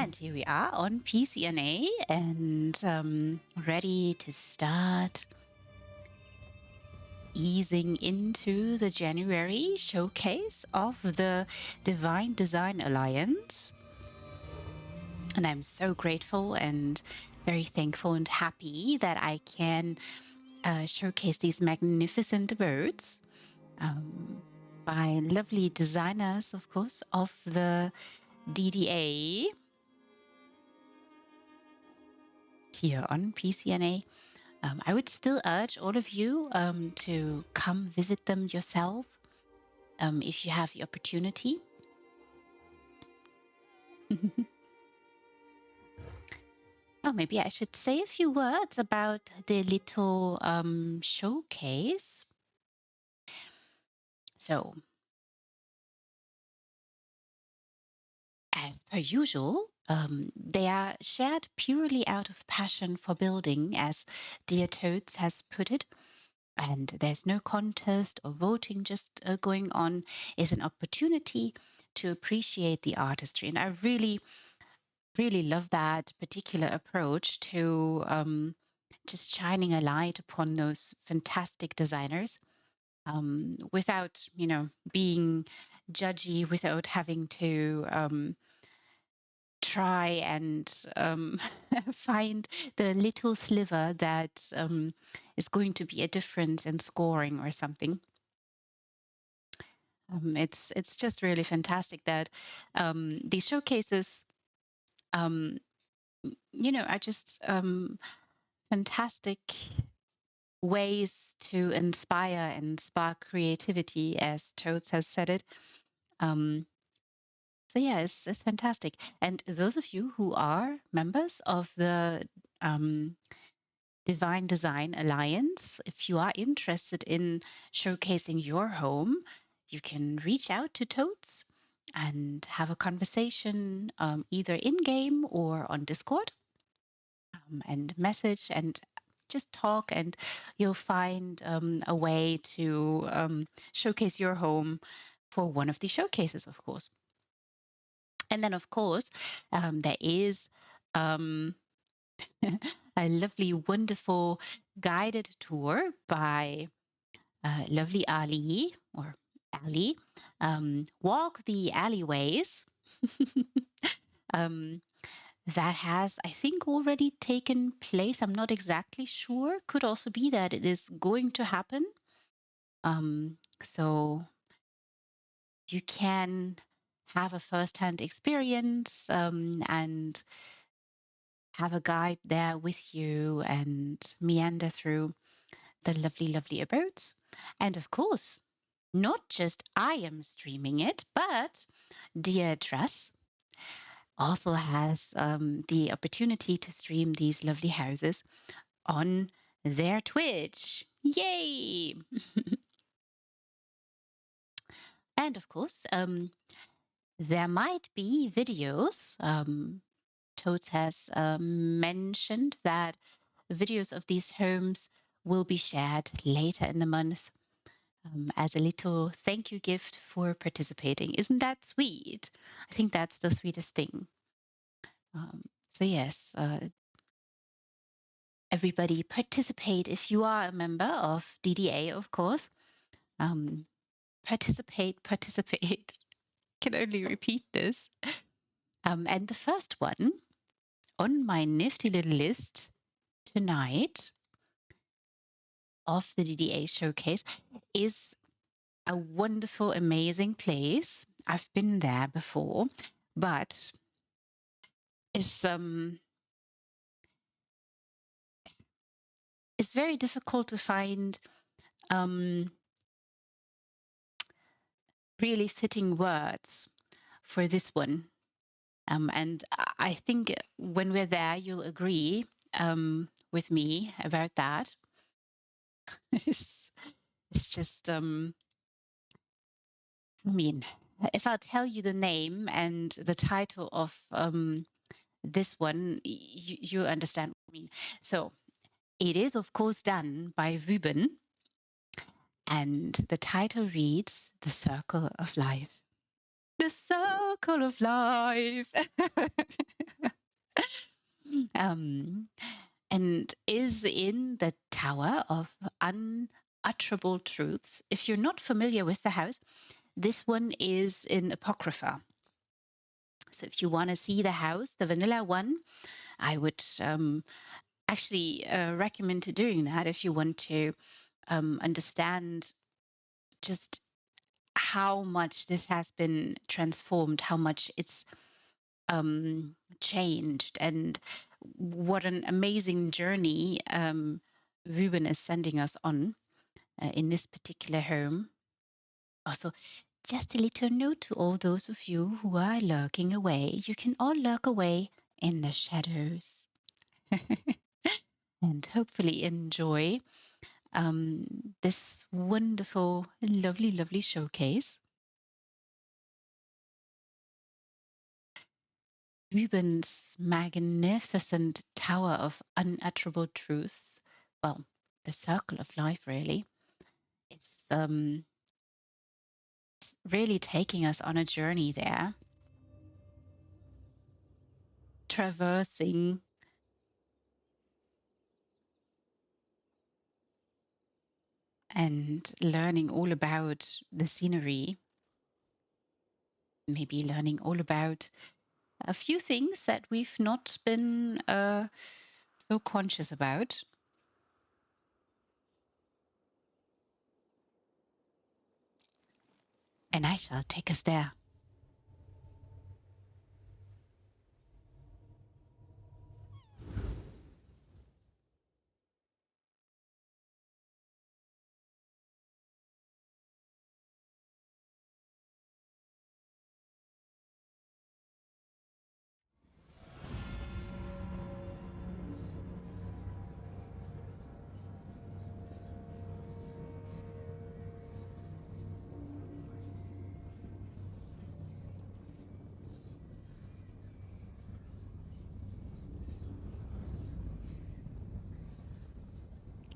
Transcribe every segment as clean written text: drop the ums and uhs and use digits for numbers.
And here we are on PCNA and ready to start easing into the January showcase of the Divine Design Alliance. And I'm so grateful and very thankful and happy that I can showcase these magnificent abodes by lovely designers, of course, of the DDA here on PCNA. I would still urge all of you to come visit them yourself if you have the opportunity. Oh, maybe I should say a few words about the little showcase. So, as per usual, they are shared purely out of passion for building, as Dear Toads has put it. And there's no contest or voting just going on. Is an opportunity to appreciate the artistry. And I really love that particular approach to just shining a light upon those fantastic designers without, being judgy, without having to try and find the little sliver that is going to be a difference in scoring or something. It's just really fantastic that these showcases, are just fantastic ways to inspire and spark creativity, as Toads has said it. So yeah, it's fantastic. And those of you who are members of the Divine Design Alliance, if you are interested in showcasing your home, you can reach out to Toads and have a conversation either in game or on Discord and message and just talk, and you'll find a way to showcase your home for one of the showcases, of course. And then, of course, there is a lovely, wonderful guided tour by lovely Ali or Ali. Walk the alleyways. That has, I think, already taken place. I'm not exactly sure. Could also be that it is going to happen. So you can have a first-hand experience and have a guide there with you and meander through the lovely, lovely abodes. And of course, not just I am streaming it, but Dear Truss also has the opportunity to stream these lovely houses on their Twitch. Yay! And of course, there might be videos. Toads has mentioned that videos of these homes will be shared later in the month as a little thank you gift for participating. Isn't that sweet? I think that's the sweetest thing. So yes, everybody participate if you are a member of DDA, of course. Participate. Can only repeat this. And the first one on my nifty little list tonight of the DDA showcase is a wonderful, amazing place. I've been there before, but it's very difficult to find really fitting words for this one. And I think when we're there, you'll agree with me about that. It's just, I mean, if I'll tell you the name and the title of this one, you'll understand what I mean. So it is, of course, done by Ruben, and the title reads The Circle of Life. The Circle of Life. um, and is in the Tower of Unutterable Truths. If you're not familiar with the house, this one is in Apocrypha. So if you want to see the house, the vanilla one, I would actually recommend to doing that if you want to understand just how much this has been transformed, how much it's changed, and what an amazing journey Ruben is sending us on in this particular home. Also, just a little note to all those of you who are lurking away. You can all lurk away in the shadows and hopefully enjoy this wonderful, lovely, lovely showcase. Ruben's magnificent Tower of Unutterable Truths, well, the circle of life really, is really taking us on a journey there, traversing and learning all about the scenery, maybe learning all about a few things that we've not been so conscious about. And I shall take us there.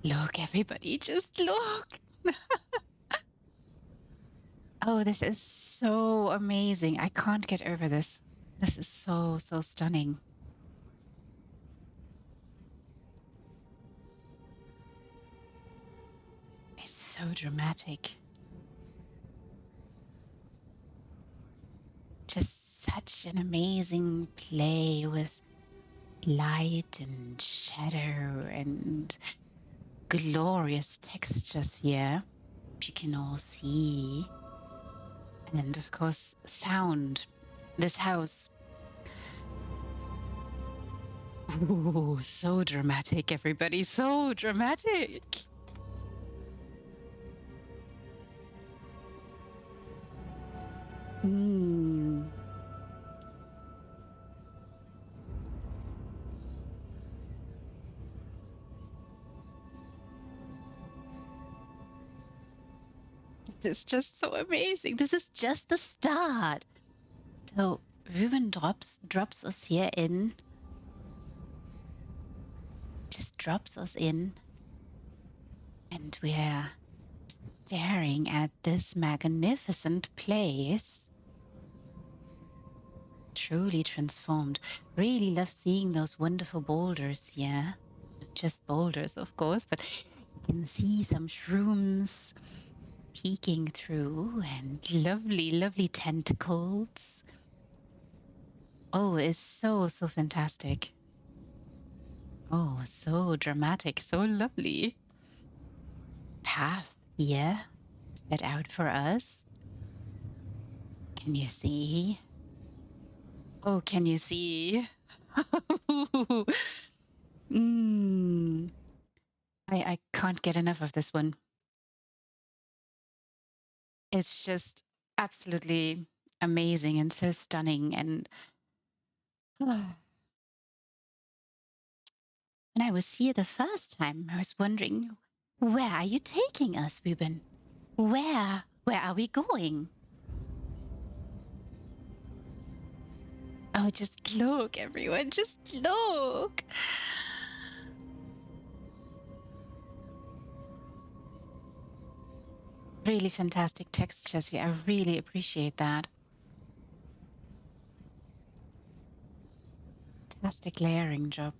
Look, everybody, just look. Oh, this is so amazing. I can't get over this. This is so, so stunning. It's so dramatic. Just such an amazing play with light and shadow and glorious textures here. You can all see. And of course, sound. This house. Ooh, so dramatic, everybody. So dramatic. Mm. This is just so amazing. This is just the start. So Ruben drops us here in. Just drops us in. And we're staring at this magnificent place. Truly transformed. Really love seeing those wonderful boulders here. Not just boulders, of course, but you can see some shrooms peeking through and lovely, lovely tentacles. Oh, it's so, so fantastic. Oh, so dramatic, so lovely. Path here set out for us. Can you see? Oh, can you see? mm. I can't get enough of this one. It's just absolutely amazing and so stunning. And when I was here the first time, I was wondering, where are you taking us, Ruben? Where? Where are we going? Oh, just look, everyone, just look. Really fantastic textures here. I really appreciate that. fantastic layering job.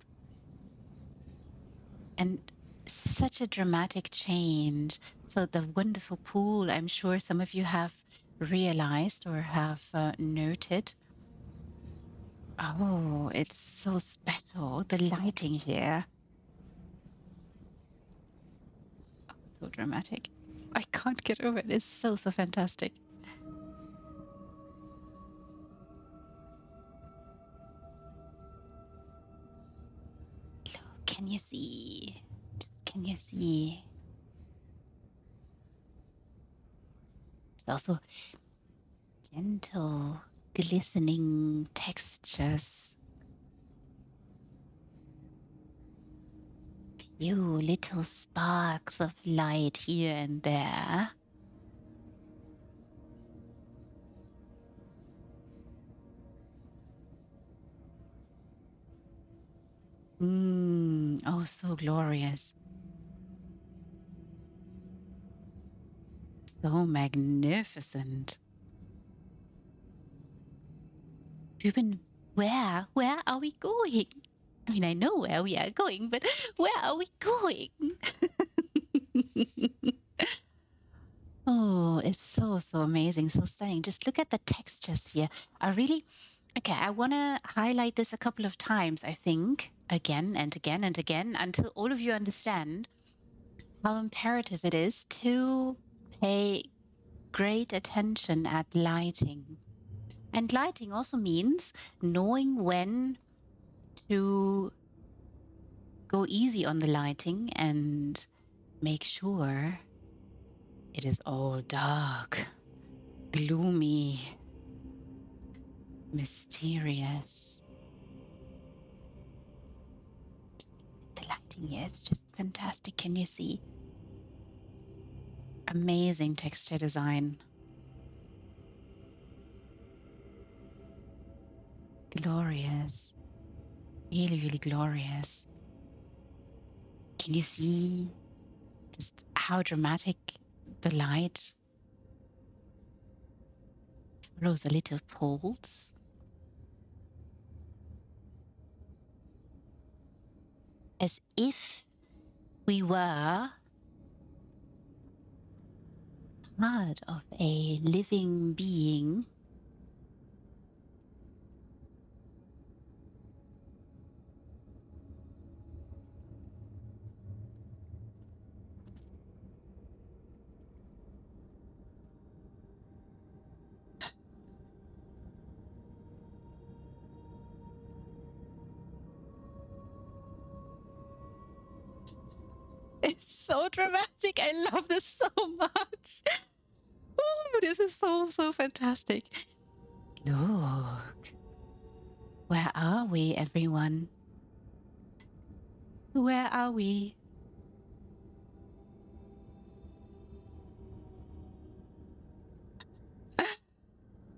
And such a dramatic change. So the wonderful pool, I'm sure some of you have realized or have noted. Oh, it's so special. The lighting here, so dramatic. I can't get over it. It's so, so fantastic. Look, can you see? Just can you see? It's also gentle, glistening textures. Few little sparks of light here and there. Oh, so glorious. So magnificent. Ruben, where are we going? I mean, I know where we are going, but where are we going? Oh, it's so, so amazing, so stunning. Just look at the textures here. I want to highlight this a couple of times, I think, again and again and again, until all of you understand how imperative it is to pay great attention at lighting. And lighting also means knowing when to go easy on the lighting and make sure it is all dark, gloomy, mysterious. The lighting here is just fantastic. Can you see? Amazing texture design. Glorious. Really, really glorious. Can you see just how dramatic the light follows a little pulse? As if we were part of a living being. It's so dramatic. I love this so much. Oh, this is so, so fantastic. Look. Where are we, everyone? Where are we?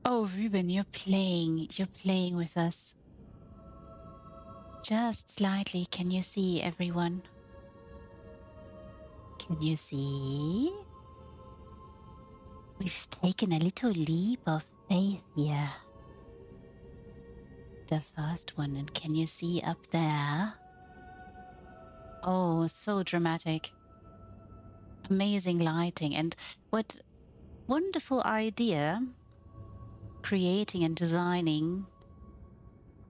Oh, Ruben, you're playing. You're playing with us. Just slightly. Can you see, everyone? Can you see? We've taken a little leap of faith here. The first one, and can you see up there? Oh, so dramatic. Amazing lighting, and what wonderful idea creating and designing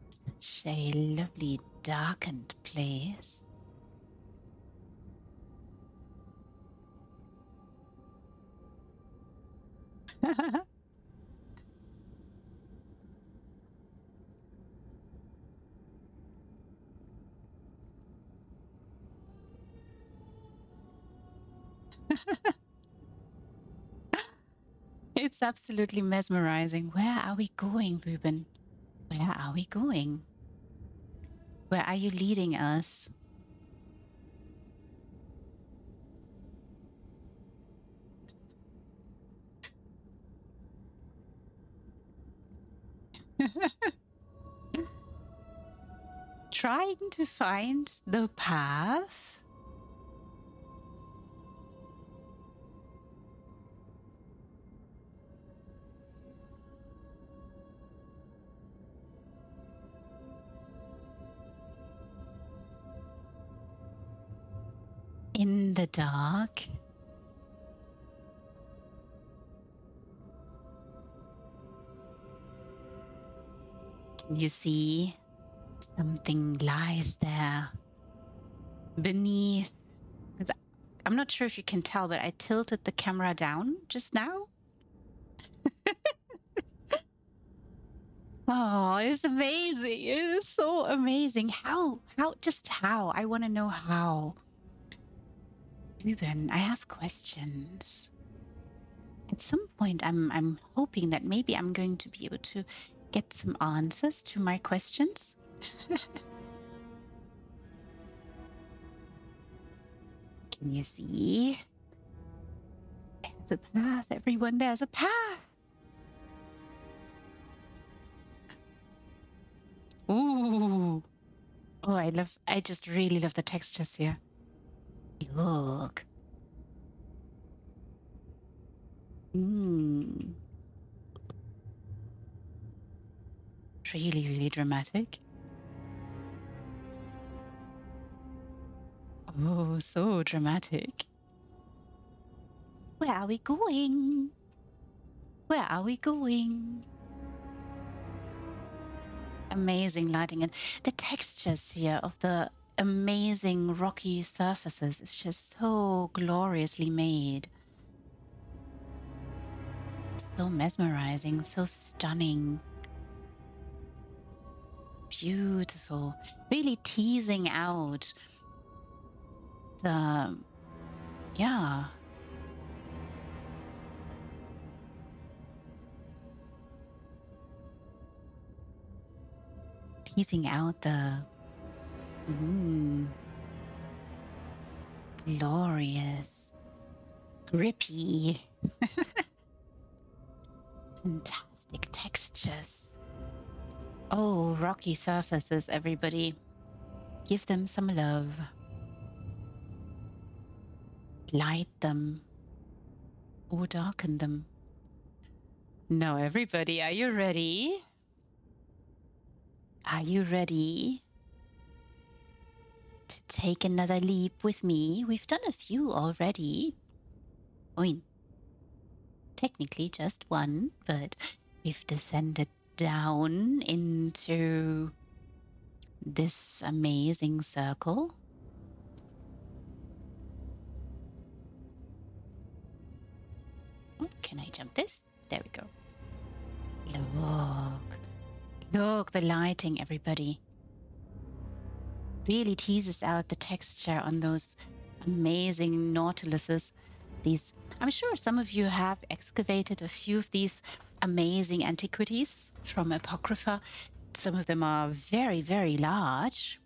such a lovely darkened place. It's absolutely mesmerizing. Where are we going, Ruben? Where are we going? Where are you leading us? Trying to find the path? dark. Can you see something lies there beneath? I'm not sure if you can tell, but I tilted the camera down just now. Oh, it's amazing. It is so amazing. How? Just how? I want to know how. Ruben, I have questions. At some point, I'm hoping that maybe I'm going to be able to get some answers to my questions. Can you see? There's a path, everyone. There's a path. Ooh. Oh, I just really love the textures here. Look. Really, really dramatic. Oh, so dramatic. Where are we going? Where are we going? Amazing lighting, and the textures here of the amazing rocky surfaces is just so gloriously made. So mesmerizing, so stunning. Beautiful. Really teasing out the, yeah. Teasing out the glorious, grippy, fantastic textures. Oh, rocky surfaces, everybody. Give them some love. Light them or darken them. Now, everybody, are you ready? Are you ready to take another leap with me? We've done a few already. I mean, technically just one, but we've descended down into this amazing circle. Oh, can I jump this? There we go. Look, the lighting, everybody. Really teases out the texture on those amazing nautiluses. These, I'm sure some of you have excavated a few of these amazing antiquities from Apocrypha. Some of them are very, very large.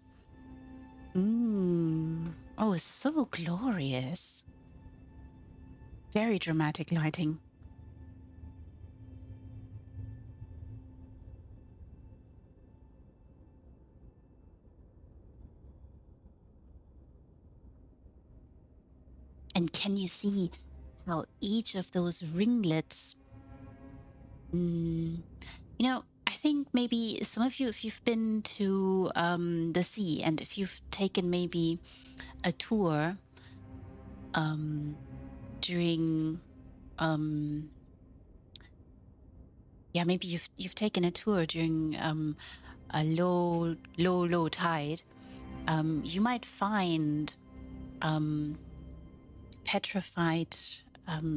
Oh, it's so glorious. Very dramatic lighting. And can you see how each of those ringlets, I think maybe some of you, if you've been to the sea and if you've taken maybe a tour during maybe you've taken a tour during a low tide, you might find petrified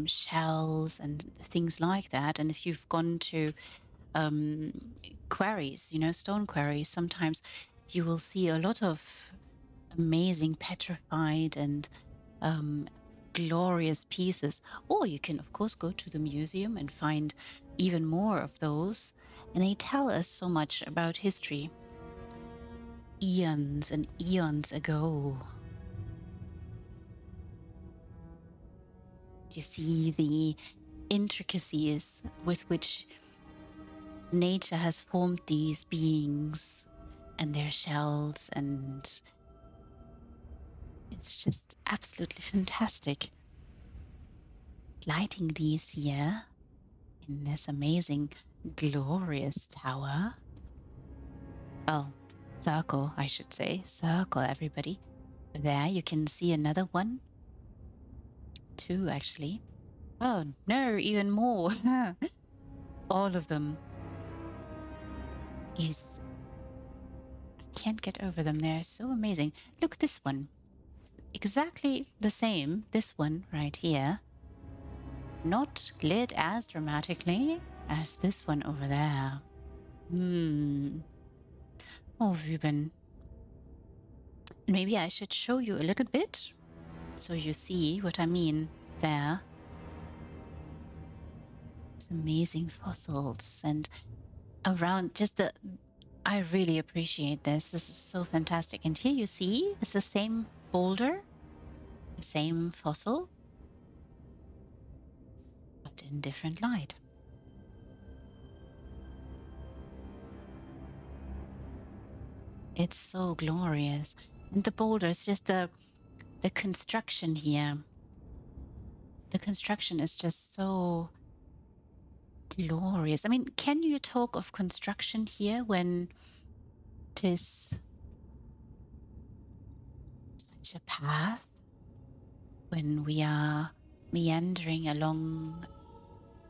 shells and things like that. And if you've gone to quarries, stone quarries, sometimes you will see a lot of amazing petrified and glorious pieces. Or you can, of course, go to the museum and find even more of those. And they tell us so much about history. Eons and eons ago. You see the intricacies with which nature has formed these beings and their shells, and it's just absolutely fantastic. Lighting these here in this amazing, glorious tower. Oh, circle, I should say. Circle, everybody. There you can see another one. 2 actually. Oh no, even more. All of them. Is can't get over them. They're so amazing. Look, this one. Exactly the same. This one right here. Not lit as dramatically as this one over there. Oh, Ruben. Maybe I should show you a little bit so you see what I mean there. It's amazing fossils and around just the. I really appreciate this. This is so fantastic. And here you see it's the same boulder, the same fossil, but in different light. It's so glorious. And the boulder is just the construction here. The construction is just so glorious. I mean, can you talk of construction here when it is such a path? When we are meandering along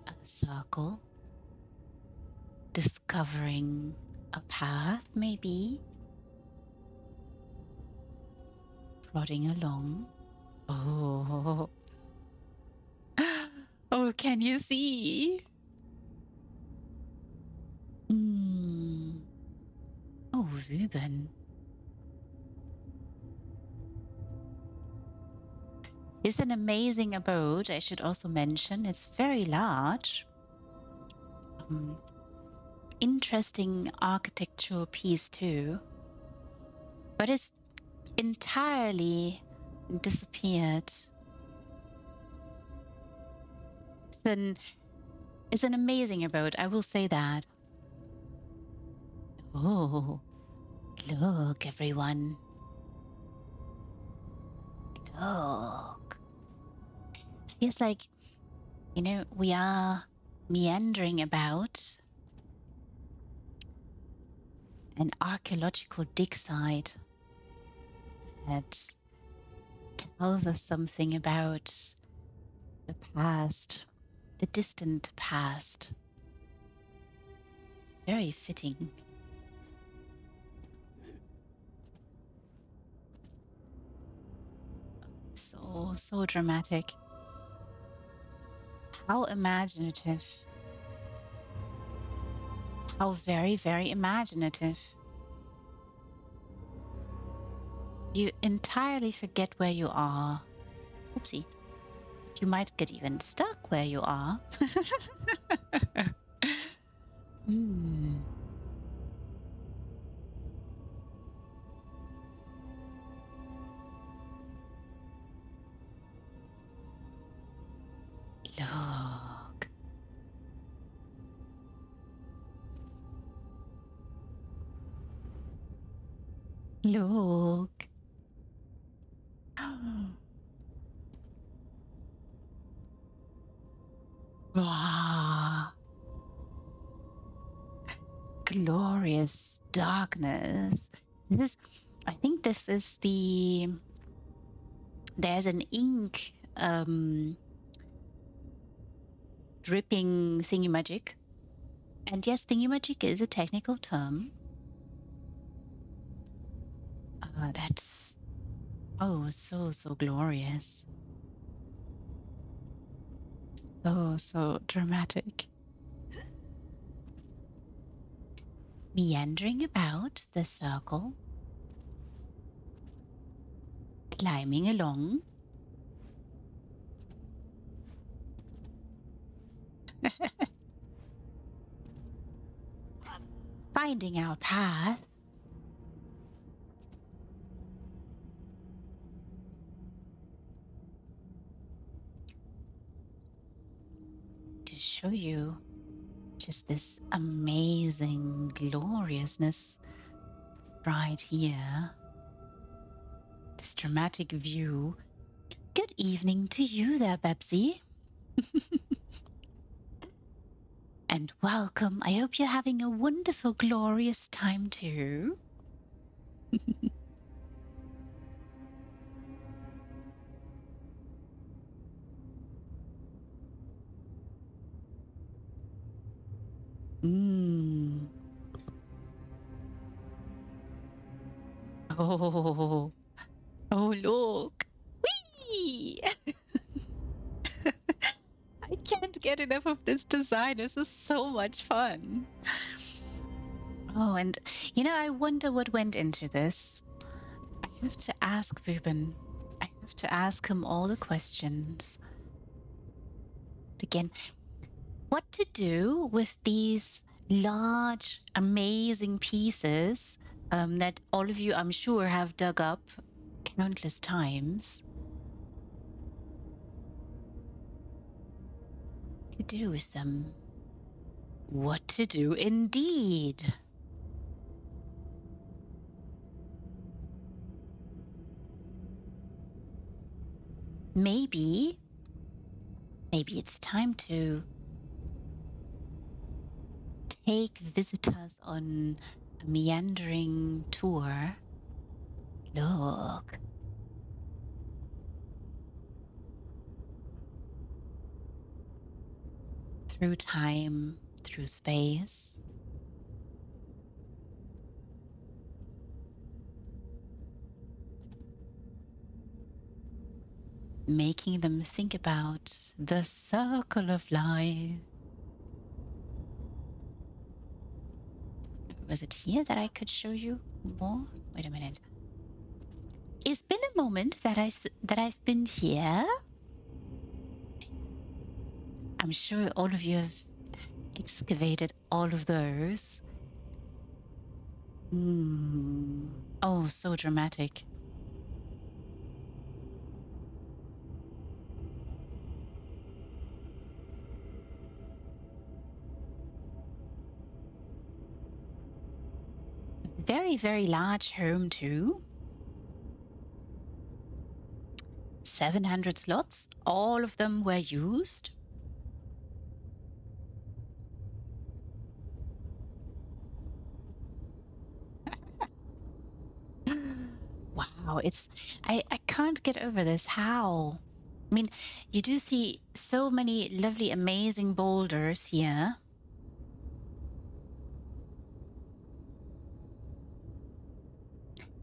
a circle, discovering a path, maybe plodding along. Oh, oh, can you see? Oh, Ruben. It's an amazing abode. I should also mention it's very large. Interesting architectural piece too, but it's entirely disappeared. It's an amazing abode, I will say that. Oh, look, everyone. Look. Feels like, we are meandering about an archaeological dig site that tells us something about the past, the distant past. Very fitting. So dramatic. How imaginative. How very, very imaginative. You entirely forget where you are. Oopsie. You might get even stuck where you are. Look. Look. Wow. Glorious darkness. I think this is there's an ink dripping thingy-magic. And yes, thingy-magic is a technical term. That's so glorious. So dramatic. Meandering about the circle, climbing along. Finding our path. To show you just this amazing gloriousness right here. This dramatic view. Good evening to you there, Bebsy. And welcome. I hope you're having a wonderful, glorious time too. Look. 。Mm. Oh, oh, look. Whee! I can't get enough of this design. This is so much fun. Oh, and I wonder what went into this. I have to ask Ruben. I have to ask him all the questions. Again, what to do with these large, amazing pieces that all of you, I'm sure, have dug up countless times. To do with them. What to do indeed. Maybe it's time to take visitors on a meandering tour. Look. Through time, through space. Making them think about the circle of life. Was it here that I could show you more? Wait a minute. It's been a moment that I've been here. I'm sure all of you have excavated all of those. Oh, so dramatic. Very, very large home too. 700 slots. All of them were used. Wow, I can't get over this. How? I mean, you do see so many lovely, amazing boulders here.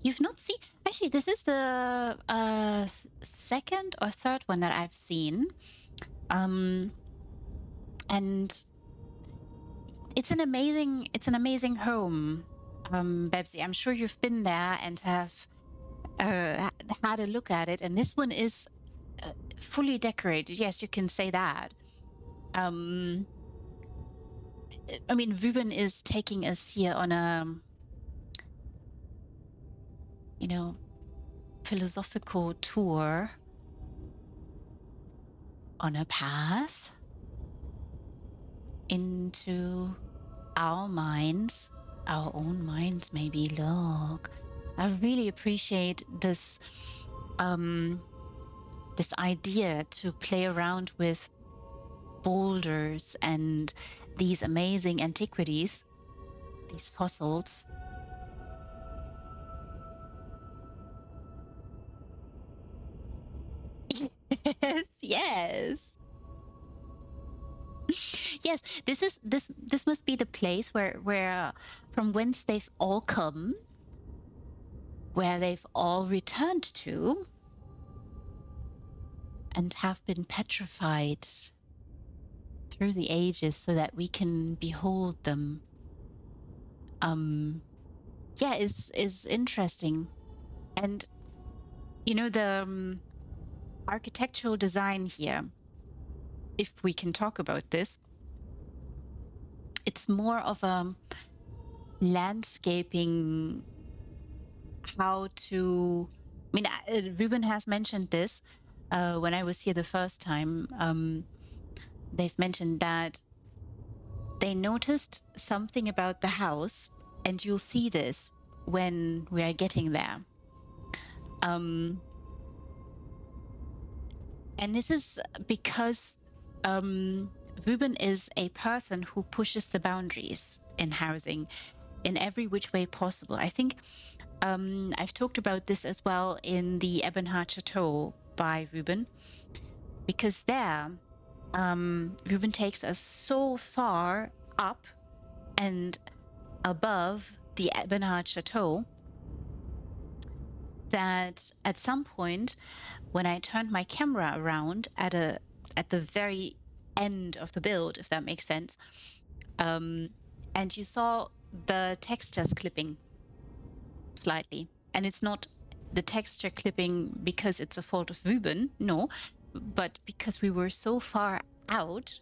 You've not seen, actually, this is the second or third one that I've seen. And it's an amazing home. Bebsy, I'm sure you've been there and have had a look at it, and this one is fully decorated. Yes, you can say that. I mean, Ruben is taking us here on a, philosophical tour on a path into our minds, our own minds, maybe. Look, I really appreciate this this idea to play around with boulders and these amazing antiquities, these fossils. Yes, yes. Yes, this must be the place where from whence they've all come, where they've all returned to, and have been petrified through the ages so that we can behold them. Yeah, is interesting. And the architectural design here, if we can talk about this, it's more of a landscaping, how to, I mean, Ruben has mentioned this when I was here the first time. They've mentioned that they noticed something about the house, and you'll see this when we are getting there. And this is because Ruben is a person who pushes the boundaries in housing in every which way possible. I think I've talked about this as well in the Ebonheart Chateau by Ruben, because there Ruben takes us so far up and above the Bernard Chateau, that at some point when I turned my camera around at the very end of the build, if that makes sense, and you saw the textures clipping slightly. And it's not the texture clipping because it's a fault of Ruben, no, but because we were so far out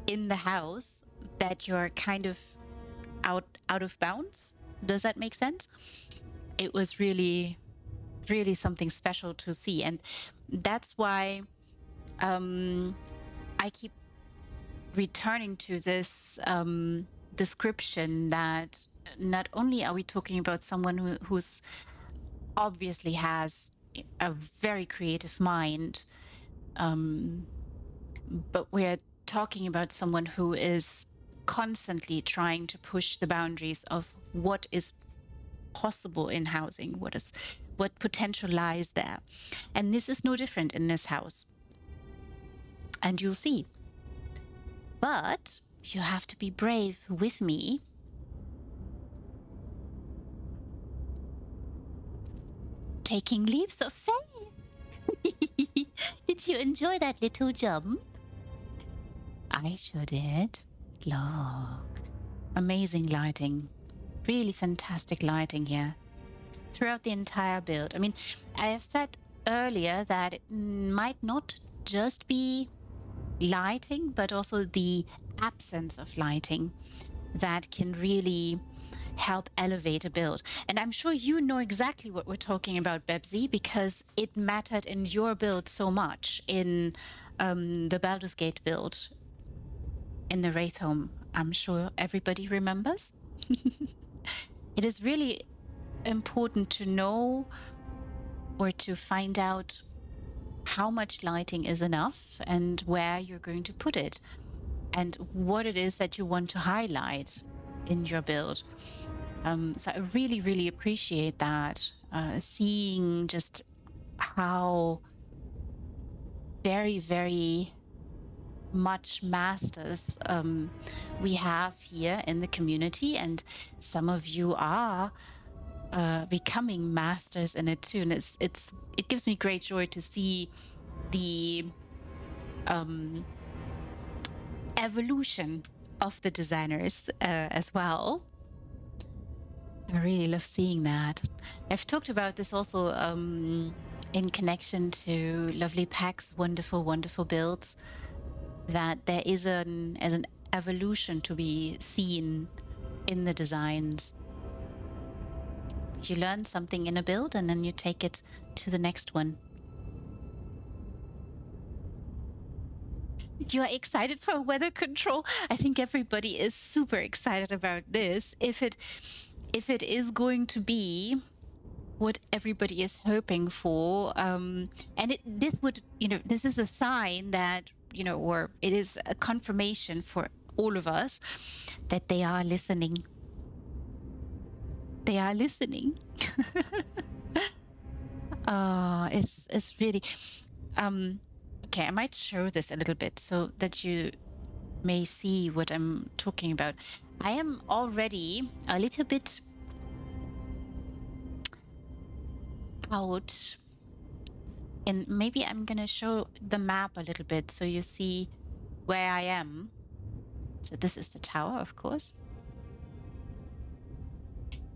in the house that you're kind of out of bounds. Does that make sense? It was really, really something special to see. And that's why I keep returning to this description that not only are we talking about someone who's obviously has a very creative mind, but we're talking about someone who is constantly trying to push the boundaries of what is possible in housing, what potential lies there. And this is no different in this house. And you'll see. But you have to be brave with me. Taking leaps of faith. Did you enjoy that little jump? I sure did. Look. Amazing lighting. Really fantastic lighting here. Throughout the entire build. I mean, I have said earlier that it might not just be lighting, but also the absence of lighting that can really help elevate a build. And I'm sure you know exactly what we're talking about, Bebsy, because it mattered in your build so much in the Baldur's Gate build in the Wraith Home. I'm sure everybody remembers. It is really important to know or to find out how much lighting is enough and where you're going to put it and what it is that you want to highlight in your build. So I really, really appreciate that, seeing just how very, very much masters we have here in the community, and some of you are becoming masters in it too. And it gives me great joy to see the evolution of the designers as well. I really love seeing that. I've talked about this also in connection to Lovely Pack's wonderful, wonderful builds, that there is an evolution to be seen in the designs. You learn something in a build and then you take it to the next one. You are excited for weather control? I think everybody is super excited about this. If it is going to be what everybody is hoping for, and this would, this is a sign that, or it is a confirmation for all of us that they are listening. They are listening. It's really, okay, I might show this a little bit so that you may see what I'm talking about. I am already a little bit out, and maybe I'm gonna show the map a little bit so you see where I am. So this is the tower, of course.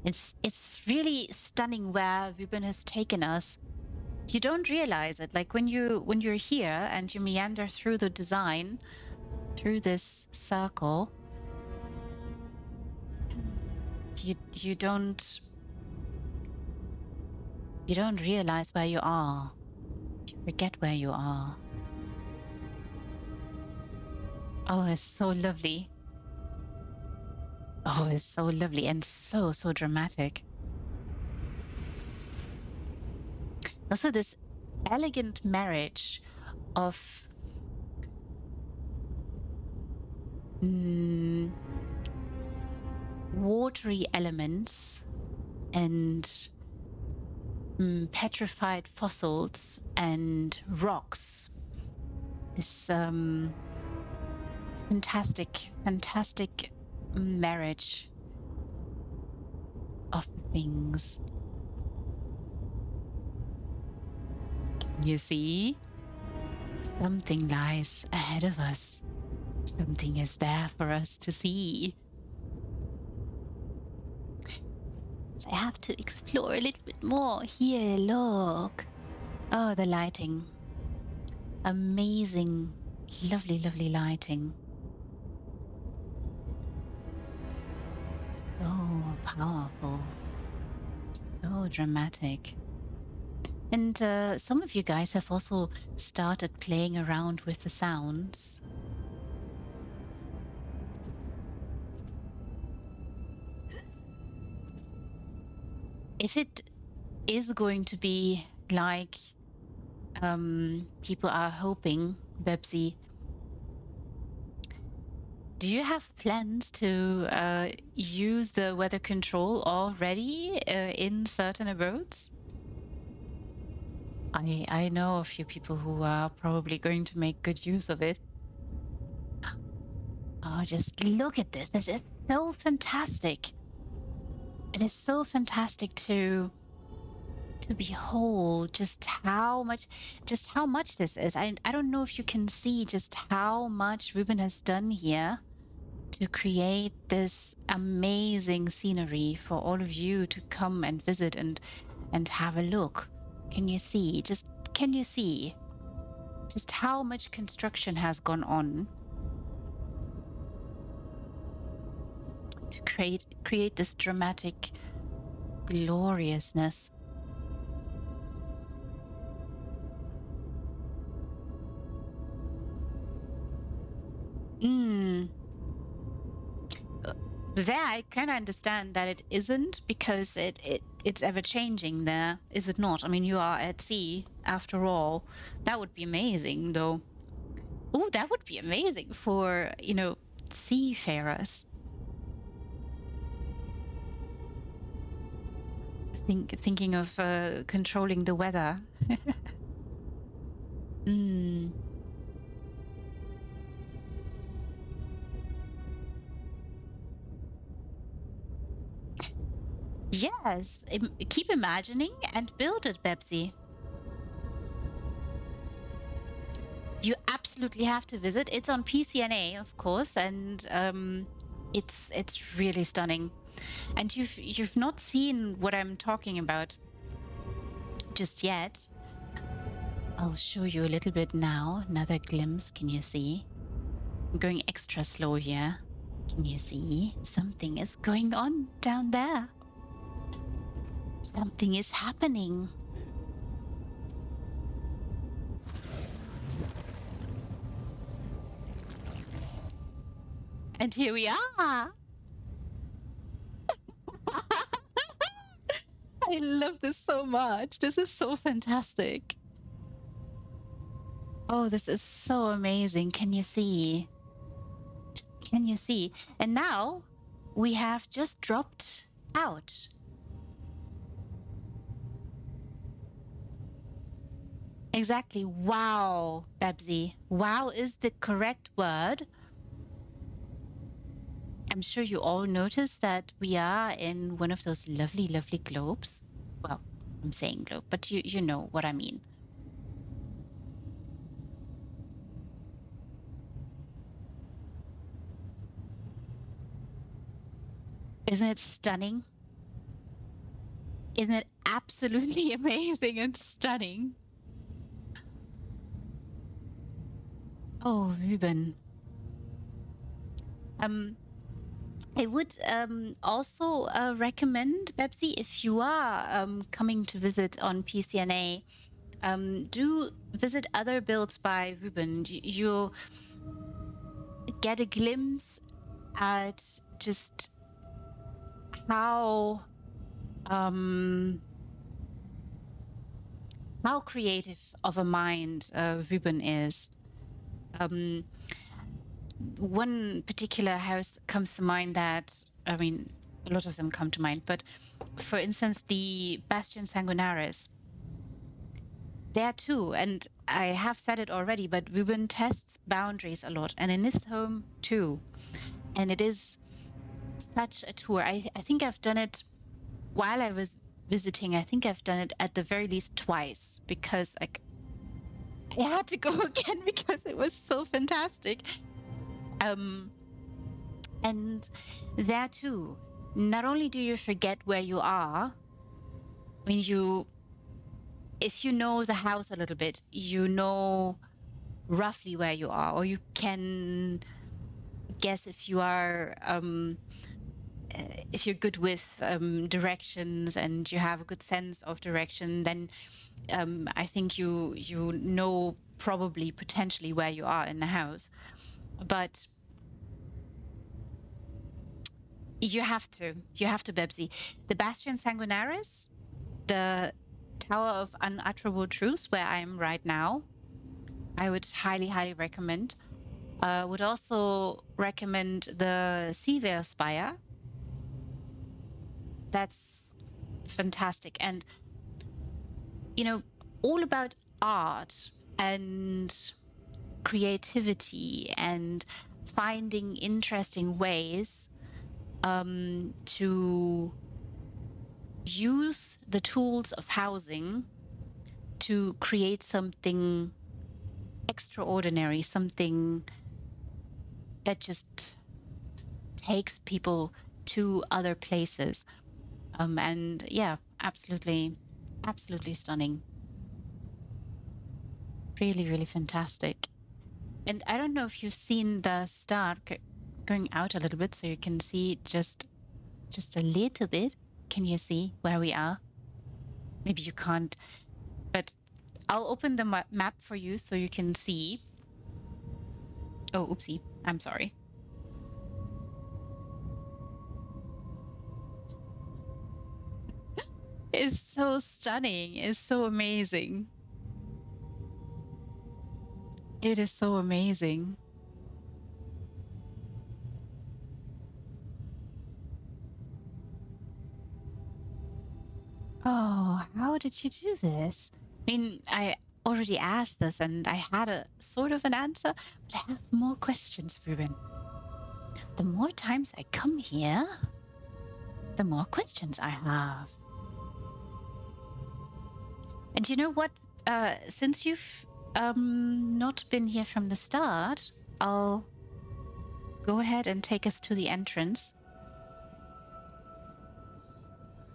It's really stunning where Ruben has taken us. You don't realize it, like when you're here and you meander through the design, through this circle, you don't realize where you are. You forget where you are. Oh, it's so lovely. Oh, it's so lovely and so dramatic. Also, this elegant marriage of watery elements and petrified fossils and rocks. This fantastic marriage of things. You see, something lies ahead of us. Something is there for us to see. So I have to explore a little bit more. Here, look. Oh, the lighting. Amazing, lovely, lovely lighting. So powerful. So dramatic. And some of you guys have also started playing around with the sounds. If it is going to be like people are hoping, Bebsy, do you have plans to use the weather control already in certain abodes? I know a few people who are probably going to make good use of it. Oh, just look at this. This is so fantastic. It is so fantastic to behold just how much this is. I don't know if you can see just how much Ruben has done here to create this amazing scenery for all of you to come and visit and have a look. Can you see? Can you see just how much construction has gone on to create this dramatic gloriousness? There I kind of understand that it isn't, because it's ever changing there, is it not? I mean, you are at sea after all. That would be amazing, though. Oh, that would be amazing for, seafarers. Thinking of controlling the weather. Mm. Yes, keep imagining and build it, Bebsy. You absolutely have to visit. It's on PCNA, of course, and it's really stunning. And you've not seen what I'm talking about just yet. I'll show you a little bit now. Another glimpse. Can you see? I'm going extra slow here. Can you see? Something is going on down there. Something is happening. And here we are. I love this so much. This is so fantastic. Oh, this is so amazing. Can you see? Can you see? And now we have just dropped out. Exactly. Wow, Babsy. Wow is the correct word. I'm sure you all noticed that we are in one of those lovely, lovely globes. Well, I'm saying globe, but you know what I mean. Isn't it stunning? Isn't it absolutely amazing and stunning? Oh, Ruben. I would also recommend, Bebsy, if you are coming to visit on PCNA, do visit other builds by Ruben. You'll get a glimpse at just how creative of a mind Ruben is. One particular house comes to mind that, I mean, a lot of them come to mind, but for instance, the Bastion Sanguinaris, there too, and I have said it already, but Ruben tests boundaries a lot, and in this home too. And it is such a tour. I think I've done it while I was visiting. I think I've done it at the very least twice, because like I had to go again because it was so fantastic. And there too, not only do you forget where you are, when if you know the house a little bit, you know roughly where you are, or you can guess if you are if you're good with directions and you have a good sense of direction, then I think you know probably potentially where you are in the house. But you have to Bebsy. The Bastion Sanguinaris, the Tower of Unutterable Truths, where I am right now, I would highly recommend. Would also recommend the Seavale Spire. That's fantastic. And, you know, all about art and creativity and finding interesting ways to use the tools of housing to create something extraordinary, something that just takes people to other places. And yeah, absolutely stunning. Really fantastic. And I don't know if you've seen the star going out a little bit, so you can see just a little bit. Can you see where we are? Maybe you can't, but I'll open the map for you so you can see. Oh, oopsie. I'm sorry. It's so stunning. It's so amazing. It is so amazing. Oh, how did you do this? I mean, I already asked this and I had a sort of an answer, but I have more questions, Ruben. The more times I come here, the more questions I have. And you know what? Since you've not been here from the start, I'll go ahead and take us to the entrance.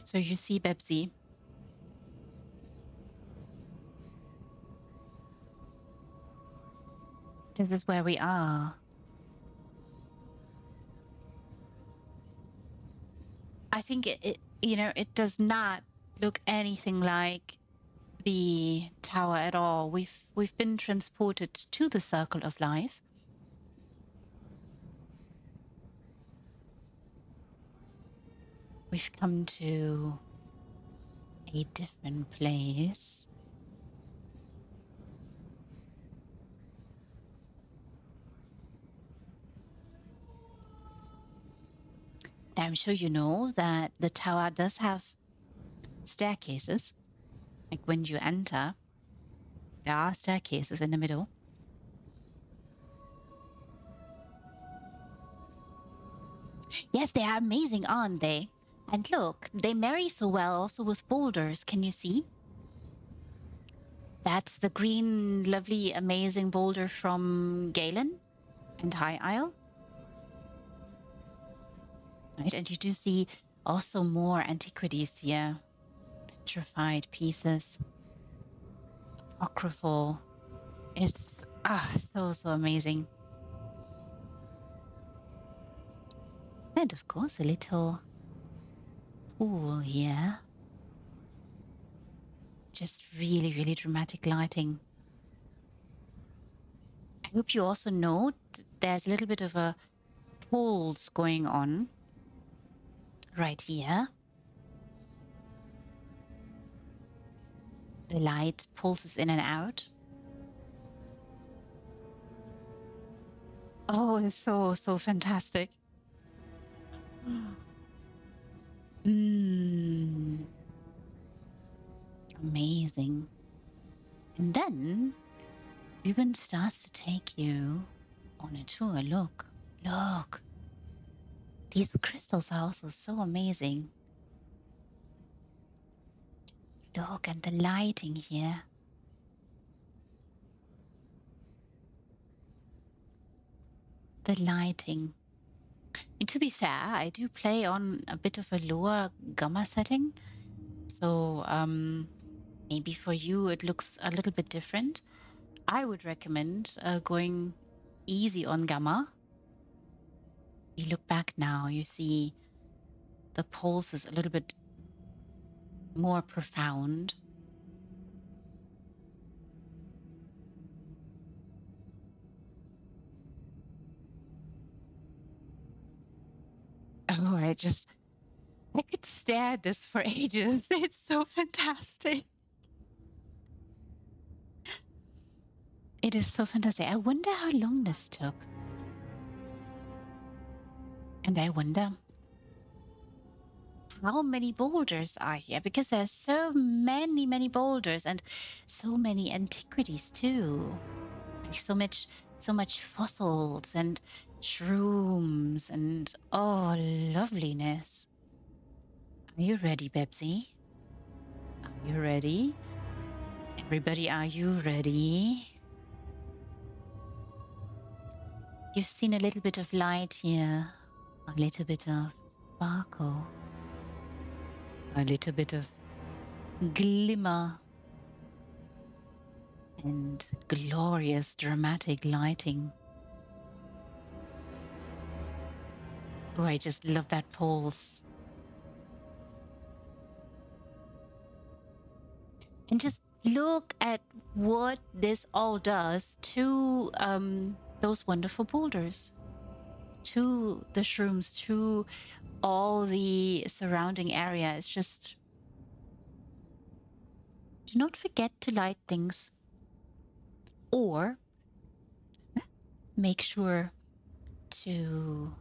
So you see Bebsy. This is where we are. I think it it does not look anything like the tower at all. We've been transported to the circle of life. We've come to a different place. I'm sure you know that the tower does have staircases. Like when you enter, there are staircases in the middle. Yes, they are amazing, aren't they? And look, they marry so well also with boulders. Can you see? That's the green, lovely, amazing boulder from Galen and High Isle. Right, and you do see also more antiquities here. Petrified pieces. Apocryphal. It's so amazing. And of course, a little pool here. Just really dramatic lighting. I hope you also note there's a little bit of a pulse going on right here. The light pulses in and out. Oh, it's so fantastic. Amazing. And then Ruben starts to take you on a tour. Look. These crystals are also so amazing. Look at the lighting here. The lighting. And to be fair, I do play on a bit of a lower gamma setting. So maybe for you it looks a little bit different. I would recommend going easy on gamma. You look back now, you see the pulse is a little bit more profound. Oh, I could stare at this for ages. It's so fantastic. It is so fantastic. I wonder how long this took. And I wonder how many boulders are here, because there's so many boulders and so many antiquities too. Like so much fossils and shrooms and loveliness. Are you ready, Bebsy? Are you ready? Everybody, are you ready? You've seen a little bit of light here, a little bit of sparkle, a little bit of glimmer, and glorious dramatic lighting. Oh, I just love that pulse. And just look at what this all does to those wonderful boulders, to the shrooms, to all the surrounding area. It's just, do not forget to light things, or make sure to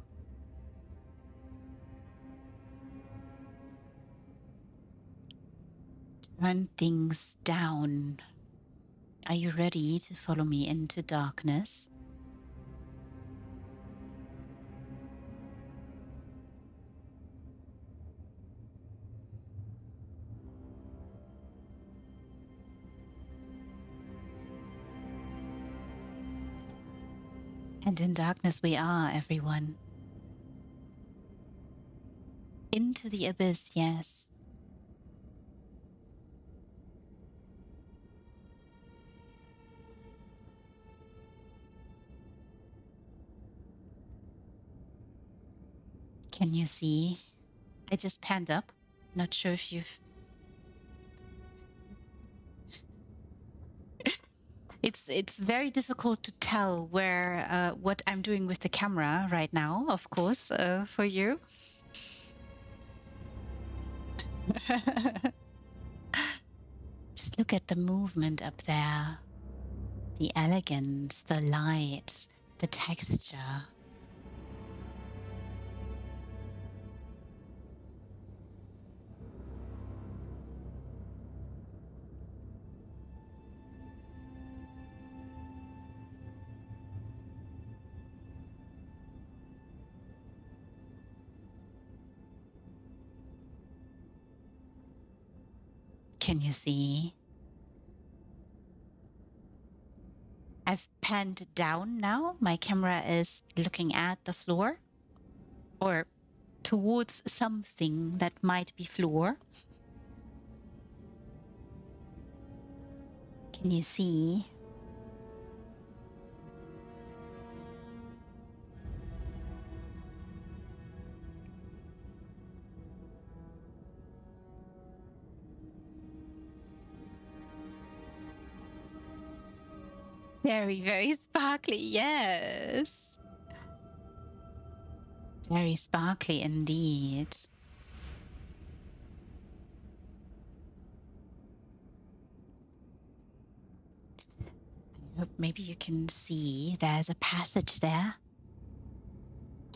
turn things down. Are you ready to follow me into darkness? And in darkness we are, everyone. Into the abyss, yes. Can you see? I just panned up. Not sure if you've... It's very difficult to tell where what I'm doing with the camera right now, of course, for you. Just look at the movement up there. The elegance, the light, the texture. Can you see? I've panned down now. My camera is looking at the floor, or towards something that might be floor. Can you see? Very, very sparkly, yes. Very sparkly indeed. I hope maybe you can see there's a passage there.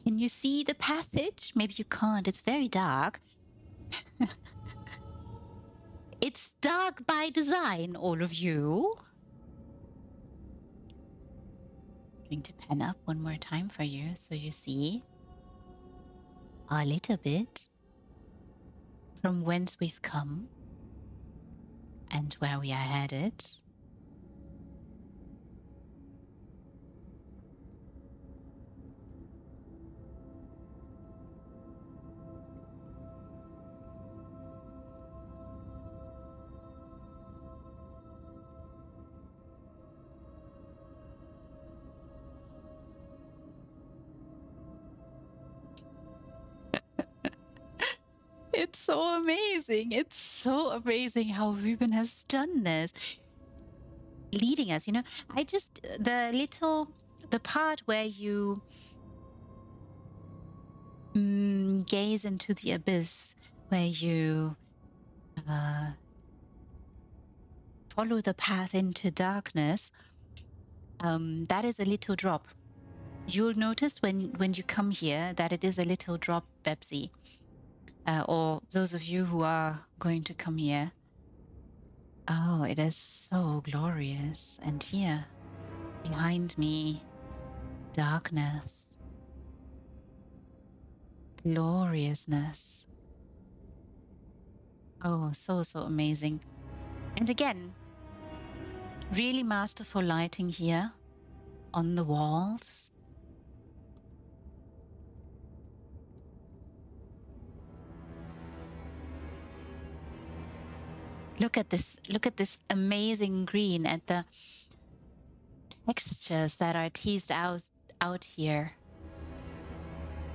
Can you see the passage? Maybe you can't, it's very dark. It's dark by design, all of you. I'm going to pen up one more time for you so you see. a little bit from whence we've come and where we are headed. It's so amazing. It's so amazing how Ruben has done this. Leading us, I just, the part where you gaze into the abyss, where you follow the path into darkness, that is a little drop. You'll notice when you come here that it is a little drop, Bebsy. Or those of you who are going to come here. Oh, it is so glorious. And here, behind me, darkness, gloriousness. Oh, so amazing. And again, really masterful lighting here on the walls. Look at this amazing green, and the textures that are teased out here.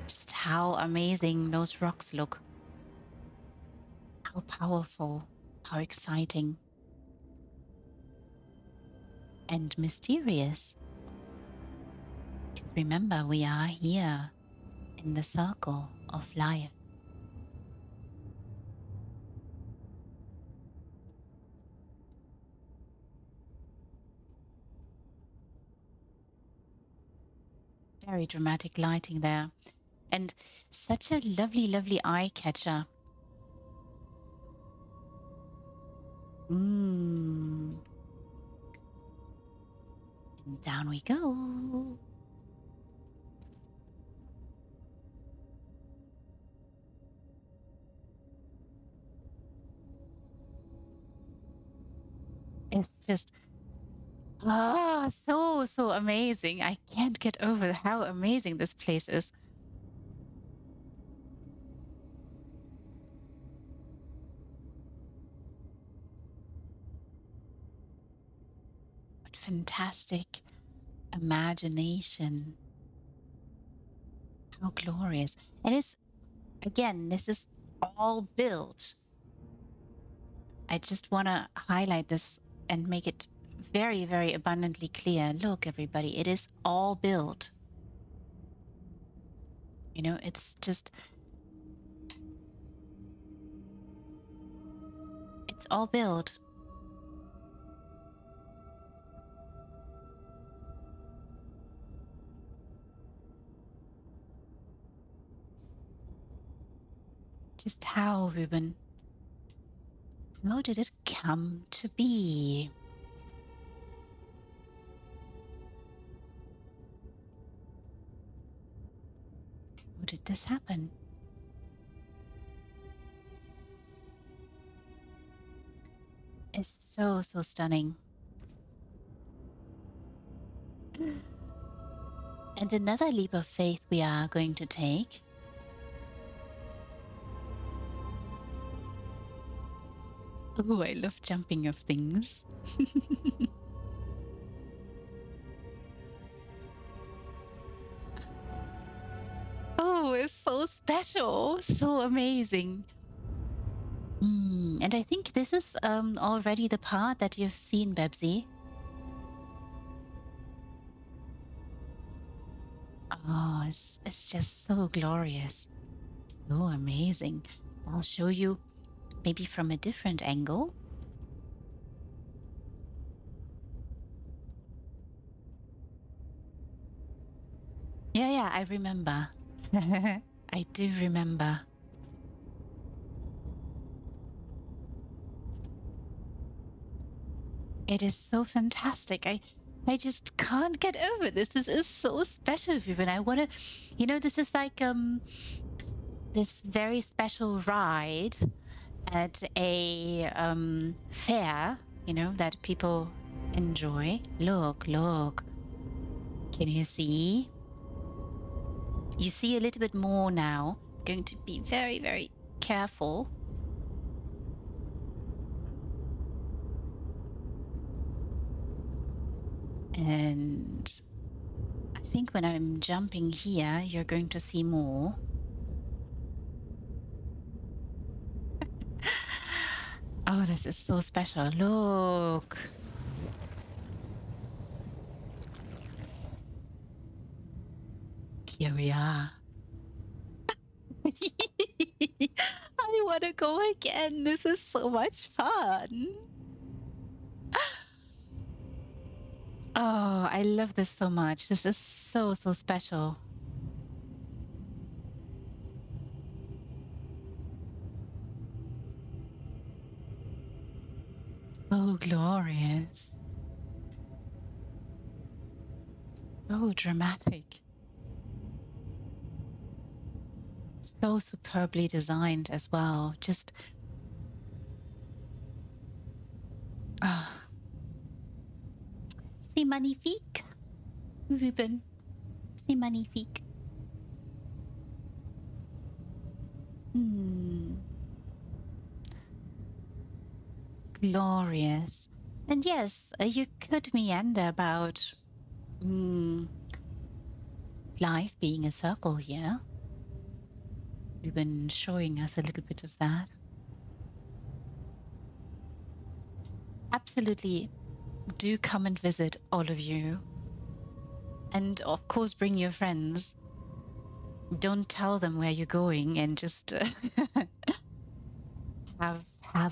Just how amazing those rocks look. How powerful, how exciting. And mysterious. Remember, we are here in the circle of life. Very dramatic lighting there. And such a lovely, lovely eye catcher. And down we go. It's just, so amazing. I can't get over how amazing this place is. What fantastic imagination. How glorious. And it's, again, this is all built. I just want to highlight this and make it very, very abundantly clear. Look, everybody, it is all built. It's just, it's all built. Just how, Ruben? How did it come to be? How did this happen? It's so stunning. And another leap of faith we are going to take. Oh, I love jumping of things. Oh, it's so special, so amazing. And I think this is already the part that you've seen, Bebsy. Oh, it's just so glorious, so amazing. I'll show you maybe from a different angle. Yeah, I remember. I do remember. It is so fantastic. I just can't get over this. This is so special, Vivian. I want to, this is like this very special ride at a fair, that people enjoy. Look, look. Can you see? You see a little bit more now. Going to be very, very careful. And I think when I'm jumping here, you're going to see more. Oh, this is so special. Look. Here we are. I want to go again. This is so much fun. Oh, I love this so much. This is so, so special. So glorious. So dramatic. So superbly designed as well. Just, c'est magnifique. Ruben, c'est magnifique. Glorious. And yes, you could meander about life being a circle here. You've been showing us a little bit of that. Absolutely. Do come and visit, all of you. And of course, bring your friends. Don't tell them where you're going and just have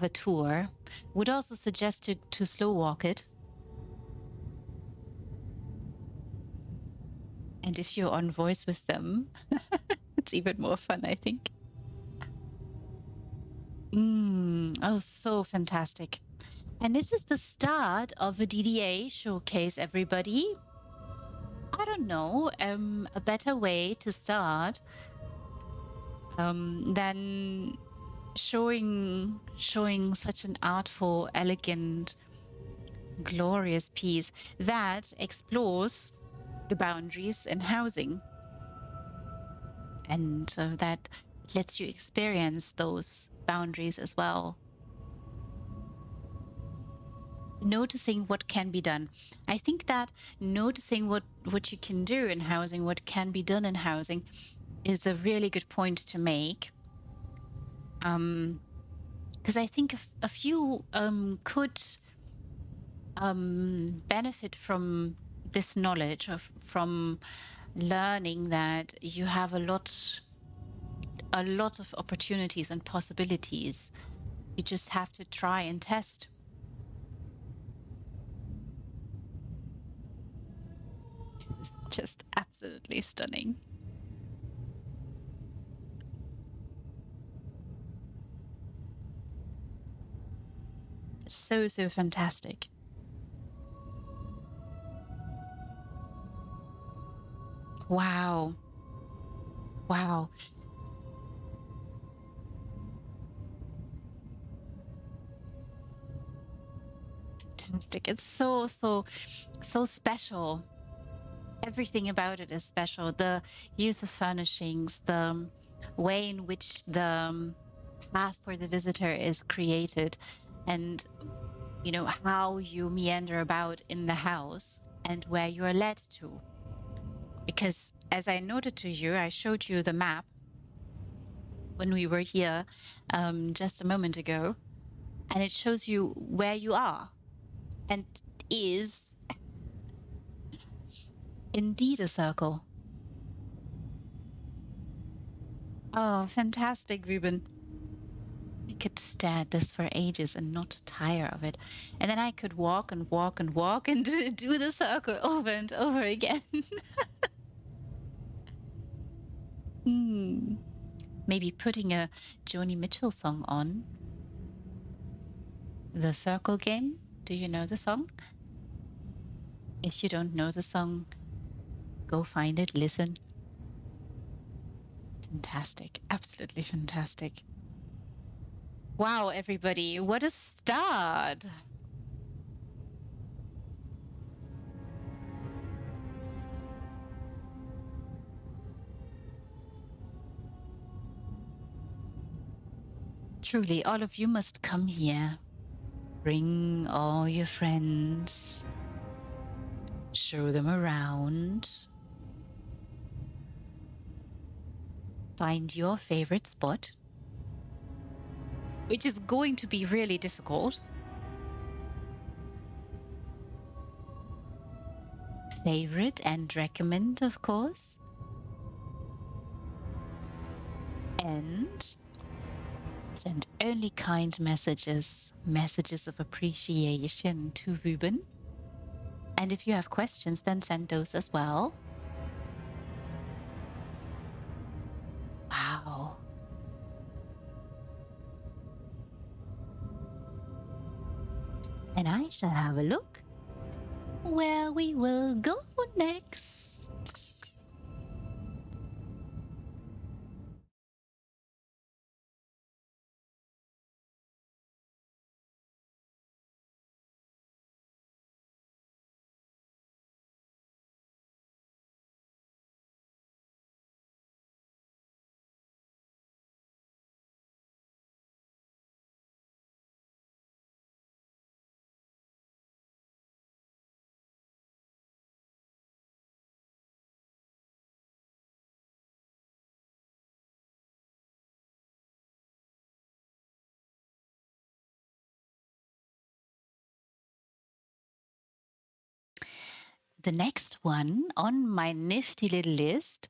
a tour. Would also suggest to slow walk it. And if you're on voice with them, it's even more fun, I think. Oh, so fantastic. And this is the start of a DDA showcase, everybody. I don't know, a better way to start than showing such an artful, elegant, glorious piece that explores the boundaries in housing, and that lets you experience those boundaries as well. Noticing what can be done. I think that noticing what you can do in housing, what can be done in housing, is a really good point to make. Because I think a few could benefit from this knowledge, from learning that you have a lot of opportunities and possibilities. You just have to try and test. It's just absolutely stunning. So, so fantastic. Wow. Wow. Fantastic. It's so, so, so special. Everything about it is special. The use of furnishings, the way in which the path for the visitor is created, and how you meander about in the house and where you are led to. Because as I noted to you, I showed you the map when we were here just a moment ago, and it shows you where you are, and is indeed a circle. Oh, fantastic, Ruben. I could stare at this for ages and not tire of it. And then I could walk and walk and walk and do the circle over and over again. Maybe putting a Joni Mitchell song on. The Circle Game. Do you know the song? If you don't know the song, go find it, listen. Fantastic. Absolutely fantastic. Wow, everybody, what a start. Truly, all of you must come here. Bring all your friends. Show them around. Find your favorite spot, which is going to be really difficult. Favorite and recommend, of course. And send only kind messages, messages of appreciation to Ruben. And if you have questions, then send those as well. Wow. And I shall have a look where we will go next. The next one on my nifty little list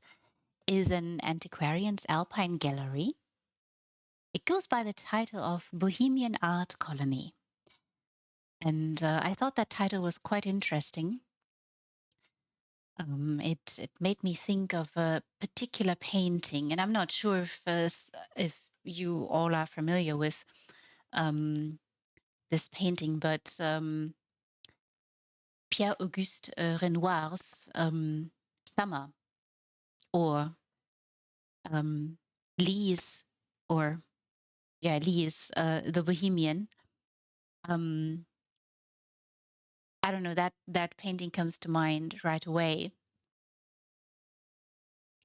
is an antiquarian's alpine gallery. It goes by the title of Bohemian Art Colony. And I thought that title was quite interesting. It made me think of a particular painting, and I'm not sure if you all are familiar with um, this painting, but Pierre Auguste Renoir's Summer, or um, Lee's, or yeah, Lee's The Bohemian. Um, I don't know, that painting comes to mind right away.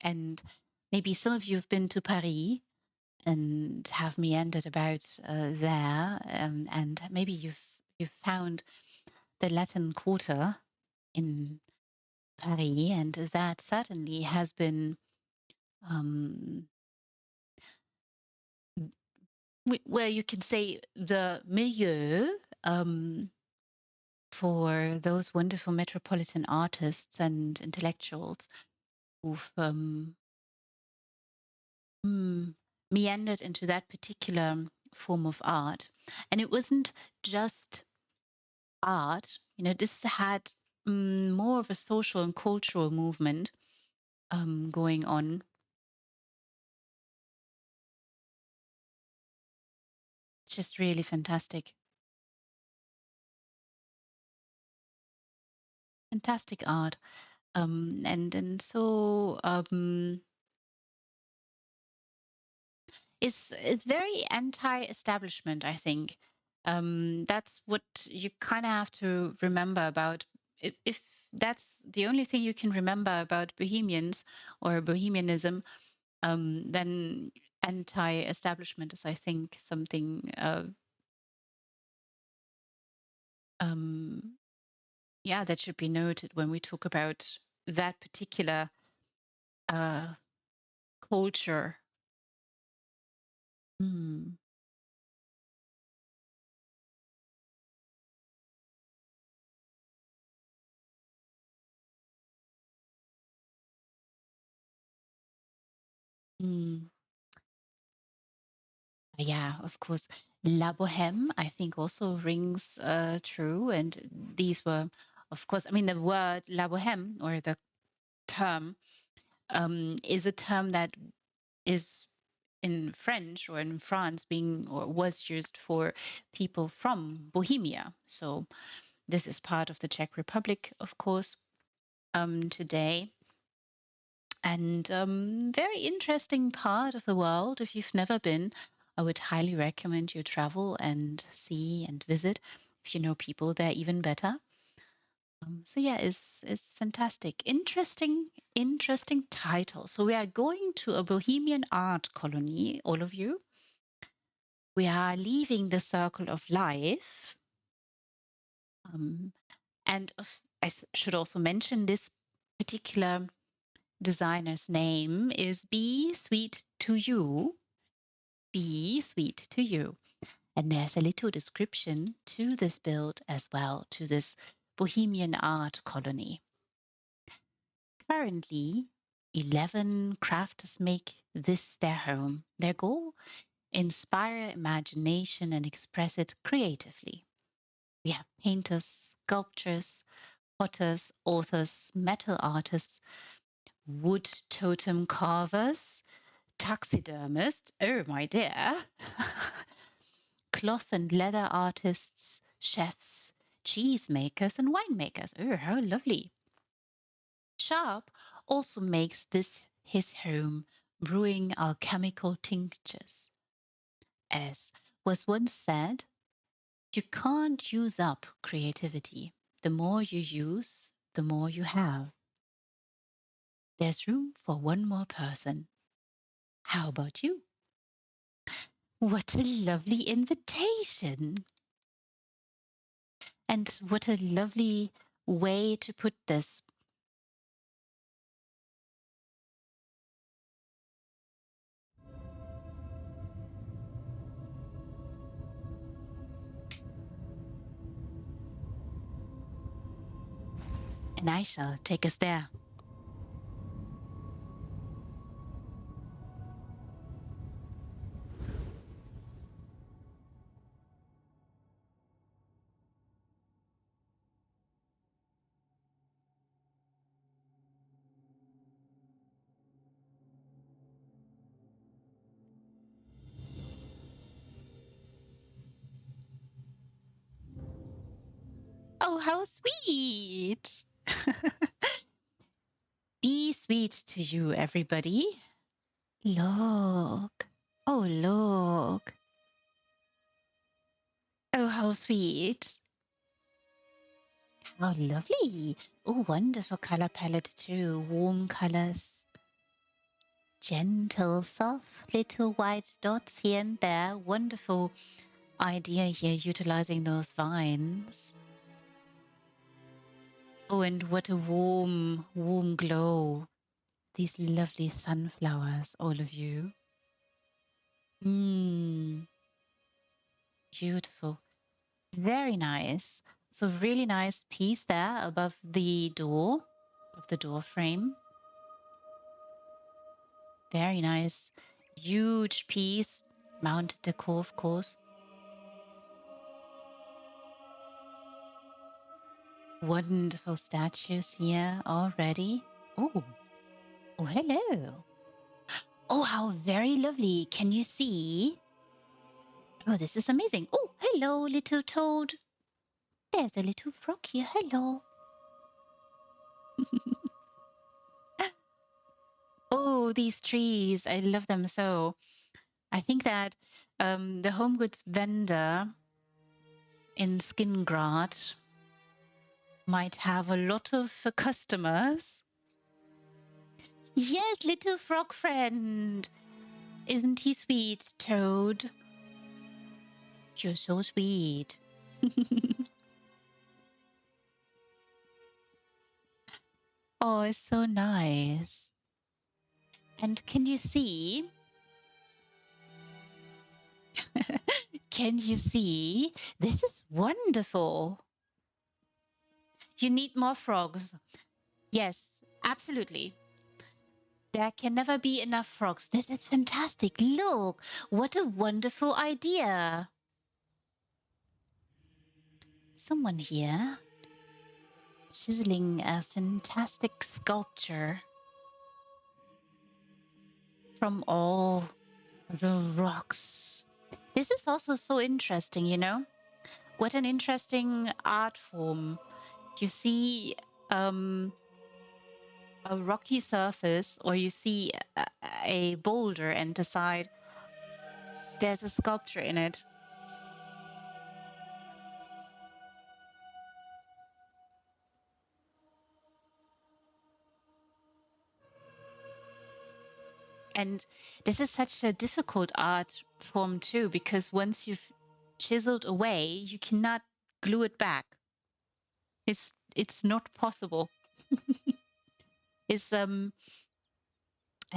And maybe some of you have been to Paris and have meandered about there, and maybe you've found the Latin Quarter in Paris, and that certainly has been um, where you can say the milieu for those wonderful metropolitan artists and intellectuals who've mm, meandered into that particular form of art. And it wasn't just art, this had more of a social and cultural movement going on. It's just really fantastic. Fantastic art. And so it's very anti-establishment, I think. That's what you kind of have to remember about. If that's the only thing you can remember about Bohemians or Bohemianism, then anti-establishment is, I think, something um, yeah, that should be noted when we talk about that particular uh, culture. Mm, mm. Yeah, of course. La Bohème, I think, also rings true. And these were, of course, I mean, the word La Bohème, or the term, is a term that is in French or in France being or was used for people from Bohemia. So this is part of the Czech Republic, of course, today. And very interesting part of the world. If you've never been, I would highly recommend you travel and see and visit. If you know people there, even better. So yeah, it's fantastic. Interesting title. So we are going to a Bohemian art colony, all of you. We are leaving the circle of life. Um, and should also mention this particular designer's name is Be Sweet to You. Be Sweet to You. And there's a little description to this build as well, to this Bohemian art colony. Currently, 11 crafters make this their home. Their goal? Inspire imagination and express it creatively. We have painters, sculptors, potters, authors, metal artists, wood totem carvers, taxidermists, oh my dear, cloth and leather artists, chefs, cheese makers, and winemakers. Oh, how lovely. Sharp also makes this his home, brewing alchemical tinctures. As was once said, you can't use up creativity. The more you use, the more you have. There's room for one more person. How about you? What a lovely invitation! And what a lovely way to put this. And I shall take us there. Oh, how sweet! Be sweet to you, everybody. Look. Oh, look. Oh, how sweet. How lovely. Oh, wonderful color palette too. Warm colors. Gentle, soft little white dots here and there. Wonderful idea here, utilizing those vines. Oh, and what a warm, warm glow. These lovely sunflowers, all of you. Beautiful. Very nice. So really nice piece there above the door, of the door frame. Very nice. Huge piece. Mounted decor, of course. Wonderful statues here already. Oh, oh, hello. Oh, how very lovely. Can you see? Oh, this is amazing. Oh, hello, little toad. There's a little frog here. Hello. Oh, these trees. I love them so. I think that the home goods vendor in Skingrad might have a lot of customers. Yes, little frog friend. Isn't he sweet, Toad? You're so sweet. Oh, it's so nice. And can you see? Can you see? This is wonderful. You need more frogs. Yes, absolutely. There can never be enough frogs. This is fantastic. Look, what a wonderful idea. Someone here chiseling a fantastic sculpture from all the rocks. This is also so interesting, you know? What an interesting art form. You see a rocky surface or you see a boulder and decide there's a sculpture in it. And this is such a difficult art form too, because once you've chiseled away, you cannot glue it back. It's not possible. It's I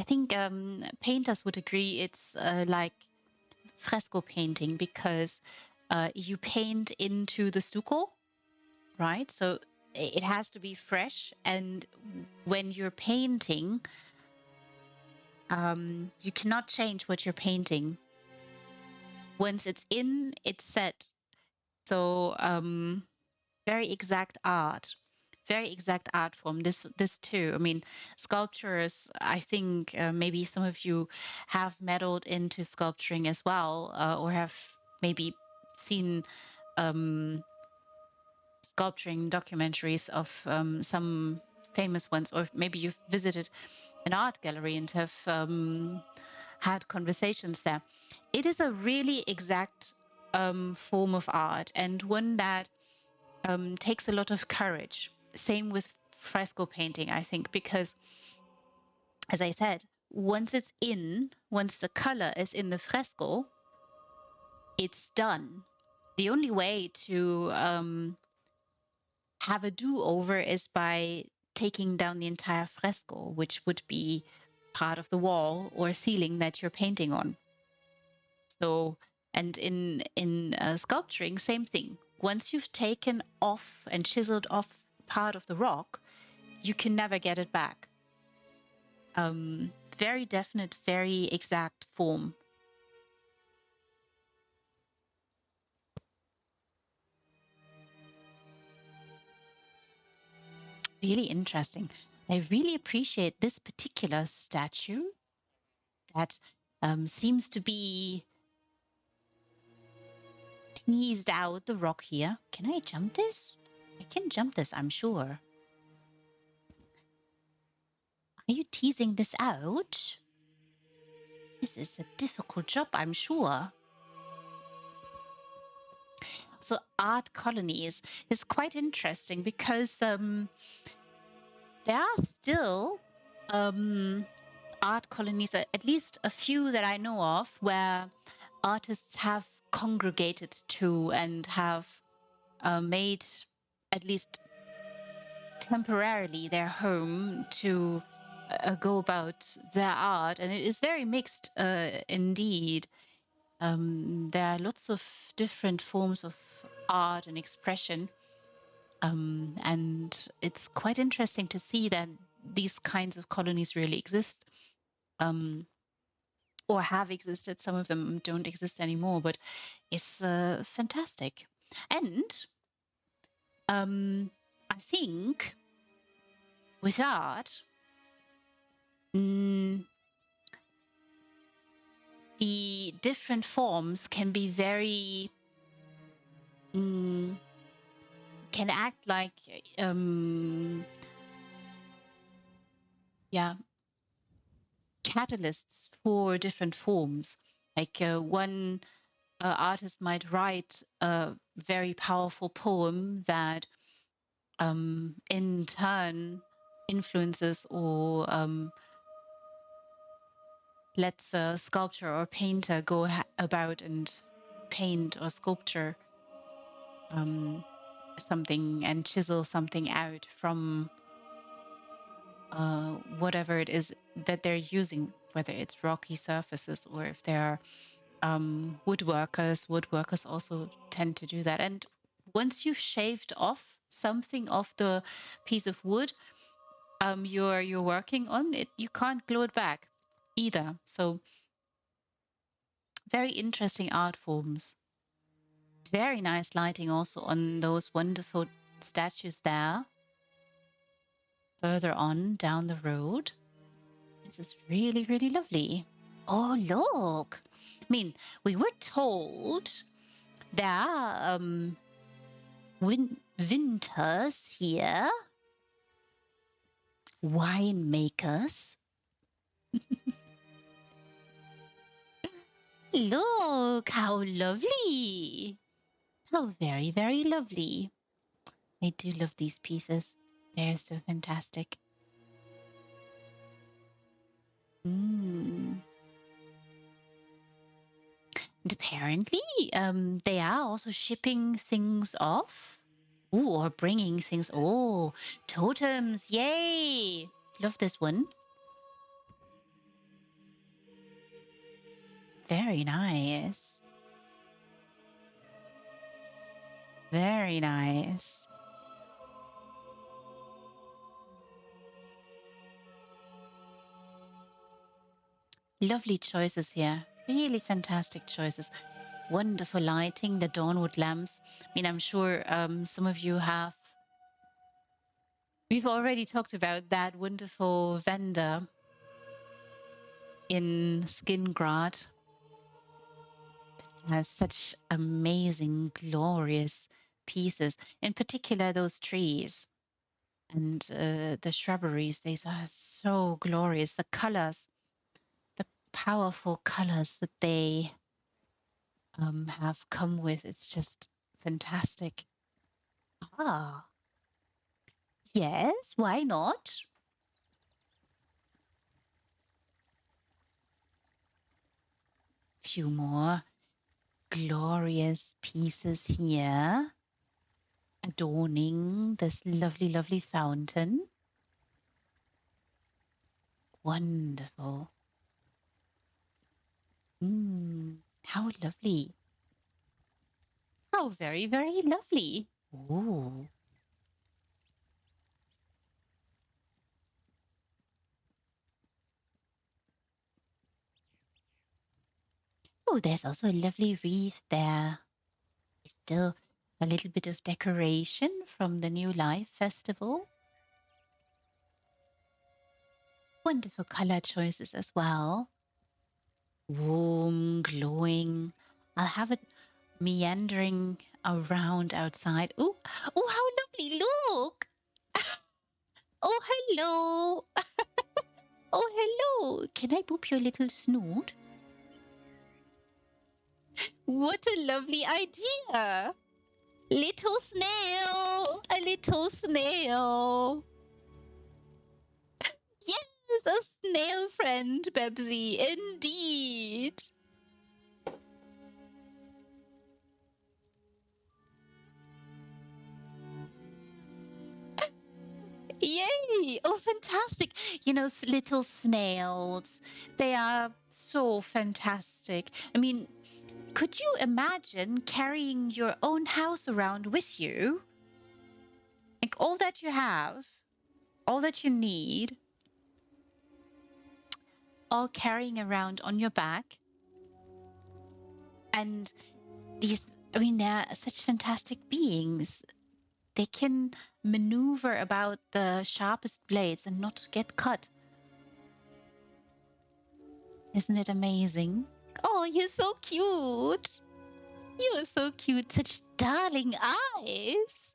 think painters would agree it's like fresco painting because you paint into the stucco, right? So it has to be fresh, and when you're painting, you cannot change what you're painting. Once it's in, it's set. So very exact art, very exact art form. This too. I mean, sculptures. I think maybe some of you have meddled into sculpturing as well, or have maybe seen sculpturing documentaries of some famous ones, or maybe you've visited an art gallery and have had conversations there. It is a really exact form of art, and one that takes a lot of courage. Same with fresco painting, I think, because as I said, once the color is in the fresco, it's done. The only way to have a do-over is by taking down the entire fresco, which would be part of the wall or ceiling that you're painting on. So, and in sculpturing, same thing. Once you've taken off and chiseled off part of the rock, you can never get it back. Very definite, very exact form. Really interesting. I really appreciate this particular statue that seems to be teased out the rock here. Can I jump this? I can jump this, I'm sure. Are you teasing this out? This is a difficult job, I'm sure. So art colonies is quite interesting because there are still art colonies, at least a few that I know of, where artists have congregated to and have made at least temporarily their home to go about their art. And it is very mixed indeed. There are lots of different forms of art and expression. And it's quite interesting to see that these kinds of colonies really exist. Or have existed. Some of them don't exist anymore, but it's fantastic. And I think with art, the different forms can be very, can act like, yeah, catalysts for different forms. Like one artist might write a very powerful poem that in turn influences or lets a sculptor or painter go about and paint or sculpture something and chisel something out from whatever it is that they're using, whether it's rocky surfaces or if they're woodworkers. Woodworkers also tend to do that. And once you've shaved off something of the piece of wood you're working on, it you can't glue it back either. So very interesting art forms. Very nice lighting also on those wonderful statues there. Further on down the road. This is really, really lovely. Oh, look. I mean, we were told there are winters here. winemakers. Look, how lovely. How very, very lovely. I do love these pieces. They're so fantastic. And apparently, they are also shipping things off. Ooh, or bringing things. Oh, totems. Yay. Love this one. Very nice. Very nice. Lovely choices here. Really fantastic choices. Wonderful lighting, the dawnwood lamps. I mean, I'm sure some of you have. We've already talked about that wonderful vendor in Skingrad. Has such amazing, glorious pieces. In particular, those trees and the shrubberies. These are so glorious. The colors, the powerful colors that they have come with. It's just fantastic. Ah, yes, why not? Few more glorious pieces here, adorning this lovely, lovely fountain. Wonderful. How lovely. How very, very lovely. Ooh. Oh, there's also a lovely wreath there. Still a little bit of decoration from the New Life Festival. Wonderful color choices as well. Warm, glowing. I'll have it meandering around outside. Oh, oh, how lovely. Look. Oh, hello. Oh, hello. Can I boop your little snoot? What a lovely idea. Little snail. A little snail. Yes, a snail friend, Bebsy. Indeed. Yay! Oh, fantastic. You know, little snails, they are so fantastic. I mean, could you imagine carrying your own house around with you? Like all that you have, all that you need, all carrying around on your back. And these, I mean, they're such fantastic beings. They can maneuver about the sharpest blades and not get cut. Isn't it amazing? Oh, you're so cute. You are so cute. Such darling eyes.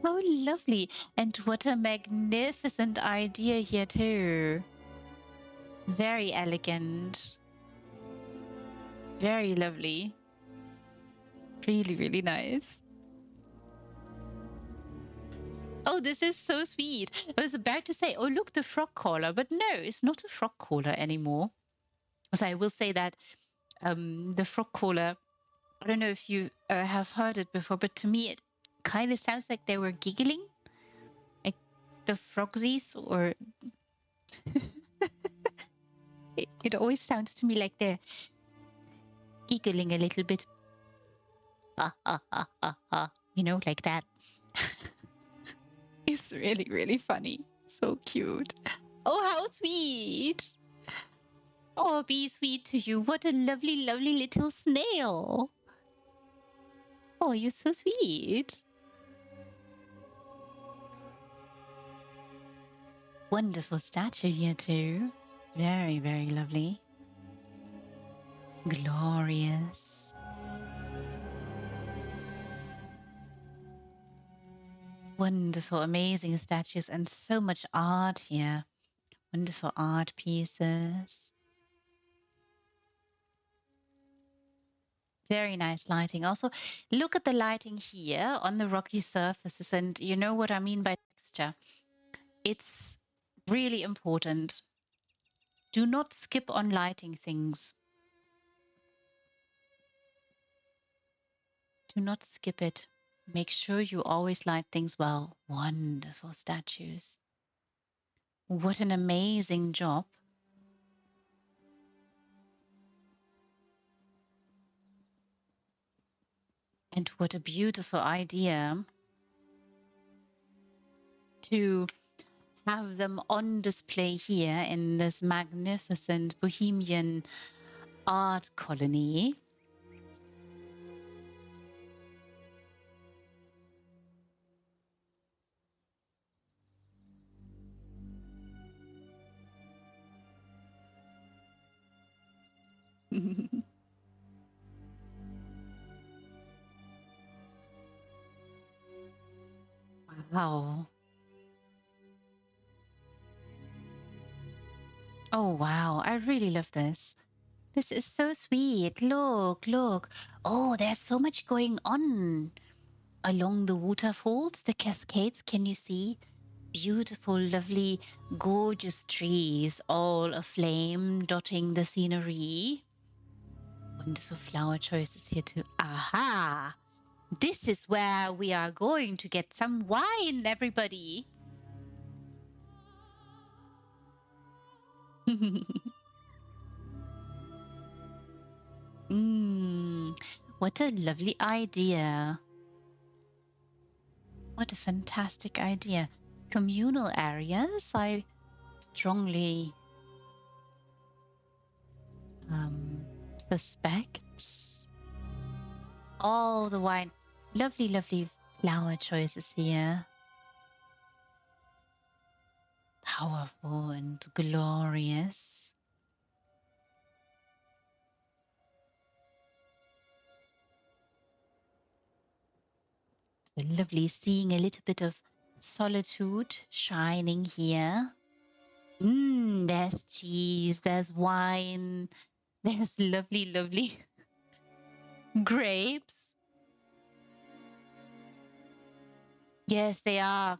How lovely. And what a magnificent idea here too. Very elegant. Very lovely. Really, really nice. Oh, this is so sweet. I was about to say, oh, look, the frog collar. But no, it's not a frog collar anymore. So I will say that the frog collar, I don't know if you have heard it before, but to me it kind of sounds like they were giggling. Like the frogsies, or it always sounds to me like they're giggling a little bit. You know, like that. It's really, really funny. So cute. Oh, how sweet. Oh, be sweet to you. What a lovely, lovely little snail. Oh, you're so sweet. Wonderful statue here too. Very, very lovely. Glorious. Wonderful, amazing statues and so much art here. Wonderful art pieces. Very nice lighting. Also, look at the lighting here on the rocky surfaces, and you know what I mean by texture. It's really important. Do not skip on lighting things. Do not skip it. Make sure you always light things well. Wonderful statues. What an amazing job. And what a beautiful idea to have them on display here in this magnificent Bohemian art colony. Wow. Oh, wow. I really love this. This is so sweet. Look, look. Oh, there's so much going on along the waterfalls, the cascades. Can you see? Beautiful, lovely, gorgeous trees, all aflame, dotting the scenery. Wonderful flower choices here too. Aha! This is where we are going to get some wine, everybody. What a lovely idea. What a fantastic idea. Communal areas, I strongly suspect. All the wine. Lovely, lovely flower choices here. Powerful and glorious. So lovely seeing a little bit of solitude shining here. There's cheese, there's wine, there's lovely, lovely grapes. Yes, they are.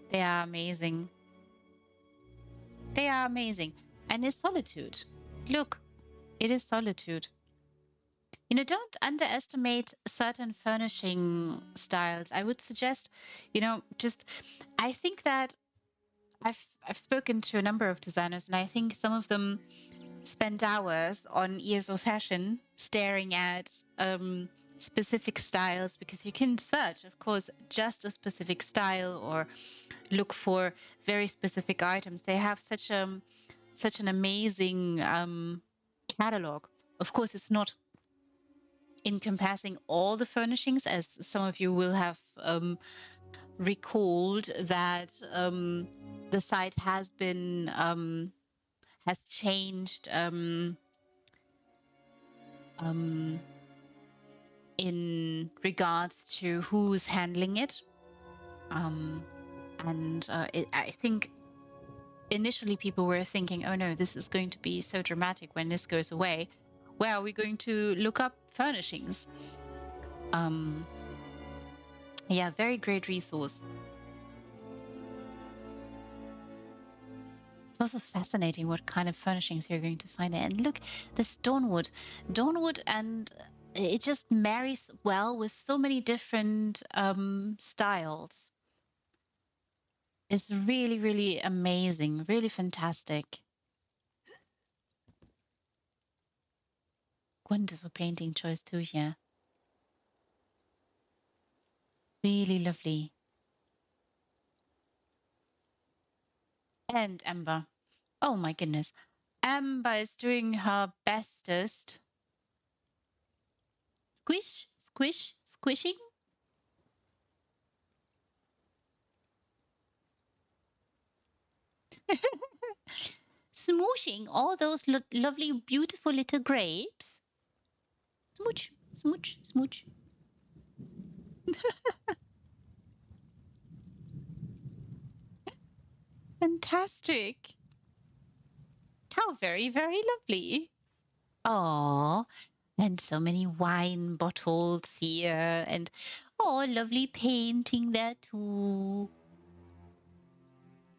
They are amazing. They are amazing. And it's solitude. Look, it is solitude. You know, don't underestimate certain furnishing styles. I would suggest, just I think that I've spoken to a number of designers, and I think some of them spend hours on ESO fashion staring at specific styles, because you can search, of course, just a specific style or look for very specific items. They have such an amazing catalog. Of course, it's not encompassing all the furnishings, as some of you will have recalled that the site has changed in regards to who's handling it. I think initially people were thinking, oh no, this is going to be so dramatic when this goes away. Where are we going to look up furnishings? Yeah, very great resource. It's also fascinating what kind of furnishings you're going to find there. And look, this dawnwood, and it just marries well with so many different styles. It's really, really amazing, really fantastic. Wonderful painting choice too here. Really lovely. And Amber. Oh my goodness. Amber is doing her bestest. Squish, squish, squishing. Smooshing all those lovely, beautiful little grapes. Smooch, smooch, smooch. fantastic. How very, very lovely. Oh, and so many wine bottles here, and oh, lovely painting there too.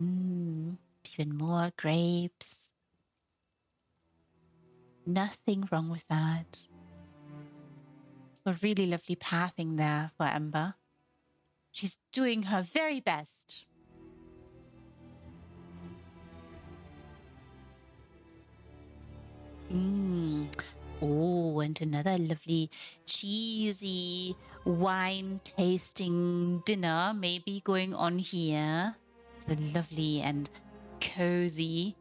Even more grapes. Nothing wrong with that. So really lovely pathing there for Amber. She's doing her very best. Oh, and another lovely cheesy wine tasting dinner maybe going on here. So lovely and cozy.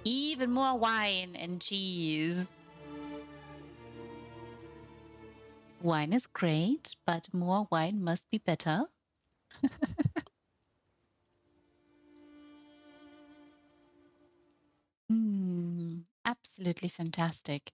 Even more wine and cheese. Wine is great, but more wine must be better. Absolutely fantastic.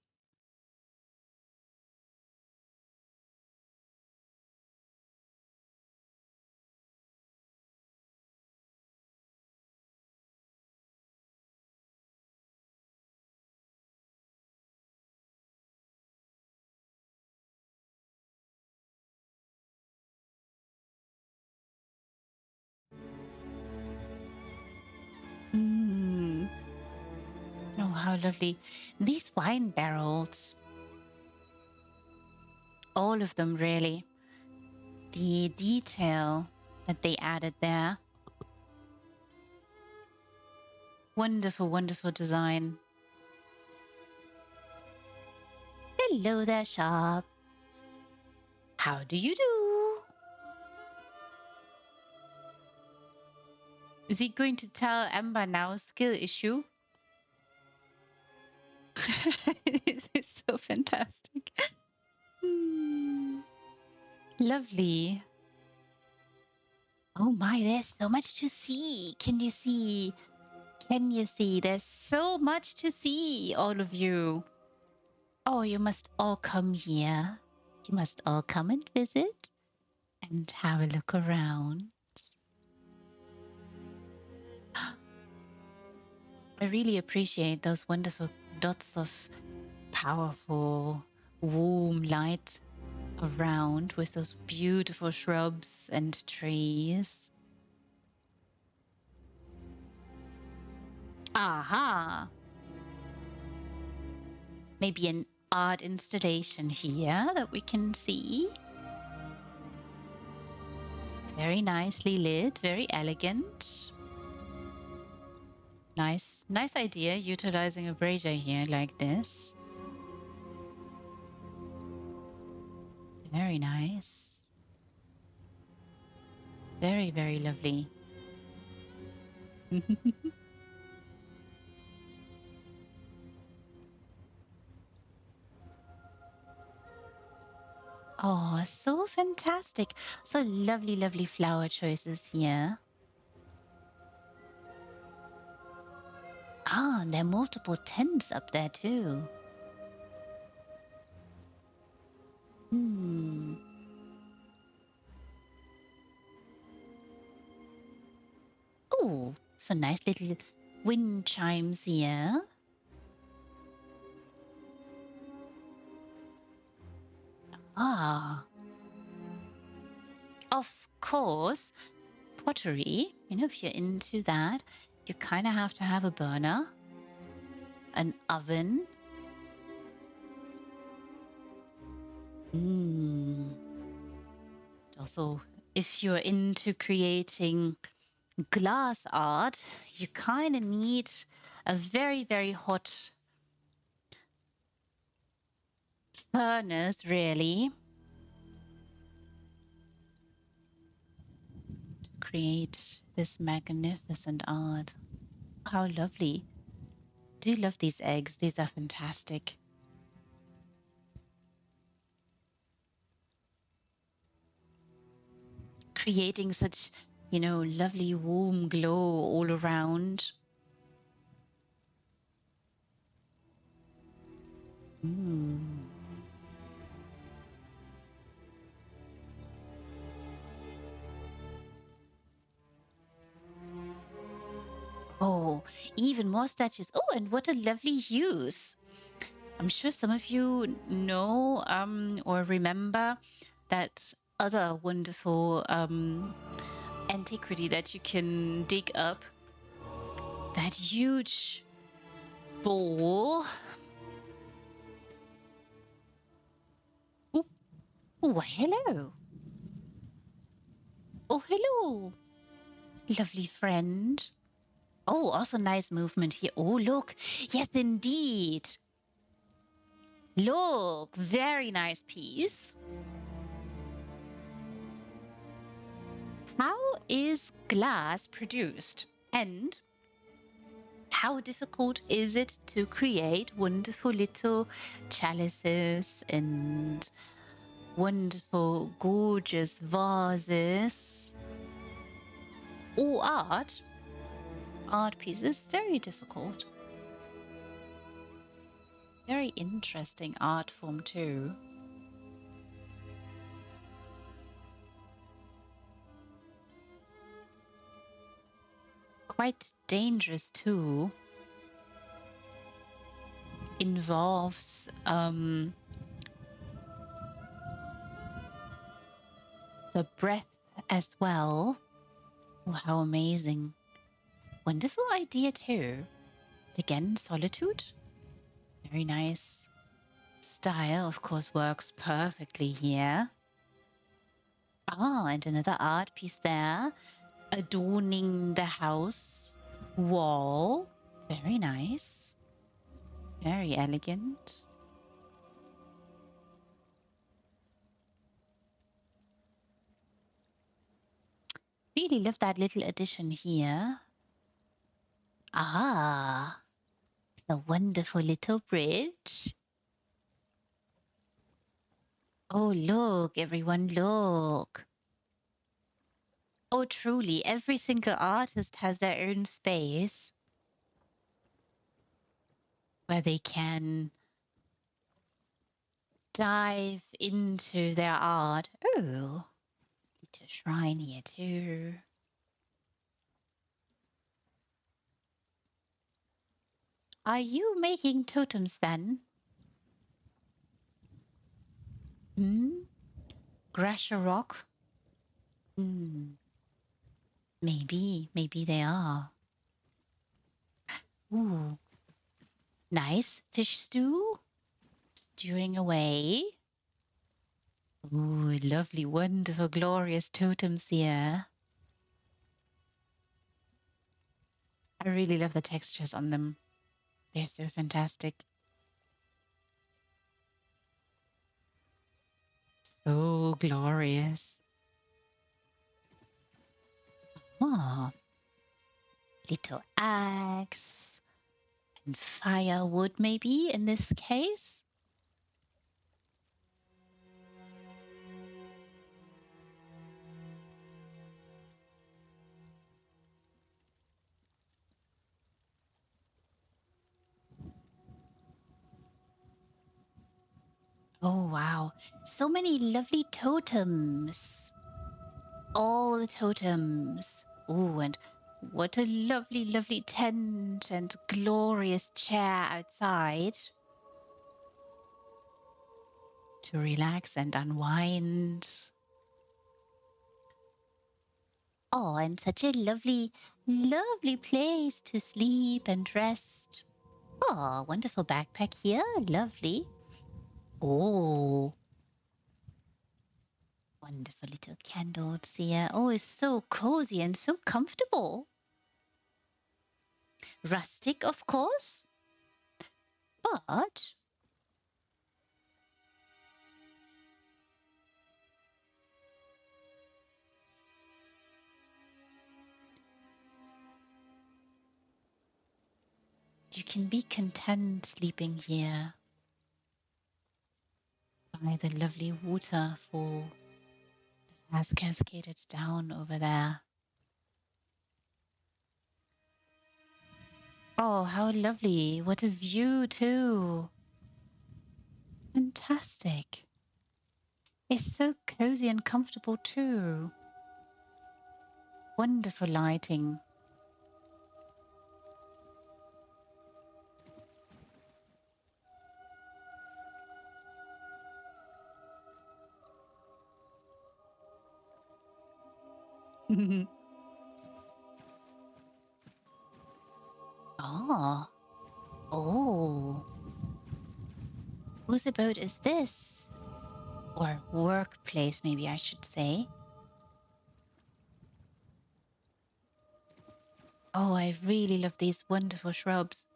Oh, how lovely. These wine barrels, all of them really. The detail that they added there. Wonderful, wonderful design. Hello there, Sharp. How do you do? Is he going to tell Amber now skill issue? This is so fantastic. Lovely. Oh my, there's so much to see. Can you see? Can you see? There's so much to see, all of you. Oh, you must all come here. You must all come and visit and have a look around. I really appreciate those wonderful dots of powerful, warm light around with those beautiful shrubs and trees. Aha! Maybe an art installation here that we can see. Very nicely lit, very elegant. Nice idea, utilizing a brazier here like this. Very nice. Very, very lovely. Oh, so fantastic. So lovely, lovely flower choices here. Ah, and there are multiple tents up there too. Oh, so nice little wind chimes here. Ah, of course, pottery. You know, if you're into that, you kind of have to have a burner, an oven. Also, if you're into creating glass art, you kind of need a very, very hot furnace, really, to create this magnificent art. How lovely. Do love these eggs. These are fantastic. Creating such, lovely warm glow all around. Oh, even more statues. Oh, and what a lovely hues. I'm sure some of you know or remember that other wonderful antiquity that you can dig up. That huge bowl. Oh, oh, hello. Oh, hello, lovely friend. Oh, also nice movement here. Oh, look. Yes, indeed. Look, very nice piece. How is glass produced? And how difficult is it to create wonderful little chalices and wonderful, gorgeous vases or art? Art pieces, very difficult. Very interesting art form too. Quite dangerous too. Involves the breath as well. Oh, how amazing. Wonderful idea too. Again, solitude. Very nice. Style, of course, works perfectly here. Ah, and another art piece there. Adorning the house wall. Very nice. Very elegant. Really love that little addition here. Ah, the wonderful little bridge. Oh, look, everyone, look. Oh, truly, every single artist has their own space where they can dive into their art. Oh, little shrine here too. Are you making totems then? Hmm? Grasha rock? Hmm. Maybe they are. Ooh, nice fish stew. Stewing away. Ooh, lovely, wonderful, glorious totems here. I really love the textures on them. They're so fantastic. So glorious. Oh, little axe and firewood, maybe in this case. Oh, wow. So many lovely totems. All the totems. Oh, and what a lovely, lovely tent and glorious chair outside to relax and unwind. Oh, and such a lovely, lovely place to sleep and rest. Oh, wonderful backpack here. Lovely. Oh, wonderful little candles here. Oh, it's so cozy and so comfortable. Rustic, of course, but you can be content sleeping here by the lovely waterfall that has cascaded down over there. Oh, how lovely. What a view, too. Fantastic. It's so cozy and comfortable, too. Wonderful lighting. Oh, oh, whose abode is this? Or workplace, maybe I should say. Oh, I really love these wonderful shrubs.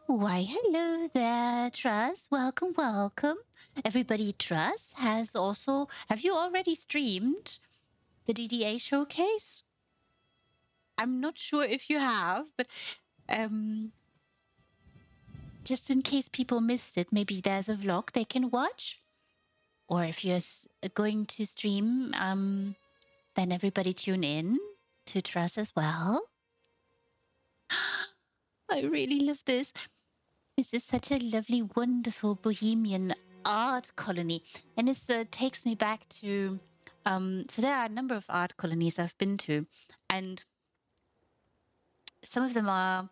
Why, hello there, Truss. Welcome, welcome. Everybody, Truss has also. Have you already streamed the DDA showcase? I'm not sure if you have, but um, just in case people missed it, maybe there's a vlog they can watch. Or if you're going to stream, then everybody tune in to Truss as well. I really love this. This is such a lovely, wonderful bohemian art colony. And this takes me back to, so there are a number of art colonies I've been to. And some of them are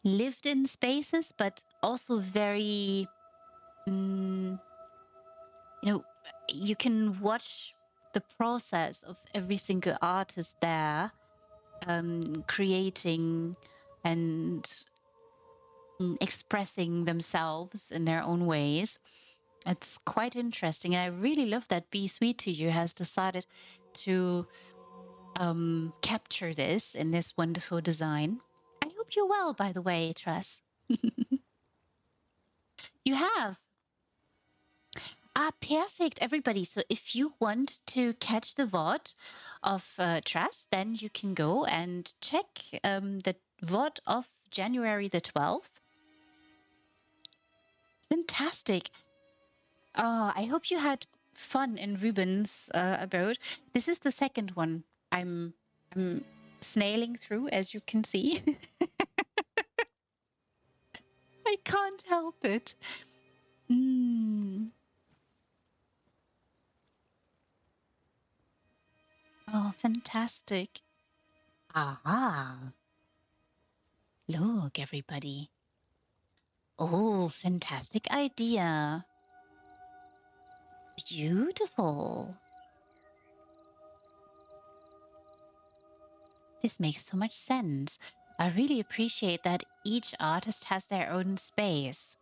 lived in spaces, but also very, you can watch the process of every single artist there creating and expressing themselves in their own ways. It's quite interesting. And I really love that Be Sweet to You has decided to capture this in this wonderful design. I hope you're well, by the way, Tress. You have. Ah, perfect, everybody. So if you want to catch the VOD of Trust, then you can go and check the VOD of January the 12th. Fantastic. I hope you had fun in Ruben's abode. This is the second one I'm snailing through, as you can see. I can't help it. Oh, fantastic. Ah, look, everybody. Oh, fantastic idea. Beautiful. This makes so much sense. I really appreciate that each artist has their own space.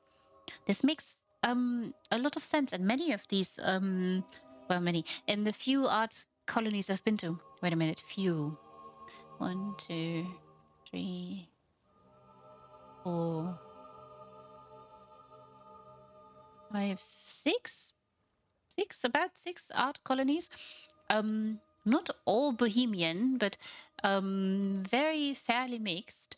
This makes a lot of sense, and many of these many in the few art colonies I've been to. Wait a minute, few. 1, 2, 3, 4, 5, 6, about 6 art colonies. Not all bohemian, but very fairly mixed.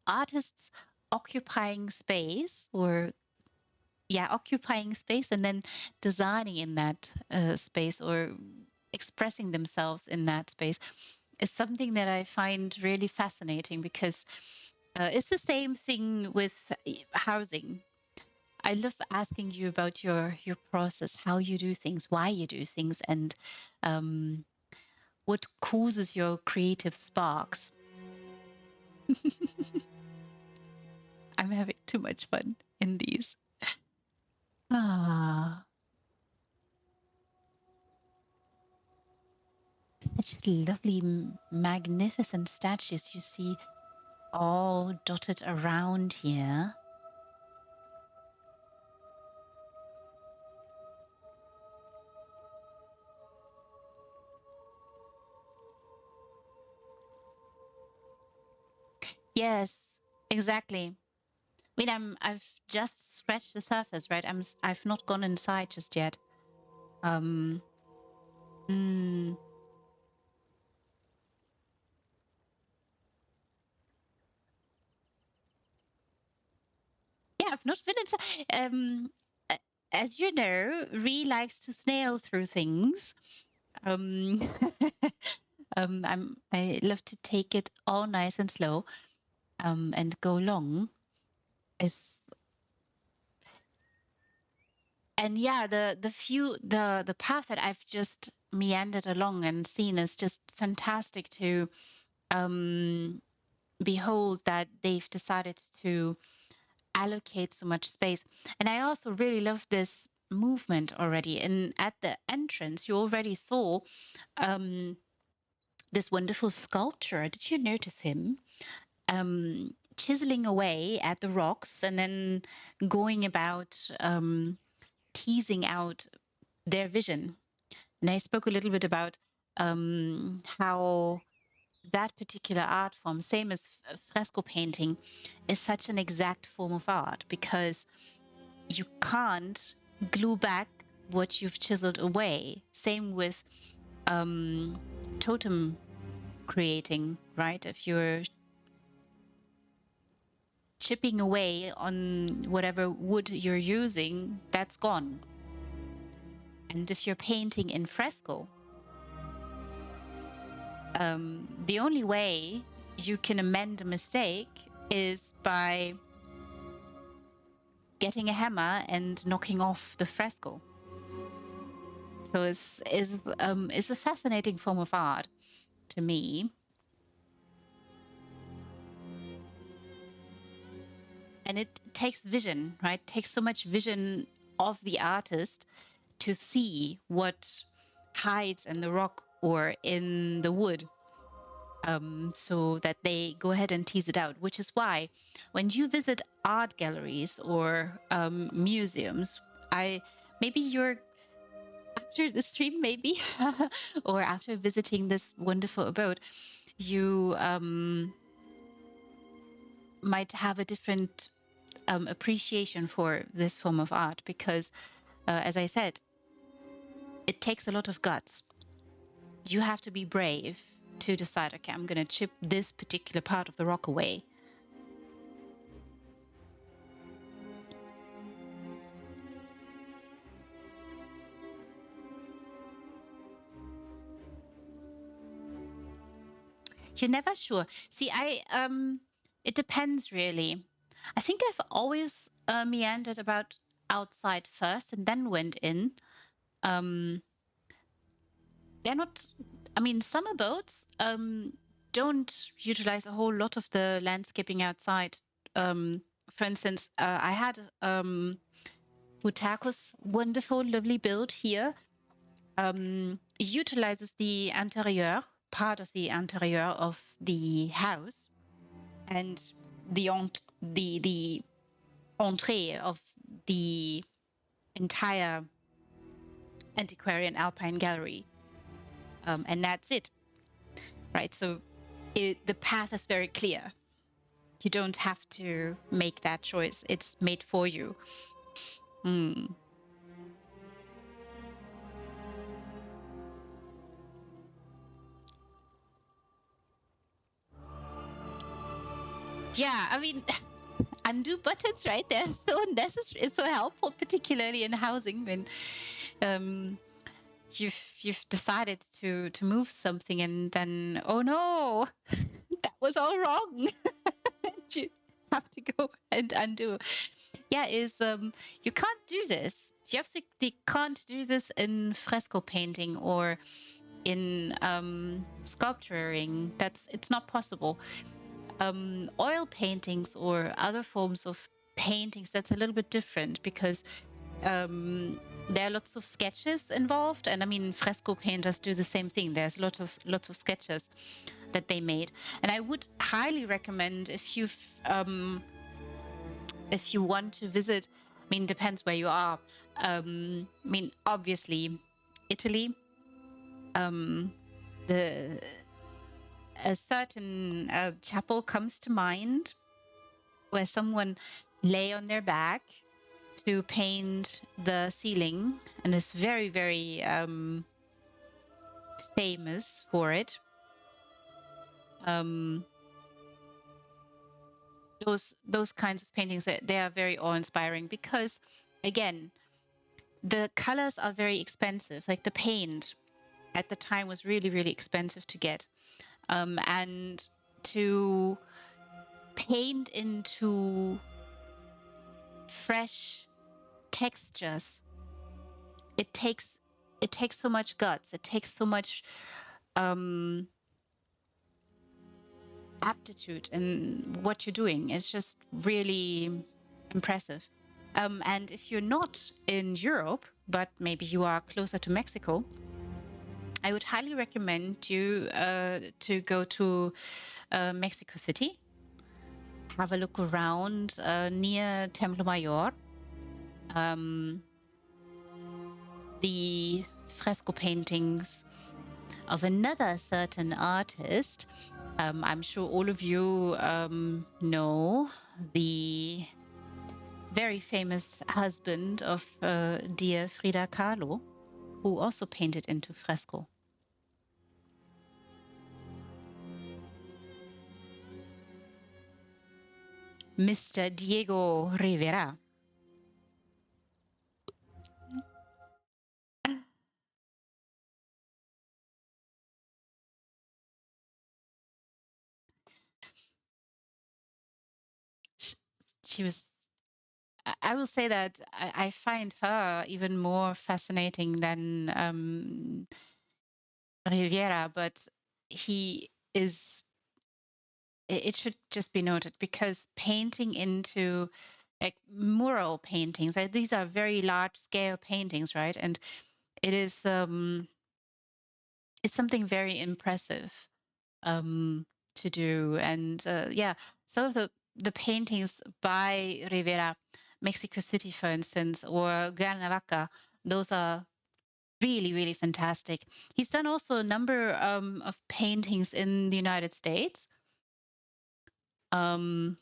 Artists occupying space occupying space and then designing in that space or expressing themselves in that space is something that I find really fascinating because it's the same thing with housing. I love asking you about your process, how you do things, why you do things, and what causes your creative sparks. I'm having too much fun in these. Ah, such lovely, magnificent statues you see all dotted around here. Yes, exactly. I mean, I've just scratched the surface, right? I've not gone inside just yet. Um, mm, yeah, I've not been inside. A- as you know, Ree likes to snail through things. Um, I love to take it all nice and slow, and go long. Is and yeah, the path that I've just meandered along and seen is just fantastic to um behold that they've decided to allocate so much space. And I also really love this movement already. And at the entrance, you already saw this wonderful sculpture. Did you notice him chiseling away at the rocks and then going about teasing out their vision? And I spoke a little bit about how that particular art form, same as fresco painting, is such an exact form of art because you can't glue back what you've chiseled away. Same with totem creating, right? If you're chipping away on whatever wood you're using, that's gone. And if you're painting in fresco, the only way you can amend a mistake is by getting a hammer and knocking off the fresco. So it's a fascinating form of art to me. And it takes vision, right? It takes so much vision of the artist to see what hides in the rock or in the wood, so that they go ahead and tease it out. Which is why when you visit art galleries or museums, maybe you're after the stream, maybe, or after visiting this wonderful abode, you might have a different appreciation for this form of art because, as I said, it takes a lot of guts. You have to be brave to decide, okay, I'm going to chip this particular part of the rock away. You're never sure. See, it depends really. I think I've always meandered about outside first and then went in. Um, they're not, I mean, summer boats don't utilize a whole lot of the landscaping outside. For instance, I had Butako's wonderful, lovely build here. Utilizes the interior, part of the interior of the house, and the entree of the entire antiquarian alpine gallery, and that's it, right? So the path is very clear. You don't have to make that choice. It's made for you. Yeah, I mean, undo buttons, right? They're so necessary, so helpful, particularly in housing when you've decided to move something and then, oh no, that was all wrong. You have to go and undo. Yeah, you can't do this. You absolutely can't do this in fresco painting or in sculpturing. It's not possible. Oil paintings or other forms of paintings, that's a little bit different because there are lots of sketches involved, and I mean fresco painters do the same thing. There's lots of sketches that they made, and I would highly recommend if you want to visit. I mean, depends where you are. I mean, obviously, Italy. The A certain chapel comes to mind where someone lay on their back to paint the ceiling and is very, very famous for it. Those kinds of paintings, they are very awe-inspiring because, again, the colors are very expensive. Like the paint at the time was really, really expensive to get, and to paint into fresh textures, it takes so much guts. It takes so much aptitude in what you're doing. It's just really impressive. And if you're not in Europe, but maybe you are closer to Mexico, I would highly recommend you to go to Mexico City, have a look around near Templo Mayor. The fresco paintings of another certain artist. I'm sure all of you know the very famous husband of dear Frida Kahlo, who also painted into fresco. Mr. Diego Rivera. She was, I will say that I find her even more fascinating than Rivera, but he is, it should just be noted, because painting into like mural paintings, these are very large scale paintings, right? And it is it's something very impressive to do. And yeah, some of the paintings by Rivera, Mexico City, for instance, or Cuernavaca, those are really, really fantastic. He's done also a number of paintings in the United States. Um,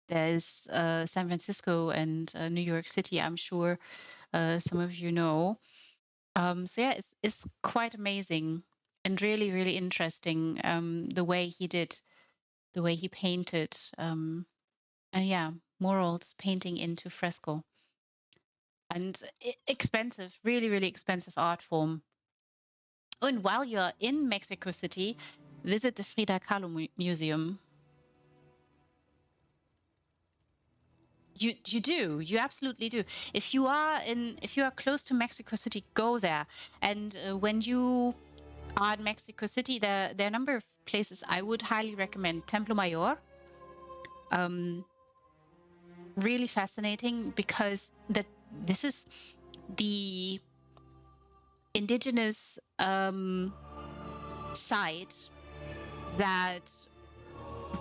there's San Francisco and New York City, I'm sure some of you know. So yeah, it's quite amazing and really, really interesting the way he did, the way he painted. And yeah, murals, painting into fresco. And expensive, really, really expensive art form. Oh, and while you're in Mexico City, visit the Frida Kahlo Museum. You absolutely do. If you are close to Mexico City, go there. And when you are in Mexico City, there are a number of places I would highly recommend. Templo Mayor, um, really fascinating, because this is the indigenous site that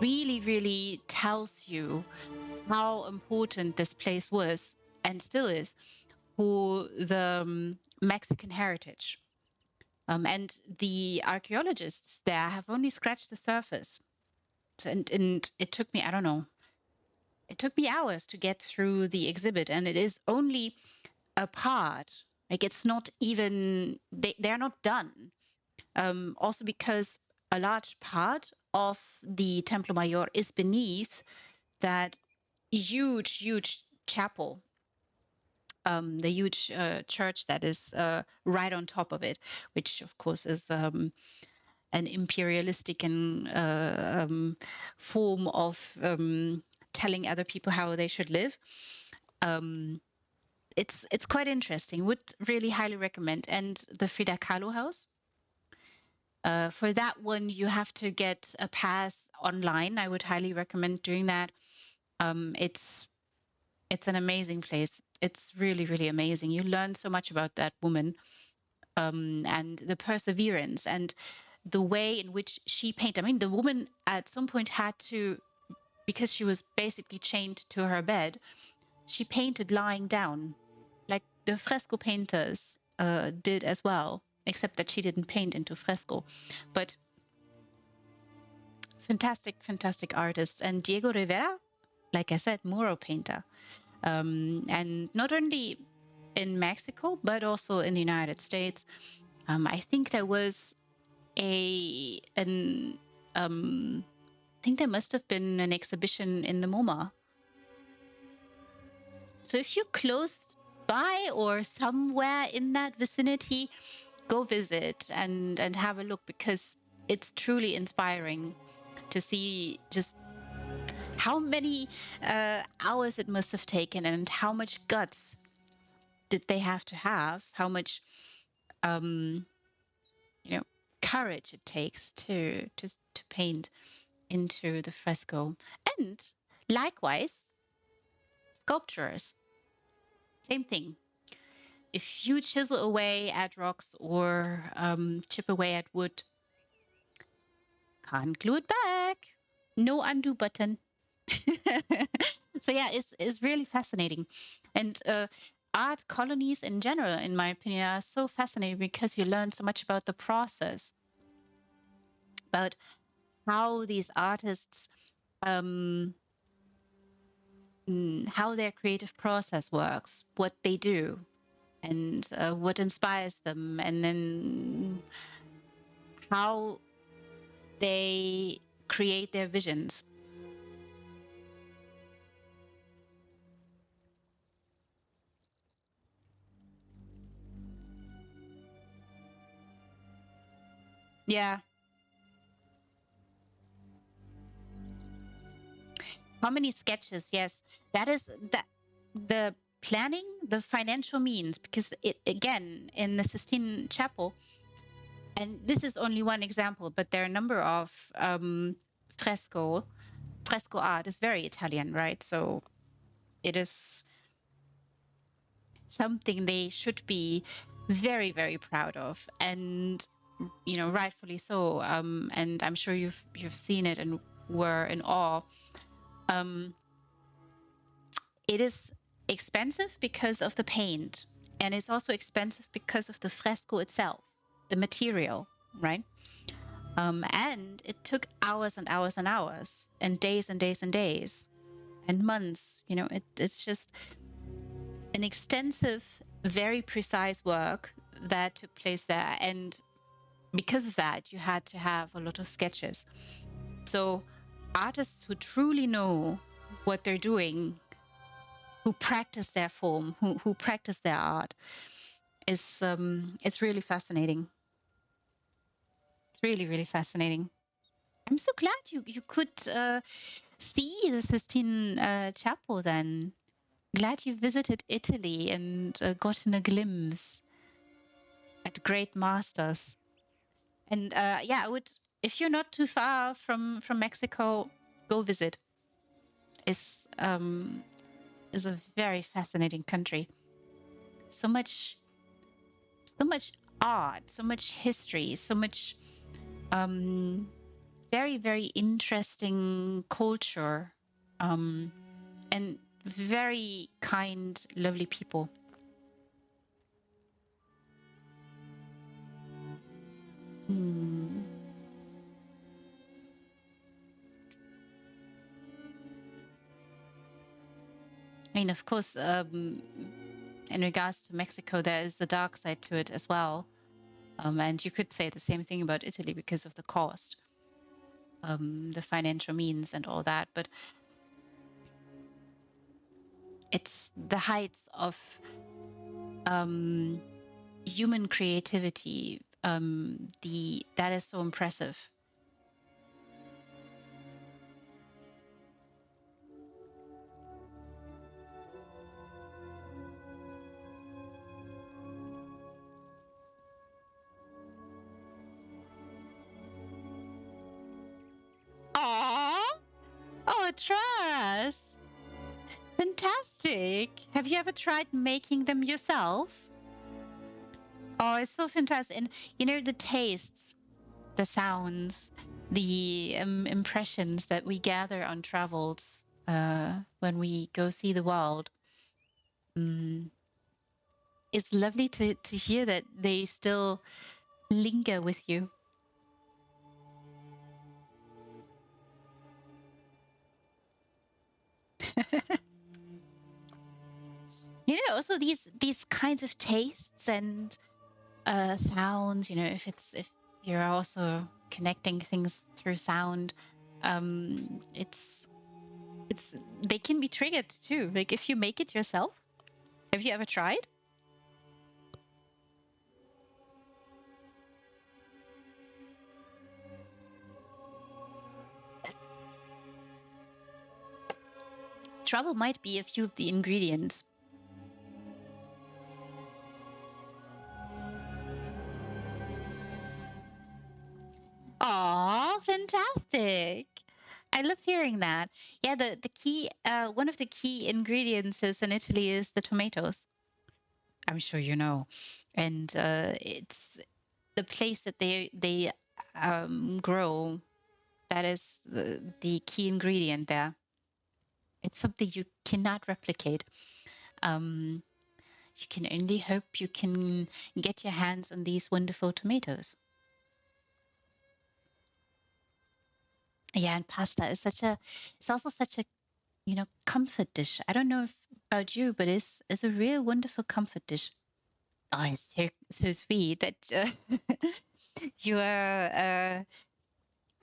really, really tells you how important this place was and still is for the Mexican heritage. And the archaeologists there have only scratched the surface. And it took me, I don't know, it took me hours to get through the exhibit, and it is only a part. Like, it's not even, they're not done. Also because a large part of the Templo Mayor is beneath that huge, huge chapel, the huge church that is right on top of it, which of course is an imperialistic and form of telling other people how they should live. Um, it's quite interesting. Would really highly recommend. And the Frida Kahlo house. For that one, you have to get a pass online. I would highly recommend doing that. It's an amazing place. It's really, really amazing. You learn so much about that woman, and the perseverance and the way in which she painted. I mean, the woman at some point had to, because she was basically chained to her bed, she painted lying down, like the fresco painters did as well, except that she didn't paint into fresco. But fantastic, fantastic artists. And Diego Rivera, like I said, mural painter. And not only in Mexico, but also in the United States. I think there was an I think there must have been an exhibition in the MoMA. So if you're close by or somewhere in that vicinity, go visit and have a look, because it's truly inspiring to see just how many hours it must have taken, and how much guts did they have, how much um, you know, courage it takes to paint into the fresco. And likewise, Sculptures, same thing. If you chisel away at rocks or chip away at wood, can't glue it back. No undo button. So yeah, it's really fascinating, and art colonies in general, in my opinion, are so fascinating because you learn so much about the process, about how these artists, um, how their creative process works, what they do, and what inspires them, and then how they create their visions. Yeah. How many sketches? Yes, that is that the planning, the financial means, because it again in the Sistine Chapel, and this is only one example, but there are a number of fresco fresco art is very Italian, right? So it is something they should be very, very proud of, and rightfully so. And I'm sure you've seen it and were in awe. Um, it is expensive because of the paint, and it's also expensive because of the fresco itself, the material, right? And it took hours and hours and hours, and days and days and days, and months. It's just an extensive, very precise work that took place there. And because of that, you had to have a lot of sketches. So artists who truly know what they're doing, who practice their form, who practice their art, is it's really fascinating. It's really, really fascinating. I'm so glad you could see the Sistine Chapel then. Glad you visited Italy and gotten a glimpse at great masters. And yeah, I would, if you're not too far from Mexico, go visit. Is is a very fascinating country. So much, so much art, so much history, so much um, very, very interesting culture, um, and very kind, lovely people. Hmm. I mean, of course, in regards to Mexico, there is the dark side to it as well. And you could say the same thing about Italy because of the cost, the financial means, and all that. But it's the heights of um, human creativity. The that is so impressive. Aww! Oh, trust! Fantastic! Have you ever tried making them yourself? Oh, it's so fantastic. And the tastes, the sounds, the impressions that we gather on travels when we go see the world. Mm, it's lovely to hear that they still linger with you. Also these kinds of tastes and sounds. If you're also connecting things through sound, it's they can be triggered too. Like if you make it yourself. Have you ever tried? Trouble might be a few of the ingredients. Aw, fantastic. I love hearing that. Yeah, the key one of the key ingredients is in Italy is the tomatoes. I'm sure you know, and it's the place that they grow. That is the key ingredient there. It's something you cannot replicate. Um, you can only hope you can get your hands on these wonderful tomatoes. Yeah, and pasta is it's also such a, comfort dish. I don't know if about you, but it's a real wonderful comfort dish. Oh, it's so sweet that you are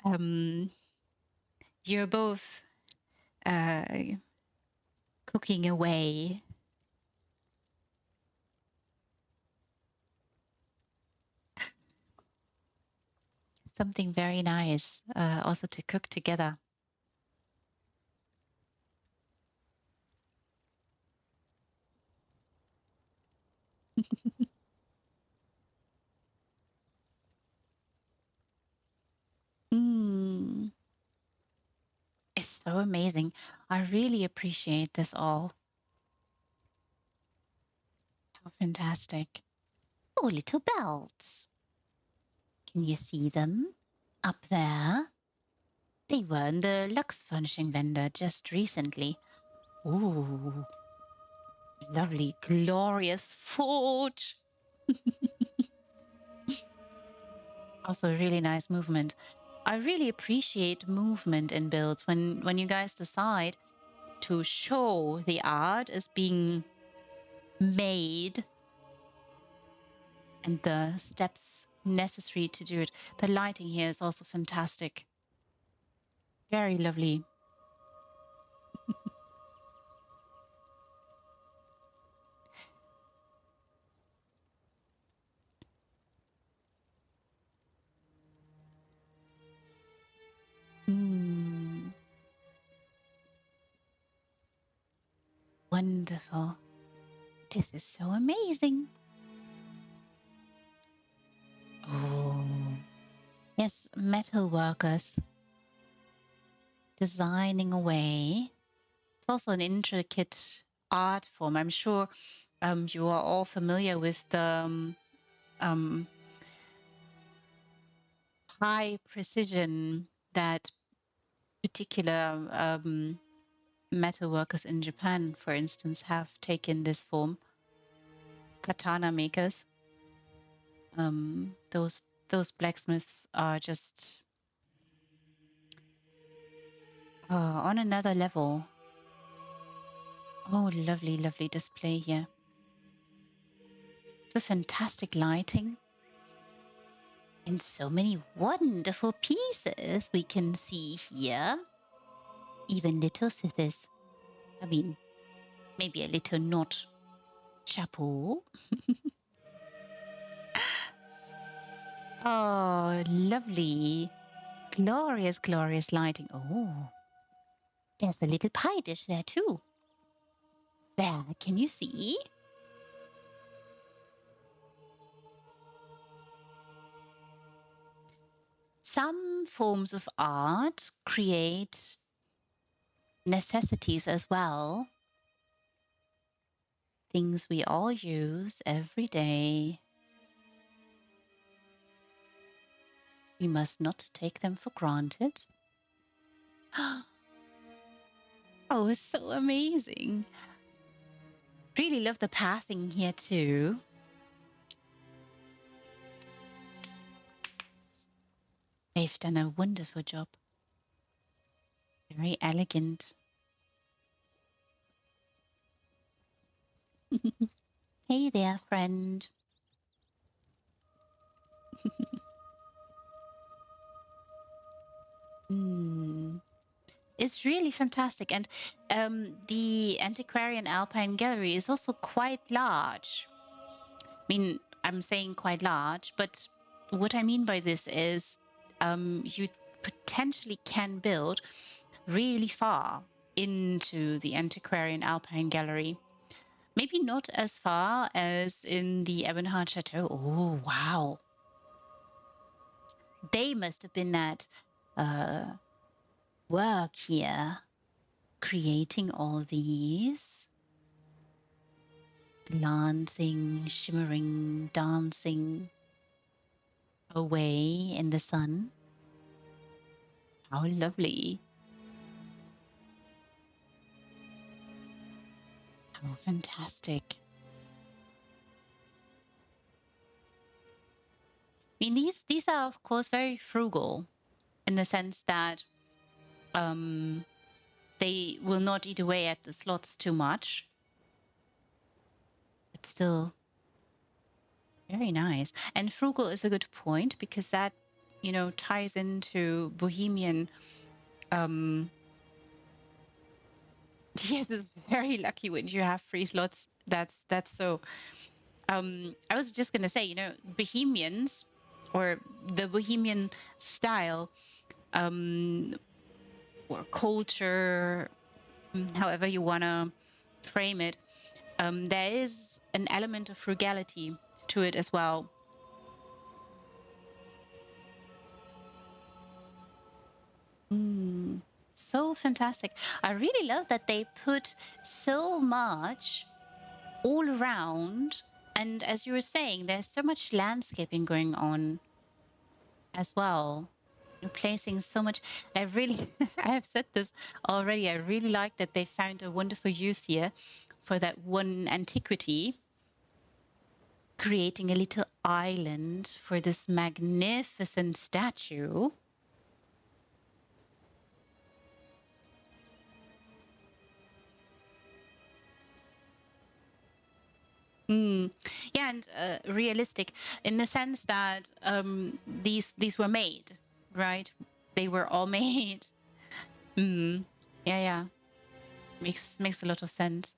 um you're both uh cooking away something very nice, also to cook together. Mm, it's so amazing. I really appreciate this all. How fantastic. Oh, little bells. Can you see them up there? They were in the Lux furnishing vendor just recently. Ooh, lovely, glorious forge. Also, a really nice movement. I really appreciate movement in builds when you guys decide to show the art as being made and the steps necessary to do it. The lighting here is also fantastic. Very lovely. Mm, wonderful. This is so amazing. Oh, yes, metal workers designing away. It's also an intricate art form. I'm sure you are all familiar with the um, high precision that particular metal workers in Japan, for instance, have taken this form. Katana makers, those blacksmiths are just on another level. Oh, lovely, lovely display here. It's a fantastic lighting and so many wonderful pieces we can see here. Even little scissors. I mean, maybe a little knot chapeau. Oh, lovely. Glorious, glorious lighting. Oh, there's a little pie dish there too. There, can you see? Some forms of art create necessities as well, things we all use every day. We must not take them for granted. Oh, it's so amazing. Really love the pathing here too. They've done a wonderful job. Very elegant. Hey there, friend. Mm. It's really fantastic. And the Antiquarian Alpine Gallery is also quite large. I mean, I'm saying quite large, but what I mean by this is you potentially can build really far into the Antiquarian Alpine Gallery. Maybe not as far as in the Ebonheart Chateau. Oh, wow. They must have been at uh, work here, creating all these, glancing, shimmering, dancing away in the sun. How lovely. How fantastic. I mean, these are of course very frugal in the sense that um, they will not eat away at the slots too much. It's still very nice. And frugal is a good point because that, ties into Bohemian. Yes, it's very lucky when you have free slots. That's so. I was just gonna say, Bohemians or the Bohemian style, or culture, however you wanna frame it, there is an element of frugality to it as well. So fantastic. I really love that they put so much all around. And as you were saying, there's so much landscaping going on as well. You're placing so much. I really, I have said this already. I really like that they found a wonderful use here for that one antiquity, creating a little island for this magnificent statue. Mm. Yeah, and realistic in the sense that these were made, right? They were all made. Mm. Yeah, yeah, makes a lot of sense.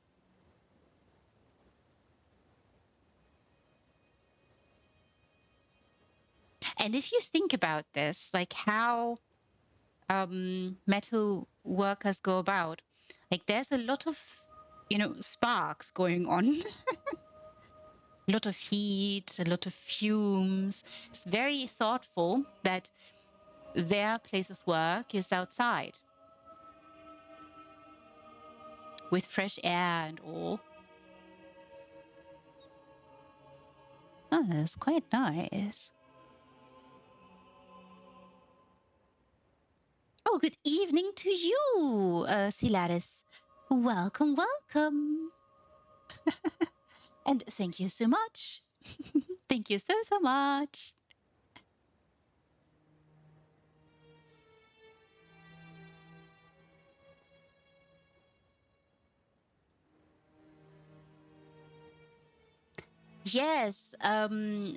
And if you think about this, like how metal workers go about, like there's a lot of sparks going on, a lot of heat, a lot of fumes. It's very thoughtful that their place of work is outside with fresh air and all. Oh, that's quite nice. Oh, good evening to you, Silaris. Welcome, welcome. And thank you so much. Thank you so, so much. Yes,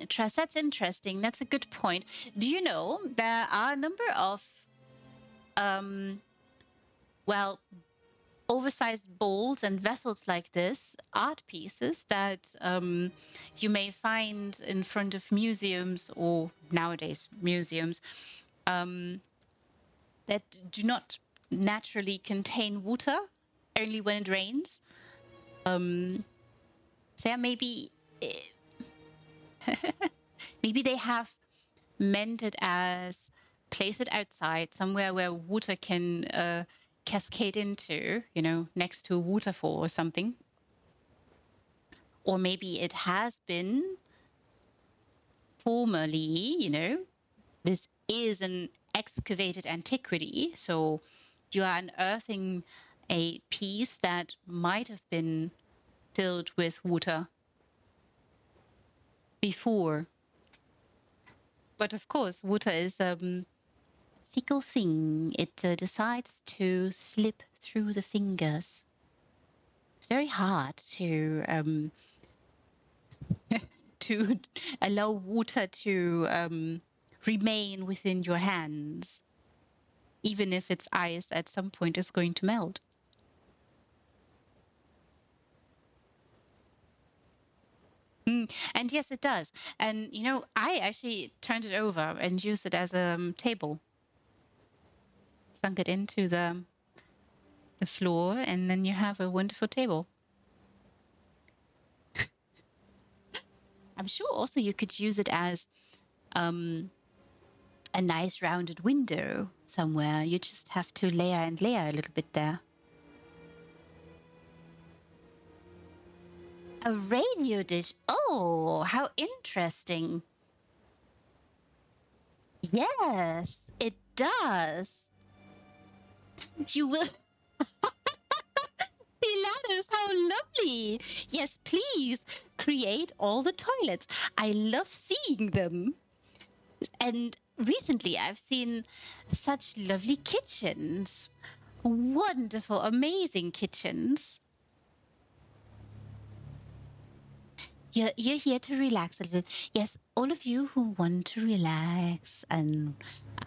Trust, that's interesting. That's a good point. Do you know there are a number of, um, well, oversized bowls and vessels like this, art pieces that you may find in front of museums or nowadays museums, um, that do not naturally contain water, only when it rains. So yeah, maybe maybe they have meant it as place it outside somewhere where water can cascade into, next to a waterfall or something. Or maybe it has been formerly, this is an excavated antiquity. So you are unearthing a piece that might have been filled with water before. But of course, water is a fickle thing. It decides to slip through the fingers. It's very hard to allow water to remain within your hands, even if it's ice at some point is going to melt. And yes, it does. And I actually turned it over and used it as a table, sunk it into the floor, and then you have a wonderful table. I'm sure also you could use it as um, a nice rounded window somewhere. You just have to layer and layer a little bit there. A radio dish. Oh, how interesting. Yes, it does. You will. Pilates, how lovely. Yes, please create all the toilets. I love seeing them. And recently I've seen such lovely kitchens. Wonderful, amazing kitchens. You're here to relax a little. Yes, all of you who want to relax and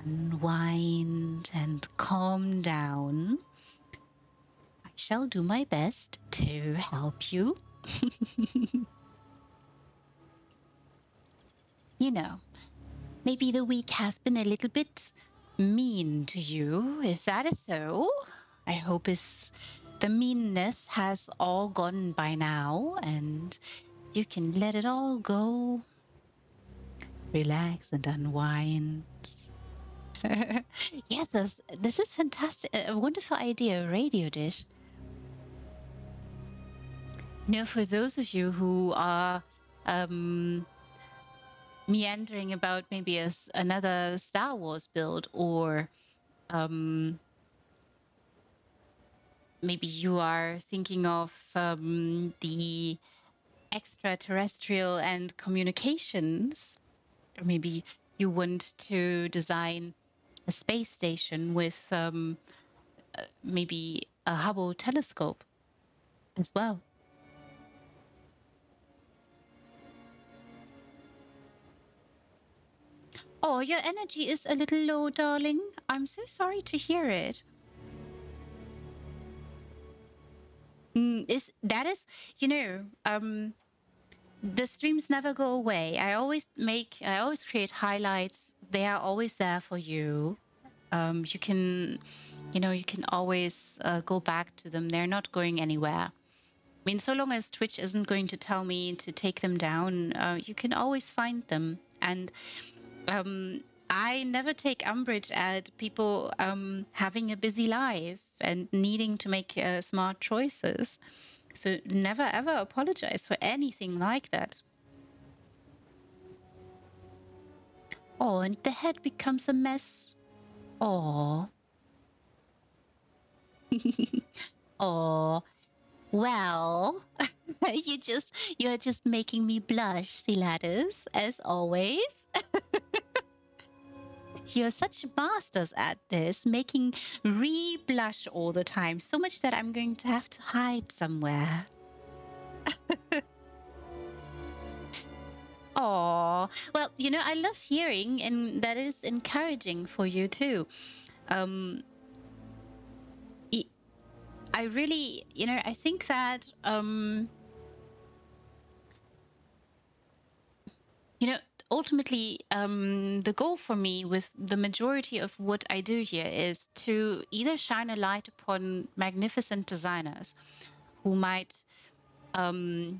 unwind and calm down, I shall do my best to help you. You know, maybe the week has been a little bit mean to you. If that is so, I hope the meanness has all gone by now and you can let it all go. Relax and unwind. Yes, this is fantastic. A wonderful idea, a radio dish. For those of you who are meandering about maybe another Star Wars build, or maybe you are thinking of the extraterrestrial and communications, or maybe you want to design a space station with maybe a Hubble telescope as well. Oh, your energy is a little low, darling. I'm so sorry to hear it. The streams never go away. I always create highlights. They are always there for you. You can always go back to them. They're not going anywhere. I mean, so long as Twitch isn't going to tell me to take them down, you can always find them. And I never take umbrage at people having a busy life and needing to make smart choices. So never ever apologize for anything like that. Oh, and the head becomes a mess. Oh. Oh. Well, you're just making me blush, Siladis, as always. You're such masters at this, making re-blush all the time, so much that I'm going to have to hide somewhere. Oh, well, I love hearing, and that is encouraging for you too. I really, I think that, ultimately, the goal for me with the majority of what I do here is to either shine a light upon magnificent designers who might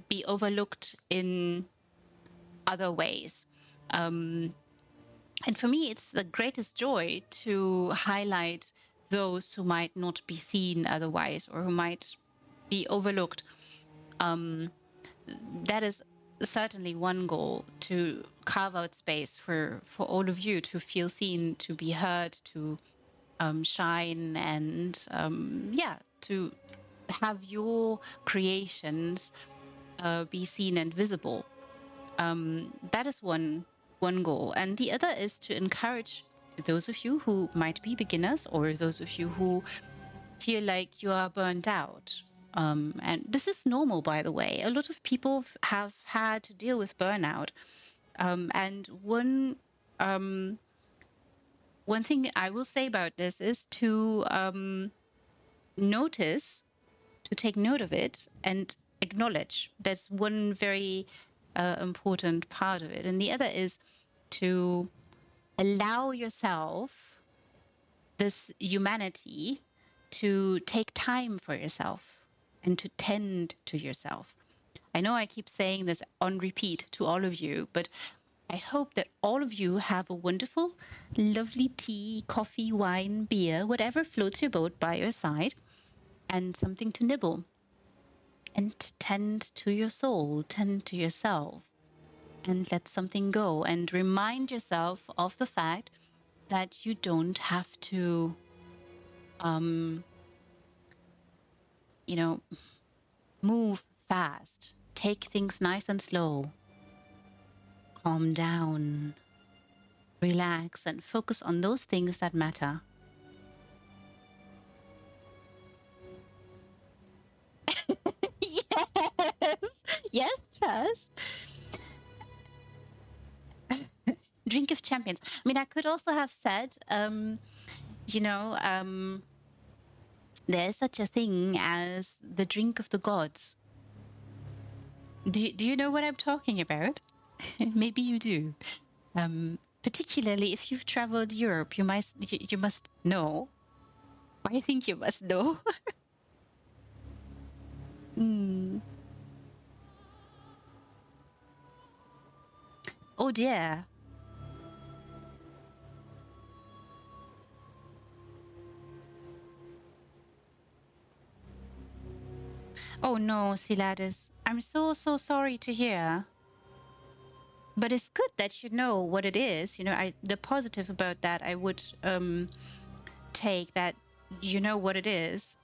be overlooked in other ways. And for me, it's the greatest joy to highlight those who might not be seen otherwise, or who might be overlooked. That is certainly one goal, to carve out space for all of you to feel seen, to be heard, to shine, and to have your creations be seen and visible. That is one goal, and the other is to encourage those of you who might be beginners, or those of you who feel like you are burned out. And this is normal, by the way. A lot of people have had to deal with burnout. And one thing I will say about this is to take note of it and acknowledge. That's one very important part of it. And the other is to allow yourself, this humanity, to take time for yourself and to tend to yourself. I know I keep saying this on repeat to all of you, but I hope that all of you have a wonderful, lovely tea, coffee, wine, beer, whatever floats your boat by your side, and something to nibble. And tend to your soul, tend to yourself, and let something go. And remind yourself of the fact that you don't have to, move fast. Take things nice and slow. Calm down. Relax and focus on those things that matter. Yes, yes, Trust. Drink of champions. I mean, I could also have said, you know, there's such a thing as the drink of the gods. Do you know what I'm talking about? Maybe you do. Particularly if you've traveled Europe, you must know. I think you must know. Mm. Oh dear. Oh no, Siladis. I'm so sorry to hear. But it's good that you know what it is. The positive about that, I would take that you know what it is.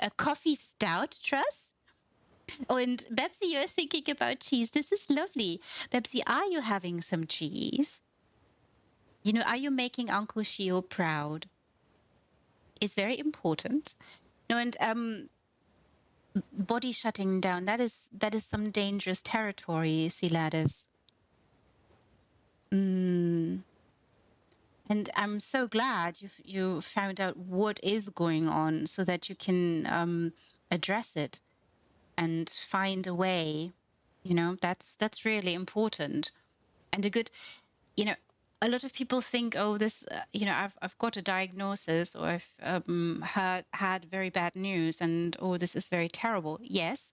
A coffee stout, Trust? Oh, and Bebsy, you're thinking about cheese. This is lovely. Bebsy, are you having some cheese? Are you making Uncle Shio proud? It's very important. No, and body shutting down, that is some dangerous territory, Siladis. Mm. And I'm so glad you found out what is going on so that you can address it and find a way. That's really important. And you know, a lot of people think, oh, this, I've got a diagnosis, or I've had very bad news, and oh, this is very terrible. Yes,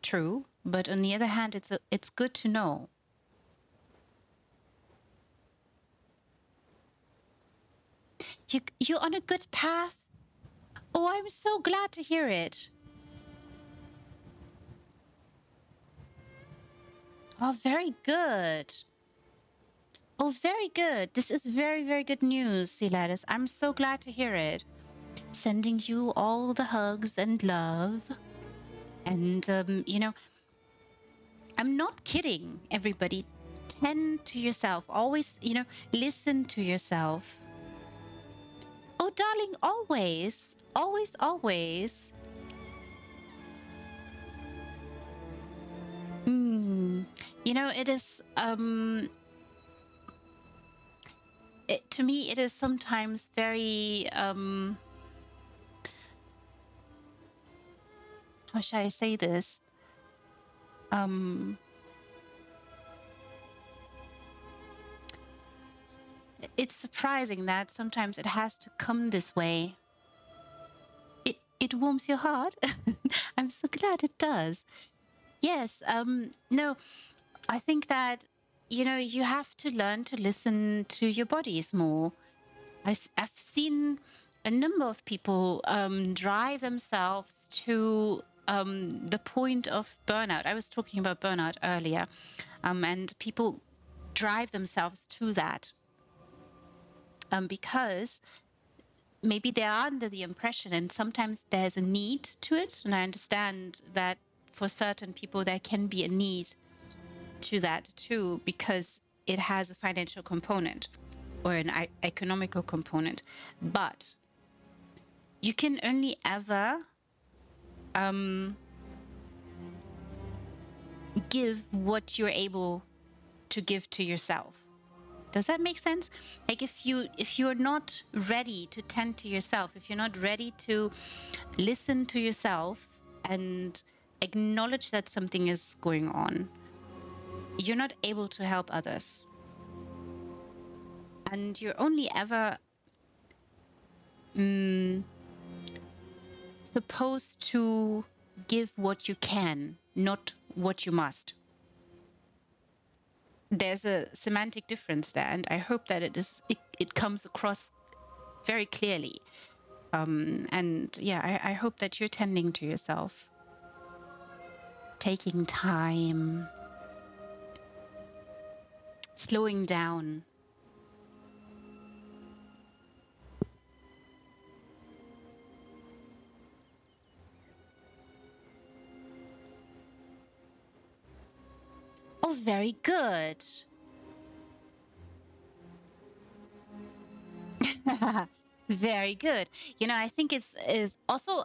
true. But on the other hand, it's good to know. You're on a good path. Oh, I'm so glad to hear it. Oh, very good. Oh, very good. This is very, very good news, Siladis. I'm so glad to hear it. Sending you all the hugs and love. And, I'm not kidding, everybody. Tend to yourself. Always, listen to yourself. Oh, darling, always. Always, always. It is, to me, it is sometimes very, how shall I say this? It's surprising that sometimes it has to come this way. It warms your heart. I'm so glad it does. Yes, no, I think that, you have to learn to listen to your bodies more. I've seen a number of people drive themselves to the point of burnout. I was talking about burnout earlier, and people drive themselves to that because maybe they are under the impression, and sometimes there's a need to it. And I understand that for certain people, there can be a need to that too, because it has a financial component or an economical component. But you can only ever give what you're able to give to yourself. Does that make sense? Like if you're not ready to tend to yourself, if you're not ready to listen to yourself and acknowledge that something is going on, you're not able to help others. And you're only ever supposed to give what you can, not what you must. There's a semantic difference there, and I hope that it comes across very clearly. And yeah, I hope that you're tending to yourself, taking time, slowing down. Oh, very good. Very good. You know, I think is also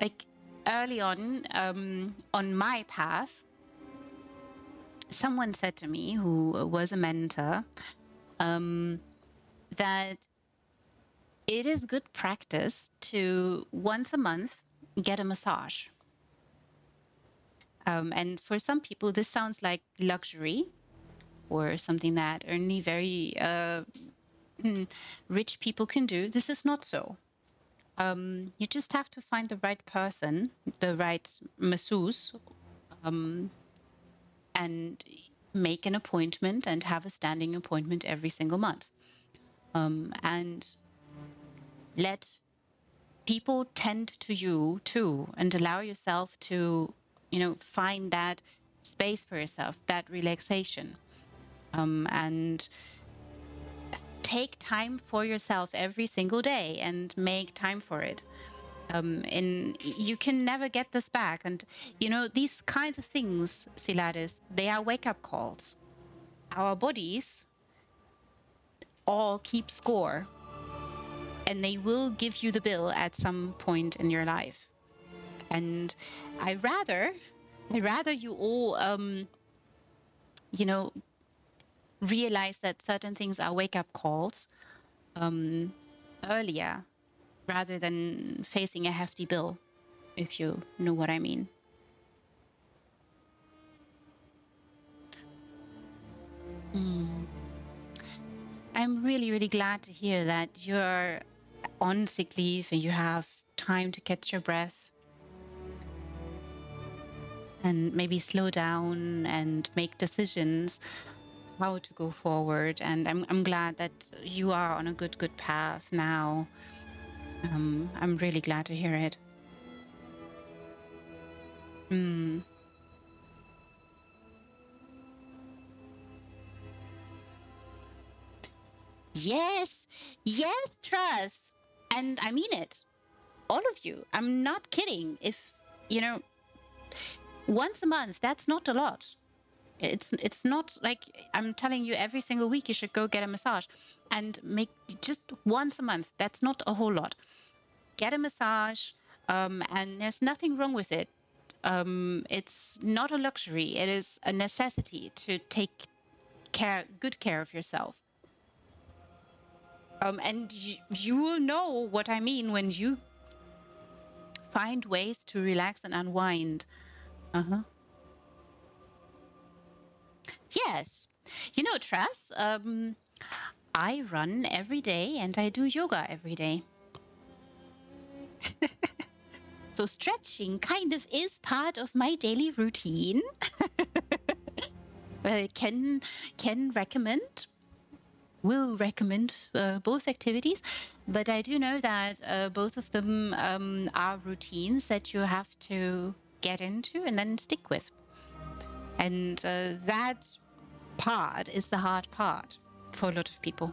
like early on my path, someone said to me who was a mentor that it is good practice to once a month get a massage. And for some people, this sounds like luxury or something that only very rich people can do. This is not so. You just have to find the right person, the right masseuse, and make an appointment and have a standing appointment every single month. And let people tend to you too, and allow yourself to, find that space for yourself, that relaxation. And take time for yourself every single day and make time for it. And you can never get this back. And, these kinds of things, Siladis, they are wake up calls. Our bodies all keep score, and they will give you the bill at some point in your life. And I rather you all, realize that certain things are wake up calls earlier rather than facing a hefty bill, if you know what I mean. I'm really, really glad to hear that you're on sick leave and you have time to catch your breath and maybe slow down and make decisions how to go forward. And I'm glad that you are on a good path now. I'm really glad to hear it. Yes, yes, trust. And I mean it. All of you. I'm not kidding. If, you know, once a month, that's not a lot. It's not like I'm telling you every single week you should go get a massage and make just once a month. That's not a whole lot. Get a massage, and there's nothing wrong with it. It's not a luxury. It is a necessity to take good care of yourself. And you will know what I mean when you find ways to relax and unwind. Uh-huh. Yes. Tress, I run every day and I do yoga every day. So stretching kind of is part of my daily routine. Can recommend, will recommend both activities, but I do know that both of them are routines that you have to get into and then stick with. And that part is the hard part for a lot of people.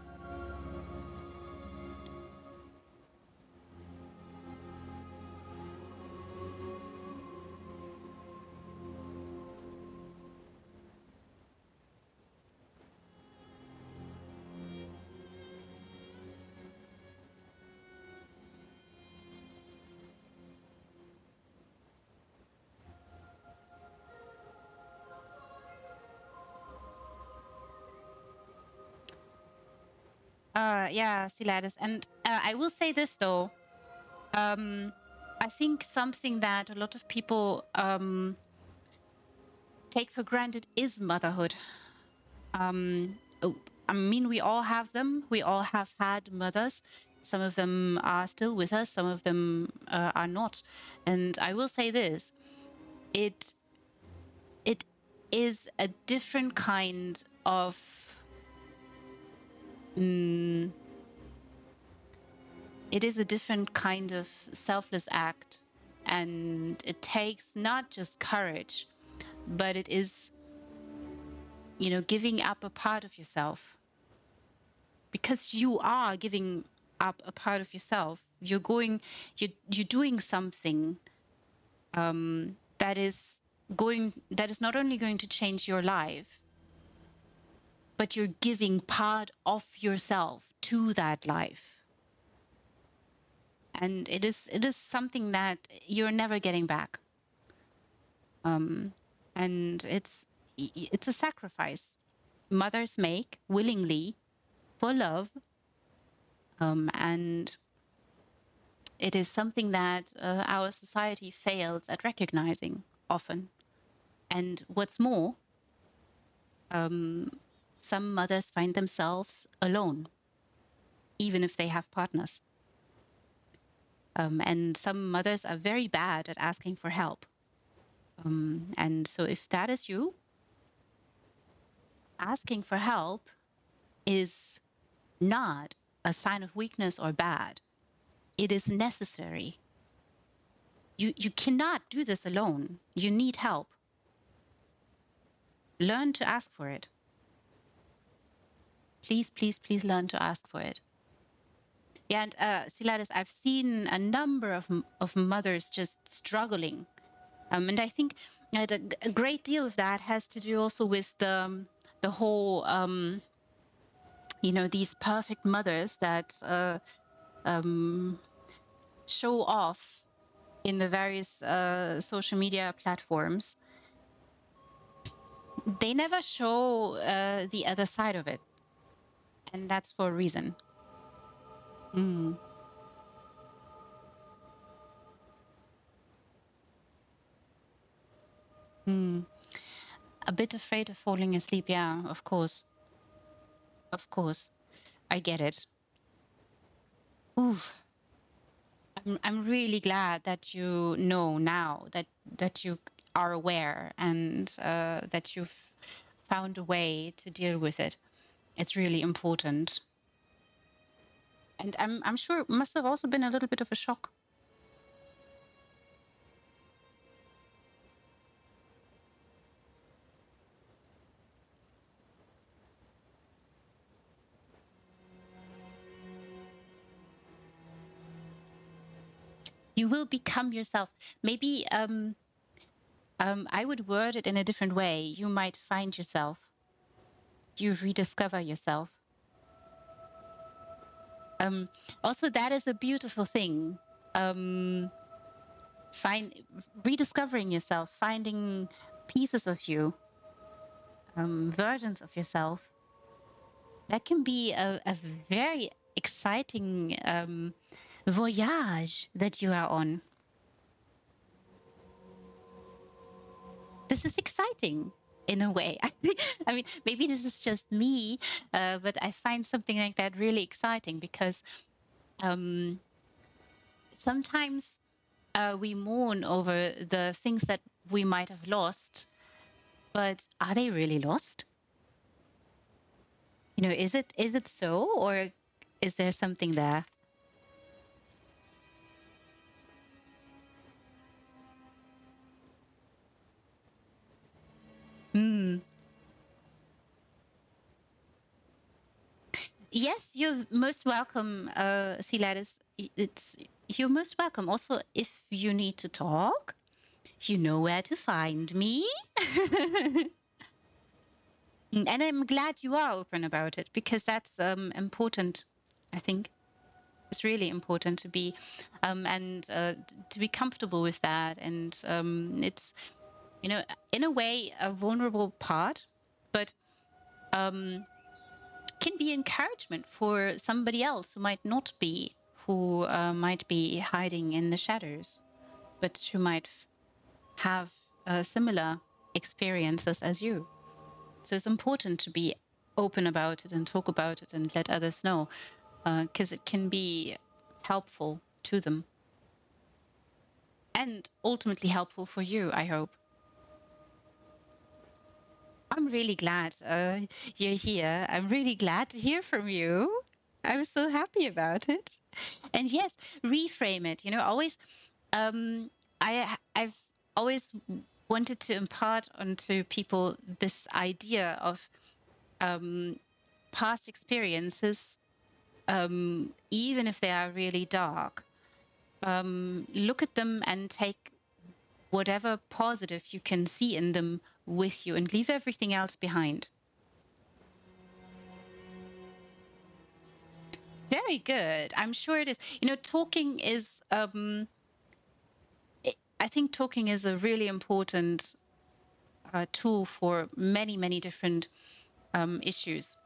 Yeah, Siladis. And I will say this though. I think something that a lot of people take for granted is motherhood. Oh, I mean, we all have them. We all have had mothers. Some of them are still with us, some of them are not. And I will say this, it is a different kind of it is a different kind of selfless act, and it takes not just courage, but it is, giving up a part of yourself, because you are giving up a part of yourself. You're doing something that is not only going to change your life, but you're giving part of yourself to that life. And it is something that you're never getting back. And it's a sacrifice mothers make willingly for love, and it is something that our society fails at recognizing often. And what's more, some mothers find themselves alone, even if they have partners. And some mothers are very bad at asking for help. And so if that is you, asking for help is not a sign of weakness or bad. It is necessary. You cannot do this alone. You need help. Learn to ask for it. Please, please, please learn to ask for it. Yeah, and Siladis, I've seen a number of mothers just struggling. And I think a great deal of that has to do also with the whole, these perfect mothers that show off in the various social media platforms. They never show the other side of it. And that's for a reason. A bit afraid of falling asleep. Yeah, of course. Of course. I get it. Oof. I'm really glad that you know now, that you are aware, and that you've found a way to deal with it. It's really important. And I'm sure it must have also been a little bit of a shock. You will become yourself. Maybe I would word it in a different way. You might find yourself. You rediscover yourself. Also, that is a beautiful thing. Rediscovering yourself, finding pieces of you, versions of yourself. That can be a very exciting voyage that you are on. This is exciting in a way. I mean, maybe this is just me, but I find something like that really exciting because sometimes we mourn over the things that we might have lost, but are they really lost? Is it so, or is there something there? Yes, you're most welcome, Siladis. You're most welcome. Also, if you need to talk, you know where to find me. And I'm glad you are open about it, because that's important. I think it's really important to be and to be comfortable with that. And it's in a way a vulnerable part, but can be encouragement for somebody else who might be hiding in the shadows, but who might have similar experiences as you. So it's important to be open about it and talk about it and let others know. because it can be helpful to them and ultimately helpful for you, I hope. I'm really glad you're here. I'm really glad to hear from you. I'm so happy about it. And yes, reframe it. Always. I've always wanted to impart onto people this idea of um, past experiences, even if they are really dark. Look at them and take whatever positive you can see in them with you and leave everything else behind. Very good. I'm sure it is. Talking is, I think talking is a really important tool for many, many different issues.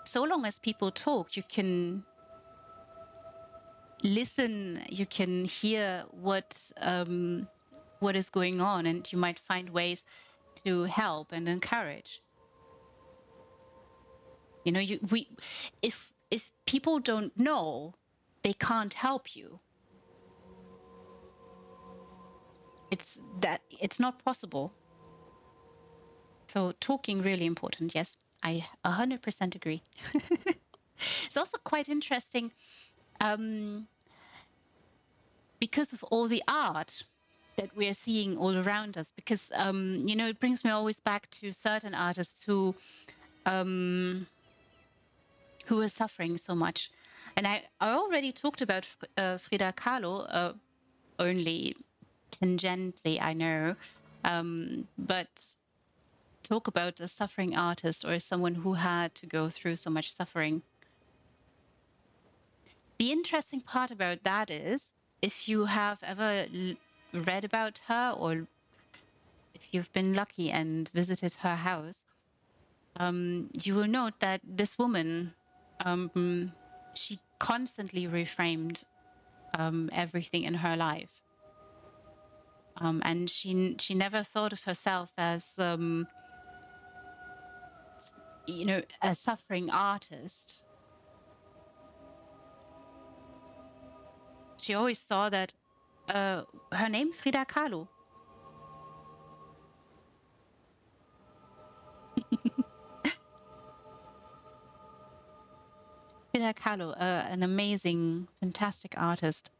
So long as people talk, you can listen, you can hear what is going on, and you might find ways to help and encourage. If people don't know, they can't help you. It's not possible. So talking really important. Yes, I 100% agree. It's also quite interesting because of all the art that we are seeing all around us, because it brings me always back to certain artists who are suffering so much. And I already talked about Frida Kahlo, only tangentially, I know, but talk about a suffering artist or someone who had to go through so much suffering. The interesting part about that is, if you have ever read about her, or if you've been lucky and visited her house, you will note that this woman, she constantly reframed everything in her life. And she never thought of herself as, a suffering artist. She always saw that her name, Frida Kahlo. Frida Kahlo, an amazing, fantastic artist.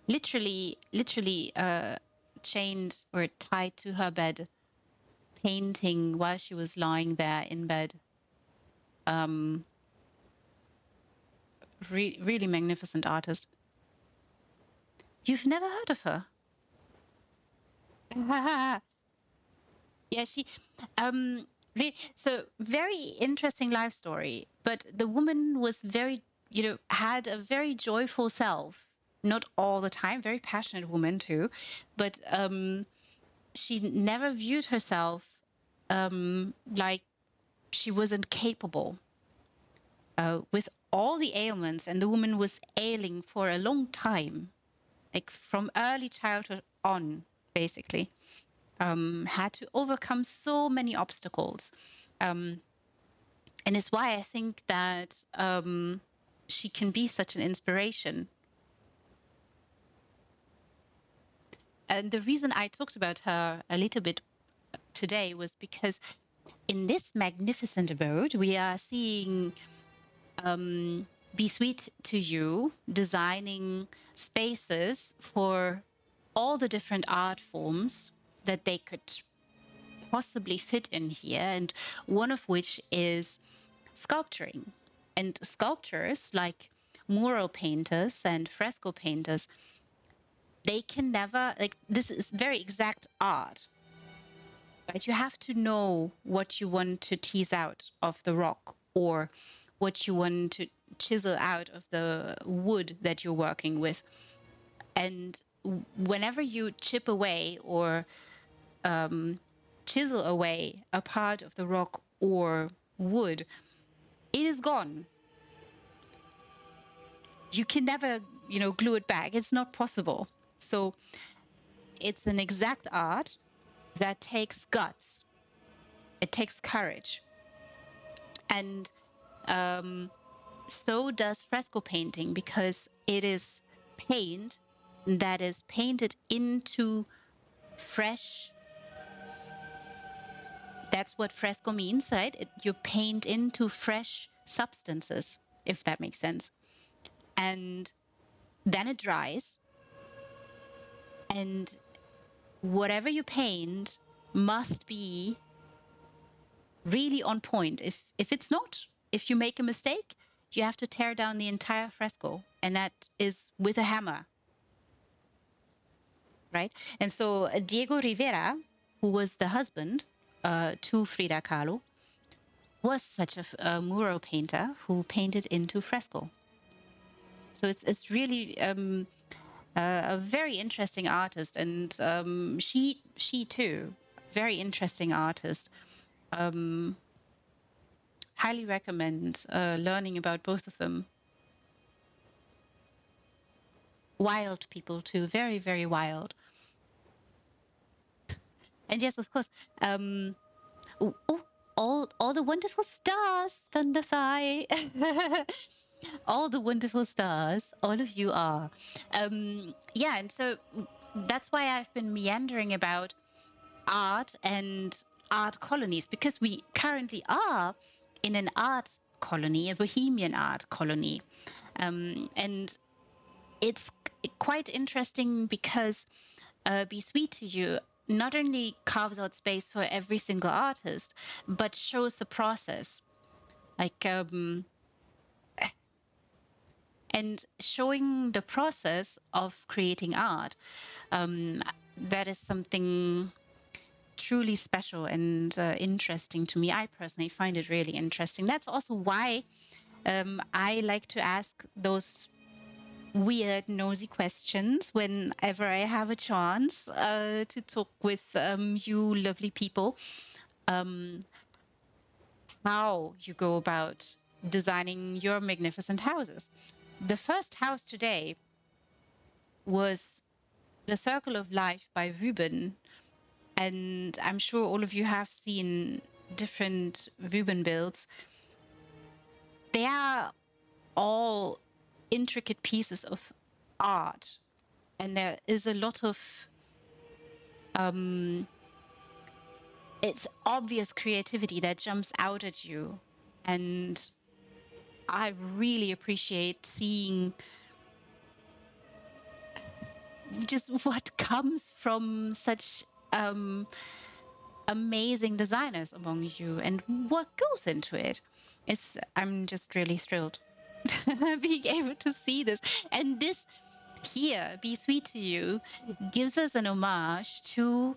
Literally chained or tied to her bed, painting while she was lying there in bed. Really magnificent artist. You've never heard of her? Yeah, she so very interesting life story. But the woman was very, had a very joyful self. Not all the time, very passionate woman too, but she never viewed herself like she wasn't capable. With all the ailments, and the woman was ailing for a long time, like from early childhood on, basically. Had to overcome so many obstacles. And it's why I think that she can be such an inspiration. And the reason I talked about her a little bit today was because in this magnificent abode, we are seeing Be Sweet to You designing spaces for all the different art forms that they could possibly fit in here, and one of which is sculpturing. And sculptors, like mural painters and fresco painters, they can never, like, this is very exact art, right? You have to know what you want to tease out of the rock, or what you want to chisel out of the wood that you're working with. And whenever you chip away or chisel away a part of the rock or wood, it is gone. You can never, glue it back. It's not possible. So it's an exact art that takes guts. It takes courage. And so does fresco painting, because it is paint that is painted into fresh. That's what fresco means, right? You paint into fresh substances, if that makes sense. And then it dries, and whatever you paint must be really on point. If it's not, if you make a mistake, you have to tear down the entire fresco, and that is with a hammer, right? And so Diego Rivera, who was the husband to Frida Kahlo, was such a mural painter who painted into fresco. So it's really a very interesting artist, and she too, very interesting artist. Highly recommend learning about both of them. Wild people too, very, very wild. And yes, of course, all the wonderful stars, Thunderfly. All the wonderful stars, all of you are. Yeah, and so that's why I've been meandering about art and art colonies, because we currently are in an art colony, a bohemian art colony. And it's quite interesting because Be Sweet to You not only carves out space for every single artist, but shows the process. Like, and showing the process of creating art, that is something truly special and interesting to me. I personally find it really interesting. That's also why I like to ask those weird, nosy questions whenever I have a chance to talk with you lovely people. How you go about designing your magnificent houses. The first house today was The Circle of Life by Ruben. And I'm sure all of you have seen different Ruben builds. They are all intricate pieces of art. And there is a lot of it's obvious creativity that jumps out at you. And I really appreciate seeing just what comes from such amazing designers among you and what goes into it. I'm just really thrilled being able to see this. And this here, Be Sweet to You, gives us an homage to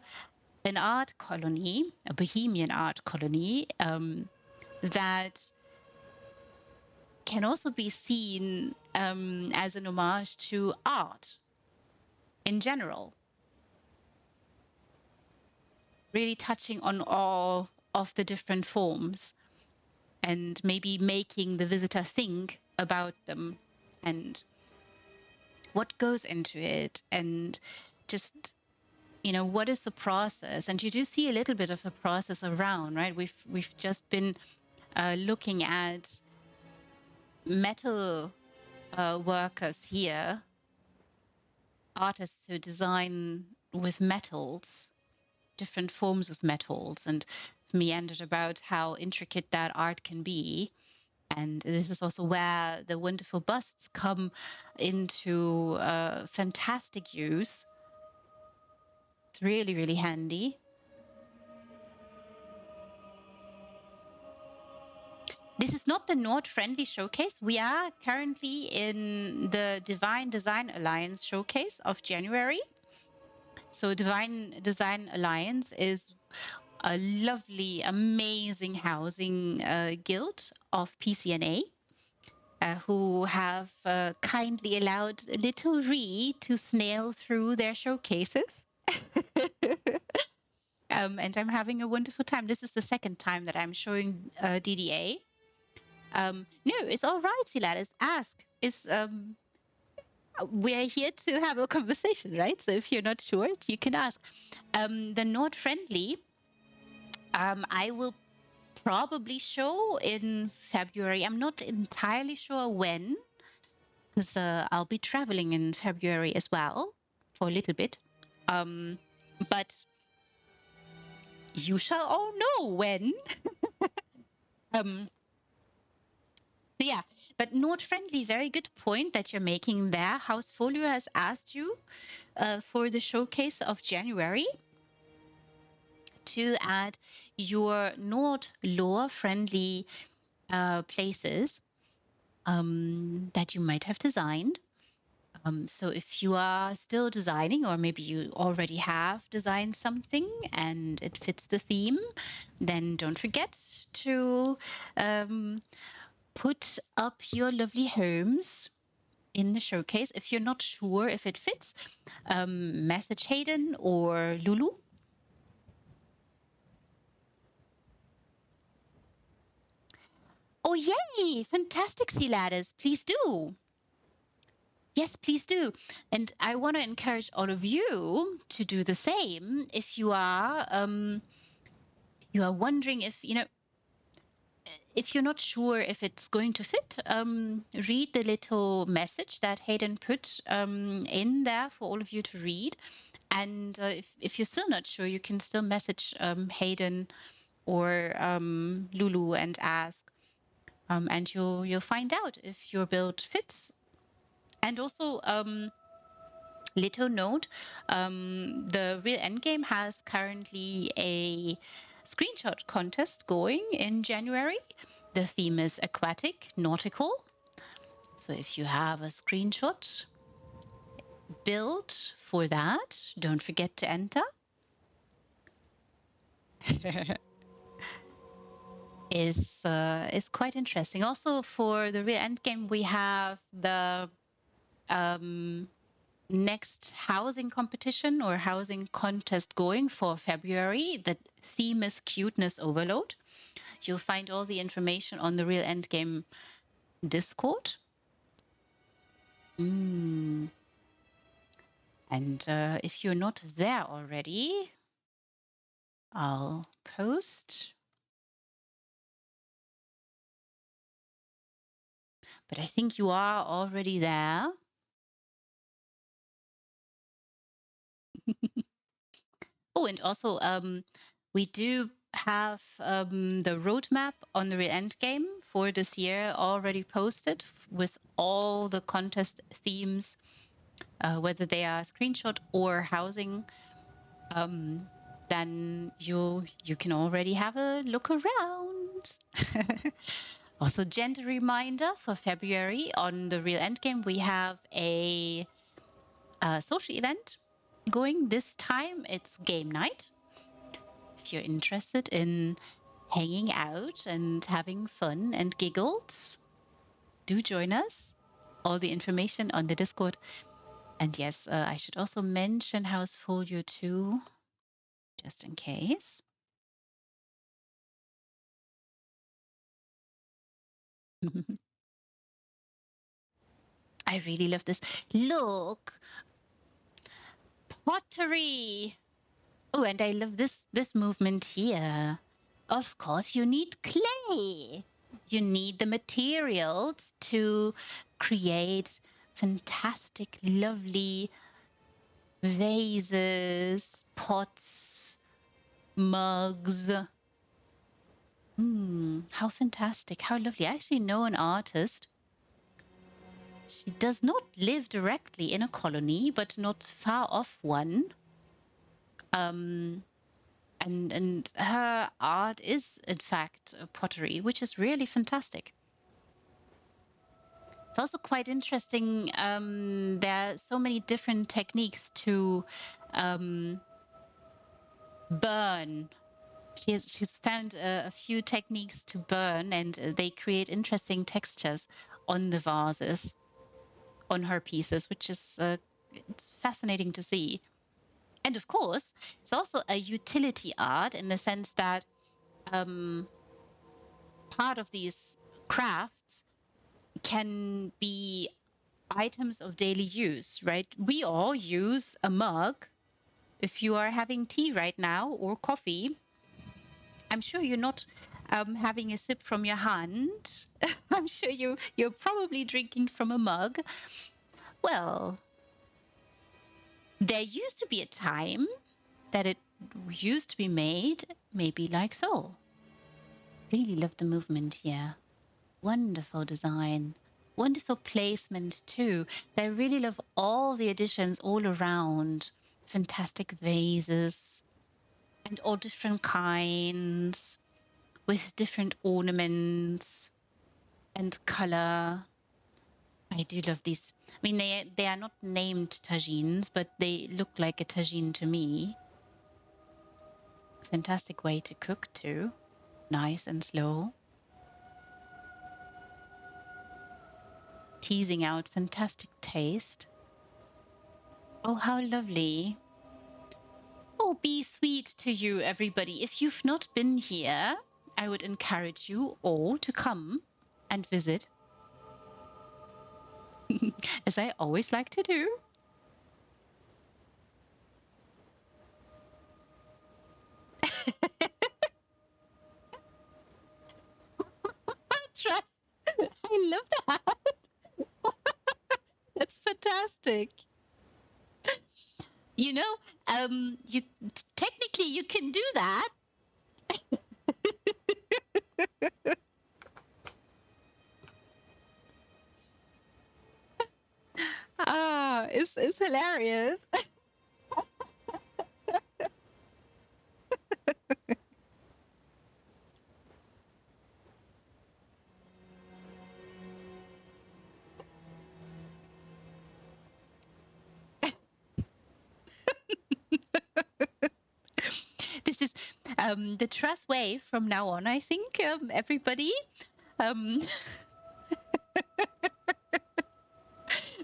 an art colony, a bohemian art colony, that can also be seen as an homage to art in general. Really touching on all of the different forms and maybe making the visitor think about them and what goes into it, and just, you know, what is the process. And you do see a little bit of the process around, right? We've just been looking at metal workers here, artists who design with metals, different forms of metals, and meandered about how intricate that art can be. And this is also where the wonderful busts come into fantastic use. It's really, really handy. This is not the Nord Friendly Showcase. We are currently in the Divine Design Alliance Showcase of January. So Divine Design Alliance is a lovely, amazing housing guild of PCNA who have kindly allowed little Ree to snail through their showcases. And I'm having a wonderful time. This is the second time that I'm showing DDA. No, it's all right, Siladis. Ask. We are here to have a conversation, right? So if you're not sure, you can ask. The Nord Friendly, I will probably show in February. I'm not entirely sure when, because I'll be traveling in February as well for a little bit. But you shall all know when. Um, so yeah, but Node Friendly, very good point that you're making there. Housefolio has asked you for the showcase of January to add your Node lore friendly places that you might have designed. So if you are still designing, or maybe you already have designed something and it fits the theme, then don't forget to put up your lovely homes in the showcase. If you're not sure if it fits, message Hayden or Lulu. Oh, yay! Fantastic, sea ladders. Please do. Yes, please do. And I want to encourage all of you to do the same. If you are wondering if, if you're not sure if it's going to fit, read the little message that Hayden put in there for all of you to read. And if you're still not sure, you can still message Hayden or Lulu and ask, and you'll find out if your build fits. And also, little note, the Real Endgame has currently a screenshot contest going in January. The theme is aquatic, nautical. So if you have a screenshot built for that, don't forget to enter. Is quite interesting. Also for the Real Endgame, we have the next housing competition or housing contest going for February. The theme is cuteness overload. You'll find all the information on the Real Endgame Discord. And if you're not there already, I'll post. But I think you are already there. Oh, and also we do have the roadmap on the Real Endgame for this year already posted with all the contest themes, whether they are screenshot or housing. Then you can already have a look around. Also, gentle reminder for February on the Real Endgame, we have a social event going. This time it's game night. If you're interested in hanging out and having fun and giggles, do join us. All the information on the Discord. And yes, I should also mention Housefolio too, just in case. I really love this. Look, pottery. Oh, and I love this movement here. Of course, you need clay. You need the materials to create fantastic, lovely vases, pots, mugs. How fantastic, how lovely. I actually know an artist. She does not live directly in a colony, but not far off one. And her art is in fact pottery, which is really fantastic. It's also quite interesting. There are so many different techniques to burn. She's found a few techniques to burn, and they create interesting textures on the vases, on her pieces, which is it's fascinating to see. And of course, it's also a utility art in the sense that part of these crafts can be items of daily use, right? We all use a mug. If you are having tea right now or coffee, I'm sure you're not having a sip from your hand. I'm sure you're probably drinking from a mug. Well, there used to be a time that it used to be made maybe like so. Really love the movement here. Wonderful design. Wonderful placement too. I really love all the additions all around. Fantastic vases and all different kinds with different ornaments and color. I do love these. I mean, they are not named tagines, but they look like a tagine to me. Fantastic way to cook too. Nice and slow. Teasing out fantastic taste. Oh, how lovely. Oh, be sweet to you, everybody. If you've not been here, I would encourage you all to come and visit, as I always like to do. Trust. I love that. That's fantastic. You know, you technically you can do that. It's hilarious. This is the trust way from now on. I think everybody. Um,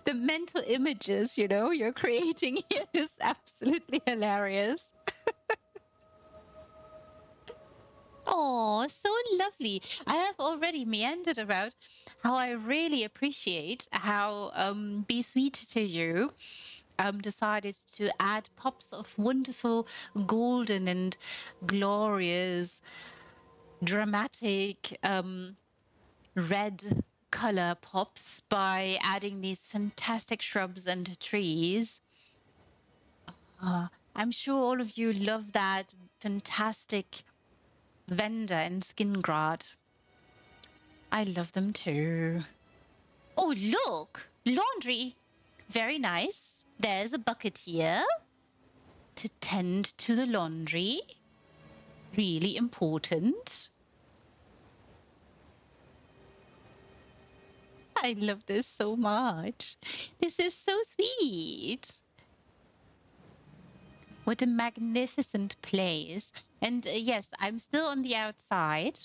the mental images, you're creating here is absolutely hilarious. Oh, so lovely. I have already meandered about how I really appreciate how Be Sweet to You decided to add pops of wonderful golden and glorious, dramatic red color pops by adding these fantastic shrubs and trees. I'm sure all of you love that fantastic vendor in Skingrad. I love them too. Oh, look! Laundry! Very nice. There's a bucket here to tend to the laundry. Really important. I love this so much. This is so sweet. What a magnificent place. And yes, I'm still on the outside.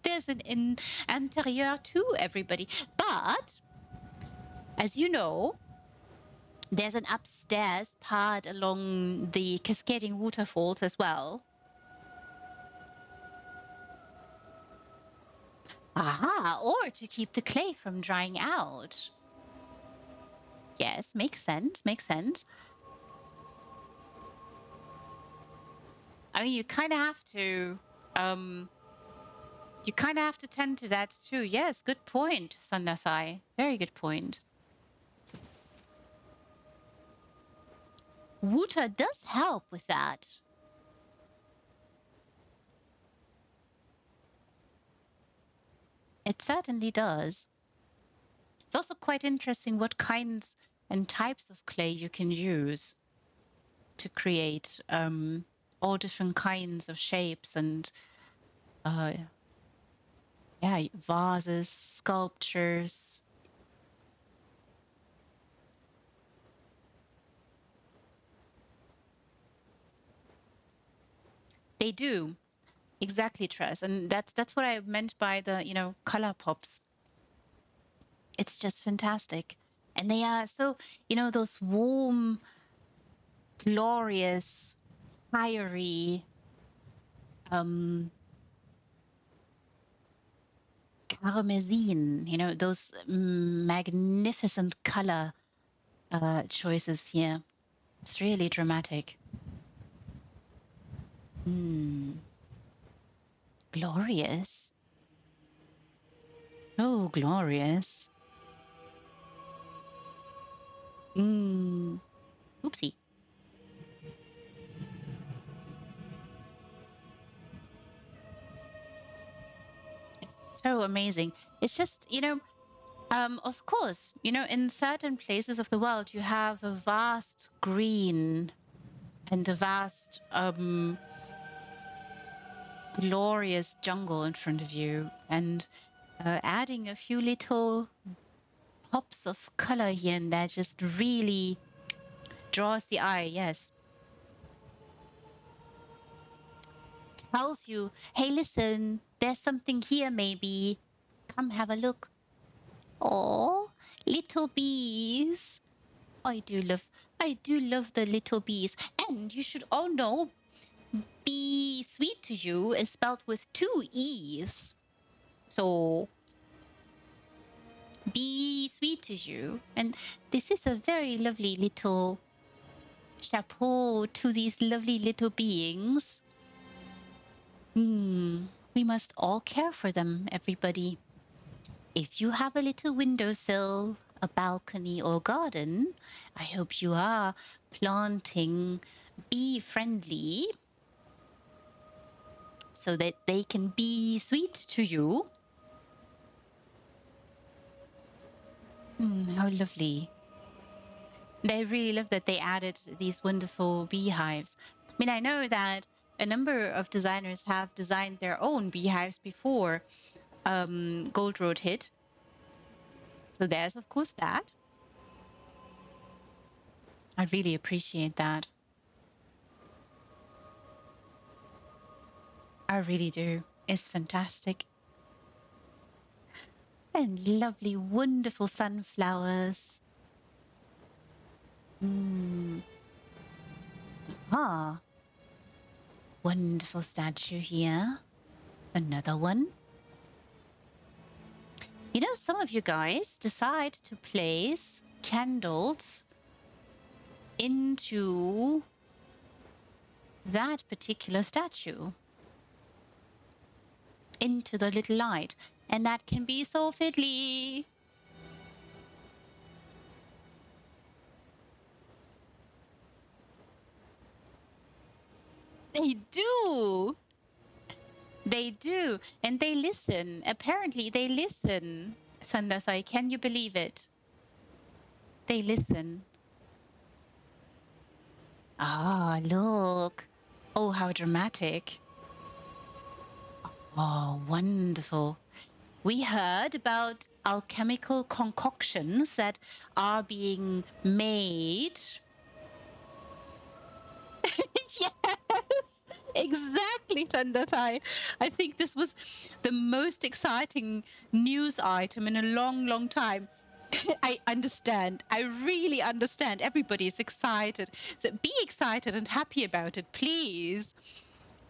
There's an interior too, everybody. But as you know, there's an upstairs part along the cascading waterfalls as well. Aha, or to keep the clay from drying out. Yes, makes sense, makes sense. I mean, you kind of have to tend to that too. Yes, good point, Thunderthigh. Very good point. Water does help with that. It certainly does. It's also quite interesting what kinds and types of clay you can use to create all different kinds of shapes and vases, sculptures. They do. Exactly, Tress. And that's what I meant by the, color pops. It's just fantastic. And they are so, those warm, glorious, fiery, carmesin, those magnificent color choices here. It's really dramatic. Glorious. So glorious. Oopsie. It's so amazing. It's just, of course, in certain places of the world, you have a vast green and a vast, glorious jungle in front of you, and adding a few little pops of color here and there just really draws the eye. Yes. Tells you, hey, listen, there's something here maybe. Come have a look. Oh, little bees. I do love the little bees. And you should all know, be sweet to you is spelled with 2 E's. So, be sweet to you. And this is a very lovely little chapeau to these lovely little beings. We must all care for them, everybody. If you have a little windowsill, a balcony, or garden, I hope you are planting bee friendly so that they can be sweet to you. How lovely. I really love that they added these wonderful beehives. I mean, I know that a number of designers have designed their own beehives before Gold Road hit. So there's, of course, that. I really appreciate that. I really do. It's fantastic. And lovely, wonderful sunflowers. Ah, wonderful statue here. Another one. Some of you guys decide to place candles into that particular statue, into the little light, and that can be so fiddly. They do. They do. And they listen. Apparently, they listen. Sandasai, can you believe it? They listen. Ah, look. Oh, how dramatic. Oh, wonderful. We heard about alchemical concoctions that are being made. Yes, exactly, Thandathai. I think this was the most exciting news item in a long, long time. I understand. I really understand. Everybody's excited. So be excited and happy about it, please.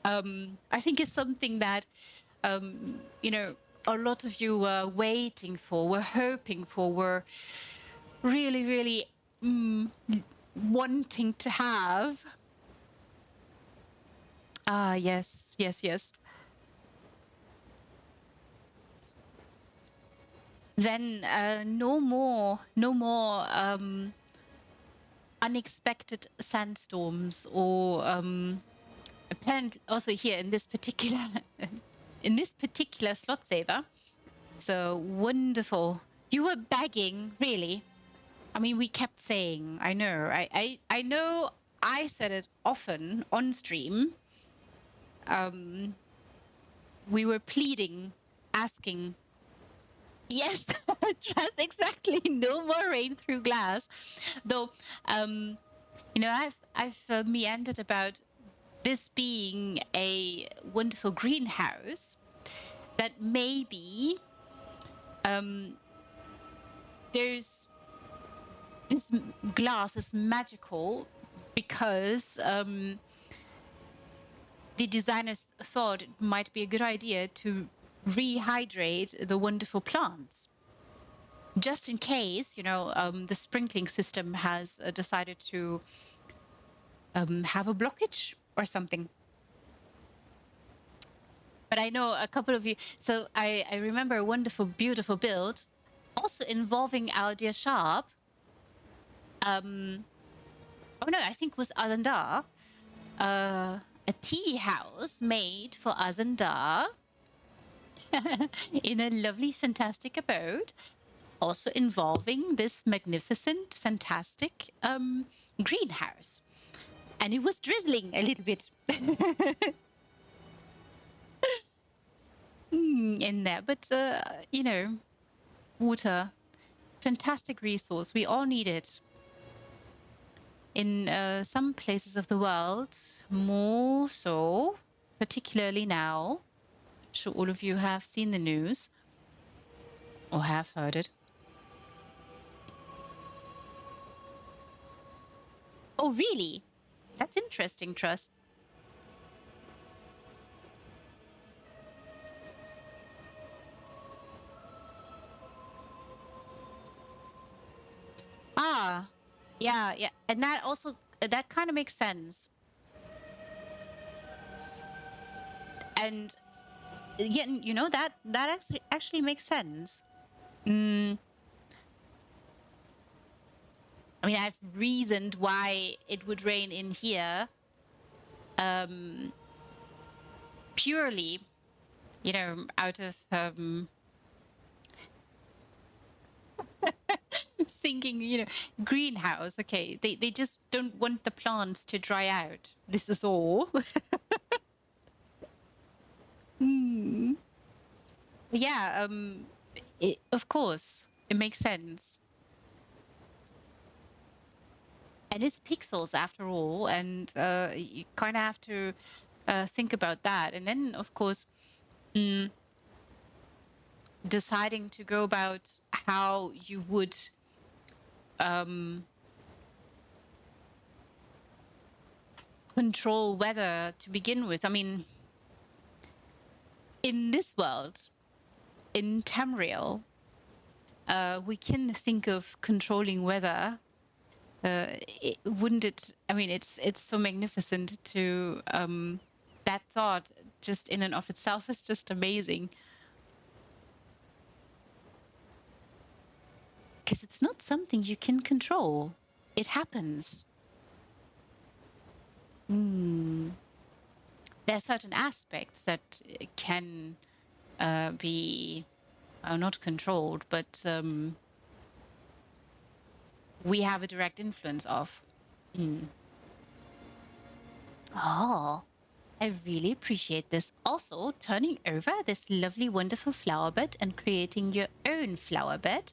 I think it's something that, a lot of you were waiting for, were hoping for, were really, really wanting to have. Ah, yes, yes, yes. Then no more unexpected sandstorms or apparently also here in this particular slot saver. So wonderful. You were begging, really. I mean, we kept saying, I know, I know I said it often on stream. We were pleading, asking, yes, just exactly, no more rain through glass. Though, I've meandered about this being a wonderful greenhouse that maybe there's this glass is magical because the designers thought it might be a good idea to rehydrate the wonderful plants. Just in case, the sprinkling system has decided to have a blockage or something. But I know a couple of you. So I remember a wonderful, beautiful build, also involving our dear Sharp. Oh no, I think it was Azandar. A tea house made for Azandar in a lovely, fantastic abode, also involving this magnificent, fantastic greenhouse. And it was drizzling a little bit in there. But, water, fantastic resource. We all need it. In some places of the world, more so, particularly now. I'm sure all of you have seen the news or have heard it. Oh, really? That's interesting, Trust. Ah, yeah. And that also, that kind of makes sense. And yeah, that actually makes sense. I mean, I've reasoned why it would rain in here. Purely, out of thinking, greenhouse. Okay, they just don't want the plants to dry out. This is all. Yeah. Of course, it makes sense. And it's pixels after all, and you kind of have to think about that. And then, of course, deciding to go about how you would control weather to begin with. I mean, in this world, in Tamriel, we can think of controlling weather. Wouldn't it? I mean, it's so magnificent to that thought just in and of itself is just amazing. Because it's not something you can control. It happens. There are certain aspects that can be not controlled, but we have a direct influence of. Oh, I really appreciate this. Also, turning over this lovely, wonderful flower bed and creating your own flower bed.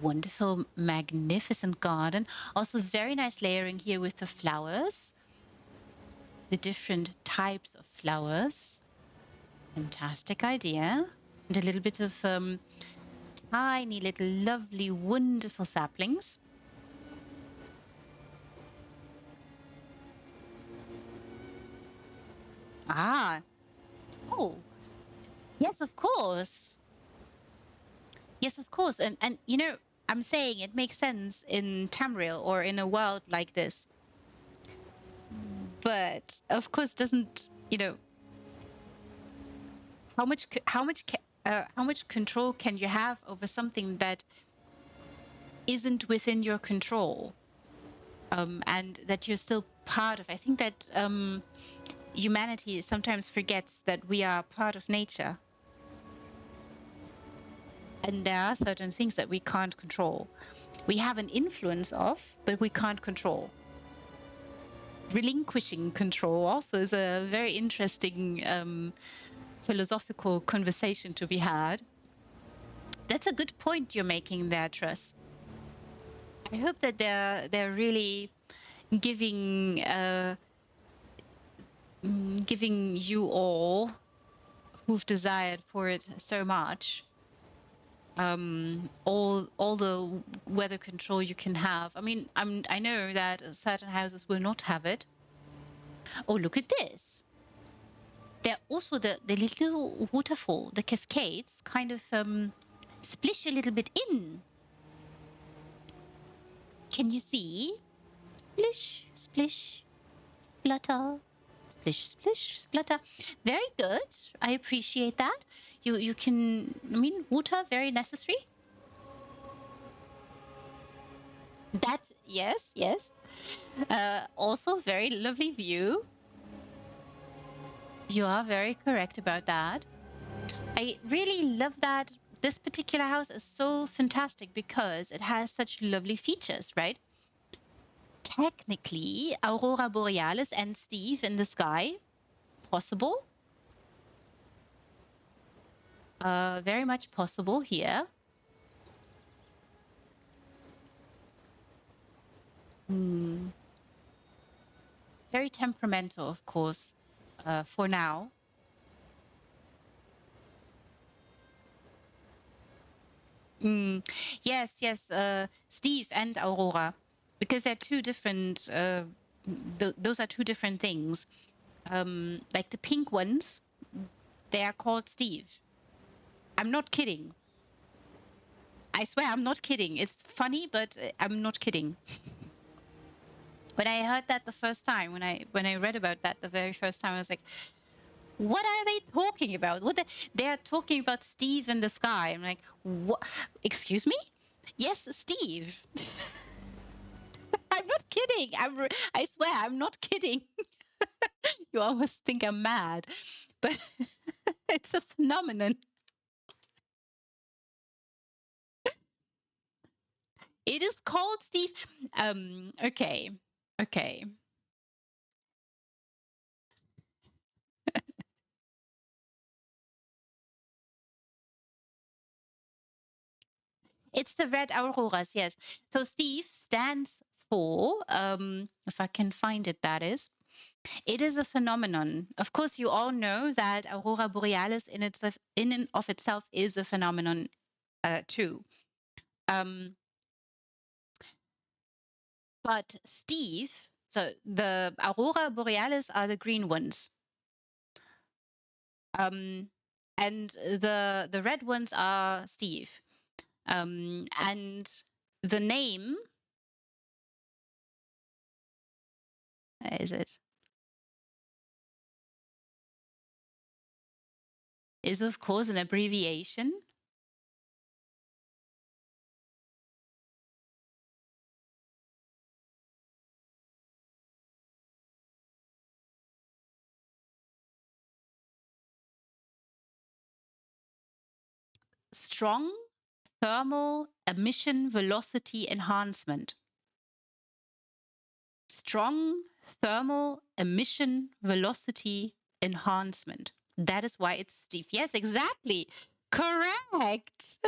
Wonderful, magnificent garden. Also, very nice layering here with the flowers, the different types of flowers. Fantastic idea. And a little bit of tiny little lovely, wonderful saplings. Ah, oh, yes, of course. Yes, of course. And I'm saying it makes sense in Tamriel or in a world like this. But of course doesn't, how much control can you have over something that isn't within your control? And that you're still part of. I think that humanity sometimes forgets that we are part of nature. And there are certain things that we can't control. We have an influence of, but we can't control. Relinquishing control also is a very interesting philosophical conversation to be had. That's a good point you're making there, Truss. I hope that they're really giving you all who've desired for it so much all the weather control you can have. I mean, I know that certain houses will not have it. Oh, look at this. They're also the little waterfall, the cascades kind of splish a little bit in. Can you see? Splish, splish, splutter, Splish, splish, splutter. Very good. I appreciate that. You can, I mean, water, very necessary. That, yes, yes. Also, very lovely view. You are very correct about that. I really love that this particular house is so fantastic because it has such lovely features, right? Technically, Aurora Borealis and Steve in the sky, possible. Very much possible here. Hmm. Very temperamental, of course, for now. Mm. Yes, yes, Steve and Aurora, because they're two different, those are two different things. Like the pink ones, they are called Steve. I'm not kidding. I swear I'm not kidding. It's funny, but I'm not kidding. When I heard that the first time, when I read about that the very first time, I was like, what are they talking about? They are talking about Steve in the sky. I'm like, what? Excuse me? Yes, Steve. I'm not kidding. I swear I'm not kidding. You almost think I'm mad, but it's a phenomenon. It is called Steve. Okay. Okay. It's the red auroras, yes. So Steve stands for, if I can find it, that is. It is a phenomenon. Of course, you all know that aurora borealis in and of itself is a phenomenon too. Um, but Steve, so the aurora borealis are the green ones, um, and the red ones are Steve. And the name is it is of course an abbreviation. Strong thermal emission velocity enhancement. Strong thermal emission velocity enhancement. That is why it's Steve. Yes, exactly. Correct.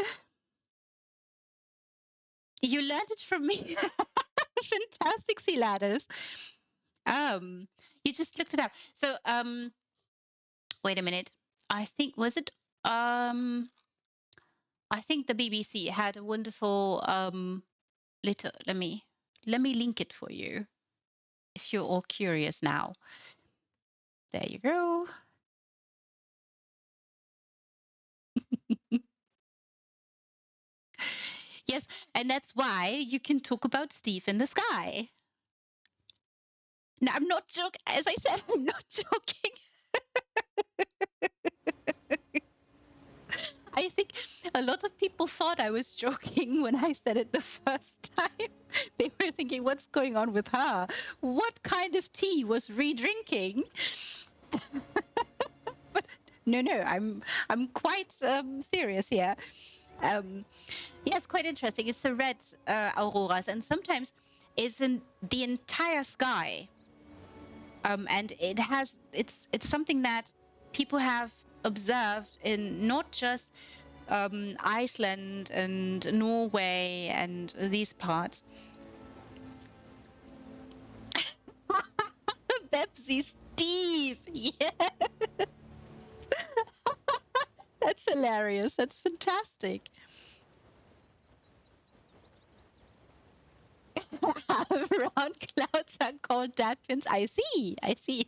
You learned it from me. Fantastic, Siladis. You just looked it up. So, wait a minute. I think was it I think the BBC had a wonderful little let me link it for you if you're all curious now. There you go. Yes, and that's why you can talk about Steve in the sky. No, I'm not joking. As I said, I'm not joking. I think a lot of people thought I was joking when I said it the first time. They were thinking, what's going on with her? What kind of tea was re-drinking? But no, I'm quite serious here. Yes, quite interesting. It's the red auroras, and sometimes it's in the entire sky. And it's something that people have observed in not just Iceland and Norway and these parts. Bebsy Steve, yeah, that's hilarious. That's fantastic. Round clouds are called dad pins. I see. I see.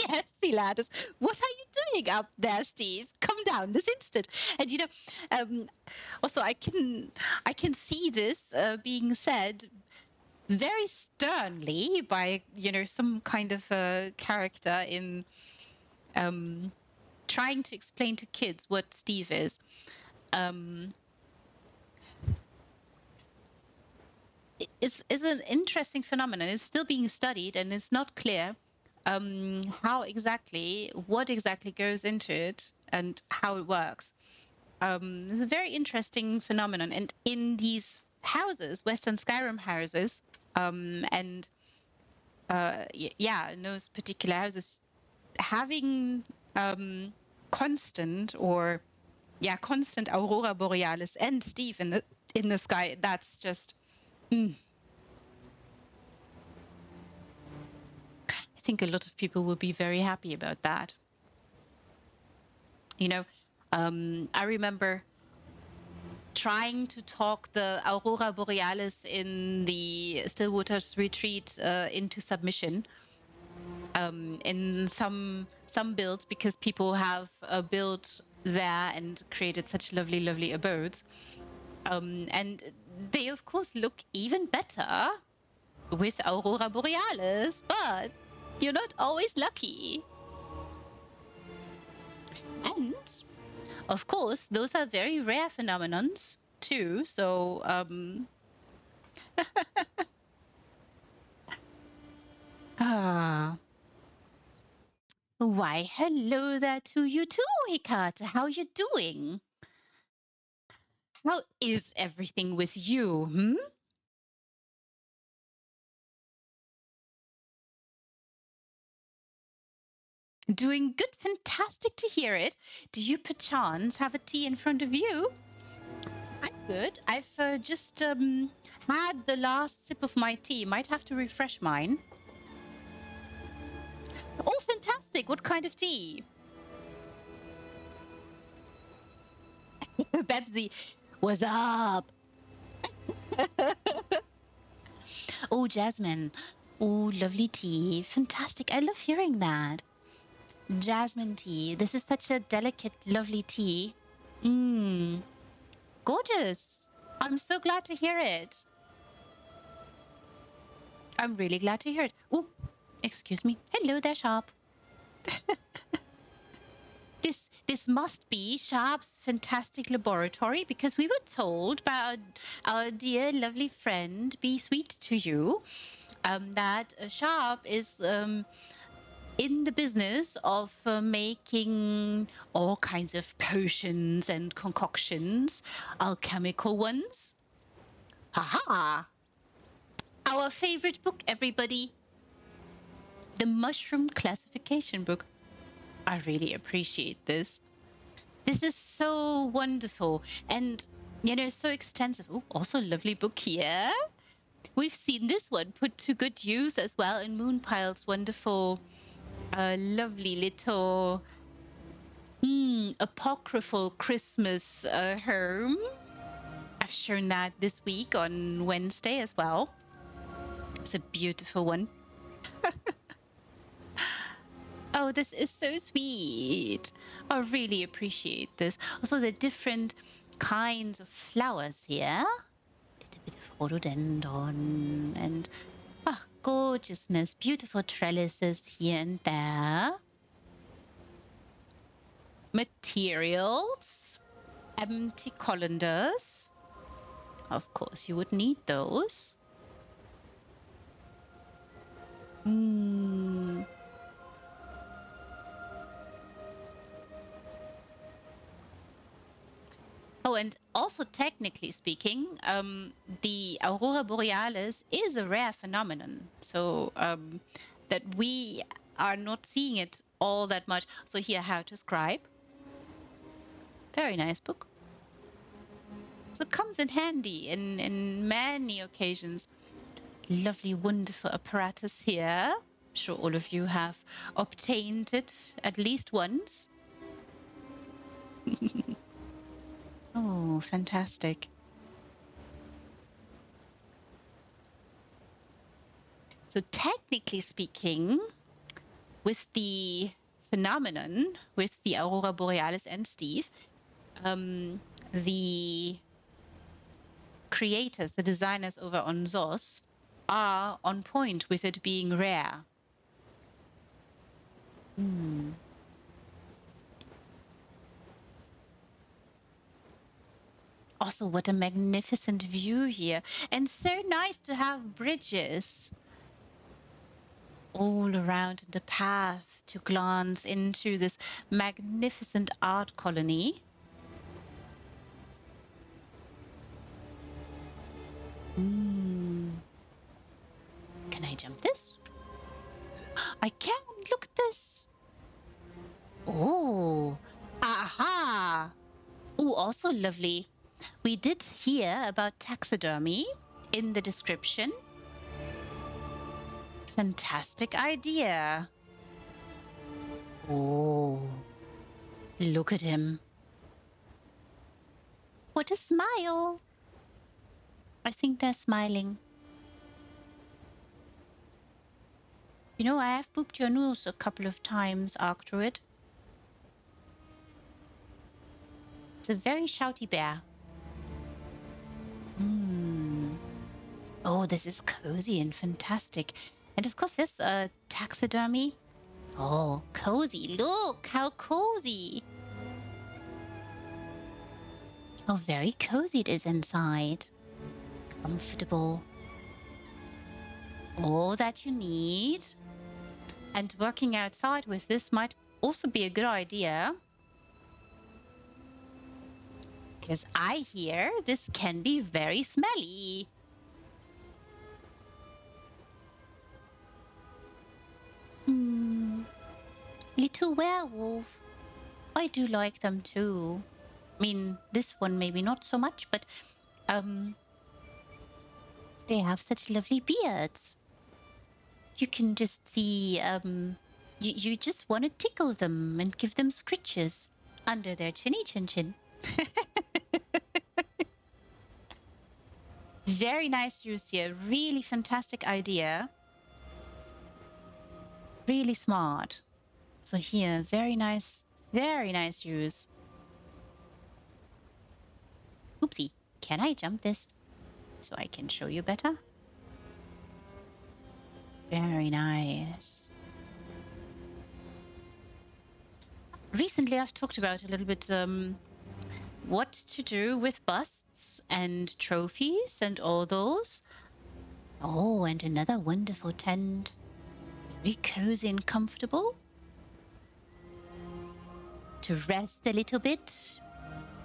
Yes, Siladis. What are you doing up there, Steve? Come down this instant. And um, also I can see this being said very sternly by, some kind of a character in trying to explain to kids what Steve is. Is an interesting phenomenon. It's still being studied, and it's not clear what exactly goes into it and how it works. It's a very interesting phenomenon, and in these houses, Western Skyrim houses, and in those particular houses, having constant aurora borealis and Steve in the sky, that's just. I think a lot of people will be very happy about that. I remember trying to talk the aurora borealis in the Stillwaters retreat into submission in some builds, because people have built there and created such lovely abodes, and they of course look even better with aurora borealis, but you're not always lucky. And of course, those are very rare phenomenons too. So, why, hello there to you too, Hikata. How you doing? How is everything with you? Doing good, fantastic to hear it. Do you perchance have a tea in front of you? I'm good. I've just had the last sip of my tea. Might have to refresh mine. Oh, fantastic. What kind of tea? Bebsy, what's up? Oh, Jasmine. Oh, lovely tea. Fantastic. I love hearing that. Jasmine tea. This is such a delicate, lovely tea. Mmm. Gorgeous. I'm so glad to hear it. I'm really glad to hear it. Oh, excuse me. Hello there, Sharp. This must be Sharp's fantastic laboratory, because we were told by our dear, lovely friend, Be Sweet to You, that Sharp is in the business of making all kinds of potions and concoctions, alchemical ones. Haha! Our favorite book, everybody. The mushroom classification book. I really appreciate this. This is so wonderful and, so extensive. Oh, also a lovely book here. We've seen this one put to good use as well in Moonpile's wonderful, lovely little apocryphal Christmas home. I've shown that this week on Wednesday as well. It's a beautiful one. Oh, this is so sweet. I really appreciate this. Also, the different kinds of flowers here. A little bit of rhododendron and gorgeousness. Beautiful trellises here and there. Materials. Empty colanders. Of course, you would need those. Oh, and also technically speaking, the aurora borealis is a rare phenomenon. So that we are not seeing it all that much. So here, how to scribe. Very nice book. So it comes in handy in many occasions. Lovely, wonderful apparatus here. I'm sure all of you have obtained it at least once. Oh, fantastic. So technically speaking, with the phenomenon, with the aurora borealis and Steve, the creators, the designers over on ZOS, are on point with it being rare. Also, what a magnificent view here. And so nice to have bridges all around the path to glance into this magnificent art colony. Can I jump this? I can! Look at this! Oh! Aha! Oh, also lovely. We did hear about taxidermy in the description. Fantastic idea. Oh, look at him. What a smile. I think they're smiling. You know, I have booped your nose a couple of times, Arctruid. It's a very shouty bear. Oh, this is cozy and fantastic. And of course, there's a taxidermy. Oh, cozy. Look, how cozy. Oh, very cozy it is inside. Comfortable. All that you need. And working outside with this might also be a good idea. Because I hear this can be very smelly. Little werewolf. I do like them too. I mean, this one maybe not so much, but they have such lovely beards. You can just see, you just want to tickle them and give them scritches under their chinny chin chin. Very nice use here. Really fantastic idea. Really smart. So here, very nice use. Oopsie, can I jump this so I can show you better? Very nice. Recently, I've talked about a little bit what to do with busts and trophies and all those. Oh, and another wonderful tent. Very cozy and comfortable. To rest a little bit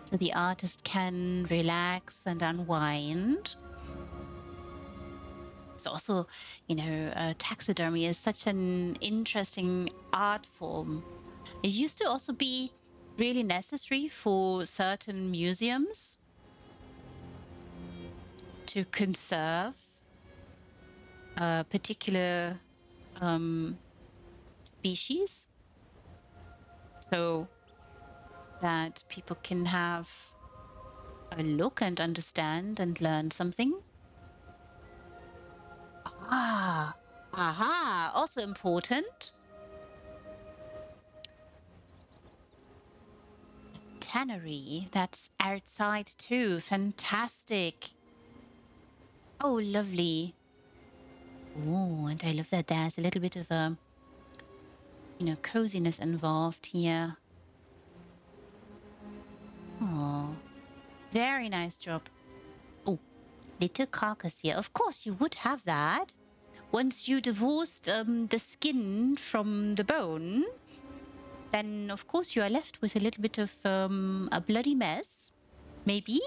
so the artist can relax and unwind. It's also, you know, taxidermy is such an interesting art form. It used to also be really necessary for certain museums to conserve a particular species so that people can have a look and understand and learn something. Aha, also important. Tannery, that's outside too. Fantastic. Oh, lovely. Oh, and I love that there's a little bit of a, you know, coziness involved here. Oh, very nice job. Oh, little carcass here. Of course, you would have that. Once you divorced the skin from the bone, then of course you are left with a little bit of a bloody mess, maybe?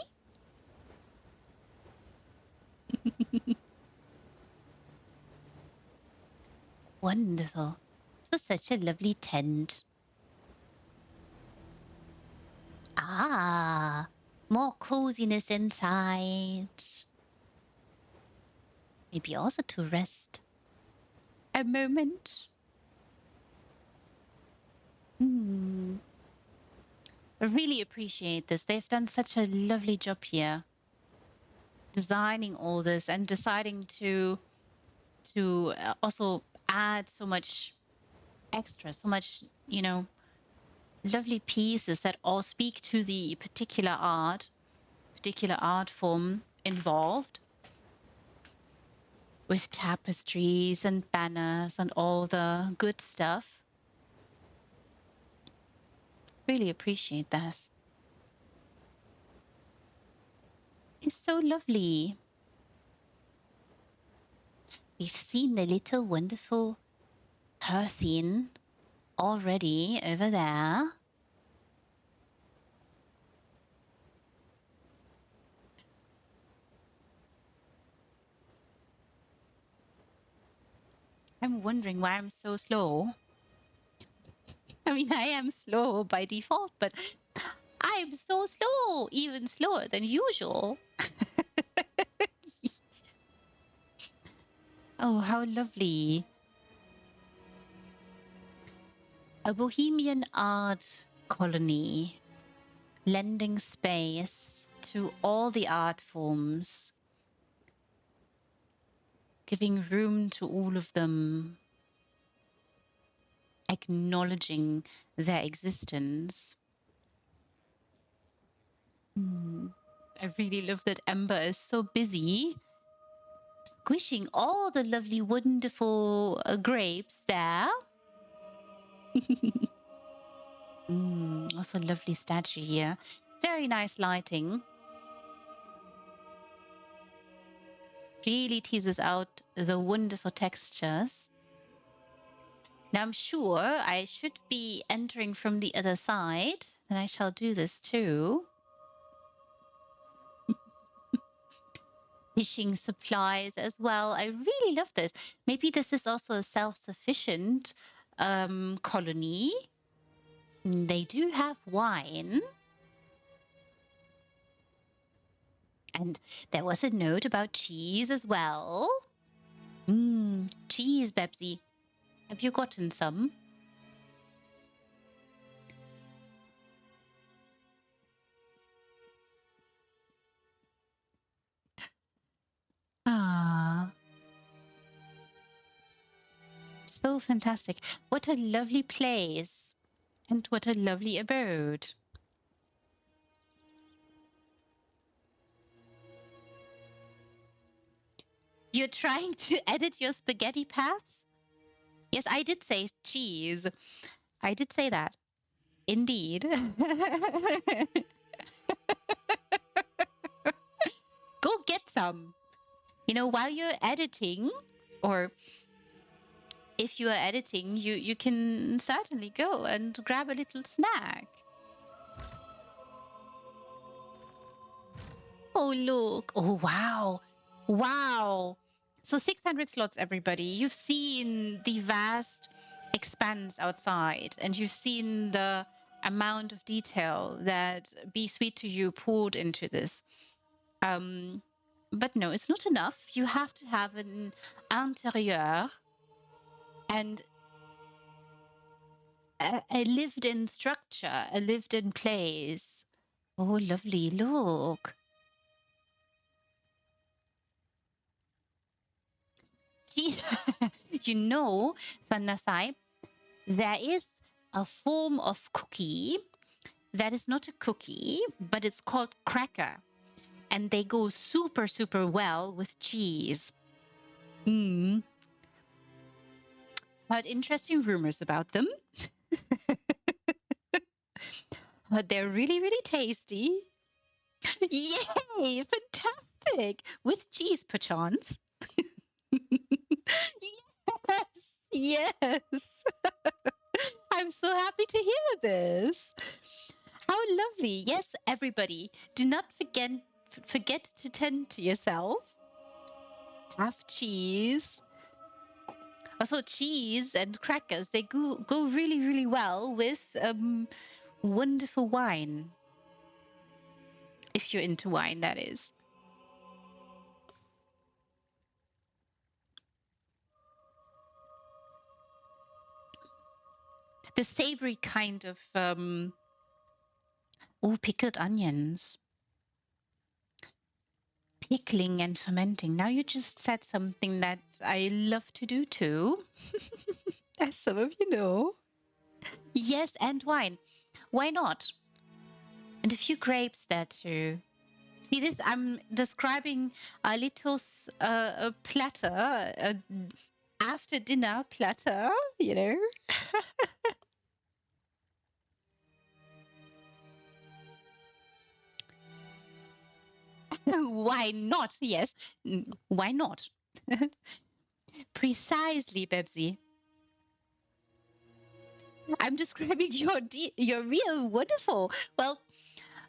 Wonderful. So such a lovely tent. Ah, more coziness inside. Maybe also to rest a moment. I really appreciate this. They've done such a lovely job here, designing all this and deciding to also add so much extra, so much, you know, lovely pieces that all speak to the particular art form involved. with tapestries and banners and all the good stuff. Really appreciate that. It's so lovely. We've seen the little wonderful person already over there. I'm wondering why I'm so slow. I mean, I am slow by default, but I'm so slow, even slower than usual. Oh, how lovely. A bohemian art colony, lending space to all the art forms, giving room to all of them, acknowledging their existence. I really love that Ember is so busy squishing all the lovely, wonderful grapes there. Also lovely statue here. Very nice lighting. Really teases out the wonderful textures. Now I'm sure I should be entering from the other side, and I shall do this too. Fishing supplies as well. I really love this. Maybe this is also a self-sufficient colony. They do have wine. And there was a note about cheese as well. Cheese, Bebsy. Have you gotten some? Ah, so fantastic. What a lovely place. And what a lovely abode. You're trying to edit your spaghetti paths? Yes, I did say cheese. I did say that. Indeed. Go get some. You know, while you're editing, or if you are editing, you can certainly go and grab a little snack. Oh, look. Oh, wow. Wow. So 600 slots, everybody. You've seen the vast expanse outside, and you've seen the amount of detail that Be Sweet to You poured into this. But no, it's not enough. You have to have an interieur and a lived-in structure, a lived-in place. Oh, lovely. Look. You know, Vannathai, there is a form of cookie that is not a cookie, but it's called cracker. And they go super, super well with cheese. Heard interesting rumors about them. But they're really, really tasty. Yay! Fantastic! With cheese, perchance. Yes, yes. I'm so happy to hear this. How lovely. Yes, everybody, do not forget to tend to yourself. Have cheese. Also, cheese and crackers, they go really, really well with wonderful wine. If you're into wine, that is. The savory kind of pickled onions. Pickling and fermenting. Now you just said something that I love to do too. As some of you know. Yes, and wine. Why not? And a few grapes there too. See this? I'm describing a little a platter, a after dinner platter, you know. Why not? Yes. Why not? Precisely, Bebsy. I'm describing your real wonderful. Well,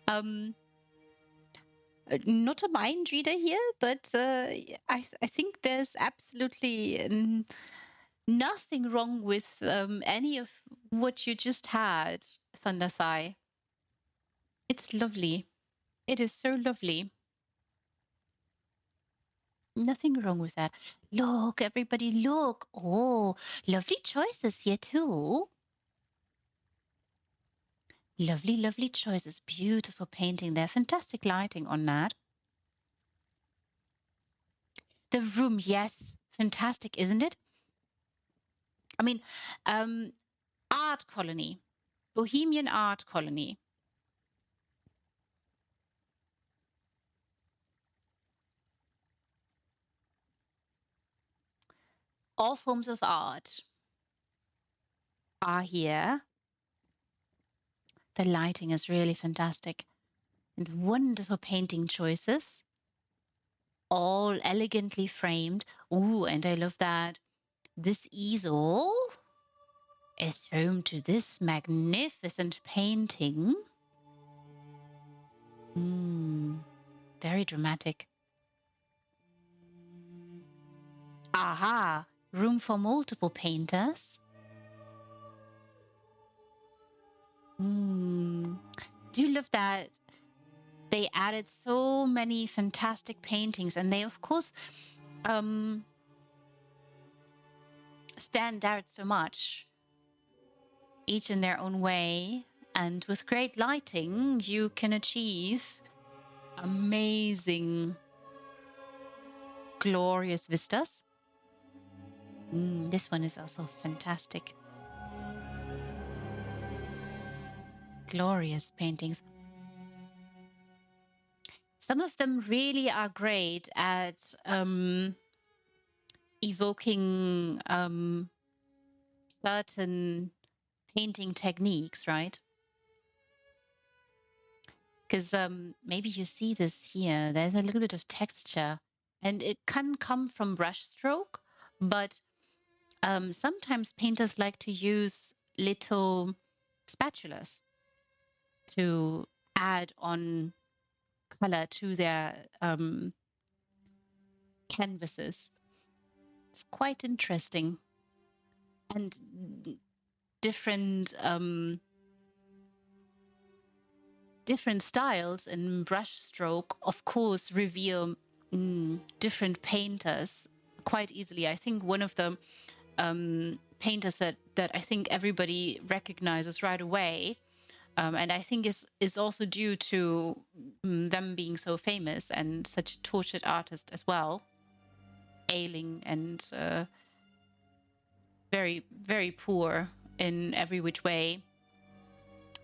um, not a mind reader here, but I think there's absolutely nothing wrong with any of what you just had, Thunder Thigh. It's lovely. It is so lovely. Nothing wrong with that. Look, everybody, look. Oh, lovely choices here too. Lovely, lovely choices. Beautiful painting there. Fantastic lighting on that. The room, yes. Fantastic, isn't it? I mean, um, art colony, Bohemian art colony. All forms of art are here. The lighting is really fantastic and wonderful painting choices, all elegantly framed. Ooh, and I love that this easel is home to this magnificent painting. Very dramatic. Aha, room for multiple painters. Do you love that? They added so many fantastic paintings, and they, of course, stand out so much, each in their own way. And with great lighting, you can achieve amazing, glorious vistas. This one is also fantastic. Glorious paintings. Some of them really are great at evoking certain painting techniques, right? Because maybe you see this here. There's a little bit of texture, and it can come from brush stroke, but sometimes painters like to use little spatulas to add on color to their canvases. It's quite interesting. And different different styles in brush stroke, of course, reveal different painters quite easily. I think one of the painters that I think everybody recognizes right away, and I think is also due to them being so famous and such a tortured artist as well, ailing and very, very poor in every which way.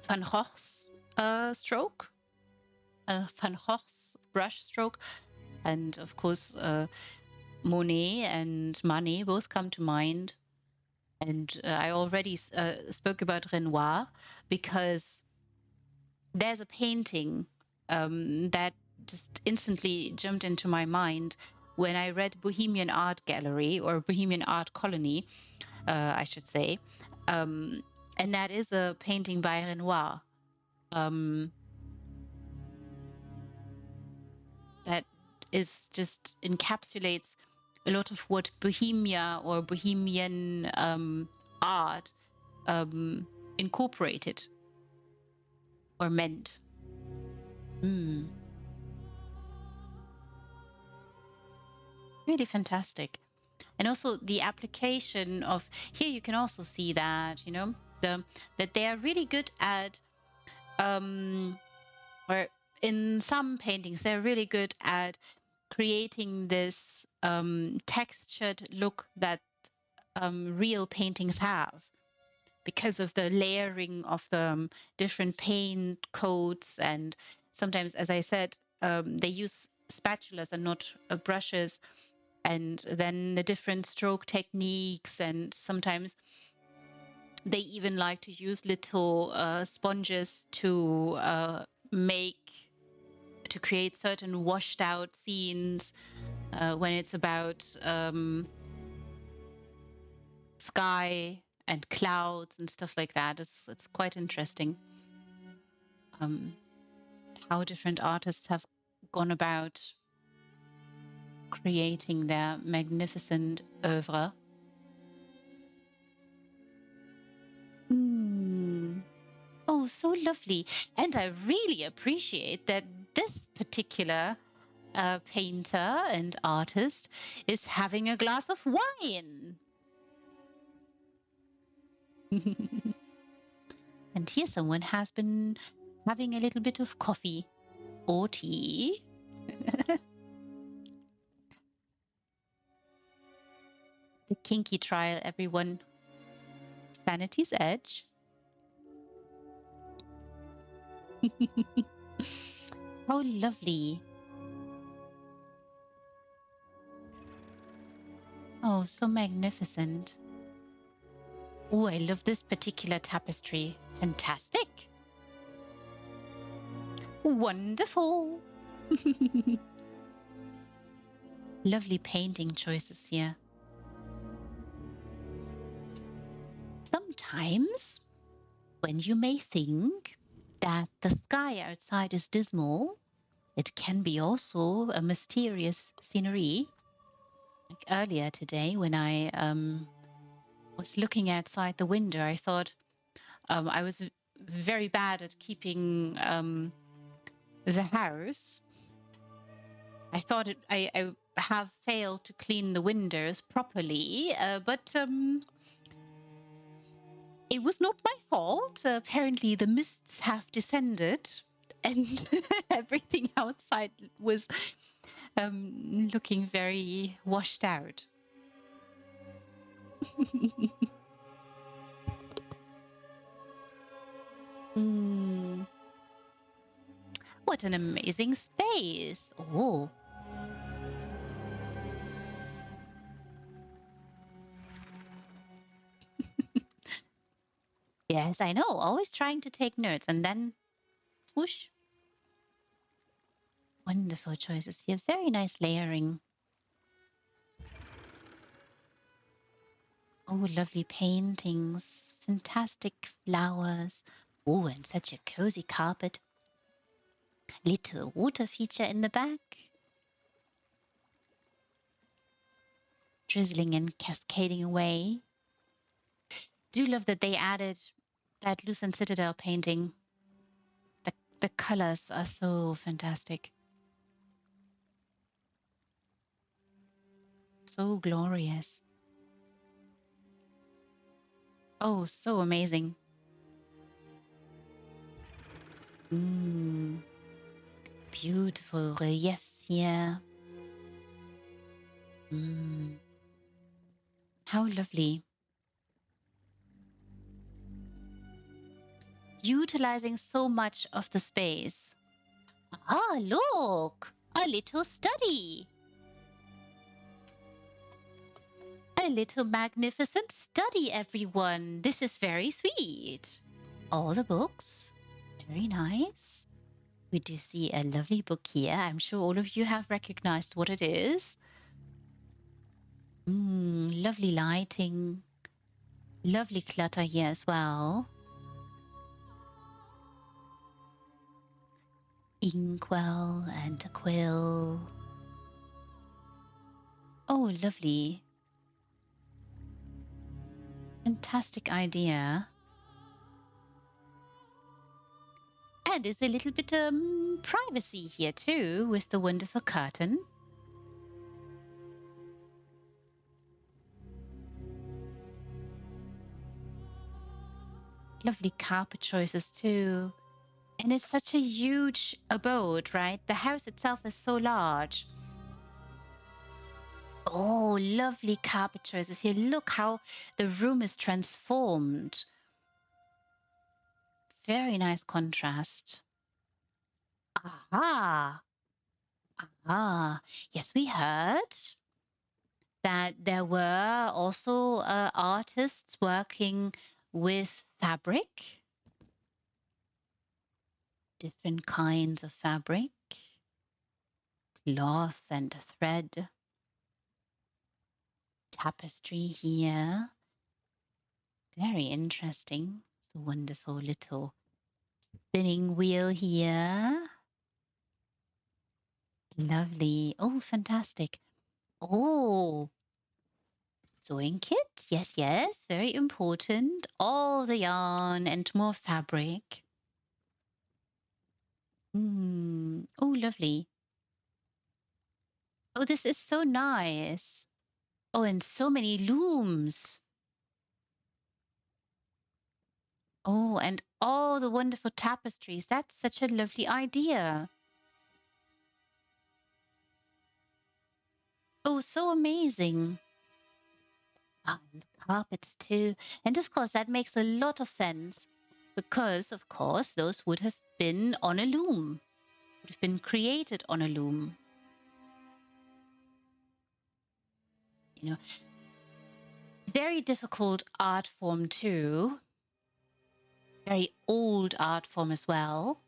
Van Gogh's stroke, Van Gogh's brush stroke, and of course Monet and Manet both come to mind. And I already spoke about Renoir because there's a painting that just instantly jumped into my mind when I read Bohemian Art Gallery or Bohemian Art Colony, I should say. And that is a painting by Renoir that is just encapsulates a lot of what Bohemia or Bohemian art incorporated or meant. Really fantastic. And also the application of here you can also see that, you know, that they are really good at or in some paintings they're really good at creating this textured look that real paintings have because of the layering of the different paint coats and sometimes, as I said, they use spatulas and not brushes, and then the different stroke techniques, and sometimes they even like to use little sponges to create certain washed out scenes when it's about sky and clouds and stuff like that. It's quite interesting how different artists have gone about creating their magnificent oeuvre. Oh, so lovely. And I really appreciate that this particular painter and artist is having a glass of wine. And here someone has been having a little bit of coffee or tea. The kinky trial, everyone. Vanity's edge. How lovely. Oh, so magnificent. Oh, I love this particular tapestry. Fantastic. Wonderful. Lovely painting choices here. Sometimes, when you may think that the sky outside is dismal, it can be also a mysterious scenery. Like earlier today, when I was looking outside the window, I thought I was very bad at keeping the house. I thought I have failed to clean the windows properly, but it was not my fault. Apparently, the mists have descended, and everything outside was looking very washed out. What an amazing space. Oh. Yes, I know. Always trying to take notes and then swoosh. Wonderful choices here. Very nice layering. Oh, lovely paintings. Fantastic flowers. Oh, and such a cozy carpet. Little water feature in the back. Drizzling and cascading away. Do love that they added that Lucent Citadel painting. The colors are so fantastic. So glorious. Oh, so amazing. Beautiful reliefs here. How lovely. Utilizing so much of the space. Ah, look! A little study. A little magnificent study, everyone. This is very sweet. All the books. Very nice. We do see a lovely book here. I'm sure all of you have recognized what it is. Lovely lighting. Lovely clutter here as well. Inkwell and a quill. Oh, lovely. Fantastic idea. And there's a little bit privacy here too with the wonderful curtain. Lovely carpet choices too. And it's such a huge abode, right? The house itself is so large. Oh, lovely carpet choices here. Look how the room is transformed. Very nice contrast. Aha! Yes, we heard that there were also artists working with fabric, different kinds of fabric, cloth and thread, tapestry here. Very interesting. It's a wonderful little spinning wheel here. Lovely. Oh, fantastic. Oh, sewing kit. Yes, yes. Very important. All the yarn and more fabric. Oh, lovely. Oh, this is so nice. Oh, and so many looms. Oh, and all the wonderful tapestries. That's such a lovely idea. Oh, so amazing. And carpets too. And of course, that makes a lot of sense because, of course, those would have been on a loom, would have been created on a loom. You know, very difficult art form too. Very old art form as well.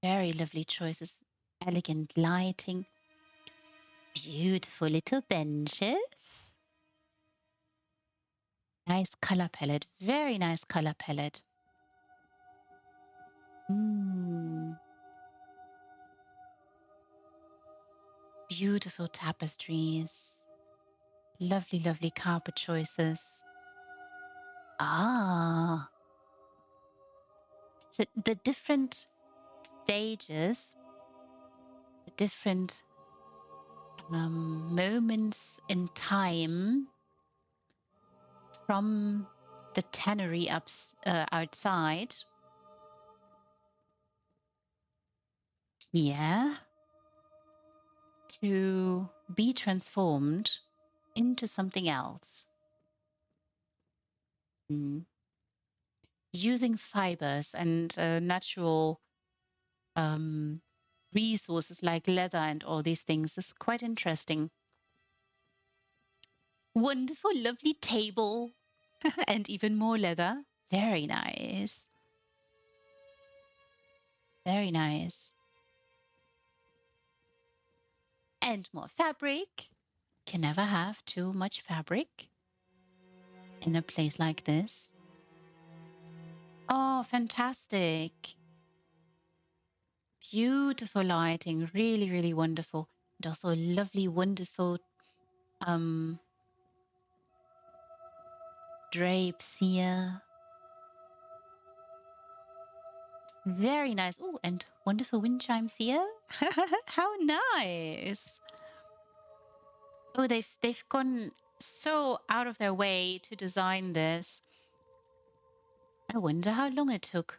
Very lovely choices. Elegant lighting. Beautiful little benches. Nice color palette. Very nice color palette. Beautiful tapestries. Lovely, lovely carpet choices. So the different stages, the different moments in time from the tannery outside here to be transformed into something else. Using fibers and natural resources like leather and all these things is quite interesting. Wonderful, lovely table and even more leather. Very nice. Very nice. And more fabric. Can never have too much fabric in a place like this. Oh, fantastic. Beautiful lighting. Really, really wonderful. And also lovely, wonderful drapes here. Very nice. Oh, and wonderful wind chimes here. How nice. Oh, they've gone so out of their way to design this. I wonder how long it took.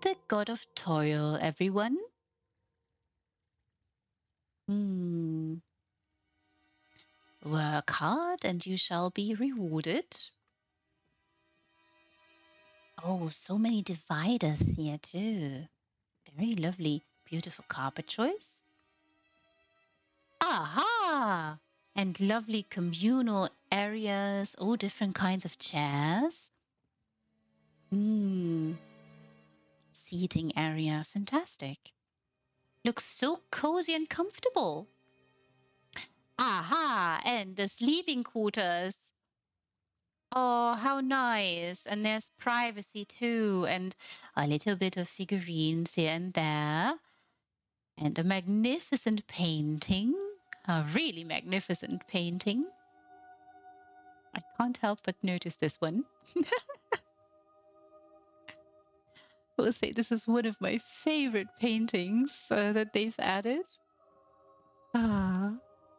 The god of toil, everyone. Work hard and you shall be rewarded. Oh, so many dividers here too. Very lovely, beautiful carpet choice. Aha! And lovely communal areas, all different kinds of chairs. Seating area, fantastic. Looks so cozy and comfortable. Aha! And the sleeping quarters. Oh, how nice. And there's privacy too, and a little bit of figurines here and there. And a magnificent painting. A really magnificent painting. I can't help but notice this one. I will say this is one of my favorite paintings that they've added.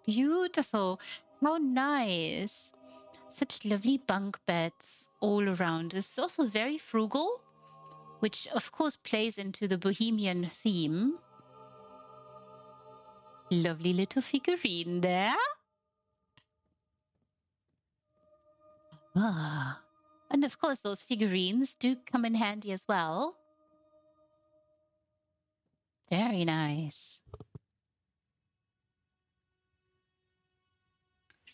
Beautiful. How nice. Such lovely bunk beds all around. It's also very frugal, which of course plays into the bohemian theme. Lovely little figurine there. A And of course, those figurines do come in handy as well. Very nice.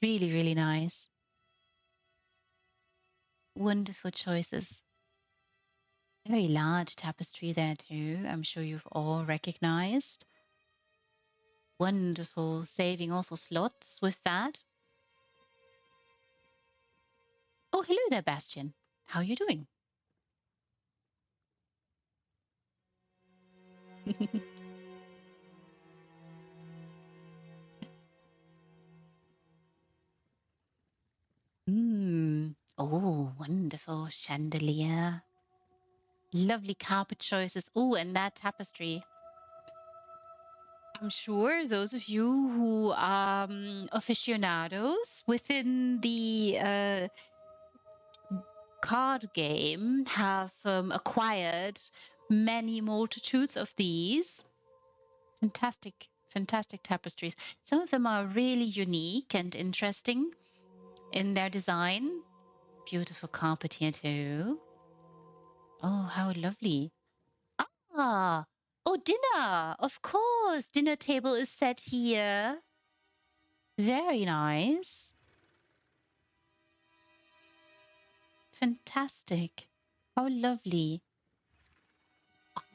Really, really nice. Wonderful choices. Very large tapestry there too. I'm sure you've all recognized. Wonderful, saving also slots with that. Oh, hello there, Bastian. How are you doing? Oh, wonderful chandelier. Lovely carpet choices. Oh, and that tapestry. I'm sure those of you who are aficionados within the card game have acquired many multitudes of these. Fantastic, fantastic tapestries. Some of them are really unique and interesting in their design. Beautiful carpet here too. Oh, how lovely. Ah, oh, dinner. Of course, dinner table is set here. Very nice. Fantastic. How lovely.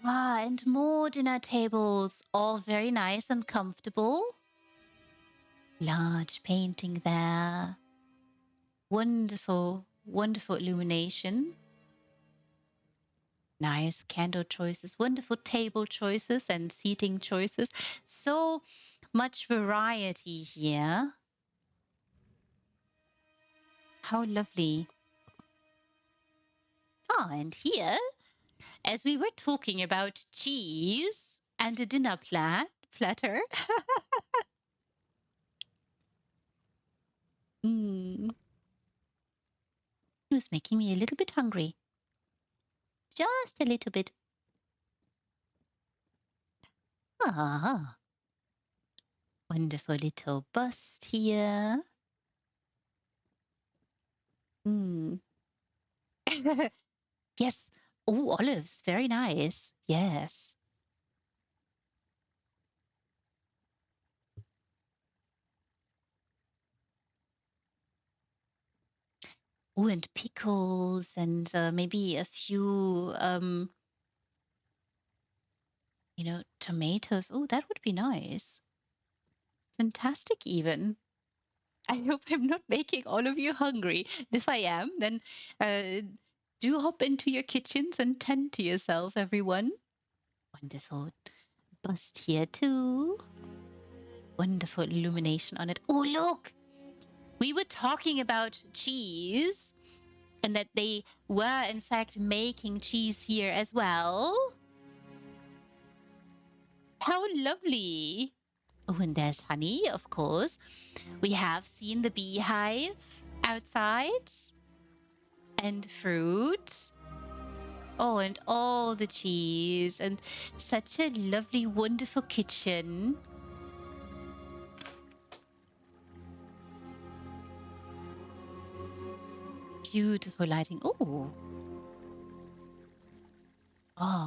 Ah, and more dinner tables, all very nice and comfortable. Large painting there. Wonderful, wonderful illumination. Nice candle choices, wonderful table choices and seating choices. So much variety here. How lovely. Ah, and here, as we were talking about cheese and a dinner platter. It was making me a little bit hungry. Just a little bit. Ah, wonderful little bust here. Mm. Yes. Oh, olives. Very nice. Yes. Oh, and pickles and maybe a few, tomatoes. Oh, that would be nice. Fantastic, even. I hope I'm not making all of you hungry. If I am, then uh, do hop into your kitchens and tend to yourself, everyone. Wonderful. Bust here too. Wonderful illumination on it. Oh, look! We were talking about cheese and that they were, in fact, making cheese here as well. How lovely! Oh, and there's honey, of course. We have seen the beehive outside and fruit. Oh, and all the cheese and such a lovely, wonderful kitchen. Beautiful lighting. Oh,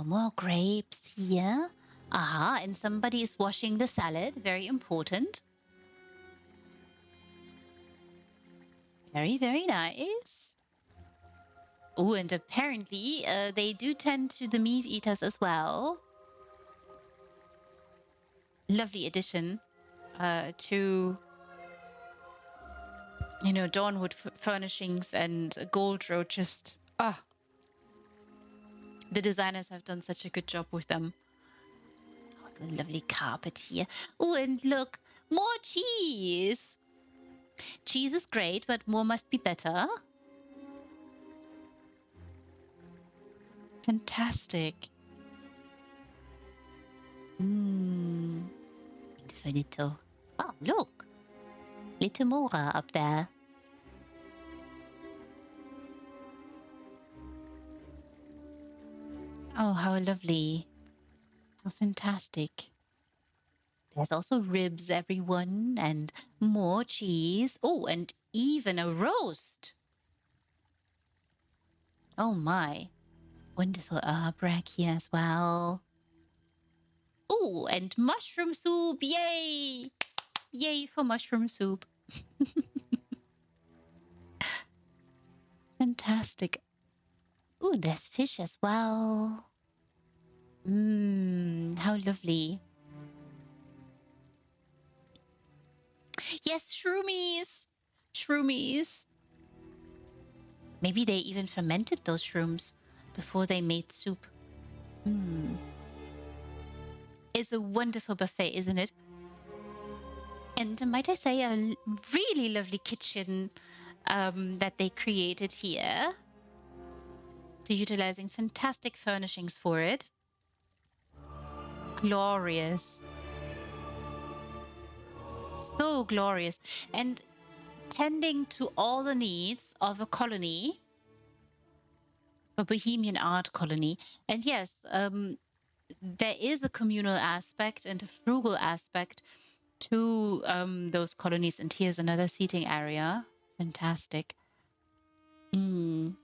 more grapes here. Aha, and somebody is washing the salad. Very important. Very, very nice. Oh, and apparently they do tend to the meat eaters as well. Lovely addition to, Dawnwood furnishings and Gold Road. Just, the designers have done such a good job with them. Oh, the lovely carpet here. Oh, and look, more cheese. Cheese is great, but more must be better. Fantastic. Beautiful little. Oh, look. Little Mora up there. Oh, how lovely. How fantastic. There's also ribs, everyone, and more cheese. Oh, and even a roast. Oh my. Wonderful herb rack here as well. Oh, and mushroom soup. Yay! Yay for mushroom soup. Fantastic. Oh, there's fish as well. Mmm, how lovely. Yes, shroomies. Shroomies. Maybe they even fermented those shrooms before they made soup. Mmm. It's a wonderful buffet, isn't it? And might I say, a really lovely kitchen that they created here. So utilizing fantastic furnishings for it. Glorious. So glorious. And tending to all the needs of a colony, a Bohemian art colony. And yes, there is a communal aspect and a frugal aspect to those colonies. And here's another seating area. Fantastic. Mm.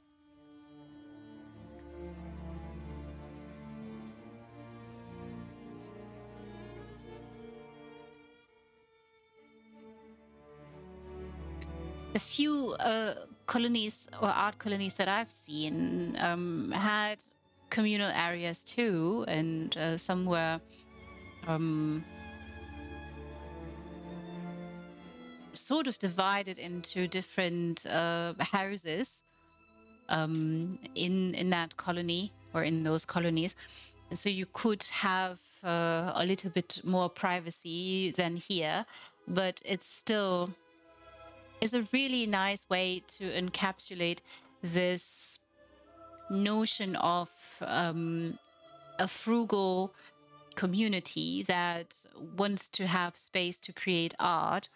The few colonies or art colonies that I've seen had communal areas too, and some were um, sort of divided into different houses in that colony or in those colonies, and so you could have a little bit more privacy than here, but it's still is a really nice way to encapsulate this notion of a frugal community that wants to have space to create art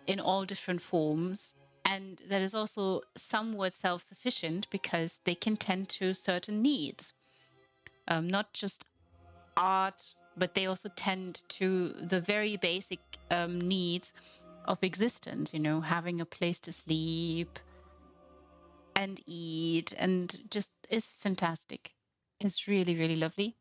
in all different forms, and that is also somewhat self-sufficient because they can tend to certain needs, not just art, but they also tend to the very basic needs of existence, you know, having a place to sleep and eat, and just is fantastic. It's really, really lovely.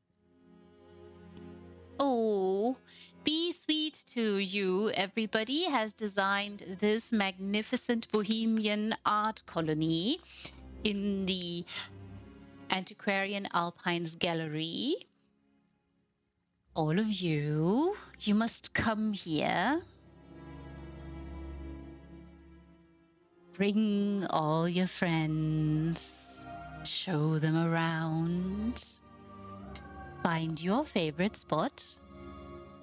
Oh, Be Sweet to You, everybody, has designed this magnificent bohemian art colony in the Antiquarian Alpines Gallery. All of you, you must come here. Bring all your friends. Show them around. Find your favorite spot.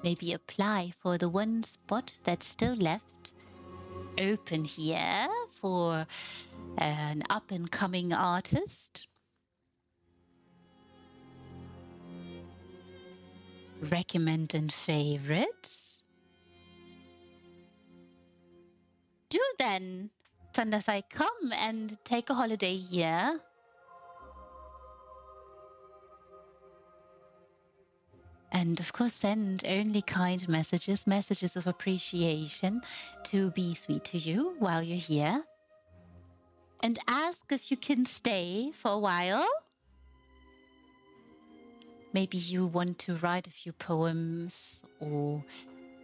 Maybe apply for the one spot that's still left open here for an up and coming artist. Recommend and favorite. Do then. Thunderfly, come and take a holiday here. And of course, send only kind messages, messages of appreciation to Be Sweet to You while you're here. And ask if you can stay for a while. Maybe you want to write a few poems or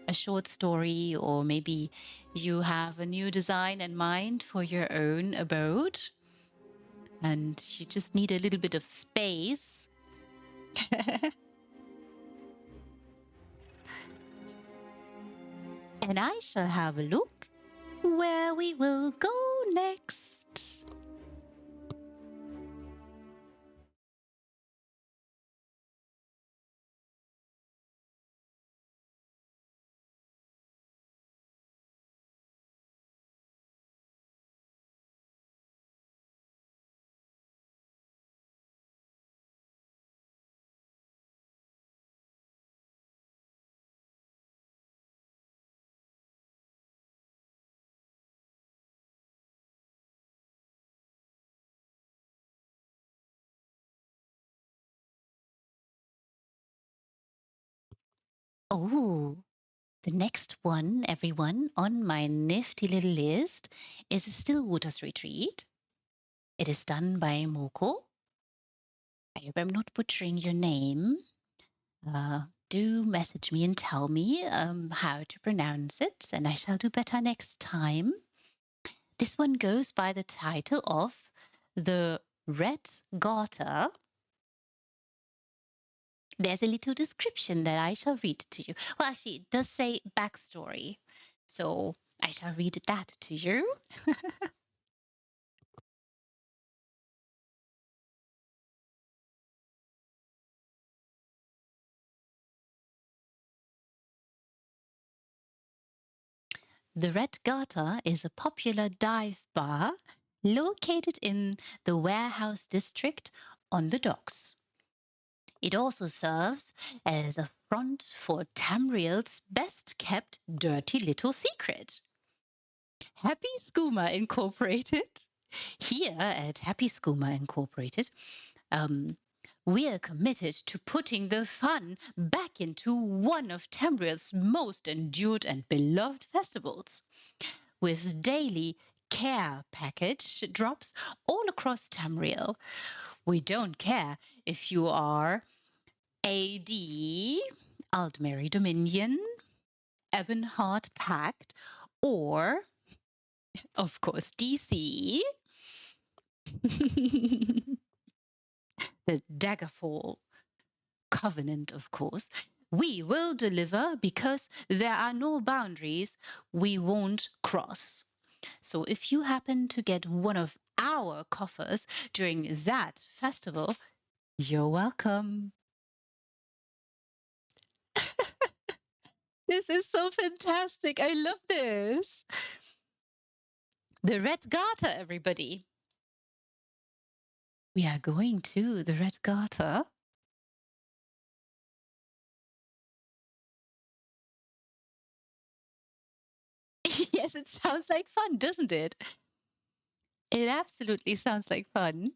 a short story, or maybe you have a new design in mind for your own abode and you just need a little bit of space. And I shall have a look where we will go next. Oh, the next one, everyone, on my nifty little list is a Stillwaters retreat. It is done by Moko. I hope I'm not butchering your name. Do message me and tell me how to pronounce it, and I shall do better next time. This one goes by the title of The Red Garter. There's a little description that I shall read to you. Well, actually, it does say backstory, so I shall read that to you. The Red Garter is a popular dive bar located in the warehouse district on the docks. It also serves as a front for Tamriel's best kept dirty little secret, Happy Skooma Incorporated. Here at Happy Skooma Incorporated, um, we are committed to putting the fun back into one of Tamriel's most endured and beloved festivals. With daily care package drops all across Tamriel. We don't care if you are AD, Aldmeri Dominion, Ebonheart Pact, or, of course, DC, the Daggerfall Covenant, of course. We will deliver because there are no boundaries we won't cross. So if you happen to get one of our coffers during that festival, you're welcome. This is so fantastic. I love this. The Red Garter, everybody. We are going to the Red Garter. Yes, it sounds like fun, doesn't it? It absolutely sounds like fun.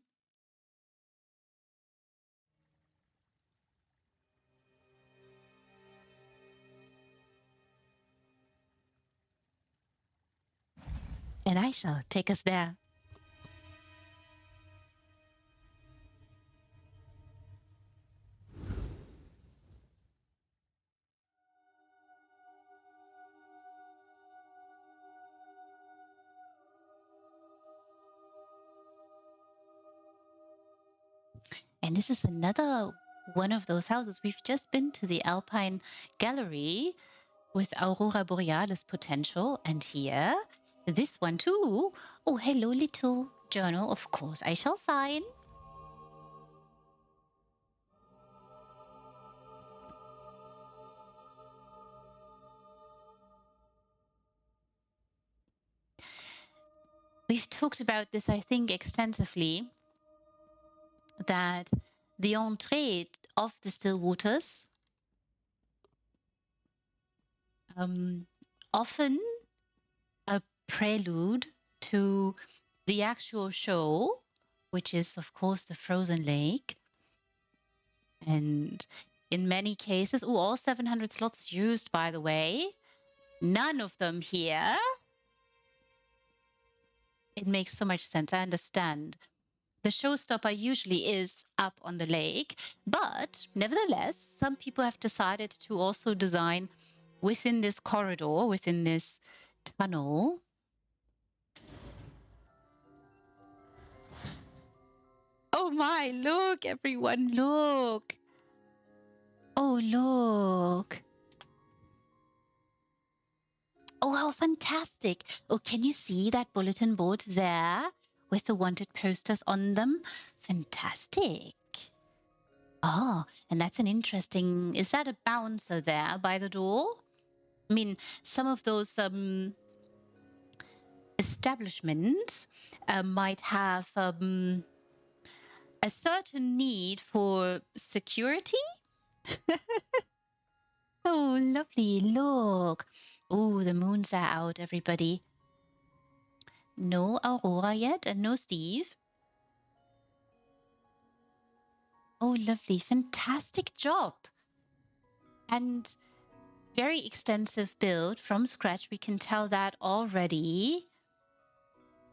And I shall take us there. And this is another one of those houses. We've just been to the Alpine Gallery with Aurora Borealis potential. And here, this one too. Oh, hello, little journal. Of course, I shall sign. We've talked about this, I think, extensively, that the entree of the still waters often a prelude to the actual show, which is, of course, the frozen lake. And in many cases, all 700 slots used, by the way, none of them here. It makes so much sense. I understand. The showstopper usually is up on the lake, but nevertheless, some people have decided to also design within this corridor, within this tunnel. Oh my, look, everyone, look. Oh, look. Oh, how fantastic. Oh, can you see that bulletin board there with the wanted posters on them? Fantastic. Ah, and that's an interesting. Is that a bouncer there by the door? I mean, some of those establishments might have a certain need for security. Oh, lovely. Look. Oh, the moons are out, everybody. No Aurora yet and no Steve. Oh, lovely. Fantastic job. And very extensive build from scratch. We can tell that already.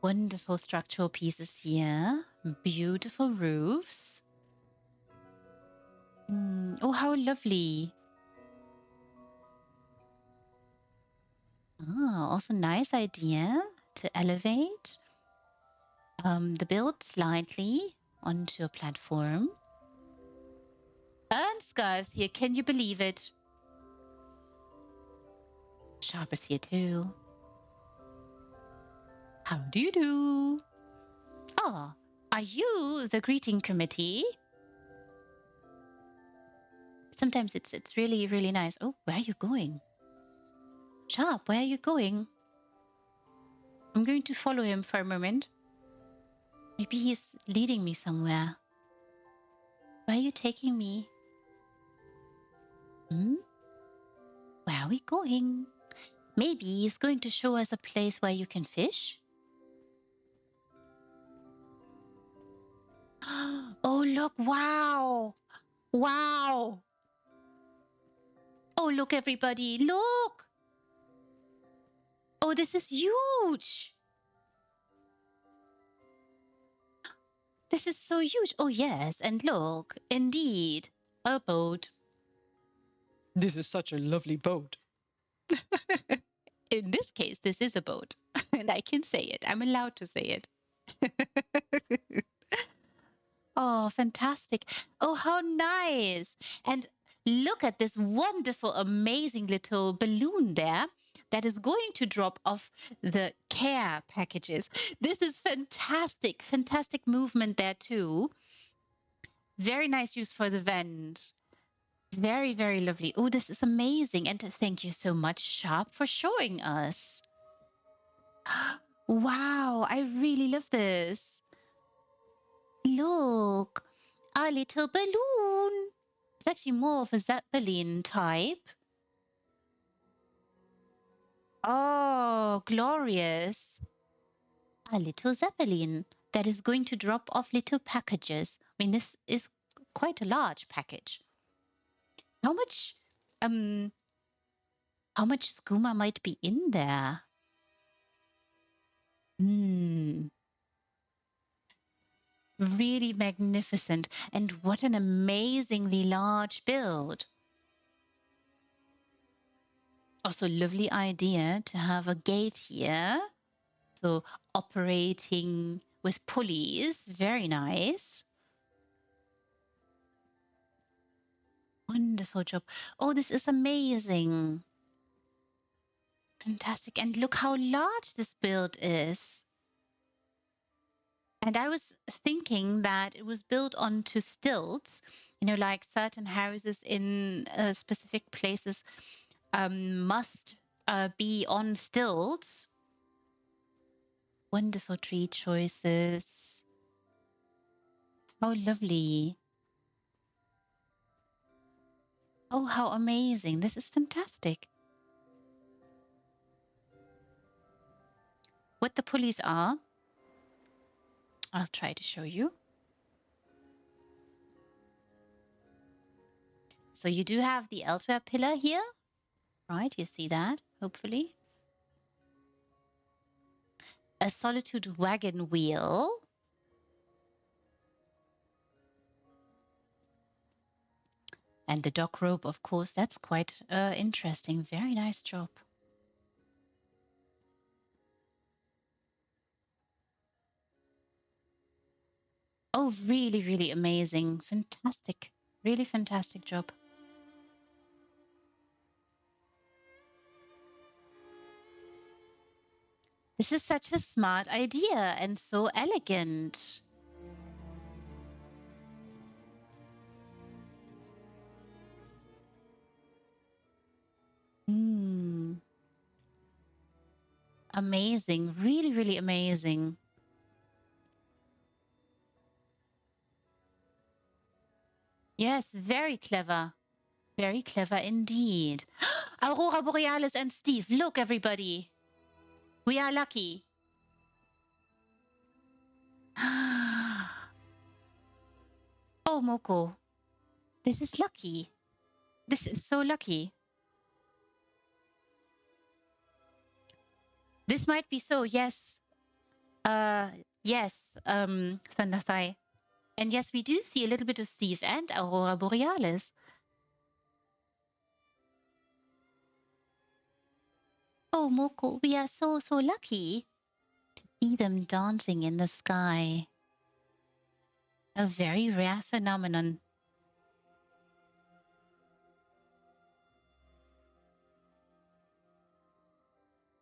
Wonderful structural pieces here. Beautiful roofs. Oh, how lovely. Also nice idea to elevate the build slightly onto a platform. Ansgar's here, can you believe it? Sharp is here too. How do you do? Oh, are you the greeting committee? Sometimes it's really, really nice. Oh, where are you going? Sharp, where are you going? I'm going to follow him for a moment. Maybe he's leading me somewhere. Where are you taking me? Where are we going? Maybe he's going to show us a place where you can fish? Oh, look, wow! Wow! Oh, look, everybody, look! Oh, this is huge! This is so huge. Oh, yes, and look, indeed, a boat. This is such a lovely boat. In this case, this is a boat, and I can say it. I'm allowed to say it. Oh, fantastic. Oh, how nice. And look at this wonderful, amazing little balloon there that is going to drop off the care packages. This is fantastic. Fantastic movement there too. Very nice use for the vent. Very, very lovely. Oh, this is amazing. And thank you so much, Sharp, for showing us. Wow, I really love this. Look, a little balloon. It's actually more of a Zeppelin type. Oh, glorious. A little Zeppelin that is going to drop off little packages. I mean, this is quite a large package. How much, um, how much skooma might be in there? Really magnificent. And what an amazingly large build. Also, lovely idea to have a gate here. So operating with pulleys, very nice. Wonderful job. Oh, this is amazing. Fantastic. And look how large this build is. And I was thinking that it was built onto stilts, you know, like certain houses in specific places must be on stilts. Wonderful tree choices. How lovely. Oh, how amazing. This is fantastic. What the pulleys are, I'll try to show you. So you do have the elsewhere pillar here, right? You see that, hopefully. A solitude wagon wheel. And the dock rope, of course, that's quite interesting. Very nice job. Oh, really, really amazing. Fantastic. Really fantastic job. This is such a smart idea and so elegant. Amazing. Really, really amazing. Yes, very clever. Very clever indeed. Aurora Borealis and Steve, look, everybody. We are lucky. Oh, Moko. This is lucky. This is so lucky. This might be so, yes. Uh, yes, Thunderthigh. And yes, we do see a little bit of Steve and Aurora Borealis. Oh, Moko, we are so lucky to see them dancing in the sky. A very rare phenomenon.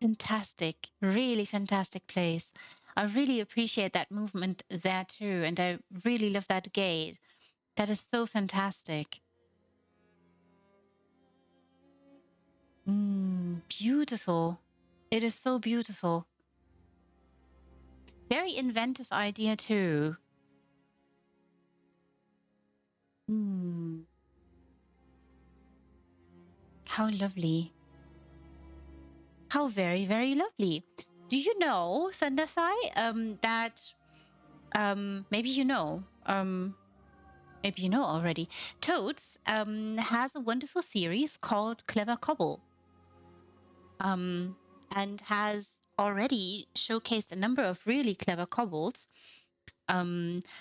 Fantastic, really fantastic place. I really appreciate that movement there too, and I really love that gate. That is so fantastic. Beautiful. It is so beautiful. Very inventive idea too. Mm, how lovely. How very lovely. Do you know, Thunderthigh, that maybe you know, maybe you know already, Toads has a wonderful series called Clever Cobble, and has already showcased a number of really clever cobbles.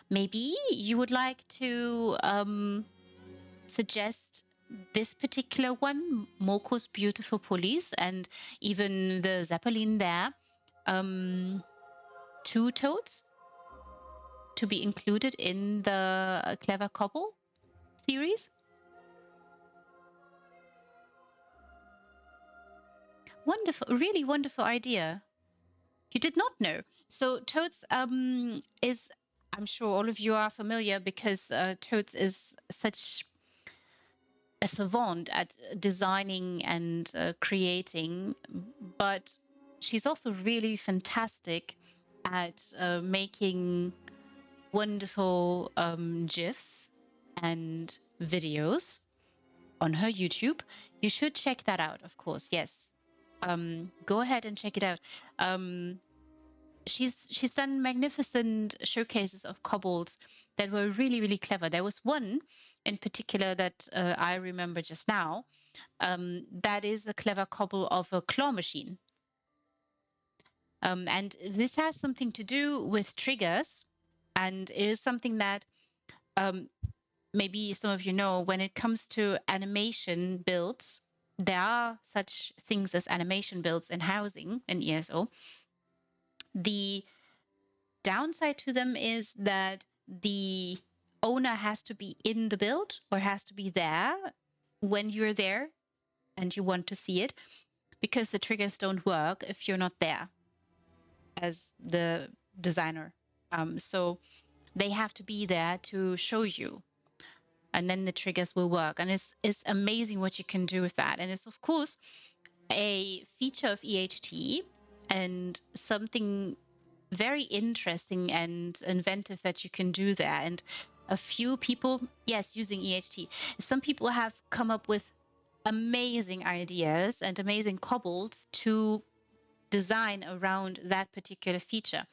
Maybe you would like to suggest this particular one, Moko's Beautiful Pulleys, and even the Zeppelin there, two toads to be included in the Clever Cobble series. Wonderful, really wonderful idea. You did not know. So Toads is, I'm sure all of you are familiar because Toads is such a savant at designing and creating, but she's also really fantastic at making wonderful GIFs and videos on her YouTube. You should check that out, of course. Yes. Go ahead and check it out. Um, she's done magnificent showcases of kobolds that were really clever. There was one in particular that I remember just now. That is a clever cobble of a claw machine. And this has something to do with triggers, and it is something that um, maybe some of you know when it comes to animation builds. There are such things as animation builds in housing in ESO. The downside to them is that the owner has to be in the build or has to be there when you're there and you want to see it, because the triggers don't work if you're not there as the designer. So they have to be there to show you, and then the triggers will work. And it's amazing what you can do with that. And it's of course a feature of EHT and something very interesting and inventive that you can do there. And a few people, yes, using EHT, some people have come up with amazing ideas and amazing cobbles to design around that particular feature.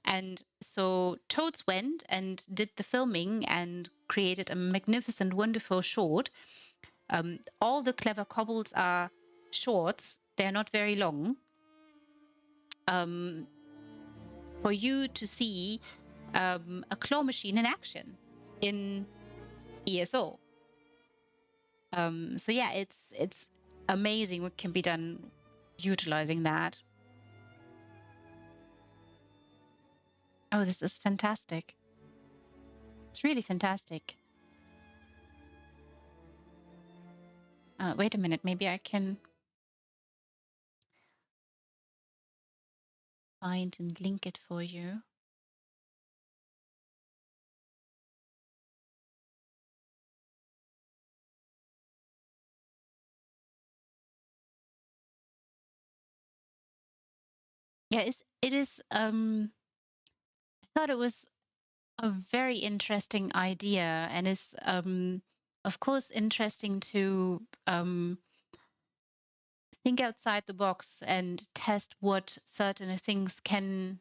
And so Toads went and did the filming and created a magnificent, wonderful short. All the clever cobbles are shorts, they're not very long. Um, for you to see a claw machine in action in ESO. So yeah, it's amazing what can be done utilizing that. Oh, this is fantastic. It's really fantastic. Wait a minute, maybe I can find and link it for you. Yeah, it is I thought it was a very interesting idea, and is of course interesting to think outside the box and test what certain things can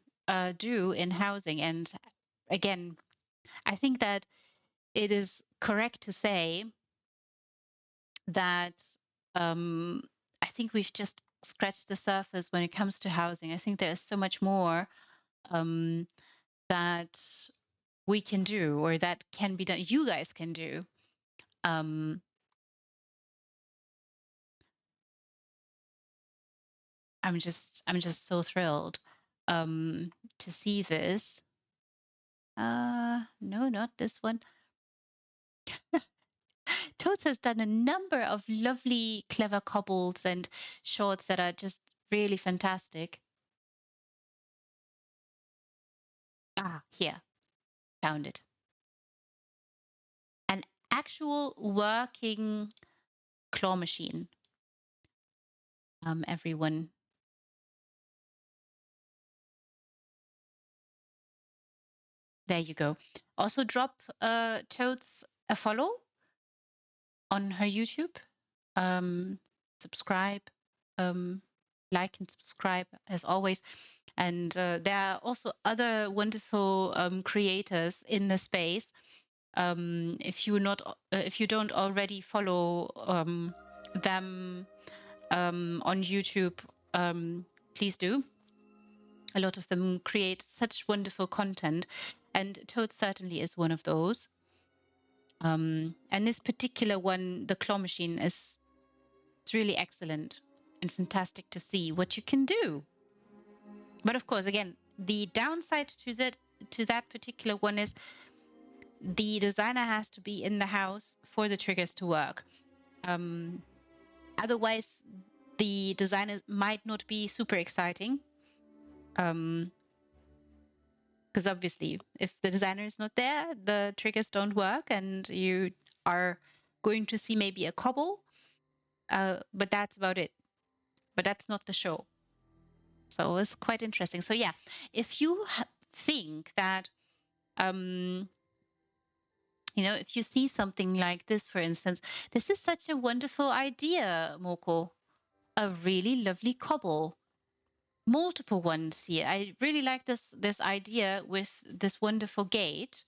do in housing. And again, I think that it is correct to say that um, I think we've just scratched the surface when it comes to housing. I think there is so much more that we can do, or that can be done, you guys can do. I'm just so thrilled to see this. No, not this one. Toads has done a number of lovely, clever cobbles and shorts that are just really fantastic. Here, found it. An actual working claw machine. Everyone. There you go. Also drop Toads a follow on her YouTube. Subscribe, like and subscribe as always. And there are also other wonderful creators in the space. If you don't already follow them on YouTube, please do. A lot of them create such wonderful content, and Toad certainly is one of those. And this particular one, the claw machine, is really excellent and fantastic to see what you can do. But of course, again, the downside to that particular one is the designer has to be in the house for the triggers to work. Otherwise, the design might not be super exciting. Because obviously, if the designer is not there, the triggers don't work, and you are going to see maybe a cobble. But that's about it. But that's not the show. So it's quite interesting. So yeah, if you think that, if you see something like this, for instance, this is such a wonderful idea, Moko. A really lovely cobble. Multiple ones here. I really like this idea with this wonderful gate.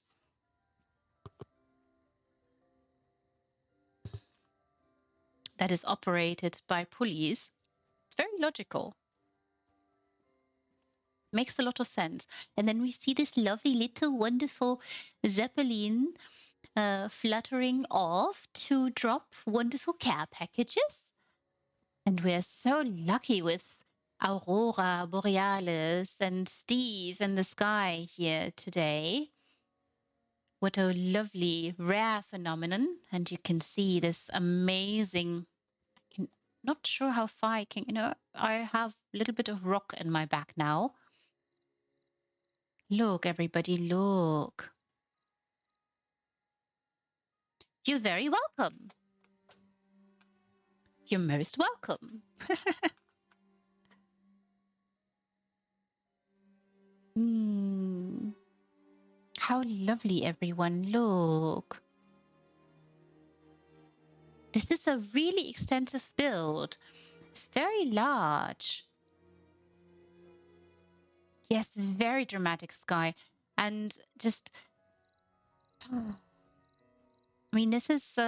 That is operated by pulleys. It's very logical. Makes a lot of sense. And then we see this lovely little wonderful zeppelin fluttering off to drop wonderful care packages. And we're so lucky with Aurora Borealis and Steve in the sky here today. What a lovely, rare phenomenon. And you can see this amazing, not sure how far I can, I have a little bit of rock in my back now. Look, everybody, look. You're very welcome. You're most welcome. How lovely, everyone. Look. This is a really extensive build. It's very large. Yes, very dramatic sky. And just, I mean, this is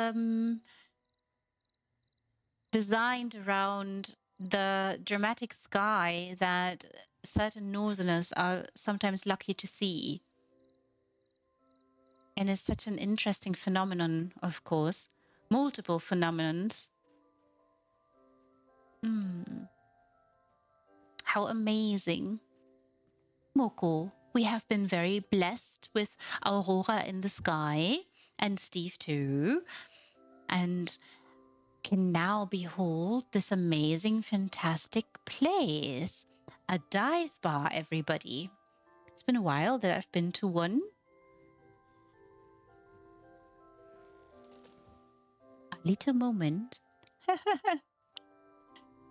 designed around the dramatic sky that certain northerners are sometimes lucky to see. And it's such an interesting phenomenon, of course. Multiple phenomenons. How amazing. Moko, we have been very blessed with Aurora in the sky, and Steve too, and can now behold this amazing, fantastic place. A dive bar, everybody. It's been a while that I've been to one. A little moment.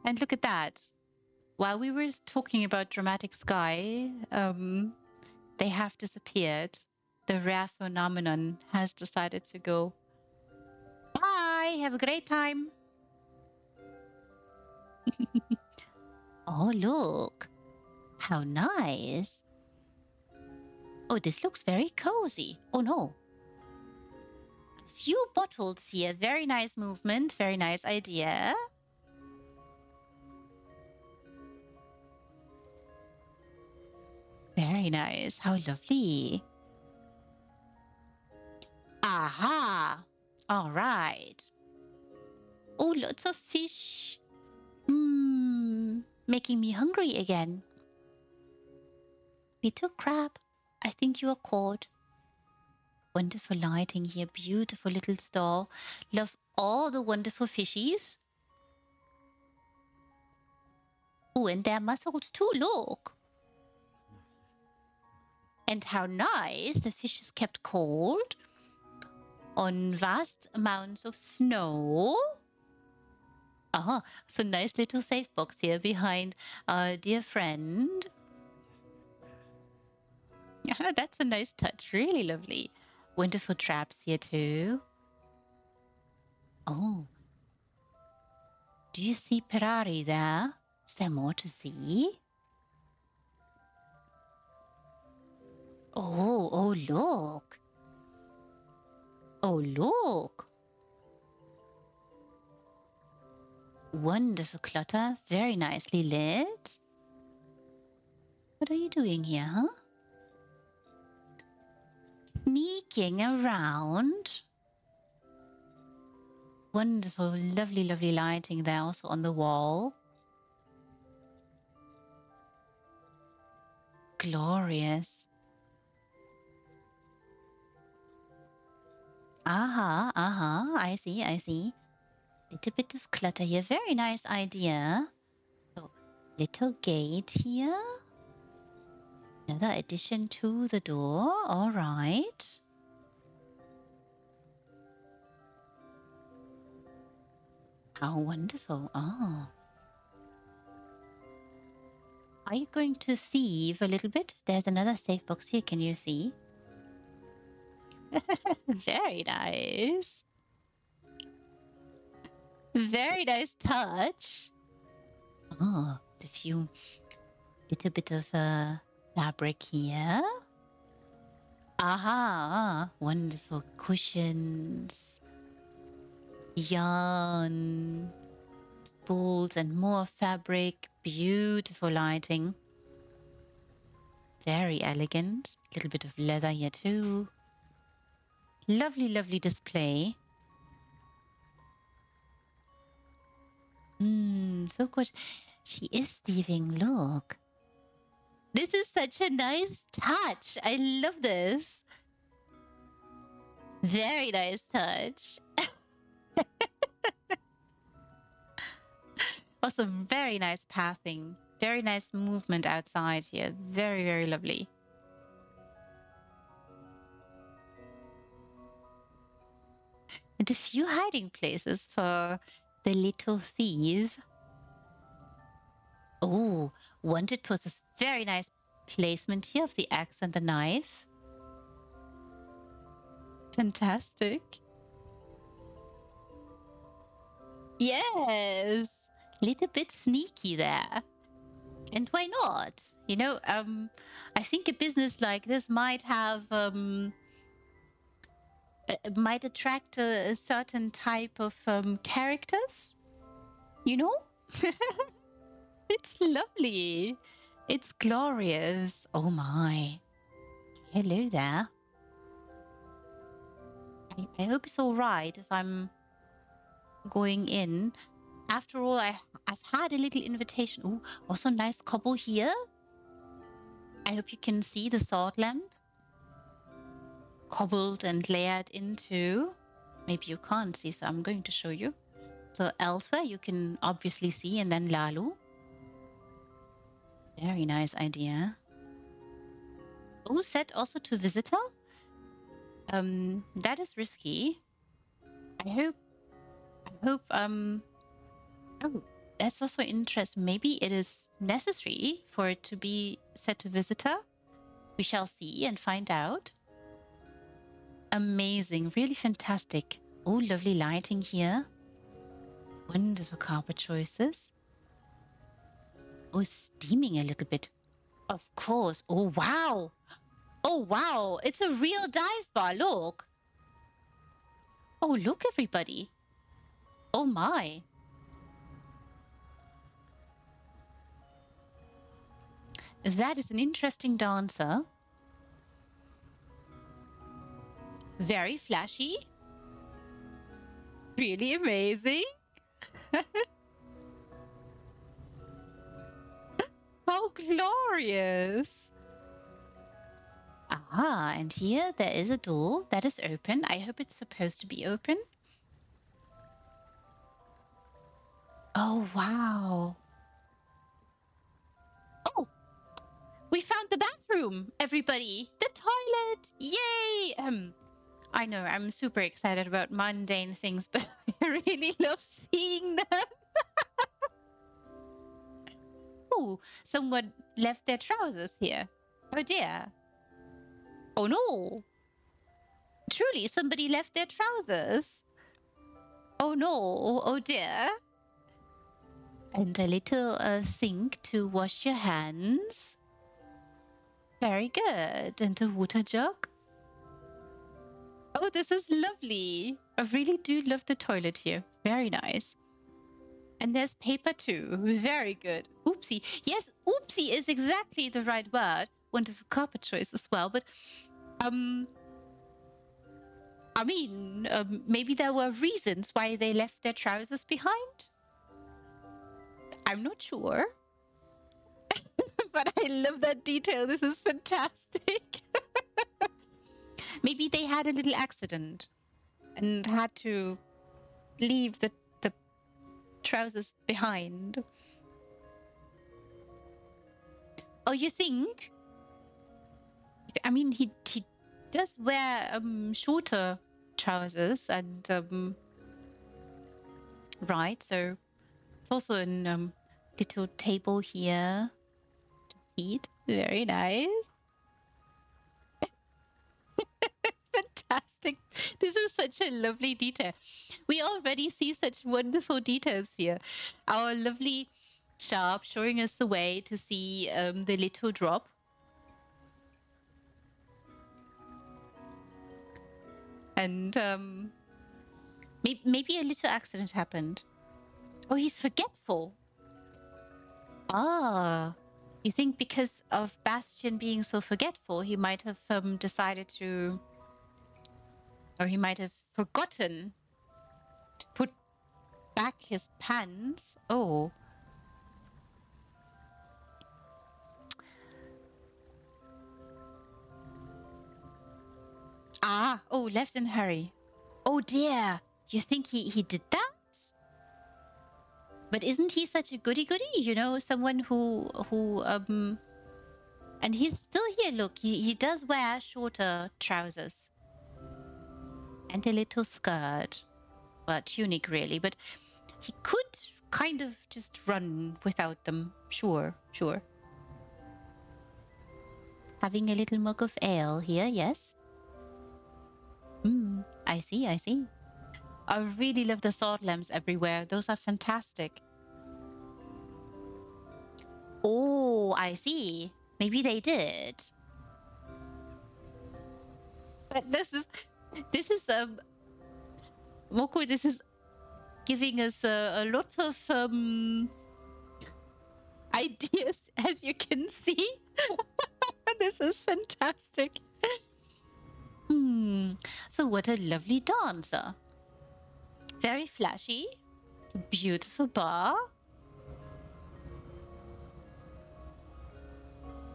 And look at that. While we were talking about dramatic sky, they have disappeared. The rare phenomenon has decided to go. Bye! Have a great time! Oh, look. How nice. Oh, this looks very cozy. Oh, no. A few bottles here. Very nice movement. Very nice idea. Very Very nice. How lovely. Aha. All right. Oh, lots of fish. Making me hungry again. Little crab, I think you are caught. Wonderful lighting here. Beautiful little stall. Love all the wonderful fishies. Oh, and their mussels too, look. And how nice the fish is kept cold on vast amounts of snow. Ah, so nice little safe box here behind our dear friend. Yeah, that's a nice touch. Really lovely. Wonderful traps here too. Oh, do you see Ferrari there? Is there more to see? Oh, look. Oh, look. Wonderful clutter. Very nicely lit. What are you doing here, huh? Sneaking around. Wonderful, lovely, lovely lighting there also on the wall. Glorious. I see. Little bit of clutter here. Very nice idea. So, little gate here. Another addition to the door. All right. How wonderful. Oh. Are you going to thieve a little bit? There's another safe box here. Can you see? Very nice. Very nice touch. Oh, a few little bit of fabric here. Aha, wonderful cushions, yarn, spools, and more fabric. Beautiful lighting. Very elegant. Little bit of leather here too. Lovely, lovely display. So good. She is thieving. Look. This is such a nice touch. I love this. Very nice touch. Also, very nice pathing. Very nice movement outside here. Very, very lovely. And a few hiding places for the little thief. Oh, wanted poses. Very nice placement here of the axe and the knife. Fantastic. Yes. Little bit sneaky there. And why not? You know, I think a business like this might have might attract a certain type of characters, you know? It's lovely. It's glorious. Oh my. Hello there. I hope it's all right if I'm going in. After all, I've had a little invitation. Oh, also nice cobble here. I hope you can see the sword lamp. Cobbled and layered into. Maybe you can't see, so I'm going to show you. So elsewhere you can obviously see, and then Lalu. Very nice idea. Oh, set also to visitor. That is risky. I hope. Oh, that's also interesting. Maybe it is necessary for it to be set to visitor. We shall see and find out. Amazing, really fantastic. Oh, lovely lighting here. Wonderful carpet choices. Oh, steaming a little bit. Of course. Oh, wow. Oh, wow. It's a real dive bar. Look. Oh, look, everybody. Oh, my. That is an interesting dancer. Very flashy. Really amazing. How glorious. Ah, and here there is a door that is open. I hope it's supposed to be open. Oh, wow. Oh, we found the bathroom, everybody. The toilet. Yay. I know I'm super excited about mundane things, but I really love seeing them. Oh, someone left their trousers here. Oh dear. Oh no. Truly, somebody left their trousers. Oh no. Oh dear. And a little sink to wash your hands. Very good. And a water jug. Oh, this is lovely. I really do love the toilet here. Very nice. And there's paper too. Very good. Oopsie. Yes, oopsie is exactly the right word. Wonderful carpet choice as well. But, I mean, maybe there were reasons why they left their trousers behind. I'm not sure. But I love that detail. This is fantastic. Maybe they had a little accident and had to leave the trousers behind. Oh, you think? I mean, he does wear shorter trousers and right, so it's also a little table here to seat. Very nice. Fantastic. This is such a lovely detail. We already see such wonderful details here. Our lovely sharp showing us the way to see the little drop. And maybe a little accident happened. Oh, he's forgetful. Ah, you think because of Bastian being so forgetful, he might have decided to, or he might have forgotten to put back his pants. Oh. Ah, oh, left in a hurry. Oh dear, you think he did that? But isn't he such a goody-goody? You know, someone who and he's still here, look, he does wear shorter trousers. And a little skirt. Well, tunic really, but he could kind of just run without them. Sure. Having a little mug of ale here, yes? I see. I really love the sword lamps everywhere. Those are fantastic. Oh, I see. Maybe they did. But this is Moko, this is giving us a lot of ideas, as you can see. This is fantastic. So what a lovely dancer. Very flashy. It's a beautiful bar.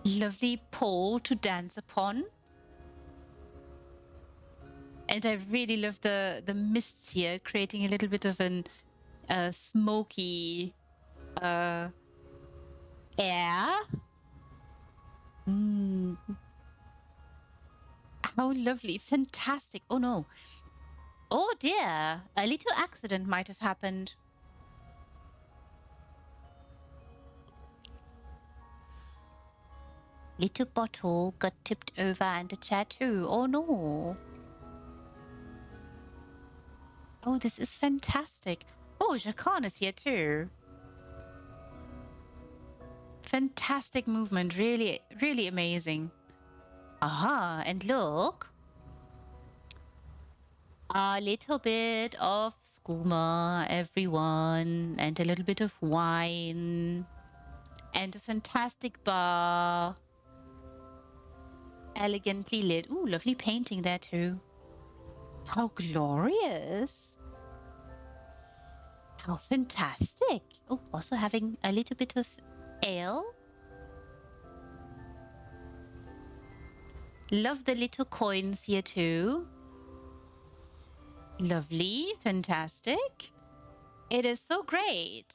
Lovely pole to dance upon. And I really love the mists here, creating a little bit of an smoky air. How lovely. Fantastic. Oh no. Oh dear. A little accident might have happened. Little bottle got tipped over and a chair too. Oh no. Oh, this is fantastic. Oh, Jacan is here too. Fantastic movement. Really, really amazing. Aha, and look. A little bit of skooma, everyone, and a little bit of wine. And a fantastic bar. Elegantly lit. Ooh, lovely painting there too. How glorious. How fantastic. Oh, also having a little bit of ale. Love the little coins here too. Lovely, fantastic. It is so great.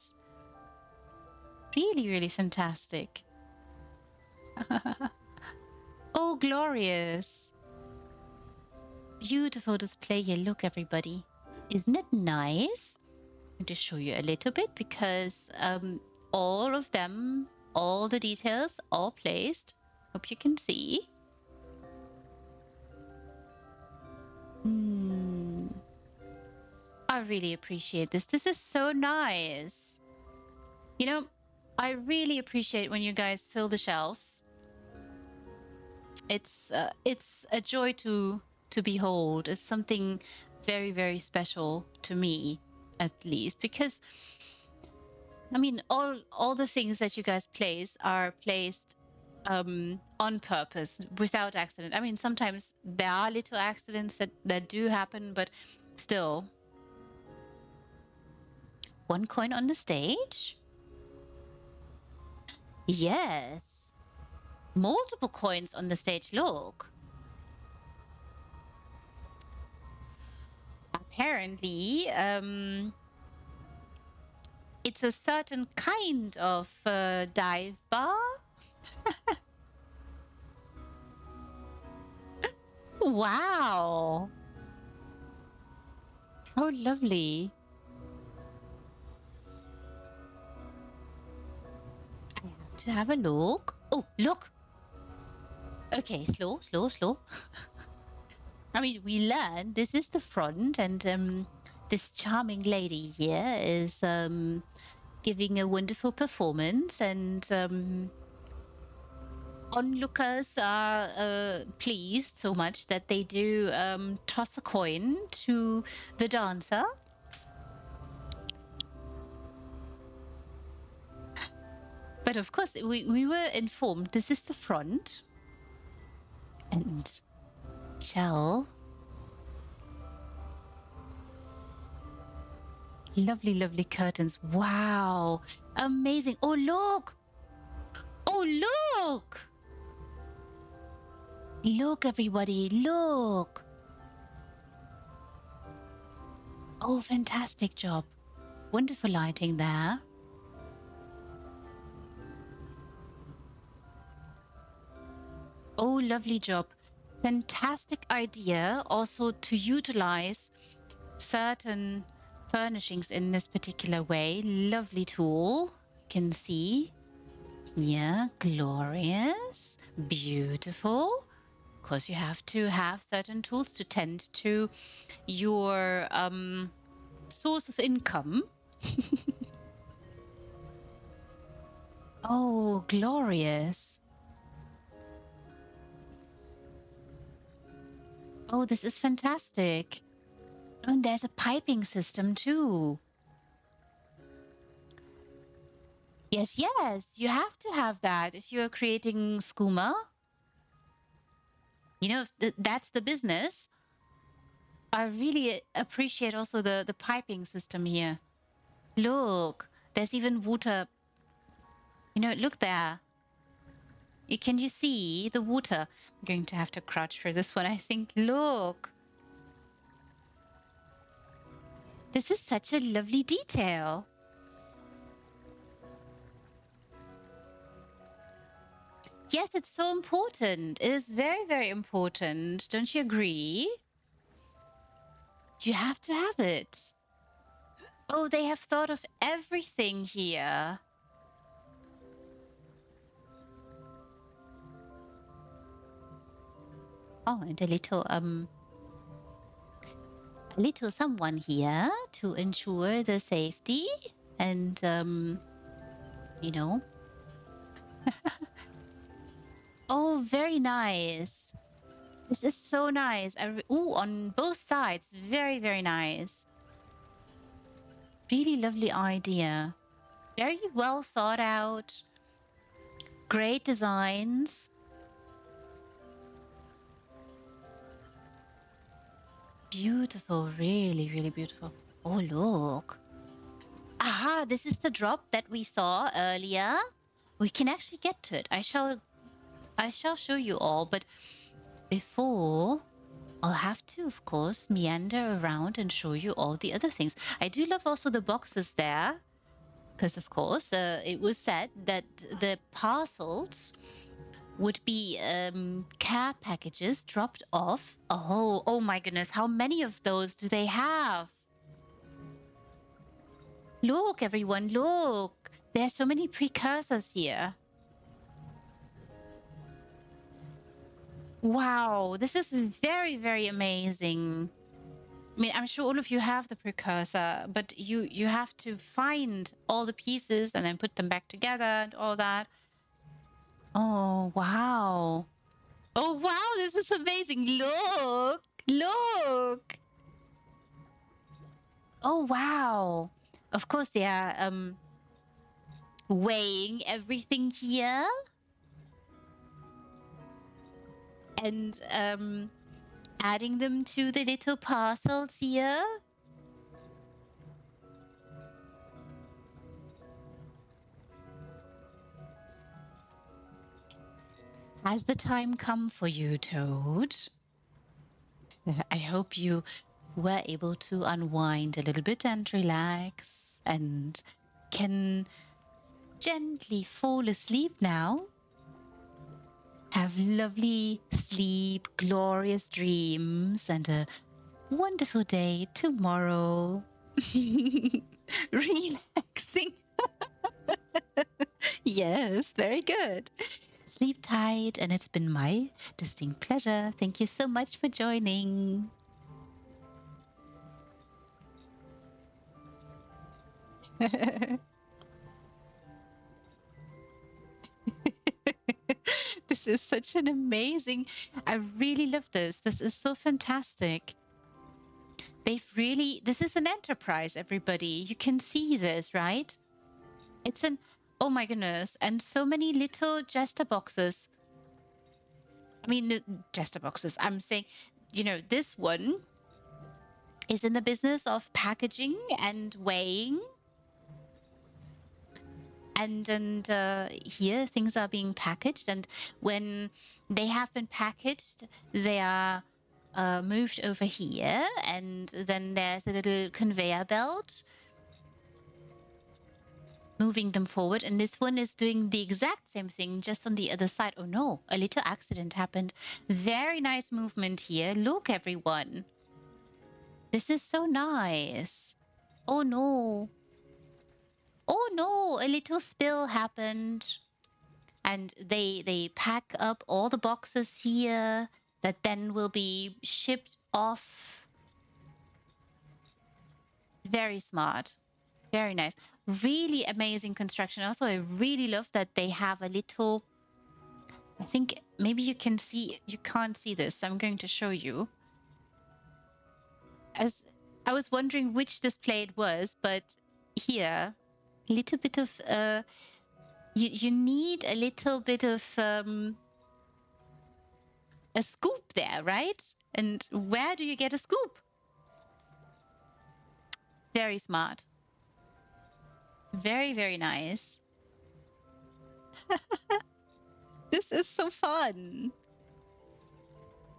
Really, really fantastic. Oh, glorious. Beautiful display here. Look, everybody. Isn't it nice? I'm going to show you a little bit because all of them, all the details, all placed. Hope you can see. I really appreciate this. This is so nice. You know, I really appreciate when you guys fill the shelves. It's a joy to behold. It's something very, very special to me, at least, because I mean, all the things that you guys place are placed on purpose, without accident. I mean, sometimes there are little accidents that do happen, but still. One coin on the stage? Yes. Multiple coins on the stage, look. Apparently, it's a certain kind of dive bar. Wow. How lovely. I have to have a look. Oh, look. Okay, slow, slow, slow. I mean, we learned this is the front, and this charming lady here is giving a wonderful performance, and onlookers are pleased so much that they do toss a coin to the dancer. But of course, we were informed this is the front. And shell. Lovely, lovely curtains. Wow. Amazing. Oh, look. Oh, look. Look, everybody. Look. Oh, fantastic job. Wonderful lighting there. Oh, lovely job. Fantastic idea also to utilize certain furnishings in this particular way. Lovely tool. You can see. Yeah, glorious. Beautiful. Of course, you have to have certain tools to tend to your source of income. Oh, glorious. Oh, this is fantastic. And there's a piping system too. Yes, yes, you have to have that if you're creating skooma. You know, that's the business. I really appreciate also the piping system here. Look, there's even water. You know, look there. Can you see the water? I'm going to have to crouch for this one, I think. Look. This is such a lovely detail. Yes, it's so important. It is very, very important. Don't you agree? You have to have it. Oh, they have thought of everything here. Oh, and a little someone here to ensure the safety and you know. Oh, very nice. This is so nice. Ooh, on both sides, very, very nice. Really lovely idea. Very well thought out. Great designs. Beautiful, really, really beautiful. Oh, look. Aha, this is the drop that we saw earlier. We can actually get to it. I shall show you all, but before I'll have to, of course, meander around and show you all the other things. I do love also the boxes there, because of course, it was said that the parcels would be care packages dropped off. Oh my goodness, how many of those do they have? Look, everyone, look. There's so many precursors here. Wow, this is very, very amazing. I mean, I'm sure all of you have the precursor, but you have to find all the pieces and then put them back together and all that. Oh, wow. Oh, wow, this is amazing. Look, look. Oh, wow. Of course, they are weighing everything here and adding them to the little parcels here. Has the time come for you, Toad? I hope you were able to unwind a little bit and relax and can gently fall asleep now. Have lovely sleep, glorious dreams, and a wonderful day tomorrow. Relaxing. Yes, very good. Sleep tight, and it's been my distinct pleasure. Thank you so much for joining. This is such an amazing. I really love this. This is so fantastic. This is an enterprise, everybody. You can see this, right? It's an, oh my goodness. And so many little jester boxes. I mean, jester boxes. I'm saying, this one is in the business of packaging and weighing. And here things are being packaged, and when they have been packaged, they are moved over here, and then there's a little conveyor belt moving them forward, and this one is doing the exact same thing, just on the other side. Oh no, a little accident happened. Very nice movement here. Look, everyone. This is so nice. Oh no. Oh no, a little spill happened. And they pack up all the boxes here that then will be shipped off. Very smart. Very nice. Really amazing construction. Also, I really love that they have a little, I think maybe you can't see this. I'm going to show you. As I was wondering which display it was, but here, a little bit of, you need a little bit of a scoop there, right? And where do you get a scoop? Very smart. Very, very nice. This is so fun.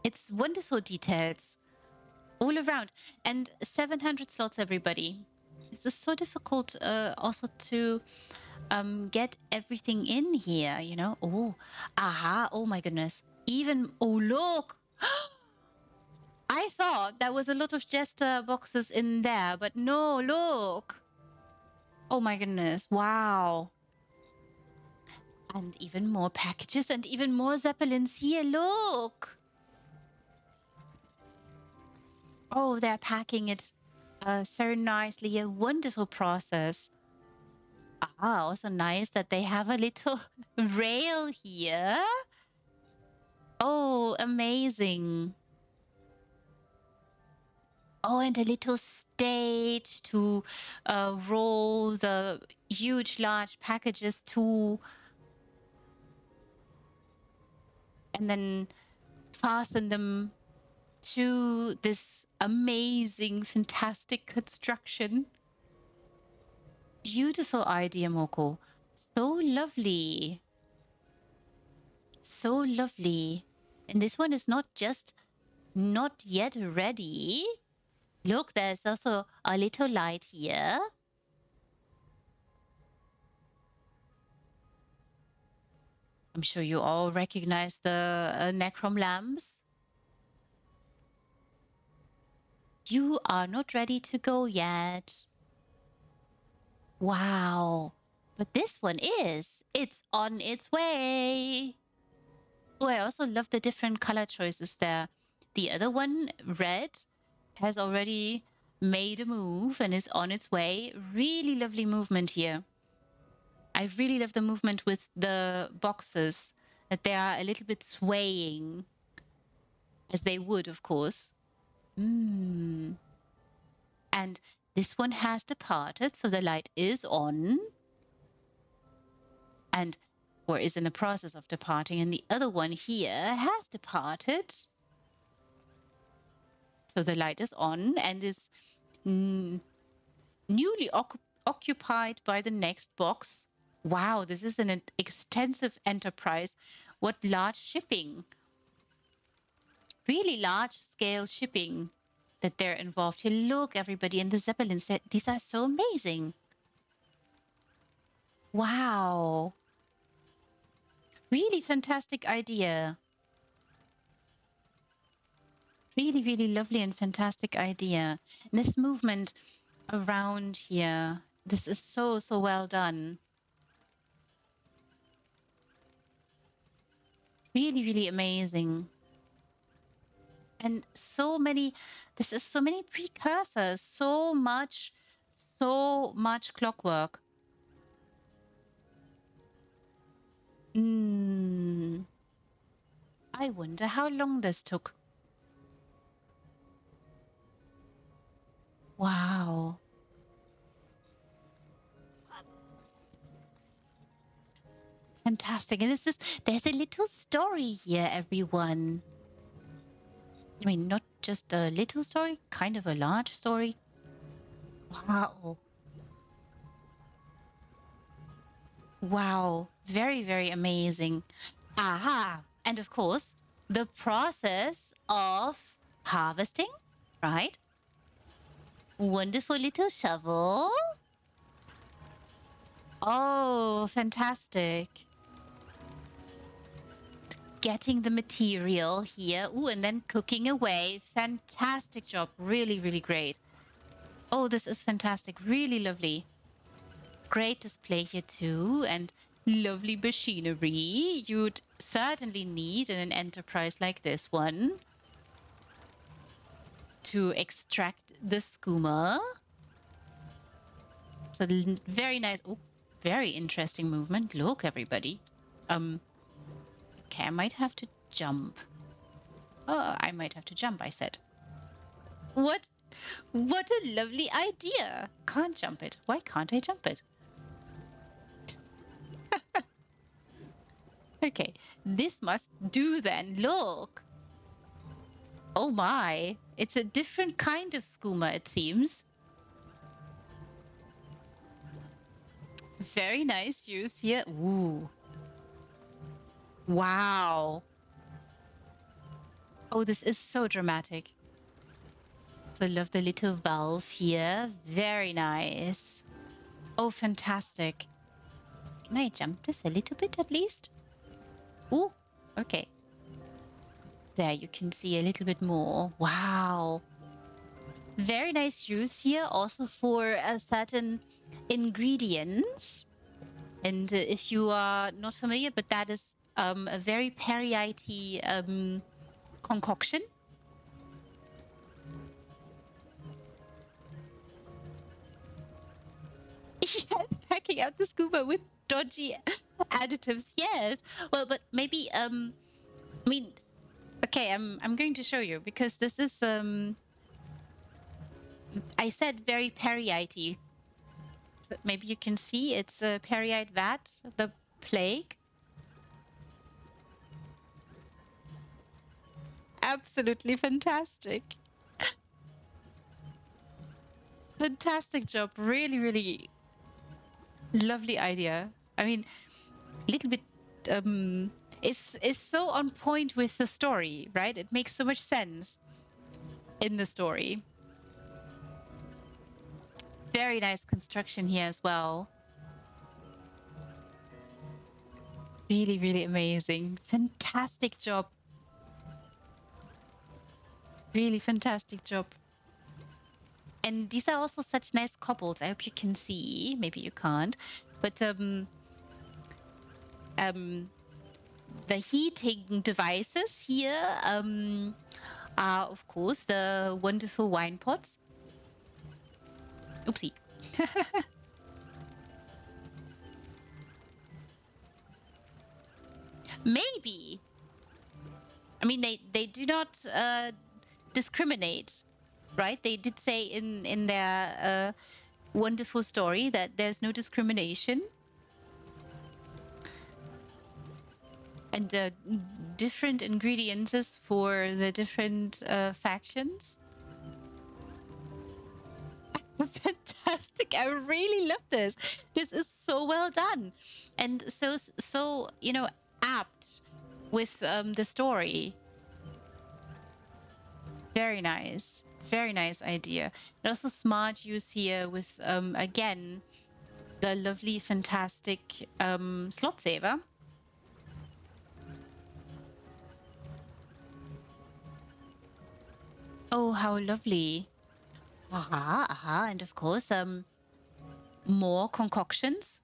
It's wonderful details all around. And 700 slots, everybody. This is so difficult also to get everything in here, Oh, aha, oh my goodness. Oh, look. I thought there was a lot of jester boxes in there, but no, look. Oh my goodness, wow. And even more packages and even more zeppelins here, look. Oh, they're packing it so nicely, a wonderful process. Ah, also nice that they have a little rail here. Oh, amazing. Oh, and a little stage to roll the huge, large packages to. and then fasten them to this amazing, fantastic construction. Beautiful idea, Moko. So lovely. So lovely. And this one is not yet ready. Look, there's also a little light here. I'm sure you all recognize the Necrom lamps. You are not ready to go yet. Wow. But this one is. It's on its way. Oh, I also love the different color choices there. The other one, red, has already made a move and is on its way. Really lovely movement here. I really love the movement with the boxes, that they are a little bit swaying, as they would, of course. And this one has departed, so the light is on and or is in the process of departing, and the other one here has departed. So the light is on and is newly occupied by the next box. Wow, this is an extensive enterprise. What large shipping, really large scale shipping that they're involved here. Look, everybody in the Zeppelins, these are so amazing. Wow. Really fantastic idea. Really, really lovely and fantastic idea. And this movement around here, this is so, so well done. Really, really amazing. And this is so many precursors, so much clockwork. I wonder how long this took. Wow. Fantastic. And there's a little story here, everyone. I mean, not just a little story, kind of a large story. Wow. Wow. Very, very amazing. Aha. And of course, the process of harvesting, right? Wonderful little shovel. Oh, fantastic. Getting the material here. Ooh, and then cooking away. Fantastic job. Really, really great. Oh, this is fantastic. Really lovely. Great display here too, and lovely machinery you'd certainly need in an enterprise like this one to extract the skooma. So very nice. Oh, very interesting movement. Look, everybody. Okay, I might have to jump. Oh, I might have to jump, I said. What a lovely idea. Can't jump it. Why can't I jump it? Okay, this must do then. Look. Oh my, it's a different kind of skooma, it seems. Very nice use here. Ooh. Wow. Oh, this is so dramatic. So I love the little valve here. Very nice. Oh, fantastic. Can I jump this a little bit at least? Ooh, okay. There, you can see a little bit more. Wow. Very nice use here also for certain ingredients. And if you are not familiar, but that is a very peryite concoction. Yes, packing out the scuba with dodgy additives. Yes. Well, but maybe I mean, okay, I'm going to show you because this is I said very peryite. So maybe you can see it's a peryite vat, the plague. Absolutely fantastic. Fantastic job. Really, really lovely idea. I mean, a little bit is so on point with the story, right? It makes so much sense in the story. Very nice construction here as well. Really, really amazing. Fantastic job. Really fantastic job. And these are also such nice cobbles. I hope you can see. Maybe you can't. But the heating devices here are, of course, the wonderful wine pots. Oopsie. Maybe. I mean, they do not discriminate, right? They did say in their wonderful story that there's no discrimination, and different ingredients for the different factions. Fantastic! I really love this. This is so well done, and so apt with the story. Very nice. Very nice idea. And also smart use here with again the lovely, fantastic slot saver. Oh, how lovely. Aha, aha, and of course more concoctions.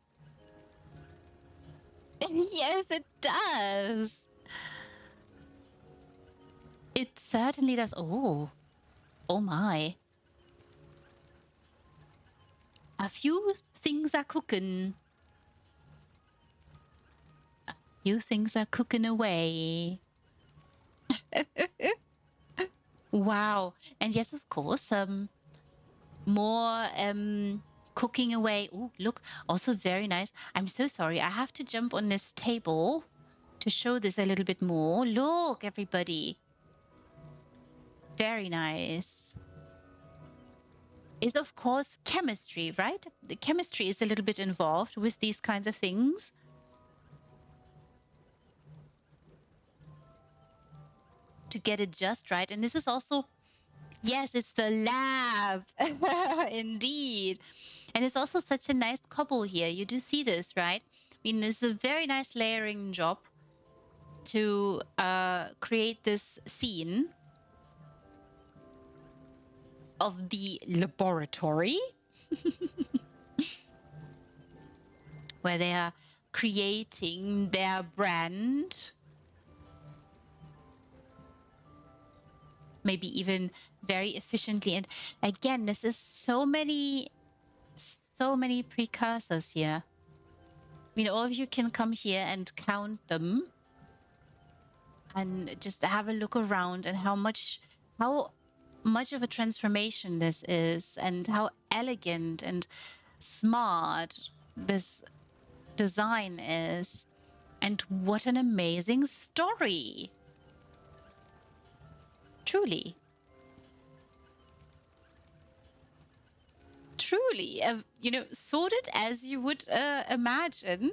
Yes, it does. It certainly does. Oh, oh my. A few things are cooking. A few things are cooking away. Wow. And yes, of course, more cooking away. Oh, look, also very nice. I'm so sorry. I have to jump on this table to show this a little bit more. Look, everybody. Very nice. Is of course chemistry, right? The chemistry is a little bit involved with these kinds of things. To get it just right. And this is also, yes, it's the lab. Indeed. And it's also such a nice cobble here. You do see this, right? I mean, it's a very nice layering job to create this scene of the laboratory where they are creating their brand, maybe even very efficiently. And again, this is so many precursors here. I mean, all of you can come here and count them and just have a look around and how much of a transformation this is and how elegant and smart this design is, and what an amazing story. Truly, truly, sorted as you would imagine.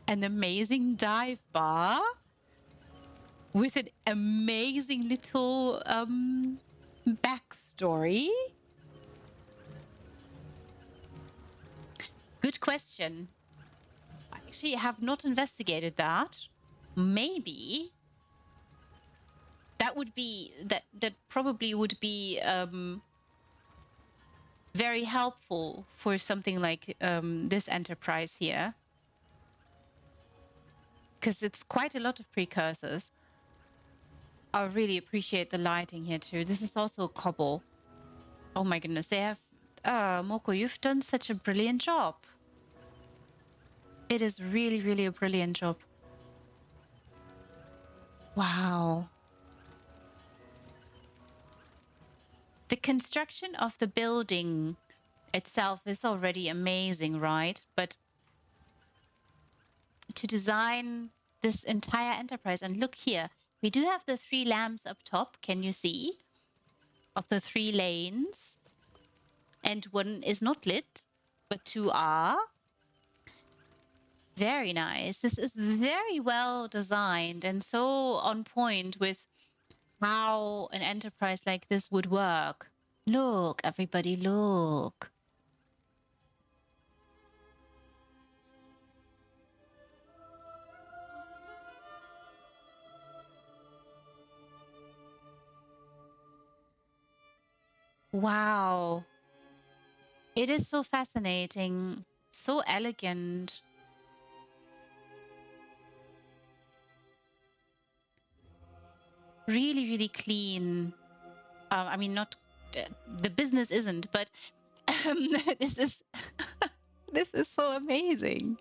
An amazing dive bar with an amazing little backstory. Good question. I actually have not investigated that. Maybe that probably would be very helpful for something like this enterprise here, because it's quite a lot of precursors. I really appreciate the lighting here too. This is also cobble. Oh my goodness, they have Moko, you've done such a brilliant job. It is really, really a brilliant job. Wow. The construction of the building itself is already amazing, right? But to design this entire enterprise, and look here, we do have the 3 lamps up top. Can you see? Of the 3 lanes. And one is not lit, but 2 are. Very nice. This is very well designed and so on point with how an enterprise like this would work. Look, everybody, look. Wow. It is so fascinating, so elegant. Really, really clean. I mean, not the business isn't, but this is this is so amazing.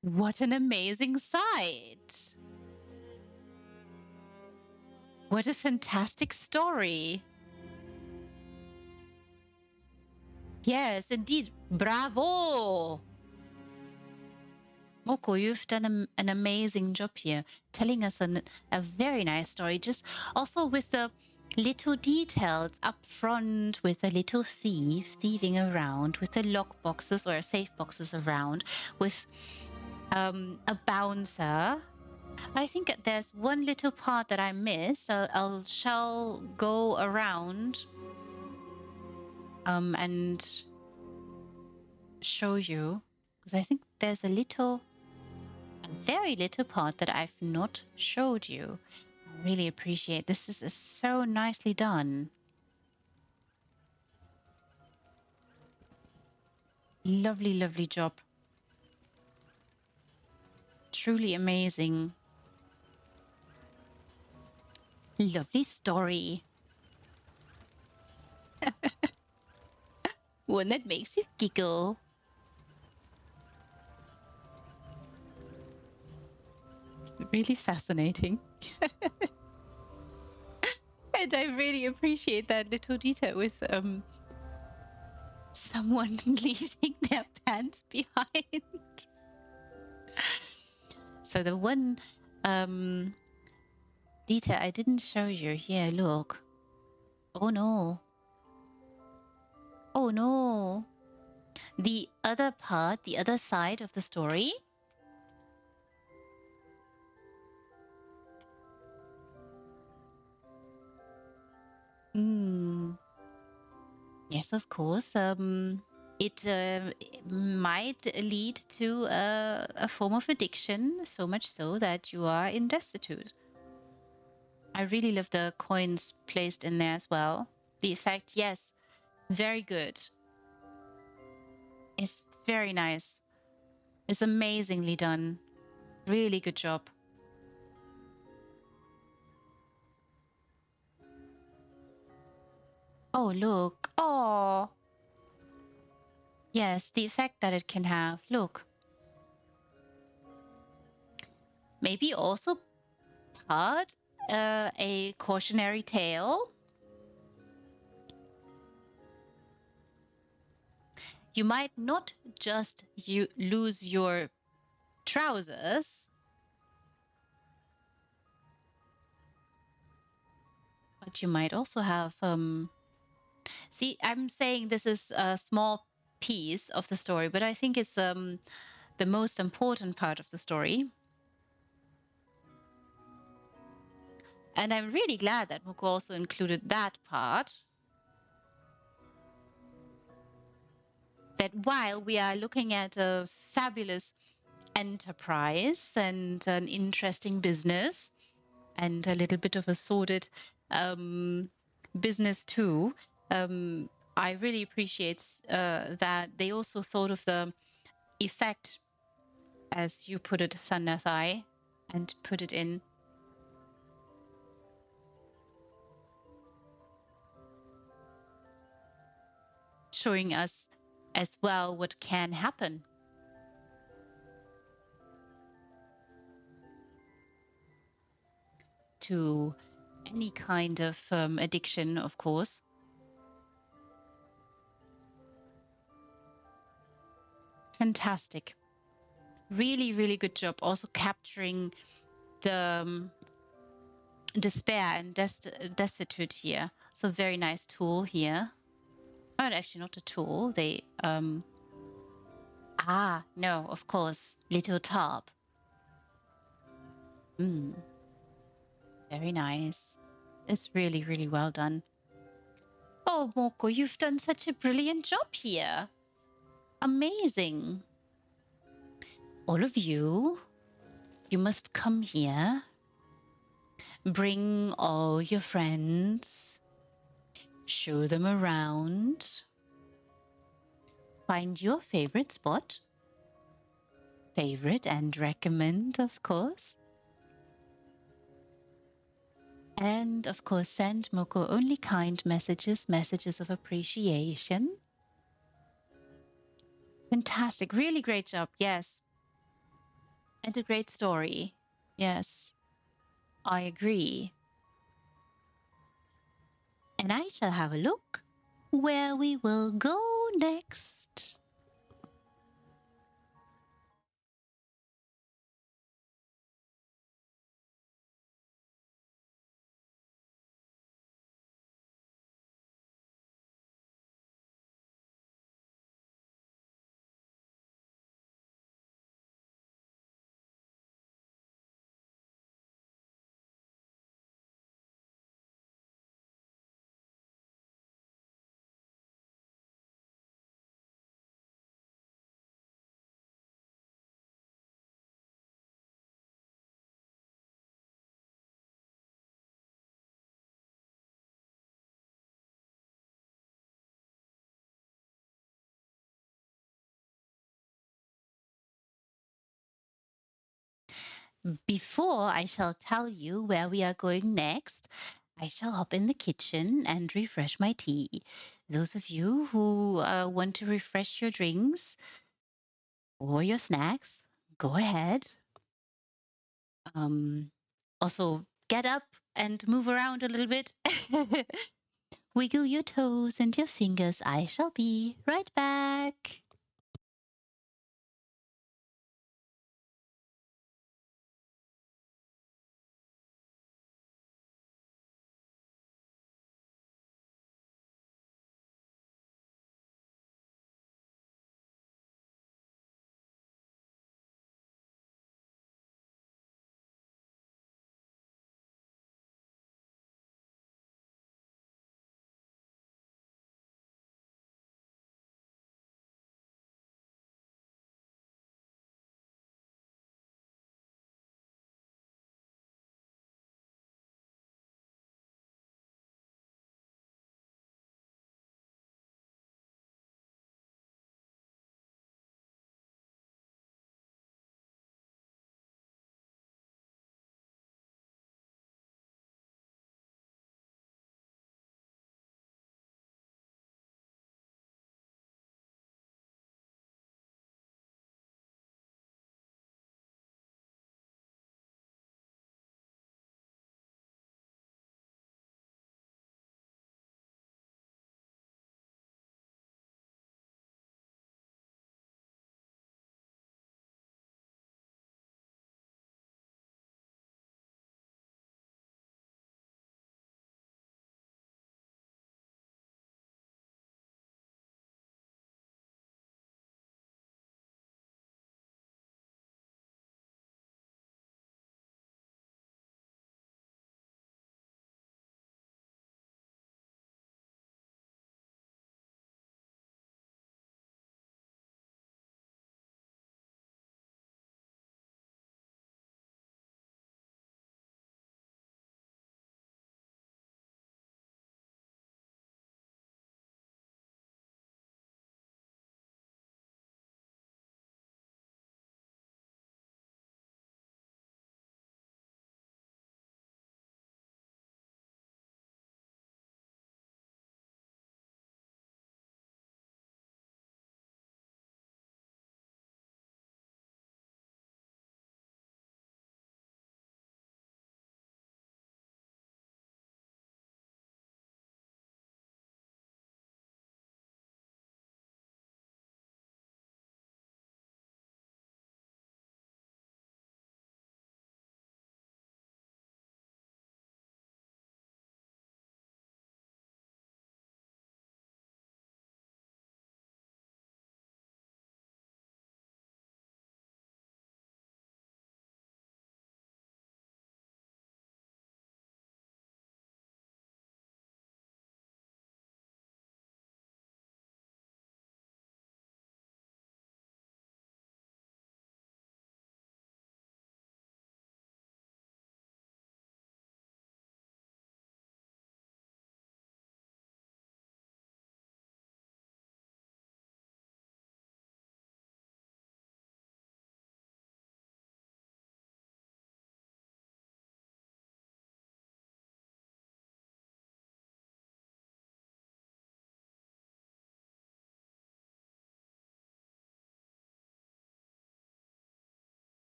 What an amazing site. What a fantastic story. Yes, indeed. Bravo. Moko, you've done an amazing job here, telling us a very nice story, just also with the little details up front, with a little thief thieving around, with the lock boxes or safe boxes around, with a bouncer. I think there's one little part that I missed. I shall go around and show you, because I think there's a very little part that I've not showed you. I really appreciate this. Is so nicely done. Lovely, lovely job. Truly amazing. Lovely story. One that makes you giggle. Really fascinating. And I really appreciate that little detail with someone leaving their pants behind. So the one detail I didn't show you here, look. Oh no. Oh no. The other part, the other side of the story. Yes, of course. It might lead to a form of addiction, so much so that you are in destitute. I really love the coins placed in there as well. The effect, yes, very good. It's very nice. It's amazingly done. Really good job. Oh, look. Oh. Yes, the effect that it can have. Look. Maybe also part a cautionary tale. You might not just lose your trousers, but you might also have see, I'm saying this is a small piece of the story, but I think it's the most important part of the story. And I'm really glad that Moko also included that part. That while we are looking at a fabulous enterprise and an interesting business and a little bit of a sordid business too, I really appreciate that they also thought of the effect, as you put it, Thanathai, and put it in. Showing us as well what can happen. To any kind of addiction, of course. Fantastic. Really, really good job. Also capturing the despair and destitute here. So very nice tool here. Oh, actually not a tool. They no, of course, little top. Very nice. It's really, really well done. Oh, Moko, you've done such a brilliant job here. Amazing. All of you must come here. Bring all your friends. Show them around. Find your favorite spot. Favorite and recommend, of course. And of course, send Moko only kind messages, messages of appreciation. Fantastic. Really great job. Yes. And a great story. Yes, I agree. And I shall have a look where we will go next. Before I shall tell you where we are going next, I shall hop in the kitchen and refresh my tea. Those of you who want to refresh your drinks or your snacks, go ahead. Also, get up and move around a little bit. Wiggle your toes and your fingers. I shall be right back.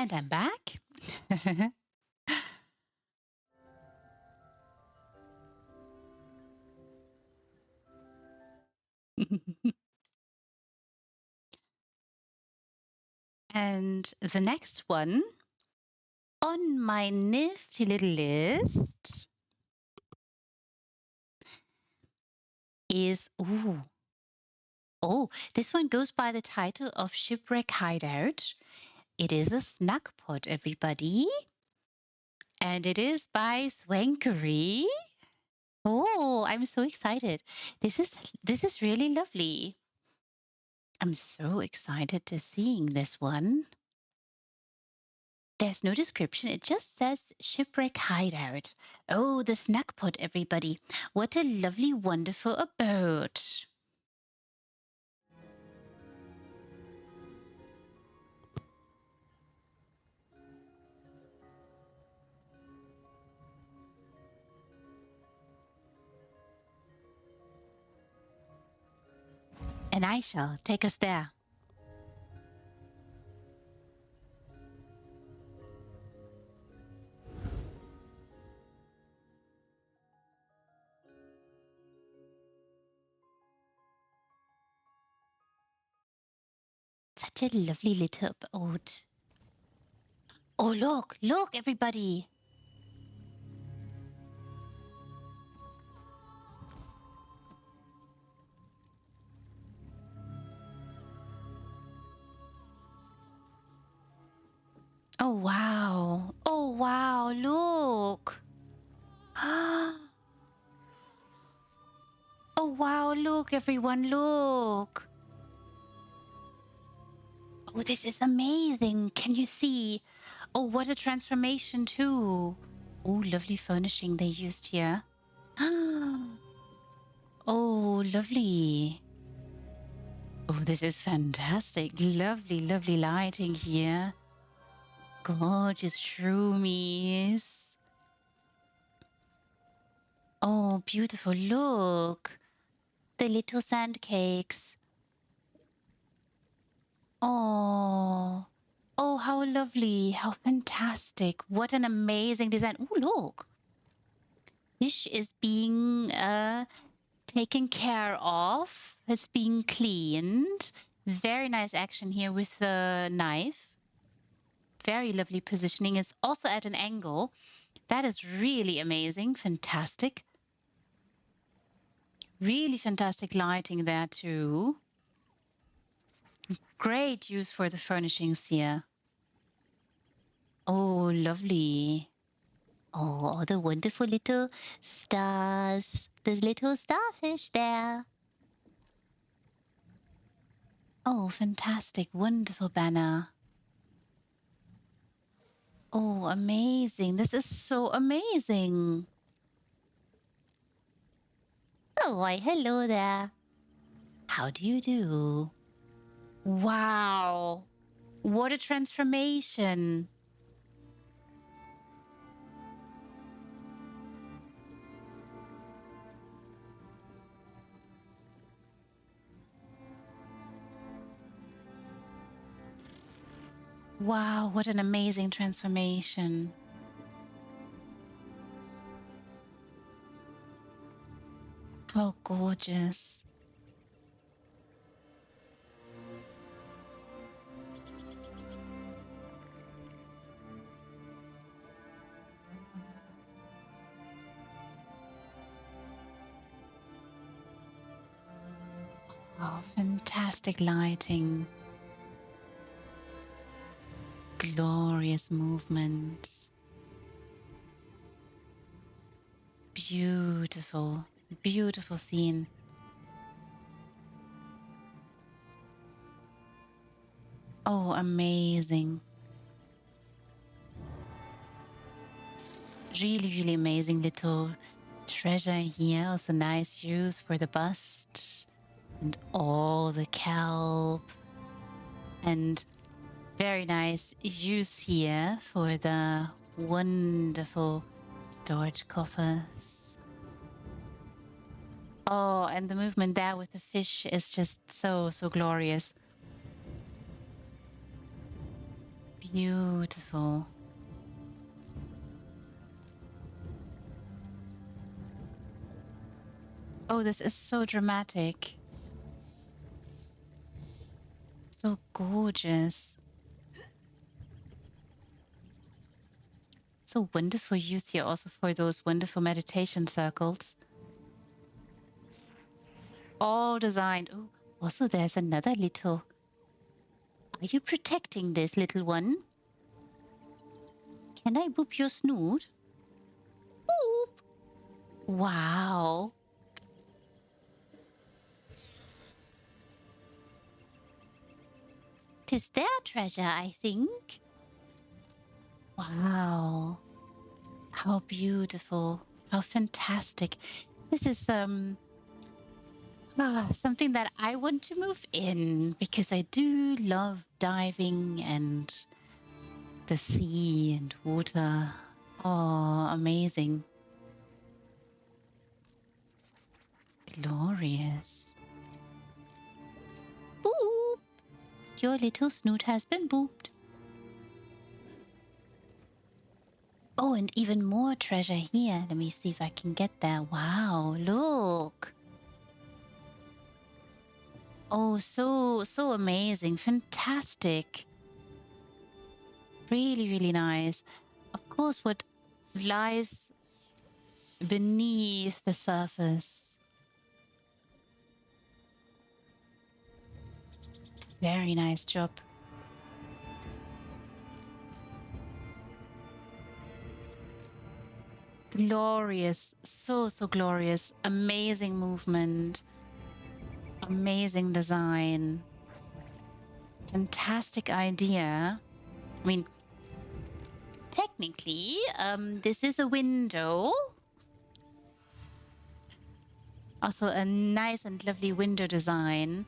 And I'm back. And the next one on my nifty little list is, this one goes by the title of Shipwreck Hideout. It is a snack pod, everybody. And it is by Swankery. Oh, I'm so excited. This is really lovely. I'm so excited to seeing this one. There's no description. It just says Shipwreck Hideout. Oh, the snack pod, everybody. What a lovely, wonderful abode. And I shall take us there. Such a lovely little abode. Oh, look, everybody. Oh, wow. Oh, wow, look. Oh, wow, look, everyone, look. Oh, this is amazing. Can you see? Oh, what a transformation, too. Oh, lovely furnishing they used here. Oh, lovely. Oh, this is fantastic. Lovely, lovely lighting here. Gorgeous shroomies. Oh, beautiful. Look. The little sand cakes. Oh. Oh, how lovely. How fantastic. What an amazing design. Oh, look. Fish is being taken care of. It's being cleaned. Very nice action here with the knife. Very lovely positioning. It's also at an angle. That is really amazing. Fantastic. Really fantastic lighting there too. Great use for the furnishings here. Oh, lovely. Oh, the wonderful little stars. The little starfish there. Oh, fantastic. Wonderful banner. Oh, amazing. This is so amazing. Oh, why, hello there. How do you do? Wow. What a transformation. Wow, what an amazing transformation. Oh, gorgeous. Oh, fantastic lighting. Glorious movement. Beautiful, beautiful scene. Oh, amazing. Really, really amazing little treasure here. Also nice use for the bust and all the kelp. And very nice use here for the wonderful storage coffers. Oh, and the movement there with the fish is just so, so glorious. Beautiful. Oh, this is so dramatic. So gorgeous. So wonderful use here also for those wonderful meditation circles. All designed. Oh, also there's another little. Are you protecting this little one? Can I boop your snoot? Boop. Wow. Tis their treasure, I think. Wow. How beautiful. How fantastic. This is something that I want to move in because I do love diving and the sea and water. Oh, amazing. Glorious. Boop! Your little snoot has been booped. Oh, and even more treasure here. Let me see if I can get there. Wow, look. Oh, so amazing. Fantastic. Really, really nice. Of course, what lies beneath the surface. Very nice job. Glorious. So glorious. Amazing movement. Amazing design. Fantastic idea. I mean, technically, this is a window. Also a nice and lovely window design.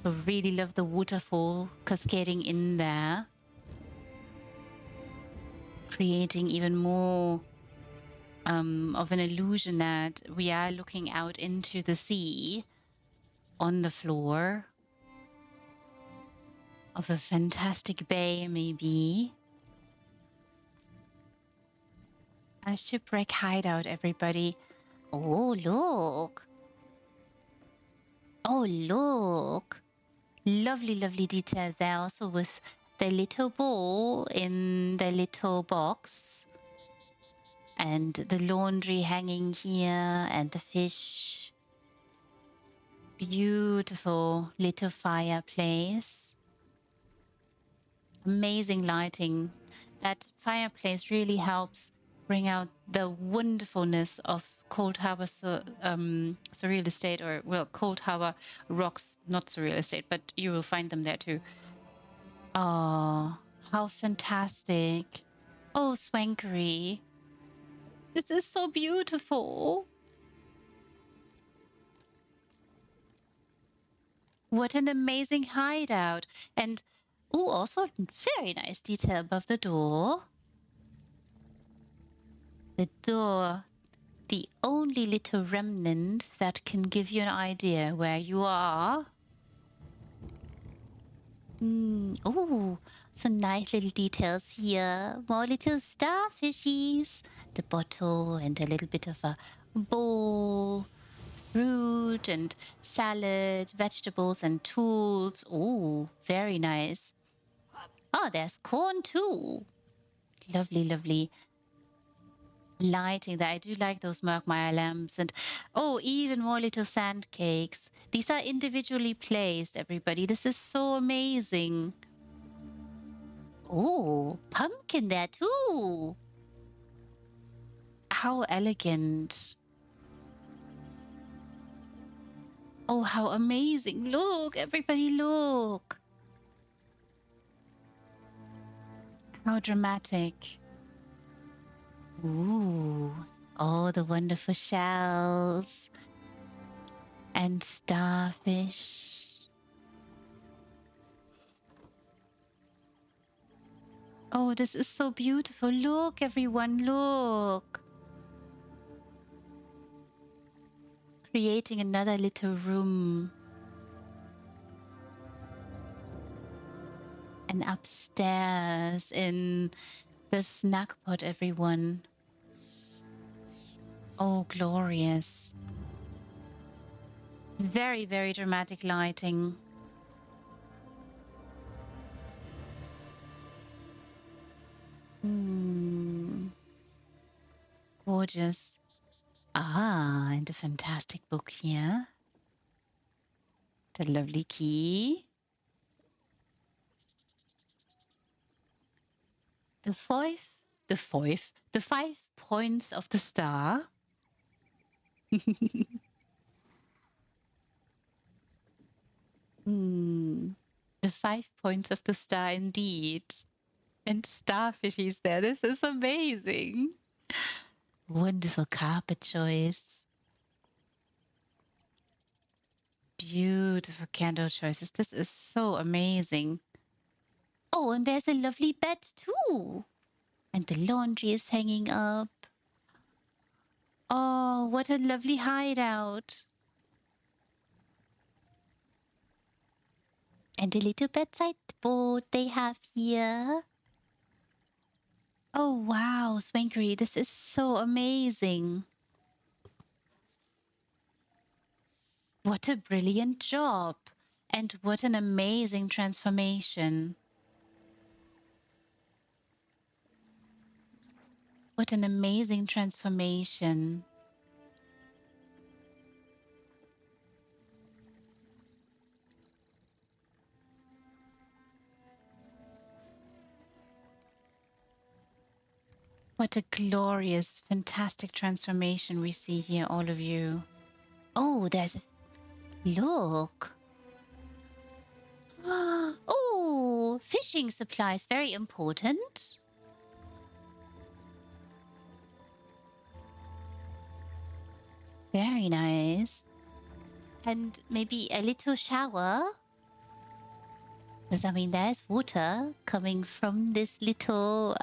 So really love the waterfall cascading in there. Creating even more of an illusion that we are looking out into the sea on the floor of a fantastic bay, maybe. A shipwreck hideout, everybody. Oh, look. Oh, look. Lovely, lovely detail there also with the little ball in the little box. And the laundry hanging here and the fish. Beautiful little fireplace. Amazing lighting. That fireplace really helps bring out the wonderfulness of Cold Harbor surreal estate, or well, Cold Harbor rocks, not surreal estate, but you will find them there too. Oh, how fantastic. Oh, swankery. This is so beautiful. What an amazing hideout. And oh, also very nice detail above the door. The door, the only little remnant that can give you an idea where you are. Oh, some nice little details here. More little starfishies. The bottle and a little bit of a bowl. Fruit and salad, vegetables and tools. Oh, very nice. Oh, there's corn too. Lovely, lovely lighting there. I do like those Merkmeyer lamps. And oh, even more little sand cakes. These are individually placed, everybody. This is so amazing. Oh, pumpkin there too. How elegant. Oh, how amazing. Look, everybody, look. How dramatic. Ooh, all the wonderful shells and starfish. Oh, this is so beautiful. Look, everyone, look. Creating another little room. And upstairs in the snack pod, everyone. Oh, glorious. Very, very dramatic lighting. Gorgeous. Ah, and a fantastic book here. The lovely key. The 5 points of the star. The 5 points of the star indeed. And starfishies there. This is amazing. Wonderful carpet choice. Beautiful candle choices. This is so amazing. Oh, and there's a lovely bed too. And the laundry is hanging up. Oh, what a lovely hideout. And a little bedside board they have here. Oh, wow, Swankery, this is so amazing. What a brilliant job. And what an amazing transformation. What an amazing transformation. What a glorious, fantastic transformation we see here, all of you. Oh, there's a look. Oh, fishing supplies, very important. Very nice. And maybe a little shower. Because, I mean, there's water coming from this little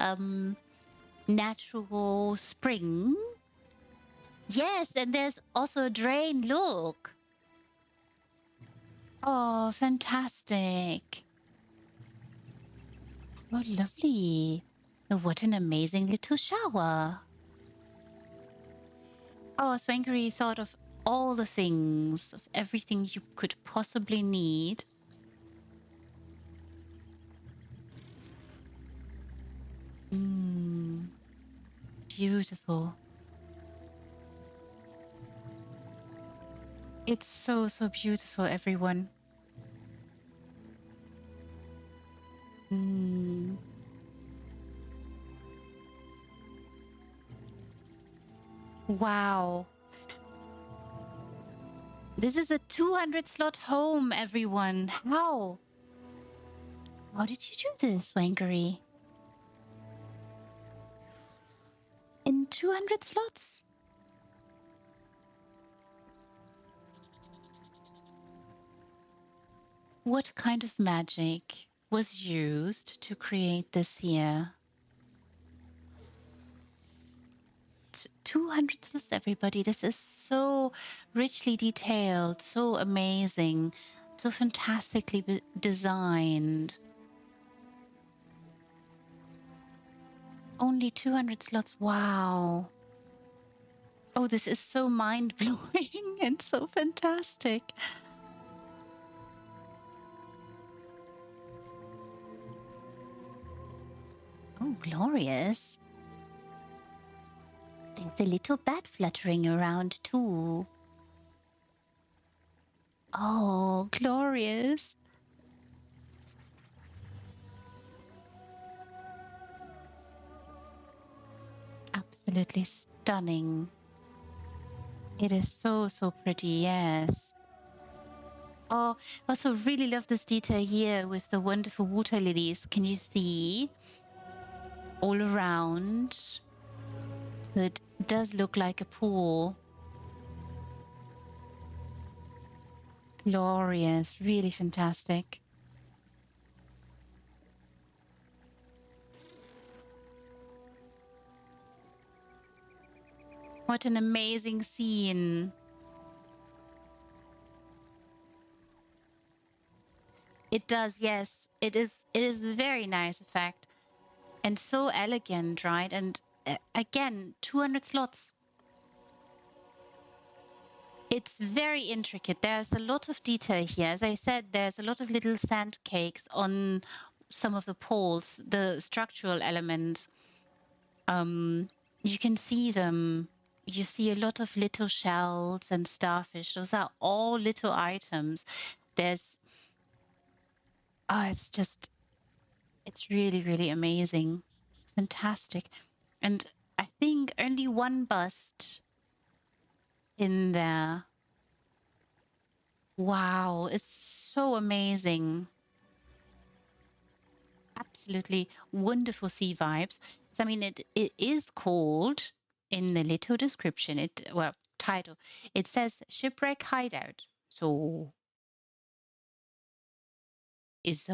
natural spring. Yes, and there's also a drain, look. Oh, fantastic. Oh, lovely. Oh, what an amazing little shower. Oh, Swankery thought of all the things, of everything you could possibly need. Beautiful. It's so, so beautiful, everyone. Wow. This is a 200 slot home, everyone. How? How did you do this, Wankery? In 200 slots? What kind of magic was used to create this here? 200 slots, everybody. This is so richly detailed, so amazing, so fantastically designed. Only 200 slots. Wow. Oh, this is so mind-blowing and so fantastic. Oh, glorious. There's a little bat fluttering around too. Oh, glorious. Absolutely stunning. It is so, so pretty, yes. Oh, I also really love this detail here with the wonderful water lilies. Can you see? All around. So it does look like a pool. Glorious, really fantastic. What an amazing scene. It does, yes. it is a very nice effect and so elegant, right? And again, 200 slots. It's very intricate. There's a lot of detail here. As I said, there's a lot of little sand cakes on some of the poles, the structural elements. You can see them. You see a lot of little shells and starfish. Those are all little items. There's, it's really, really amazing. It's fantastic. And I think only one bust in there. Wow, it's so amazing. Absolutely wonderful sea vibes. So, I mean, it is called in the little description, title, it says shipwreck hideout. So is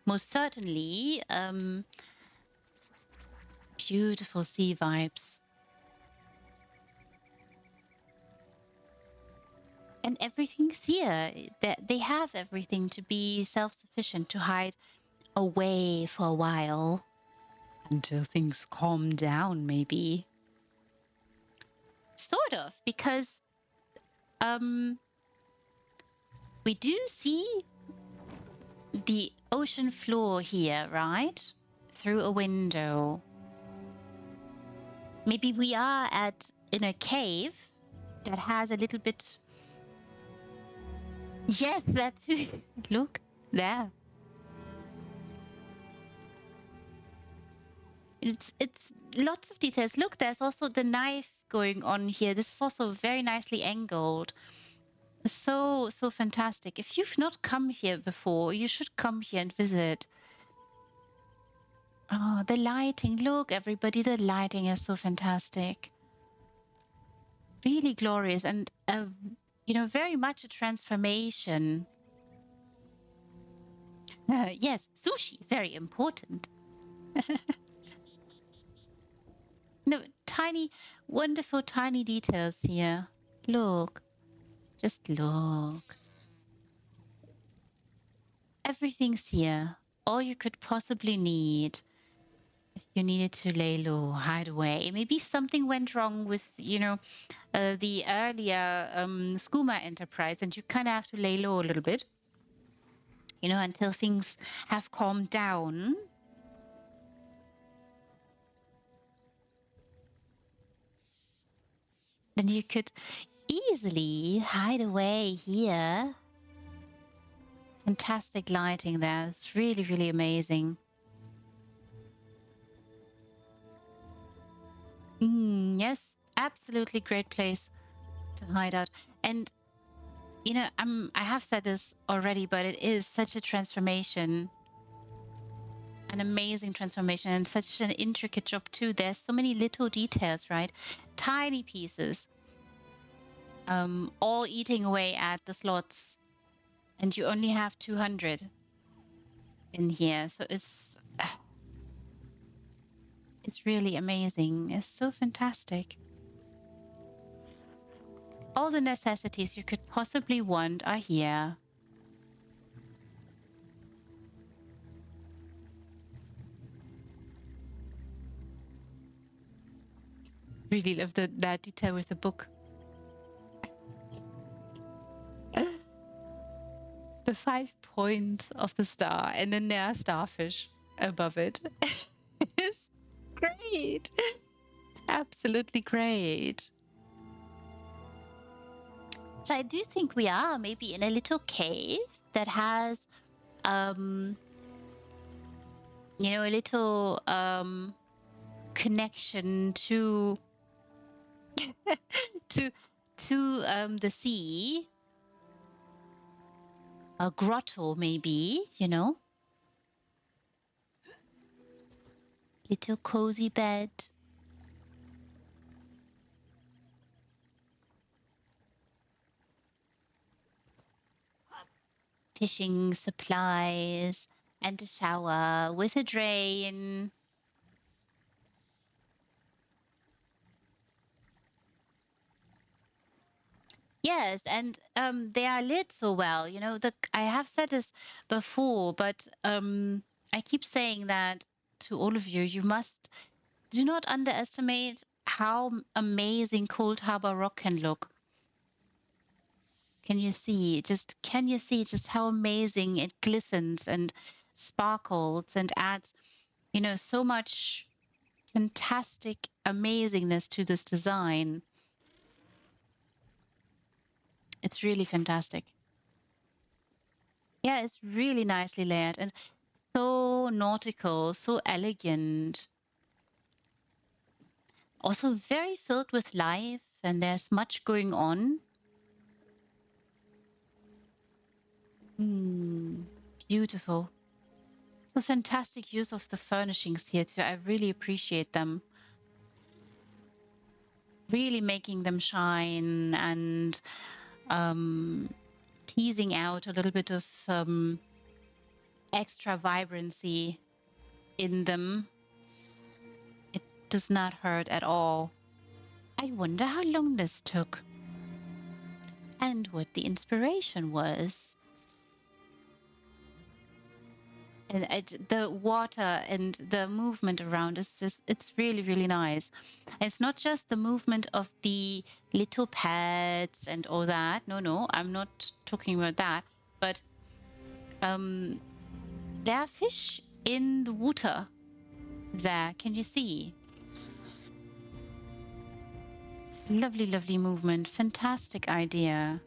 most certainly beautiful sea vibes. And everything's here. They have everything to be self-sufficient, to hide away for a while until things calm down, maybe. Sort of, because we do see the ocean floor here, right? Through a window. Maybe we are in a cave that has a little bit. Yes, that's look there. It's lots of details. Look, there's also the knife going on here. This is also very nicely angled. So fantastic. If you've not come here before, you should come here and visit. Oh, the lighting. Look, everybody, the lighting is so fantastic. Really glorious and very much a transformation. Yes, sushi, very important. No, tiny, wonderful tiny details here. Look, just look. Everything's here. All you could possibly need. If you needed to lay low, hide away. Maybe something went wrong with, the earlier Skooma enterprise, and you kind of have to lay low a little bit, until things have calmed down. Then you could easily hide away here. Fantastic lighting there. It's really, really amazing. Yes, absolutely great place to hide out. And I have said this already, but it is such a transformation, an amazing transformation, and such an intricate job too. There's so many little details, right? Tiny pieces, all eating away at the slots, and you only have 200 in here, so it's really amazing. It's so fantastic. All the necessities you could possibly want are here. Really love that detail with the book. The 5 points of the star, and then there are starfish above it. It's great. Absolutely great. So I do think we are maybe in a little cave that has, a little connection to the sea. A grotto, maybe, little cozy bed. Fishing supplies and a shower with a drain. Yes, and they are lit so well. I have said this before, but I keep saying that to all of you. You must do not underestimate how amazing Cold Harbor Rock can look. Can you see just how amazing it glistens and sparkles and adds, so much fantastic amazingness to this design. It's really fantastic. Yeah, it's really nicely layered and so nautical, so elegant. Also very filled with life, and there's much going on. Mm, beautiful. It's a fantastic use of the furnishings here too. I really appreciate them. Really making them shine and um, teasing out a little bit of extra vibrancy in them. It does not hurt at all. I wonder how long this took and what the inspiration was. And the water and the movement around is just, it's really, really nice. It's not just the movement of the little pads and all that. No, no, I'm not talking about that. But um, there are fish in the water there. Can you see? Lovely, lovely movement. Fantastic idea.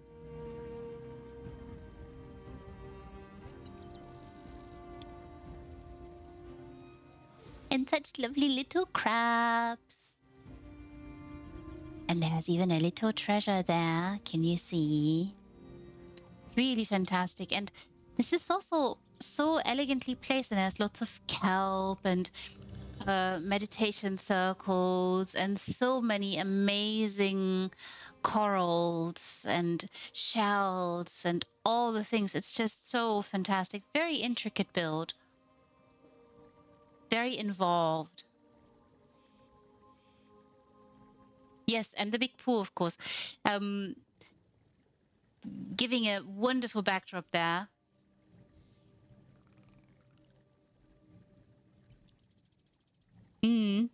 And such lovely little crabs. And there's even a little treasure there. Can you see? Really fantastic. And this is also so elegantly placed, and there's lots of kelp and meditation circles and so many amazing corals and shells and all the things. It's just so fantastic. Very intricate build, very involved. Yes, and the big pool, of course, um, giving a wonderful backdrop there. Mm,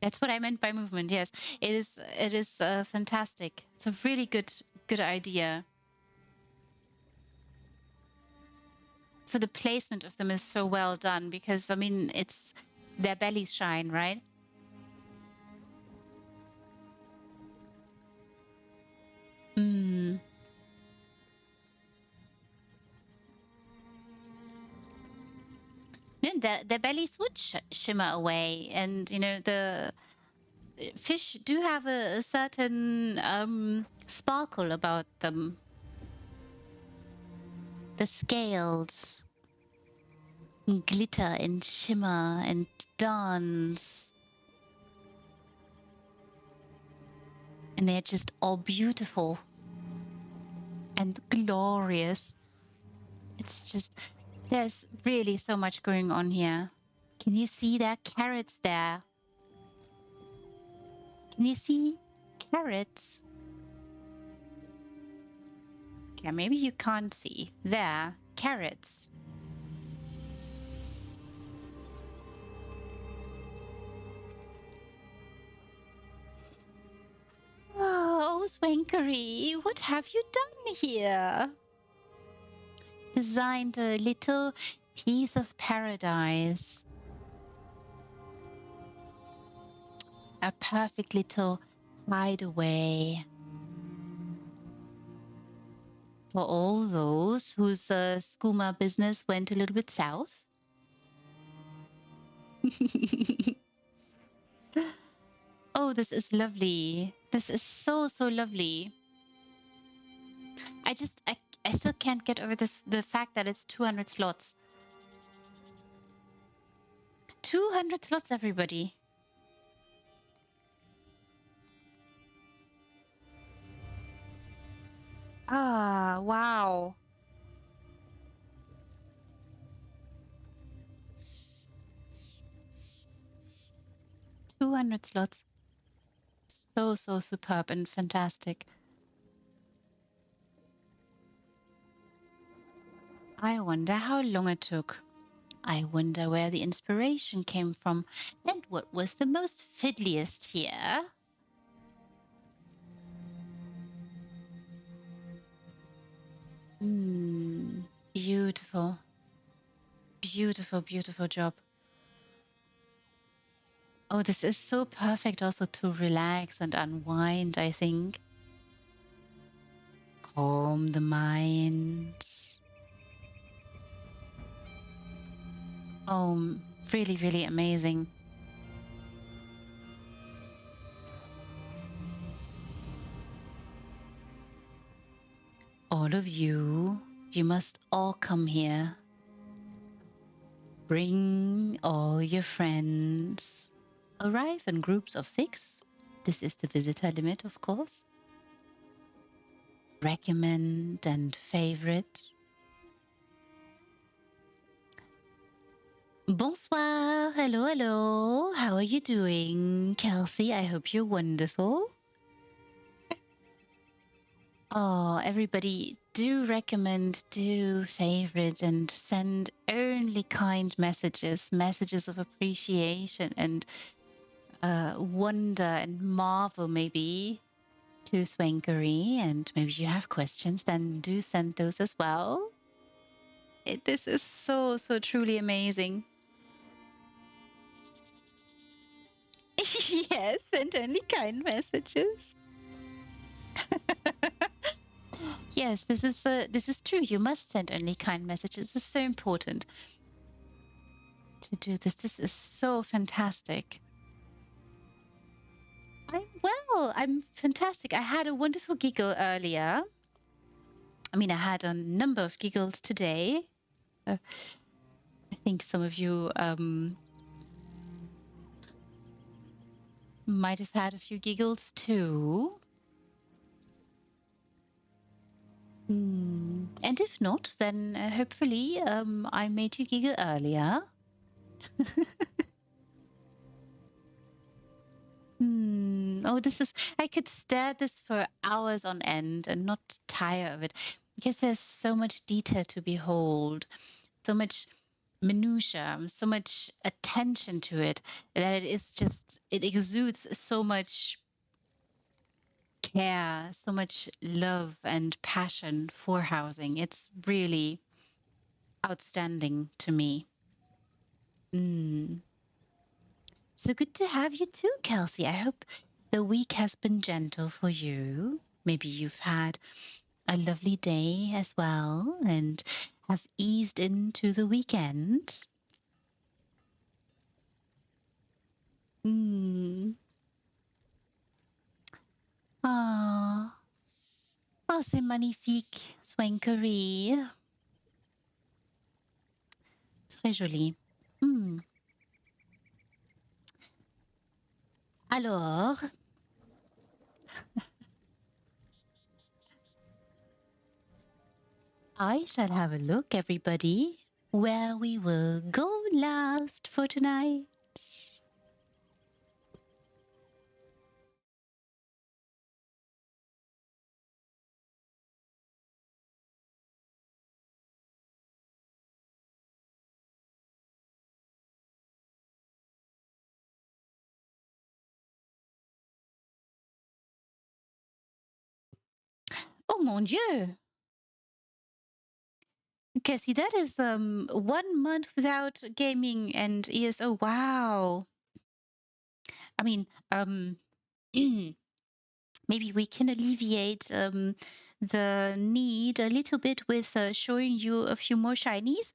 that's what I meant by movement. Yes, it is. It is fantastic. It's a really good idea. So the placement of them is so well done because I mean it's their bellies shine, right? Mm. Yeah, their bellies would shimmer away, and the fish do have a certain sparkle about them. The scales glitter and shimmer and dance, and they're just all beautiful and glorious. It's just there's really so much going on here. Can you see there carrots there? Can you see carrots? Yeah, maybe you can't see. There, carrots. Oh, Swankery, what have you done here? Designed a little piece of paradise. A perfect little hideaway for all those whose skooma business went a little bit south. Oh, this is lovely. This is so, so lovely. I still can't get over the fact that it's 200 slots. 200 slots, everybody. Ah, wow. 200 slots. So, so superb and fantastic. I wonder how long it took. I wonder where the inspiration came from and what was the most fiddliest here. Hmm. Beautiful. Beautiful, beautiful job. Oh, this is so perfect also to relax and unwind, I think. Calm the mind. Oh, really, really amazing. All of you must all come here. Bring all your friends. Arrive in groups of 6. This is the visitor limit, of course. Recommend and favorite. Bonsoir. Hello, hello. How are you doing? Kelsey, I hope you're wonderful. Oh, everybody, do recommend, do favorite, and send only kind messages, messages of appreciation and wonder and marvel, maybe, to Swankery. And maybe you have questions, then do send those as well. This is so, so truly amazing. Yes, send only kind messages. Yes, this is true. You must send only kind messages. This is so important to do this. This is so fantastic. I'm well. I'm fantastic. I had a wonderful giggle earlier. I mean, I had a number of giggles today. I think some of you might have had a few giggles too. And if not, then hopefully I made you giggle earlier. Oh, I could stare at this for hours on end and not tire of it because there's so much detail to behold, so much minutia, so much attention to it that it exudes so much care, so much love and passion for housing. It's really outstanding to me. Mm. So good to have you too, Kelsey. I hope the week has been gentle for you. Maybe you've had a lovely day as well and have eased into the weekend. Mm. Ah, oh, c'est magnifique, Swankery. Très joli. Hmm. Alors, I shall have a look, everybody, where we will go last for tonight. Oh mon Dieu! Okay, see, that is 1 month without gaming and ESO. Wow. I mean, maybe we can alleviate the need a little bit with showing you a few more shinies.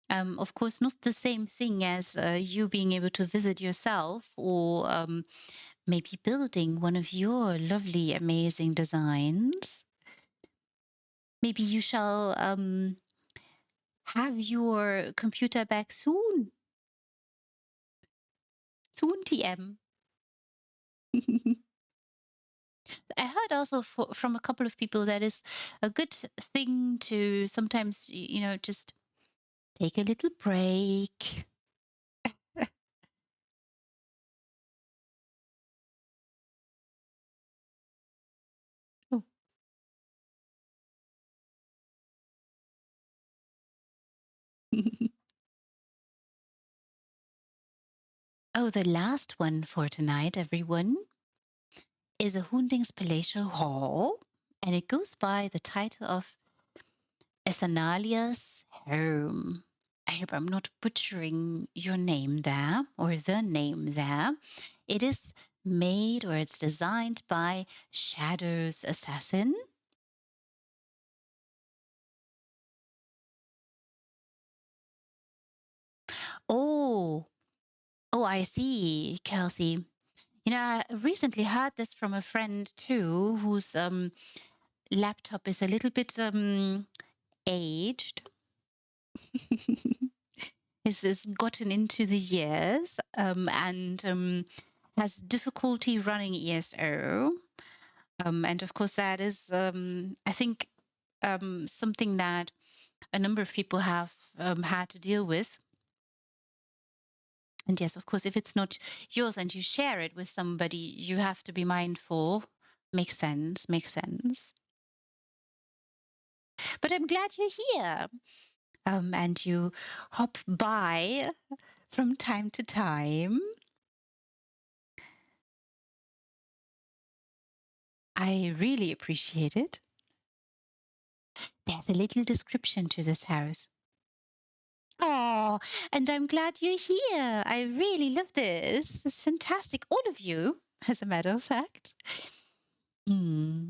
Of course, not the same thing as you being able to visit yourself or maybe building one of your lovely, amazing designs. Maybe you shall have your computer back soon. Soon, TM. I heard also from a couple of people that is a good thing to sometimes, just take a little break. Oh, Oh, the last one for tonight, everyone, is a Hundings Palatial Hall, and it goes by the title of Esanalia's Home. I hope I'm not butchering your name there or the name there. It is made or it's designed by Shadow's Assassin. Oh, oh, I see, Kelsey. You know, I recently heard this from a friend too, whose laptop is a little bit aged. Has gotten into the years and has difficulty running ESO. And of course, that is, I think, something that a number of people have had to deal with. And yes, of course, if it's not yours and you share it with somebody, you have to be mindful. Makes sense, makes sense. But I'm glad you're here. And you hop by from time to time. I really appreciate it. There's a little description to this house. Oh, and I'm glad you're here. I really love this. It's fantastic. All of you, as a matter of fact.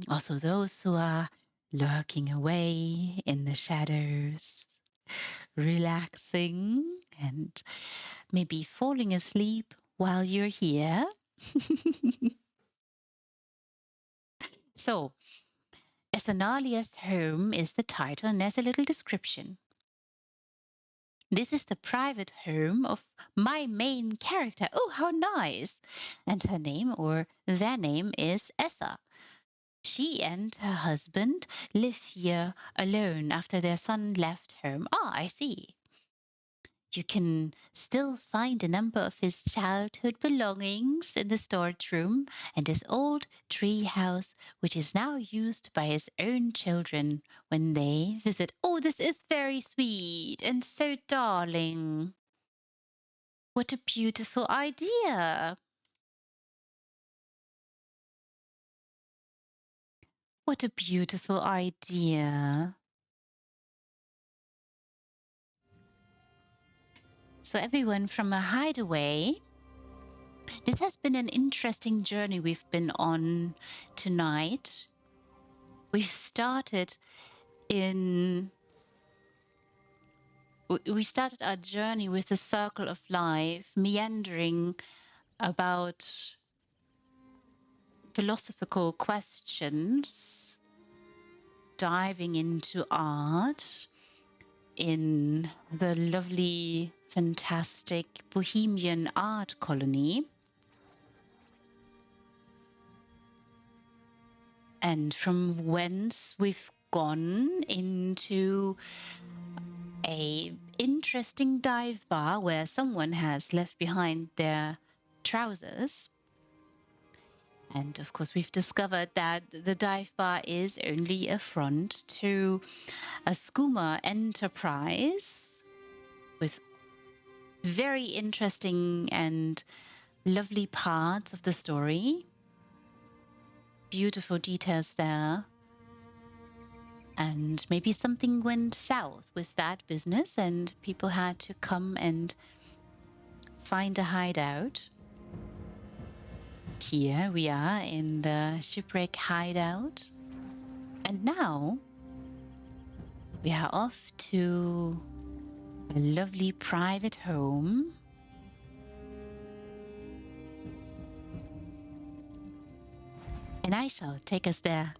Also, those who are lurking away in the shadows, relaxing, and maybe falling asleep while you're here. So, Esanalia's home is the title, and there's a little description. This is the private home of my main character. Oh, how nice! And her name or their name is Essa. She and her husband live here alone after their son left home. Ah, I see. You can still find a number of his childhood belongings in the storage room and his old tree house, which is now used by his own children when they visit. Oh, this is very sweet and so darling. What a beautiful idea. What a beautiful idea. So, everyone, from a hideaway, this has been an interesting journey we've been on tonight. We've started in we started our journey with the circle of life, meandering about philosophical questions, diving into art in the lovely, fantastic Bohemian art colony. And from whence we've gone into a interesting dive bar where someone has left behind their trousers. And of course, we've discovered that the dive bar is only a front to a skooma enterprise with very interesting and lovely parts of the story. Beautiful details there. And maybe something went south with that business and people had to come and find a hideout. Here we are in the shipwreck hideout. And now we are off to a lovely private home. And I shall take us there.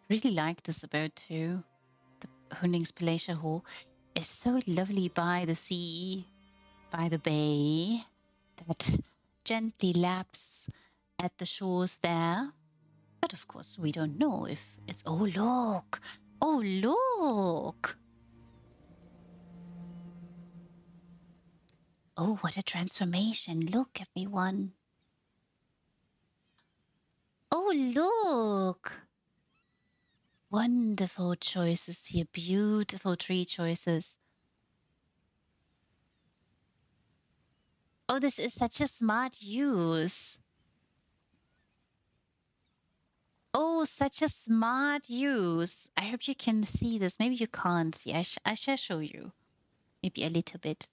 Really like this abode too. The Hundings Palatial Hall is so lovely by the sea, by the bay, that gently laps at the shores there. But of course, we don't know if it's. Oh, look! Oh, look! Oh, what a transformation. Look, everyone. Oh, look! Wonderful choices here. Beautiful tree choices. Oh, this is such a smart use. Oh, such a smart use. I hope you can see this. Maybe you can't see. I shall show you. Maybe a little bit.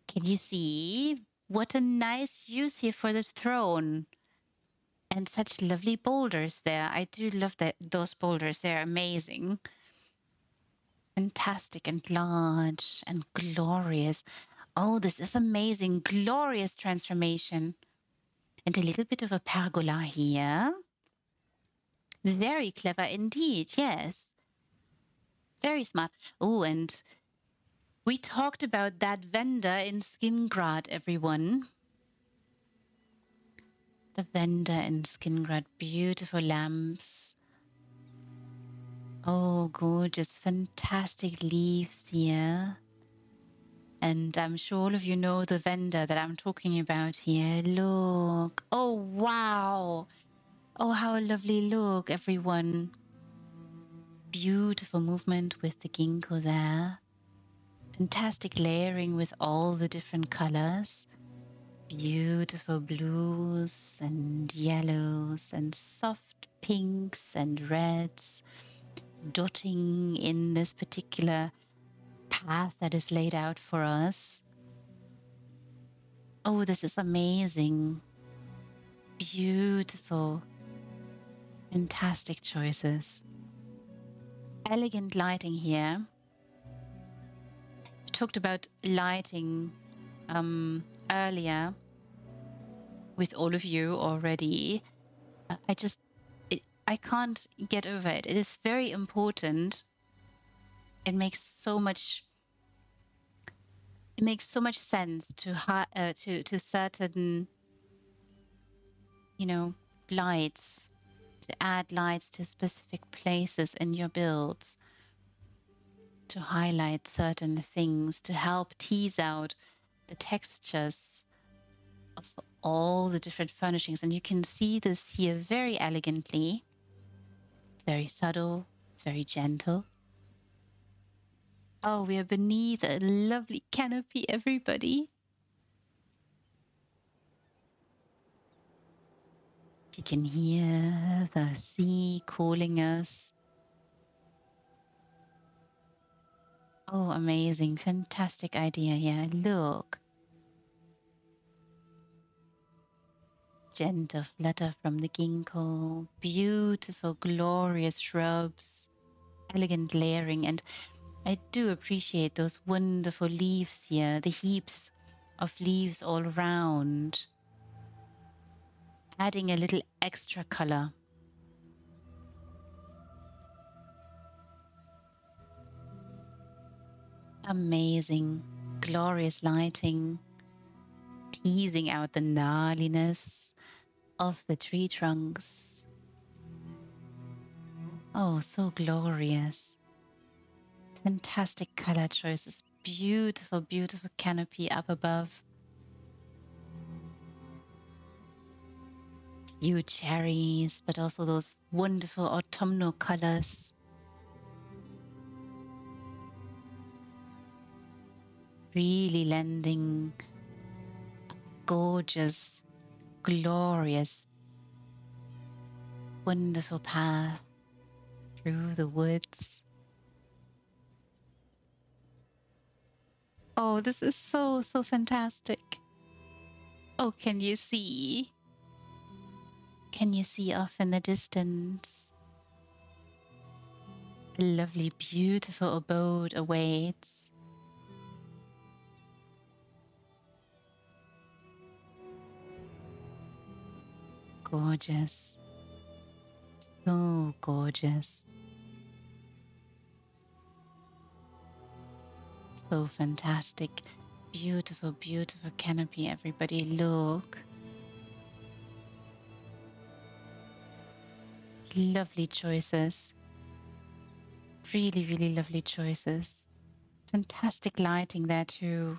Can you see? What a nice use here for the throne. And such lovely boulders there. I do love those boulders. They're amazing. Fantastic and large and glorious. Oh, this is amazing. Glorious transformation. And a little bit of a pergola here. Very clever indeed. Yes. Very smart. Oh, and we talked about that vendor in Skingrad, everyone. The vendor in Skingrad. Beautiful lamps. Oh, gorgeous. Fantastic leaves here. And I'm sure all of you know the vendor that I'm talking about here. Look. Oh, wow. Oh, how lovely. Look, everyone. Beautiful movement with the ginkgo there. Fantastic layering with all the different colors. Beautiful blues and yellows and soft pinks and reds dotting in this particular path that is laid out for us. Oh, this is amazing. Beautiful. Fantastic choices. Elegant lighting here. I talked about lighting earlier with all of you already. I can't get over it. It is very important. It makes so much sense to certain, lights, to add lights to specific places in your builds, to highlight certain things, to help tease out the textures of all the different furnishings. And you can see this here very elegantly. It's very subtle, it's very gentle. Oh, we are beneath a lovely canopy, everybody. You can hear the sea calling us. Oh, amazing. Fantastic idea here. Look. Gentle flutter from the ginkgo. Beautiful, glorious shrubs. Elegant layering. And I do appreciate those wonderful leaves here. The heaps of leaves all around. Adding a little extra color. Amazing. Glorious lighting. Teasing out the gnarliness of the tree trunks. Oh, so glorious. Fantastic color choices. Beautiful, beautiful canopy up above. Few cherries, but also those wonderful autumnal colors. Really lending a gorgeous, glorious, wonderful path through the woods. Oh, this is so, so fantastic. Oh, can you see? Can you see off in the distance? A lovely, beautiful abode awaits. Gorgeous. So gorgeous. So fantastic. Beautiful, beautiful canopy, everybody. Look. Lovely choices. Really, really lovely choices. Fantastic lighting there too.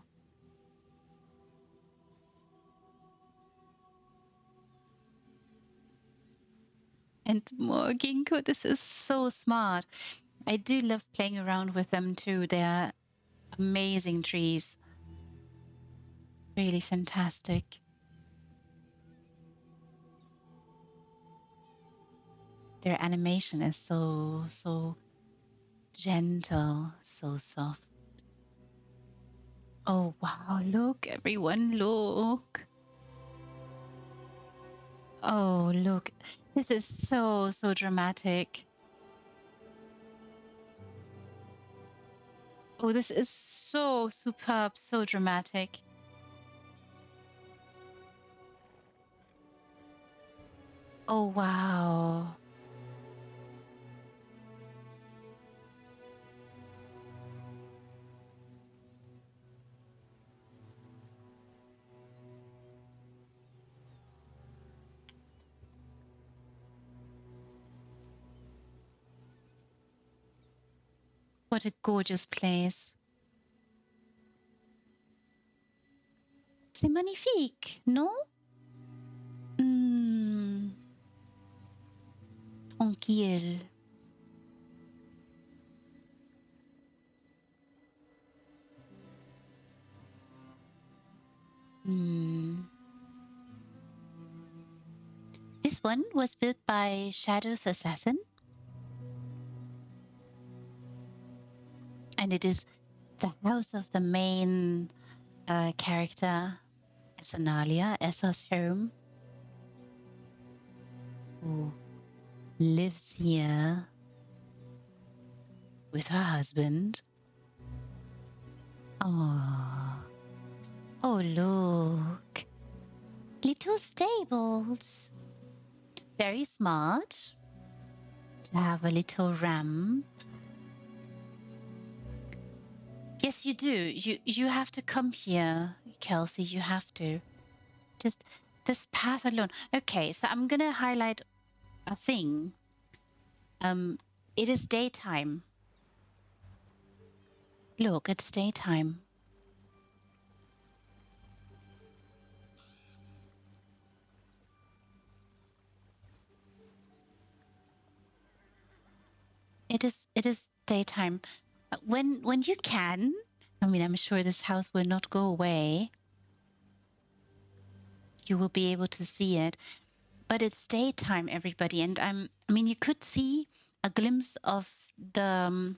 And more ginkgo. This is so smart. I do love playing around with them too. They're amazing trees. Really fantastic. Their animation is so gentle, so soft. Oh, wow. Look, everyone, look. Oh, look. This is so dramatic. Oh, this is so superb, so dramatic. Oh, wow. What a gorgeous place. C'est magnifique, non? Tranquille. This one was built by Shadow's Assassin. And it is the house of the main character, Esanalia, Essa's home, who lives here with her husband. Oh, look. Little stables. Very smart to have a little ramp. Yes, you do. You have to come here, Kelsey. You have to. Just this path alone. Okay, so I'm gonna highlight a thing. It is daytime. Look, it's daytime. It is daytime. When you can, I mean, I'm sure this house will not go away. You will be able to see it, but it's daytime, everybody. And I mean, you could see a glimpse of the.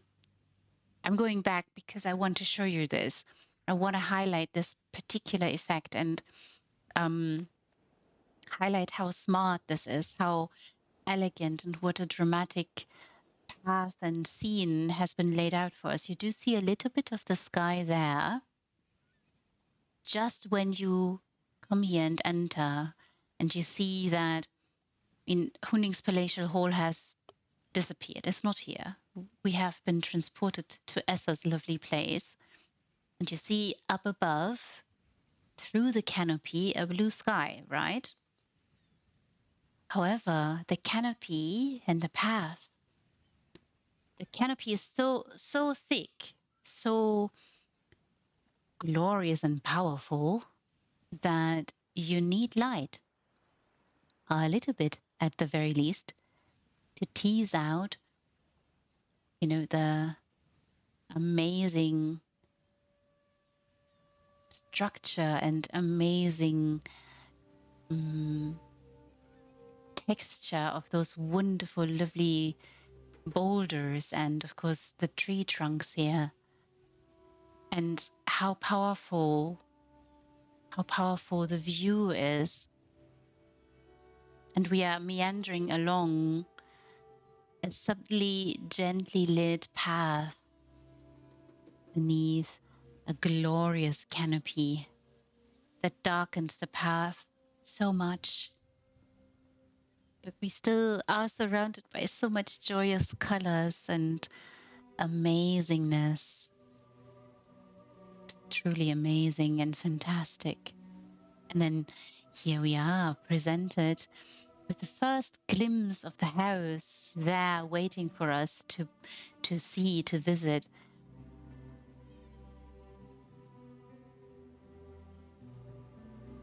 I'm going back because I want to show you this. I want to highlight this particular effect and highlight how smart this is, how elegant, and what a dramatic path and scene has been laid out for us. You do see a little bit of the sky there just when you come here and enter, and you see that in Huning's palatial hall has disappeared. It's not here. We have been transported to Essa's lovely place. And you see up above, through the canopy, a blue sky, right? However, the canopy and the path, the canopy is so thick, so glorious and powerful that you need light, a little bit at the very least, to tease out, the amazing structure and amazing texture of those wonderful, lovely boulders and, of course, the tree trunks here. And how powerful the view is. And we are meandering along a subtly, gently lit path beneath a glorious canopy that darkens the path so much. But we still are surrounded by so much joyous colors and amazingness. Truly amazing and fantastic. And then here we are, presented with the first glimpse of the house there waiting for us to see, to visit.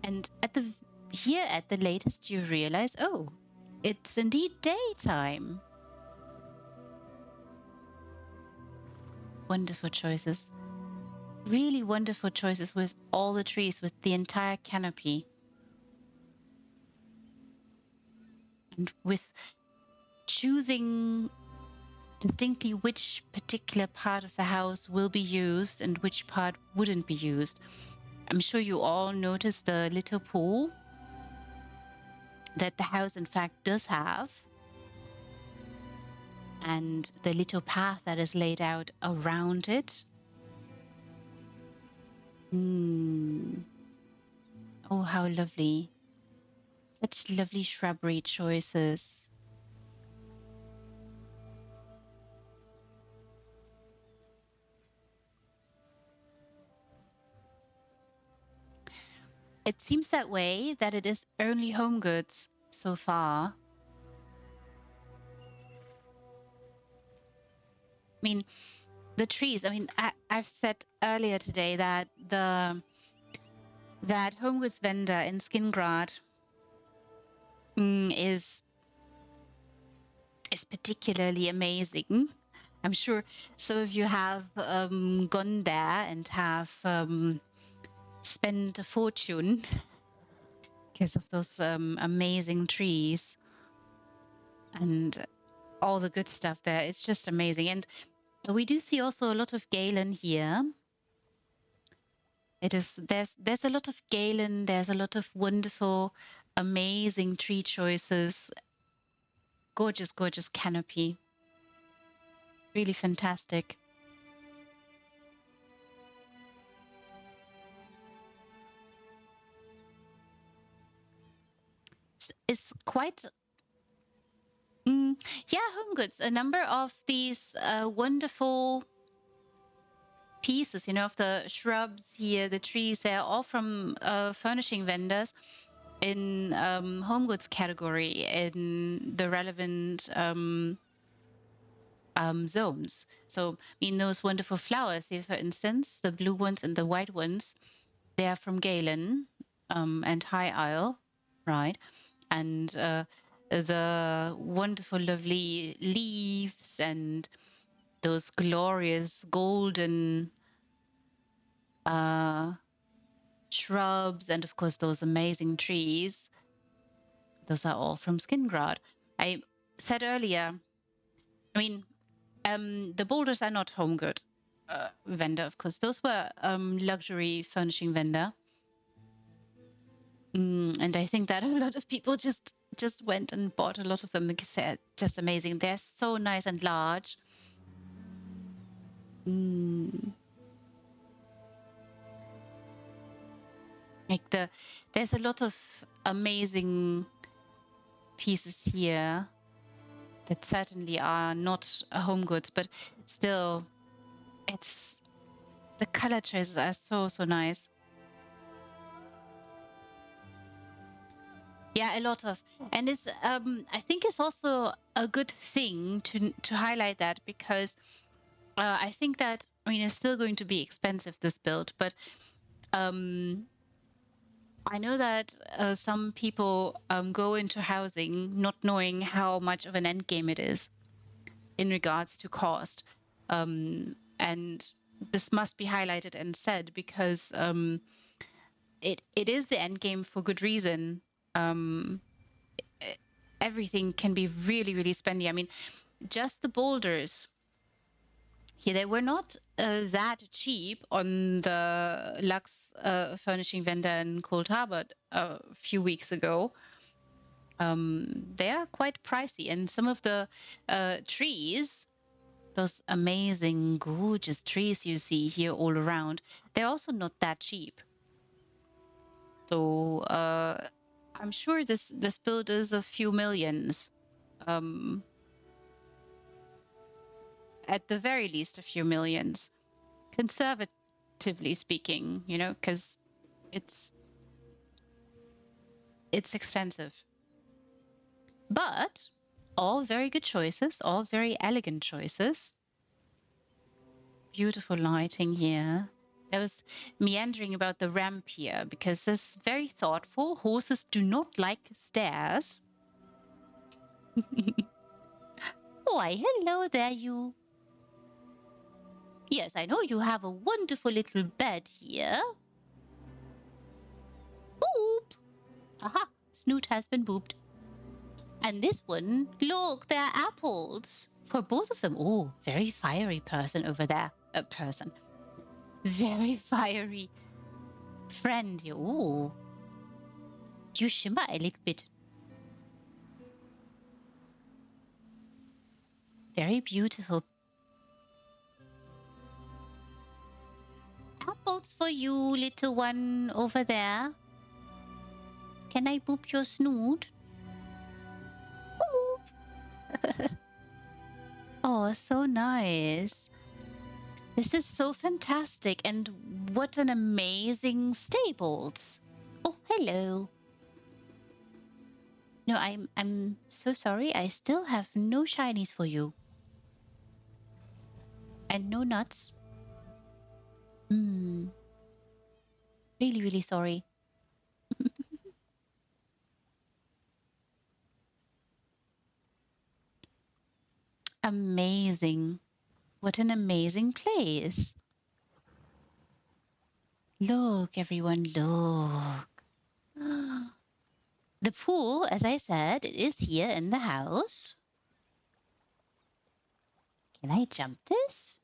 And at the latest, you realize, oh, It's indeed daytime. Wonderful choices. Really wonderful choices with all the trees, with the entire canopy. And with choosing distinctly which particular part of the house will be used and which part wouldn't be used. I'm sure you all noticed the little pool that the house in fact does have, and the little path that is laid out around it. Oh, how lovely. Such lovely shrubbery choices. It seems that way, that it is only home goods so far. I mean, the trees, I've said earlier today that that home goods vendor in Skingrad is particularly amazing. I'm sure some of you have gone there and have spent a fortune because of those amazing trees and all the good stuff there. It's just amazing. And we do see also a lot of Galen here. There's a lot of Galen, there's a lot of wonderful, amazing tree choices. Gorgeous, gorgeous canopy. Really fantastic. It's quite yeah, home goods. A number of these wonderful pieces, of the shrubs here, the trees, they're all from furnishing vendors in home goods category in the relevant zones. So, those wonderful flowers here, for instance, the blue ones and the white ones, they are from Galen and High Isle, right? And the wonderful, lovely leaves and those glorious golden shrubs, and of course those amazing trees, those are all from Skingrad. I said earlier, the boulders are not home good vendor, of course. Those were luxury furnishing vendor. And I think that a lot of people just went and bought a lot of them because they're just amazing. They're so nice and large. There's a lot of amazing pieces here that certainly are not home goods, but still, the color choices are so nice. Yeah, a lot of, and it's I think it's also a good thing to highlight that, because I think that it's still going to be expensive, this build, but I know that some people go into housing not knowing how much of an end game it is in regards to cost, and this must be highlighted and said, because it is the end game for good reason. Everything can be really, really spendy. Just the boulders here, they were not that cheap on the Lux furnishing vendor in Cold Harbor a few weeks ago. They are quite pricey, and some of the trees, those amazing, gorgeous trees you see here all around, they're also not that cheap. So I'm sure this build is a few millions. At the very least, a few millions, conservatively speaking, because it's extensive. But all very good choices, all very elegant choices. Beautiful lighting here. There was meandering about the ramp here, because this is very thoughtful. Horses do not like stairs. Why, hello there, you. Yes, I know you have a wonderful little bed here. Boop! Aha, Snoot has been booped. And this one, look, there are apples for both of them. Oh, very fiery person over there. A person. Very fiery friend here. Oh, you shimmer a little bit. Very beautiful. Apples for you, little one over there. Can I boop your snoot? Boop. Oh, so nice. This is so fantastic. And what an amazing stables. Oh, hello. No, I'm so sorry. I still have no shinies for you. And no nuts. Hmm. Really, really sorry. Amazing. What an amazing place. Look, everyone, look. The pool, as I said, it is here in the house. Can I jump this?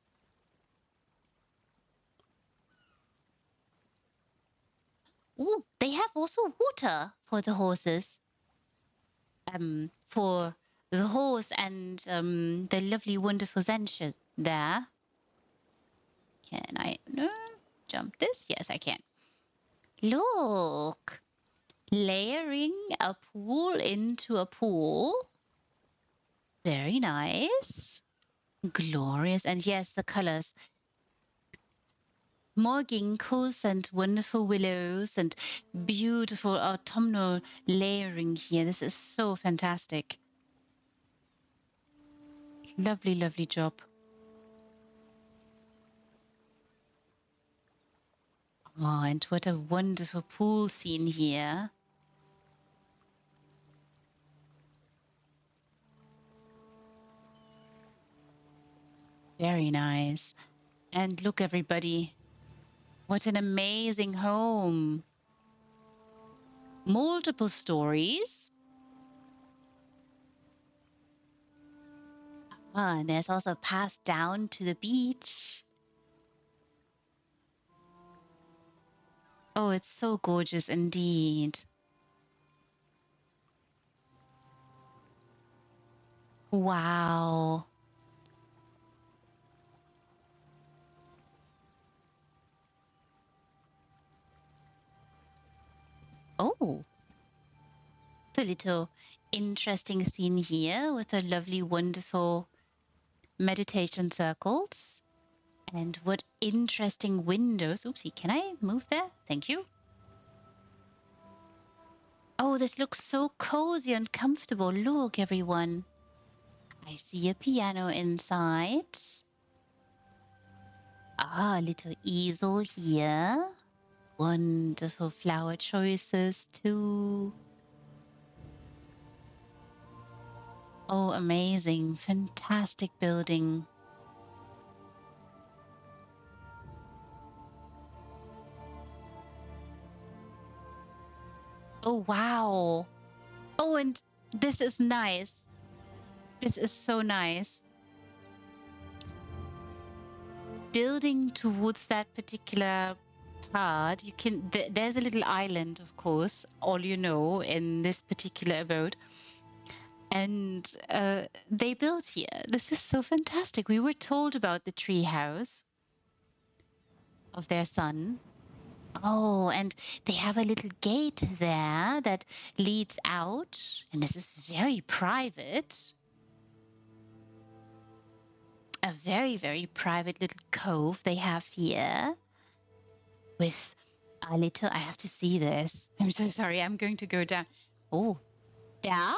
Ooh, they have also water for the horses. For the horse and the lovely, wonderful Zenshut there. Can I jump this? Yes, I can. Look, layering a pool into a pool. Very nice. Glorious. And yes, the colors. More ginkgos and wonderful willows and beautiful autumnal layering here. This is so fantastic. Lovely, lovely job. Oh, and what a wonderful pool scene here. Very nice. And look, everybody, what an amazing home. Multiple stories. Ah, and there's also a path down to the beach. Oh, it's so gorgeous indeed. Wow. Oh, the little interesting scene here with the lovely, wonderful meditation circles. And what interesting windows. Oopsie, can I move there? Thank you. Oh, this looks so cozy and comfortable. Look, everyone. I see a piano inside. Ah, a little easel here. Wonderful flower choices too. Oh, amazing. Fantastic building. Oh, wow. Oh, and this is nice. This is so nice. Building towards that particular part, you can, there's a little island, of course, all you know, in this particular abode. And they built here. This is so fantastic. We were told about the tree house of their son. Oh, and they have a little gate there that leads out, and this is very private. A very, very private little cove they have here with a little. I have to see this. I'm so sorry. I'm going to go down. Oh, yeah.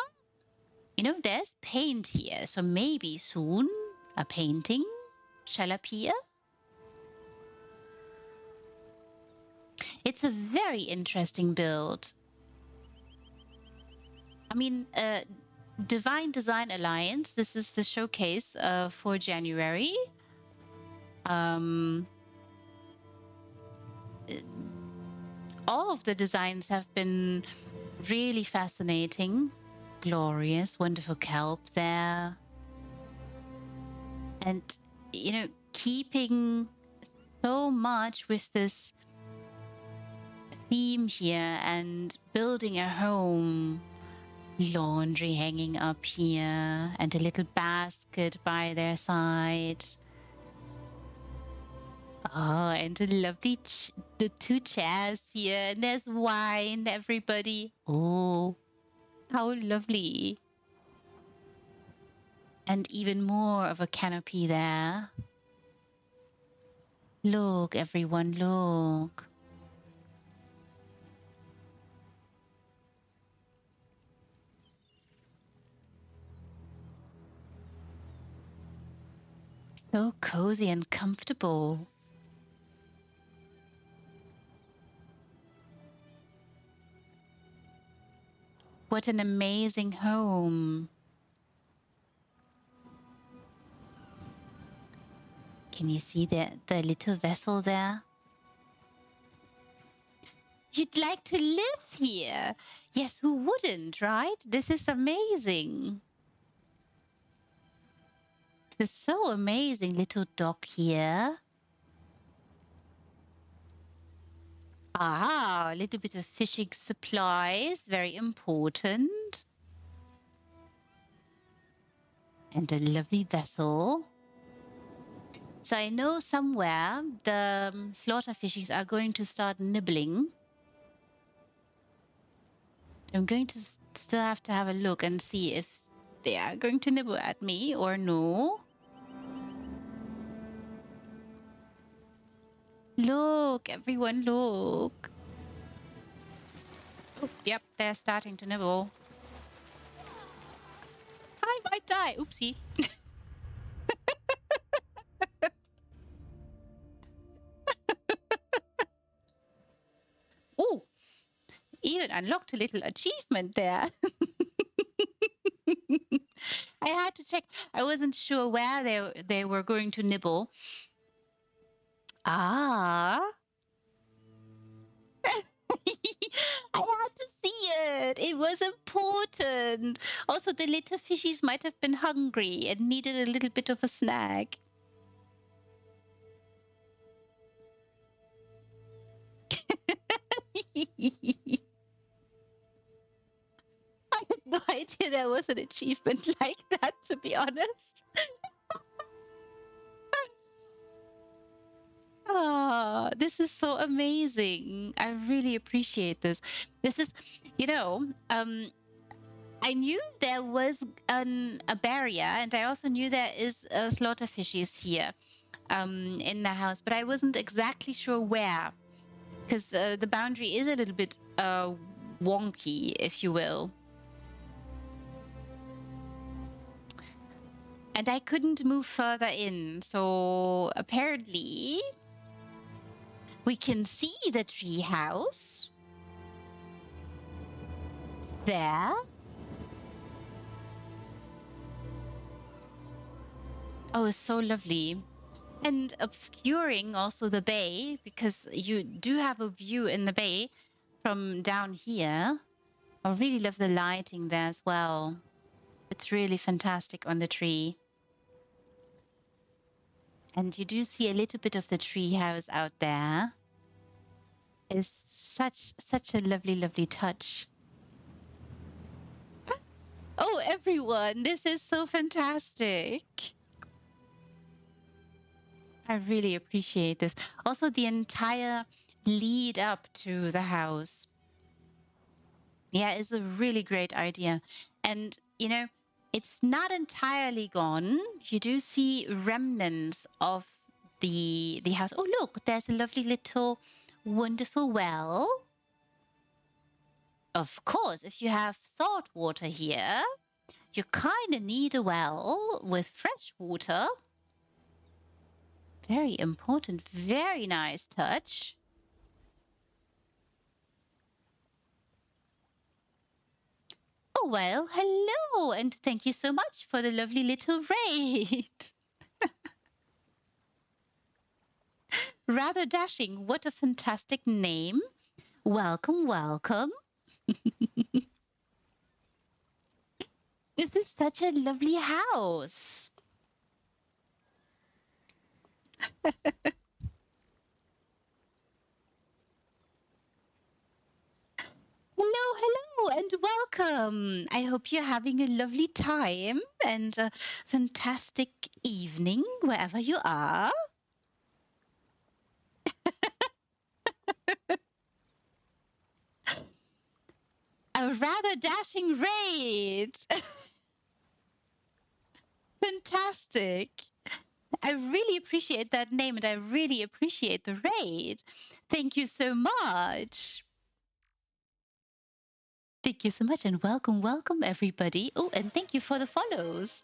You know, there's paint here, so maybe soon a painting shall appear. It's a very interesting build. I mean, Divine Design Alliance. This is the showcase for January. All of the designs have been really fascinating, glorious, wonderful kelp there. And, you know, keeping so much with this theme here and building a home. Laundry hanging up here and a little basket by their side. Oh, and the lovely the 2 chairs here, and there's wine, everybody. Oh, how lovely. And even more of a canopy there. Look, everyone, look. So cozy and comfortable. What an amazing home. Can you see the little vessel there? You'd like to live here. Yes, who wouldn't, right? This is amazing. This is so amazing, little dock here. Ah, a little bit of fishing supplies, very important. And a lovely vessel. So I know somewhere the slaughter fishes are going to start nibbling. I'm going to still have to have a look and see if they are going to nibble at me or no. Look, everyone, look. Oh, yep, they're starting to nibble. I might die. Oopsie. Oh, even unlocked a little achievement there. I had to check. I wasn't sure where they were going to nibble. Ah. I had to see it. It was important. Also, the little fishies might have been hungry and needed a little bit of a snack. I had no idea there was an achievement like that, to be honest. Oh, this is so amazing. I really appreciate this. This is, you know, I knew there was a barrier, and I also knew there is slaughter fishes here in the house, but I wasn't exactly sure where, because the boundary is a little bit wonky, if you will. And I couldn't move further in, so apparently we can see the tree house there. Oh, it's so lovely. And obscuring also the bay, because you do have a view in the bay from down here. I really love the lighting there as well. It's really fantastic on the tree. And you do see a little bit of the tree house out there. It's such a lovely touch. Oh, everyone, this is so fantastic. I really appreciate this. Also, the entire lead up to the house. Yeah, is a really great idea. And, you know, it's not entirely gone. You do see remnants of the house. Oh, look, there's a lovely little wonderful well. Of course, if you have salt water here, you kind of need a well with fresh water. Very important, very nice touch. Oh, well, hello, and thank you so much for the lovely little raid. Rather dashing. What a fantastic name. Welcome, welcome. This is such a lovely house. Hello, hello, and welcome. I hope you're having a lovely time and a fantastic evening wherever you are. A rather dashing raid. Fantastic. I really appreciate that name and I really appreciate the raid. Thank you so much. Thank you so much and welcome, welcome everybody. Oh, and thank you for the follows.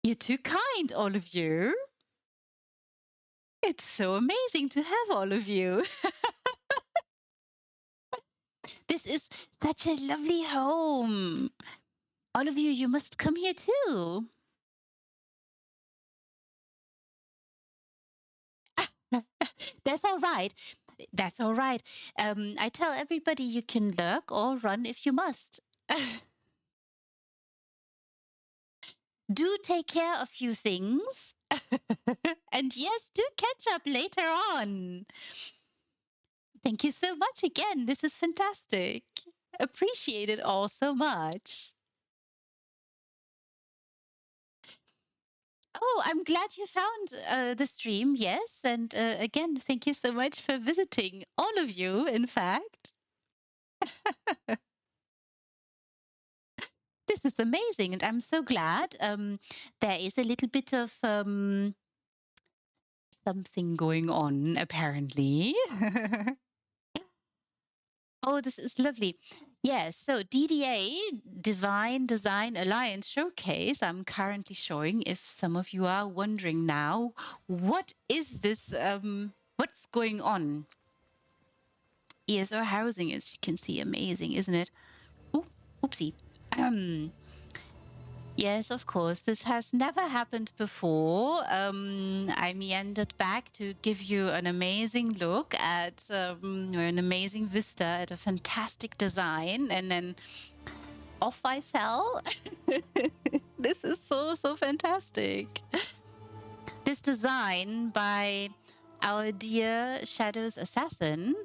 You're too kind, all of you. It's so amazing to have all of you. This is such a lovely home. All of you, you must come here too. That's all right. That's all right. I tell everybody you can lurk or run if you must. Do take care of few things. And yes, do catch up later on. Thank you so much again. This is fantastic. Appreciate it all so much. Oh, I'm glad you found the stream. Yes. And again, thank you so much for visiting. All of you, in fact. This is amazing. And I'm so glad. There is a little bit of something going on, apparently. Oh, this is lovely. Yes, so DDA, Divine Design Alliance Showcase, I'm currently showing. If some of you are wondering now, what is this? What's going on? ESO housing, as you can see, amazing, isn't it? Ooh, oopsie. Um, Yes, of course. This has never happened before. I meandered back to give you an amazing look at or an amazing vista at a fantastic design, and then off I fell. This is so, so fantastic. This design by our dear Shadows Assassin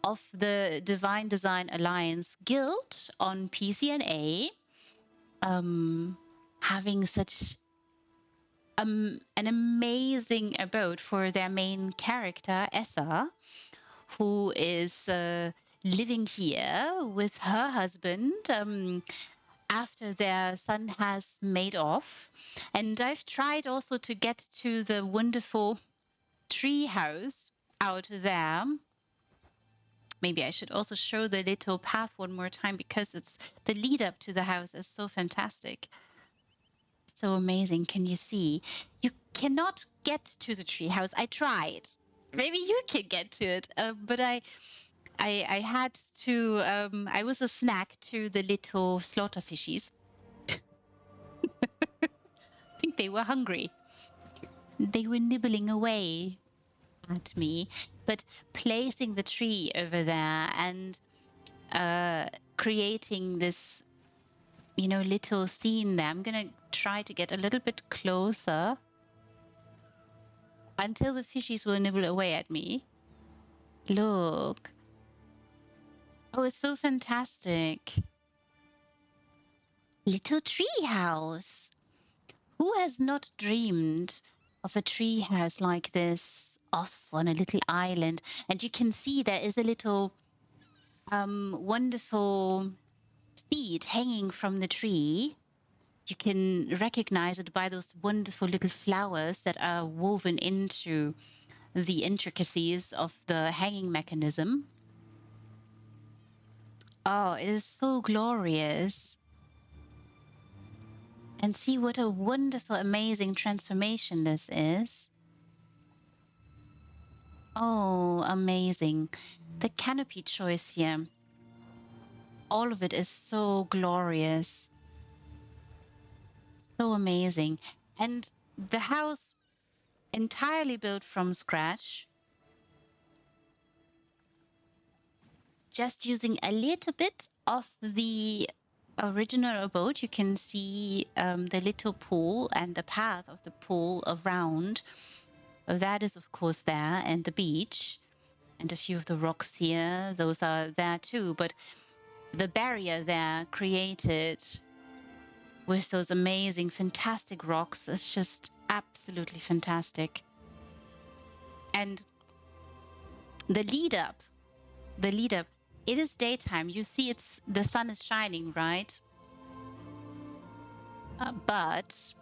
of the Divine Design Alliance Guild on PCNA, having such an amazing abode for their main character, Essa, who is living here with her husband after their son has made off. And I've tried also to get to the wonderful tree house out there. Maybe I should also show the little path one more time because it's the lead up to the house is so fantastic. So amazing. Can you see? You cannot get to the treehouse. I tried. Maybe you can get to it, but I had to. I was a snack to the little slaughter fishies. I think they were hungry. They were nibbling away at me, but placing the tree over there and creating this, little scene there. I'm gonna try to get a little bit closer until the fishies will nibble away at me. Look. Oh, it's so fantastic. Little tree house. Who has not dreamed of a tree house like this off on a little island? And you can see there is a little wonderful seed hanging from the tree. You can recognize it by those wonderful little flowers that are woven into the intricacies of the hanging mechanism. Oh, it is so glorious. And see what a wonderful, amazing transformation this is. Oh, amazing. The canopy choice here. all of it is so glorious, so amazing. And the house entirely built from scratch, just using a little bit of the original abode. You can see the little pool and the path of the pool around. That is, of course, there, and the beach, and a few of the rocks here, those are there too. But the barrier there created with those amazing, fantastic rocks is just absolutely fantastic. And the lead up, it is daytime. You see, the sun is shining, right? But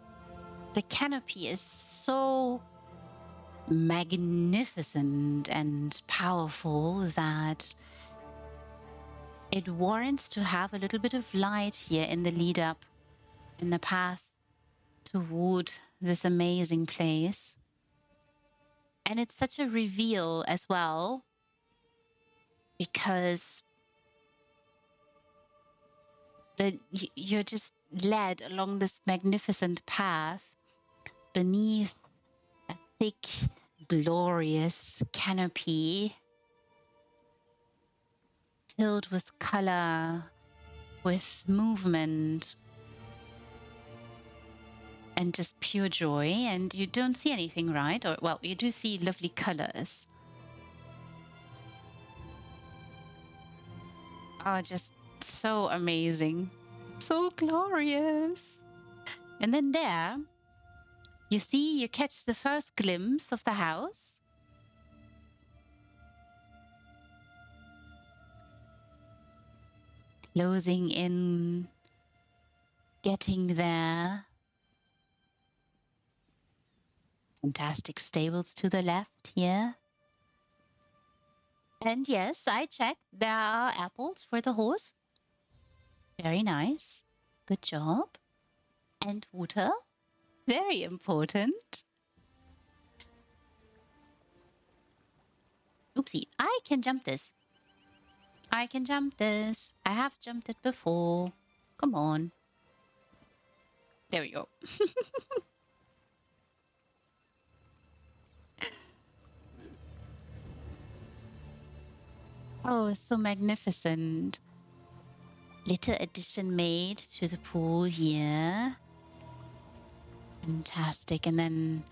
the canopy is so magnificent and powerful that it warrants to have a little bit of light here in the lead up, in the path toward this amazing place. And it's such a reveal as well, because you're just led along this magnificent path beneath a thick, glorious canopy filled with color, with movement, and just pure joy. And you don't see anything, right? Or, well, you do see lovely colors. Oh, just so amazing. So glorious. And then there, you catch the first glimpse of the house. Closing in, getting there. Fantastic stables to the left here. And yes, I checked. There are apples for the horse. Very nice. Good job. And water. Very important. Oopsie, I can jump this. I can jump this. I have jumped it before. Come on. There we go. Oh, so magnificent. Little addition made to the pool here. Fantastic. And then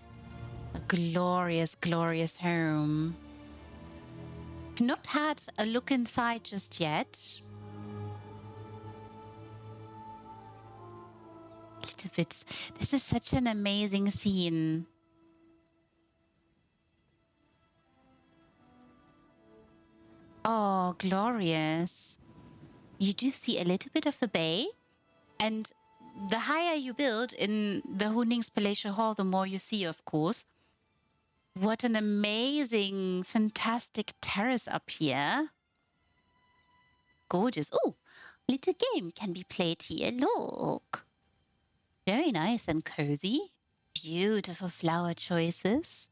a glorious, glorious home. I've not had a look inside just yet. Little bits. This is such an amazing scene. Oh, glorious. You do see a little bit of the bay, and the higher you build in the Hunings Palatial Hall, the more you see, of course. What an amazing, fantastic terrace up here. Gorgeous. Oh, little game can be played here. Look. Very nice and cozy. Beautiful flower choices.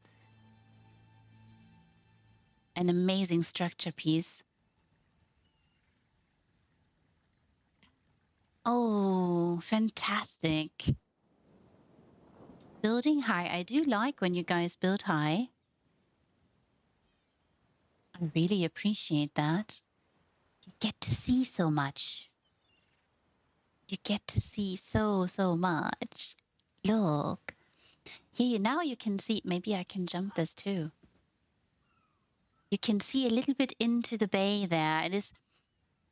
An amazing structure piece. Oh, fantastic. Building high. I do like when you guys build high. I really appreciate that. You get to see so much. You get to see so much. Look. Here, now you can see, maybe I can jump this too. You can see a little bit into the bay there.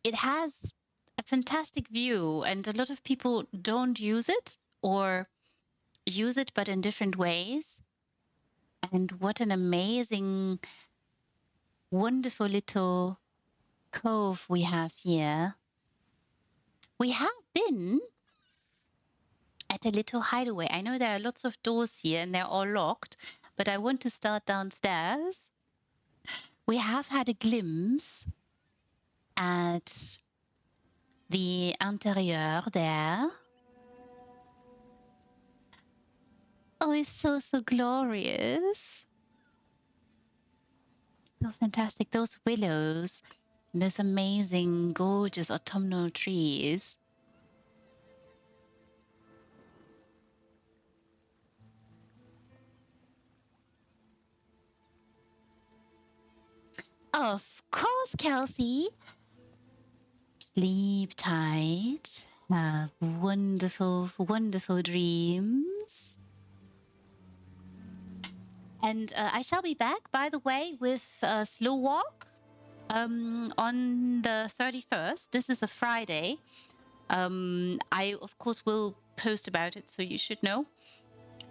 It has a fantastic view, and a lot of people don't use it, or use it but in different ways. And what an amazing, wonderful little cove we have here. We have been at a little hideaway. I know there are lots of doors here and they're all locked, but I want to start downstairs. We have had a glimpse at the interior there. Oh, it's so glorious. So fantastic. Those willows Those amazing, gorgeous autumnal trees. Of course, Kelsey. Sleep tight. Have wonderful, wonderful dreams. And I shall be back, by the way, with Slow Walk on the 31st. This is a Friday. I, of course, will post about it, so you should know.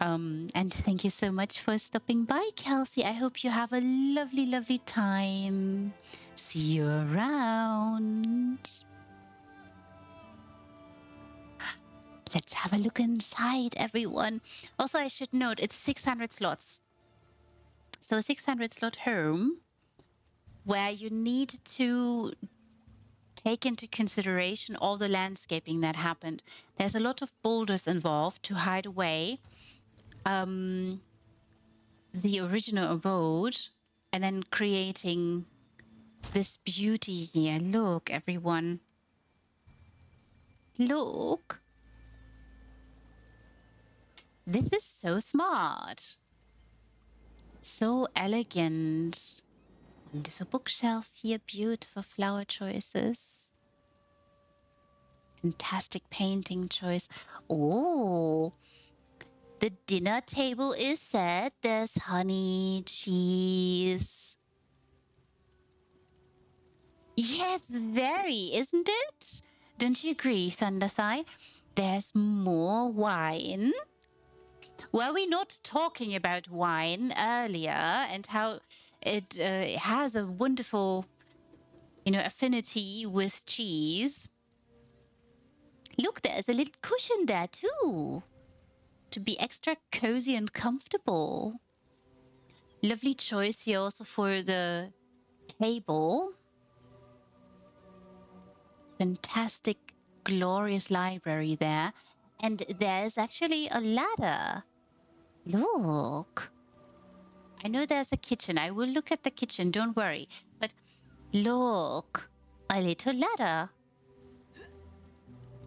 And thank you so much for stopping by, Kelsey. I hope you have a lovely, lovely time. See you around. Let's have a look inside, everyone. Also, I should note it's 600 slots. So 600 slot home where you need to take into consideration all the landscaping that happened. There's a lot of boulders involved to hide away the original abode and then creating this beauty here. Look, everyone. Look. This is so smart. So elegant. Wonderful bookshelf here. Beautiful flower choices. Fantastic painting choice. Oh, the dinner table is set. There's honey, cheese. Yes, very, isn't it? Don't you agree, Thunderthigh? There's more wine. Were we not talking about wine earlier and how it has a wonderful, affinity with cheese? Look, there's a little cushion there too, to be extra cozy and comfortable. Lovely choice here also for the table. Fantastic, glorious library there. And there's actually a ladder. Look. I know there's a kitchen. I will look at the kitchen, don't worry. But look, a little ladder.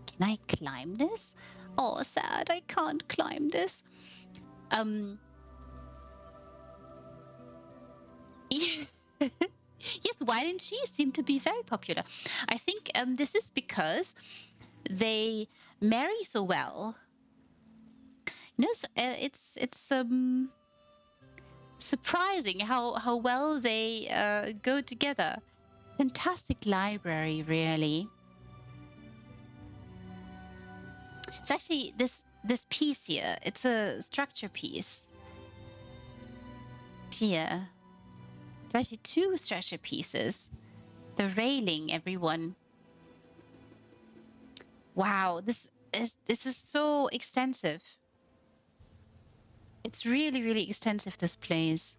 Can I climb this? Oh, sad, I can't climb this. Yes, wine and cheese seem to be very popular. I think this is because they marry so well. It's surprising how well they go together. Fantastic library, really. It's actually this piece here. It's a structure piece. Here. It's actually two structure pieces. The railing, everyone. Wow, this is so extensive. It's really, really extensive, this place.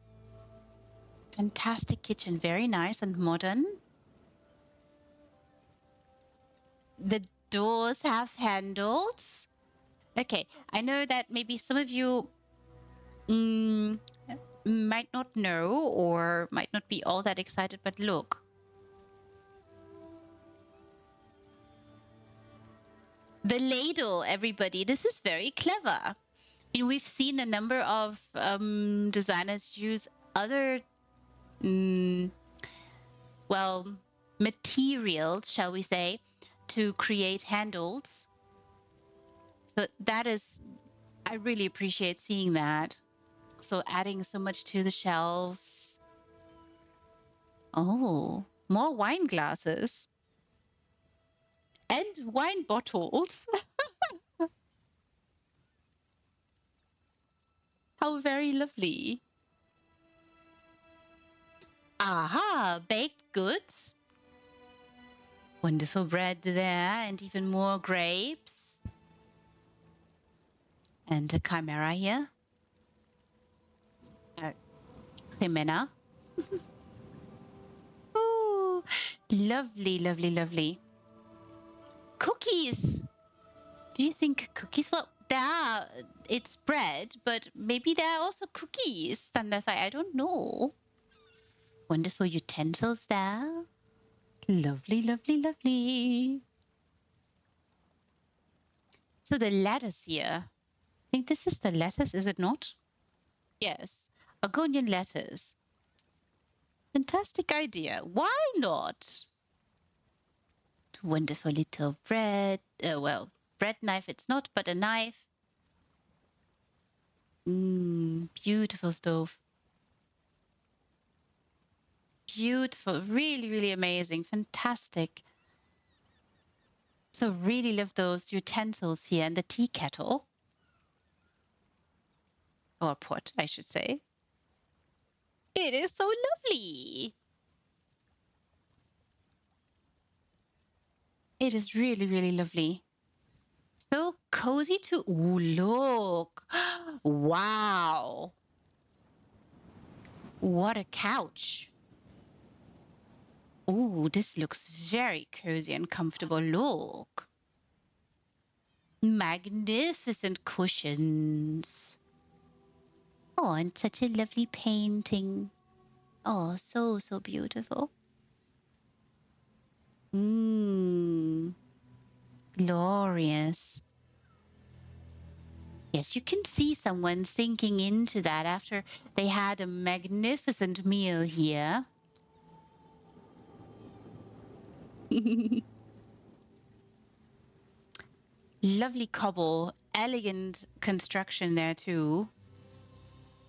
Fantastic kitchen, very nice and modern. The doors have handles. Okay, I know that maybe some of you might not know or might not be all that excited, but look. The ladle, everybody, this is very clever. I mean, we've seen a number of designers use other, materials, shall we say, to create handles. So that is, I really appreciate seeing that. So adding so much to the shelves. Oh, more wine glasses. And wine bottles. How very lovely. Aha, baked goods. Wonderful bread there, and even more grapes. And a chimera here. Jimena. Oh, lovely, lovely, lovely. Cookies. Do you think cookies? Well, it's bread, but maybe there are also cookies. Thunderfire, I don't know. Wonderful utensils there. Lovely, lovely, lovely. So the lettuce here, I think this is the lettuce, is it not? Yes, Argonian lettuce. Fantastic idea. Why not? Wonderful little bread. Well, bread knife it's not, but a knife. Beautiful stove. Beautiful. Really, really amazing. Fantastic. So really love those utensils here and the tea kettle. Or pot, I should say. It is so lovely. It is really, really lovely. So cozy too. Ooh, look. Wow. What a couch. Ooh, this looks very cozy and comfortable. Look. Magnificent cushions. Oh, and such a lovely painting. Oh, so, so beautiful. Glorious. Yes, you can see someone sinking into that after they had a magnificent meal here. Lovely cobble, elegant construction there too.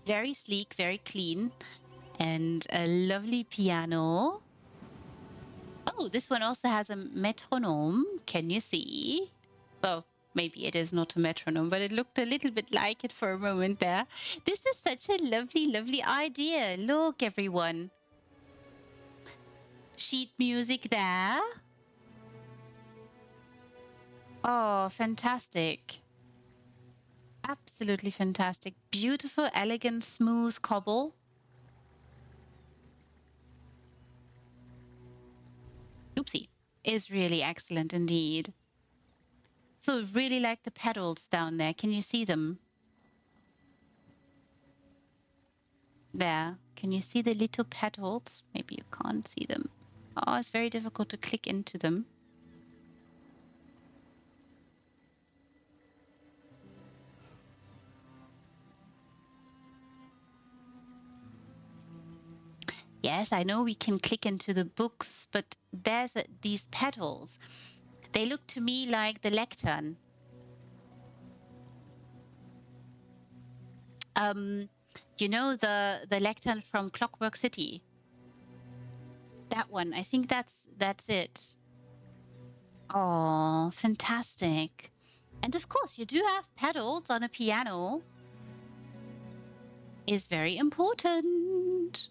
Very sleek, very clean, and a lovely piano. Oh, this one also has a metronome. Can you see? Well, maybe it is not a metronome, but it looked a little bit like it for a moment there. This is such a lovely, lovely idea. Look, everyone. Sheet music there. Oh, fantastic. Absolutely fantastic. Beautiful, elegant, smooth cobble. Oopsie. Is really excellent indeed. So really like the petals down there. Can you see them? There. Can you see the little petals? Maybe you can't see them. Oh, it's very difficult to click into them. Yes, I know we can click into the books, but there's these petals. They look to me like the lectern. Um, you know the lectern from Clockwork City? That one. I think that's it. Oh, fantastic. And of course, you do have pedals on a piano. Is very important.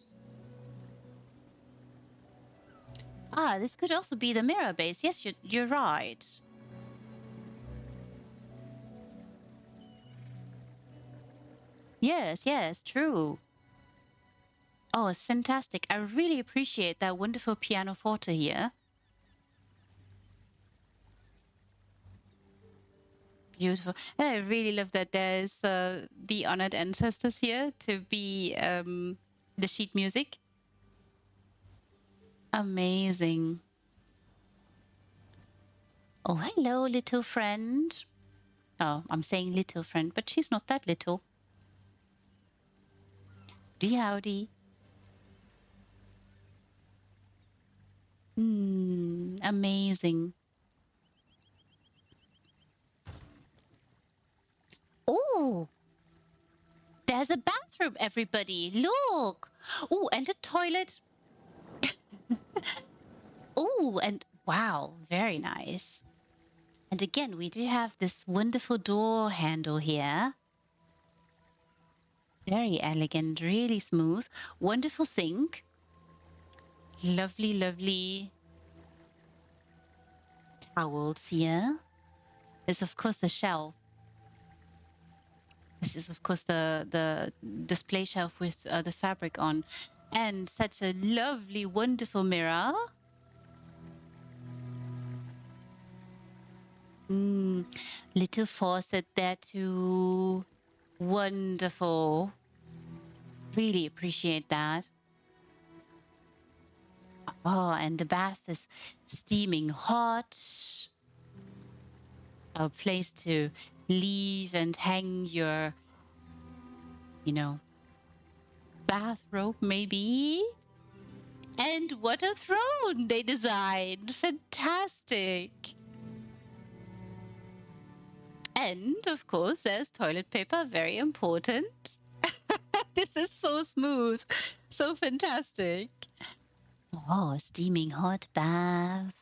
Ah, this could also be the mirror base. Yes, you're right. Yes, yes, true. Oh, it's fantastic. I really appreciate that wonderful pianoforte here. Beautiful. And I really love that there's the honored ancestors here to be the sheet music. Amazing. Oh, hello, little friend. Oh, I'm saying little friend, but she's not that little. Howdy. Amazing. Oh, there's a bathroom, everybody. Look. Oh, and a toilet. Oh, and wow, very nice. And again, we do have this wonderful door handle here. Very elegant, really smooth. Wonderful sink. Lovely, lovely towels here. There's of course the shelf. This is of course the display shelf with the fabric on. And such a lovely, wonderful mirror. Little faucet there too. Wonderful. Really appreciate that. Oh, and the bath is steaming hot. A place to leave and hang your, you know, bathrobe maybe. And what a throne they designed. Fantastic. And of course, there's toilet paper, very important. This is so smooth, so fantastic. Oh, steaming hot bath.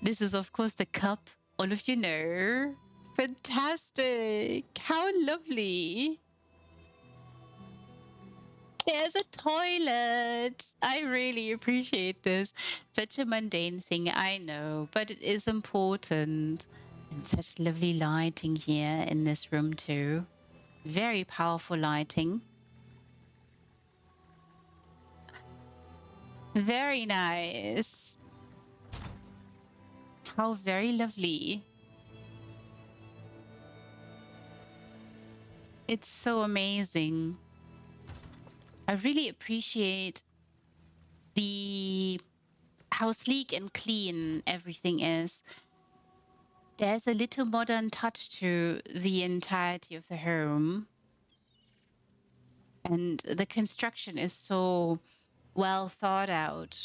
This is, of course, the cup all of you know. Fantastic. How lovely. There's a toilet. I really appreciate this. Such a mundane thing, I know, but it is important. And such lovely lighting here in this room, too. Very powerful lighting. Very nice. How very lovely. It's so amazing. I really appreciate the how sleek and clean everything is. There's a little modern touch to the entirety of the home. And the construction is so well thought out.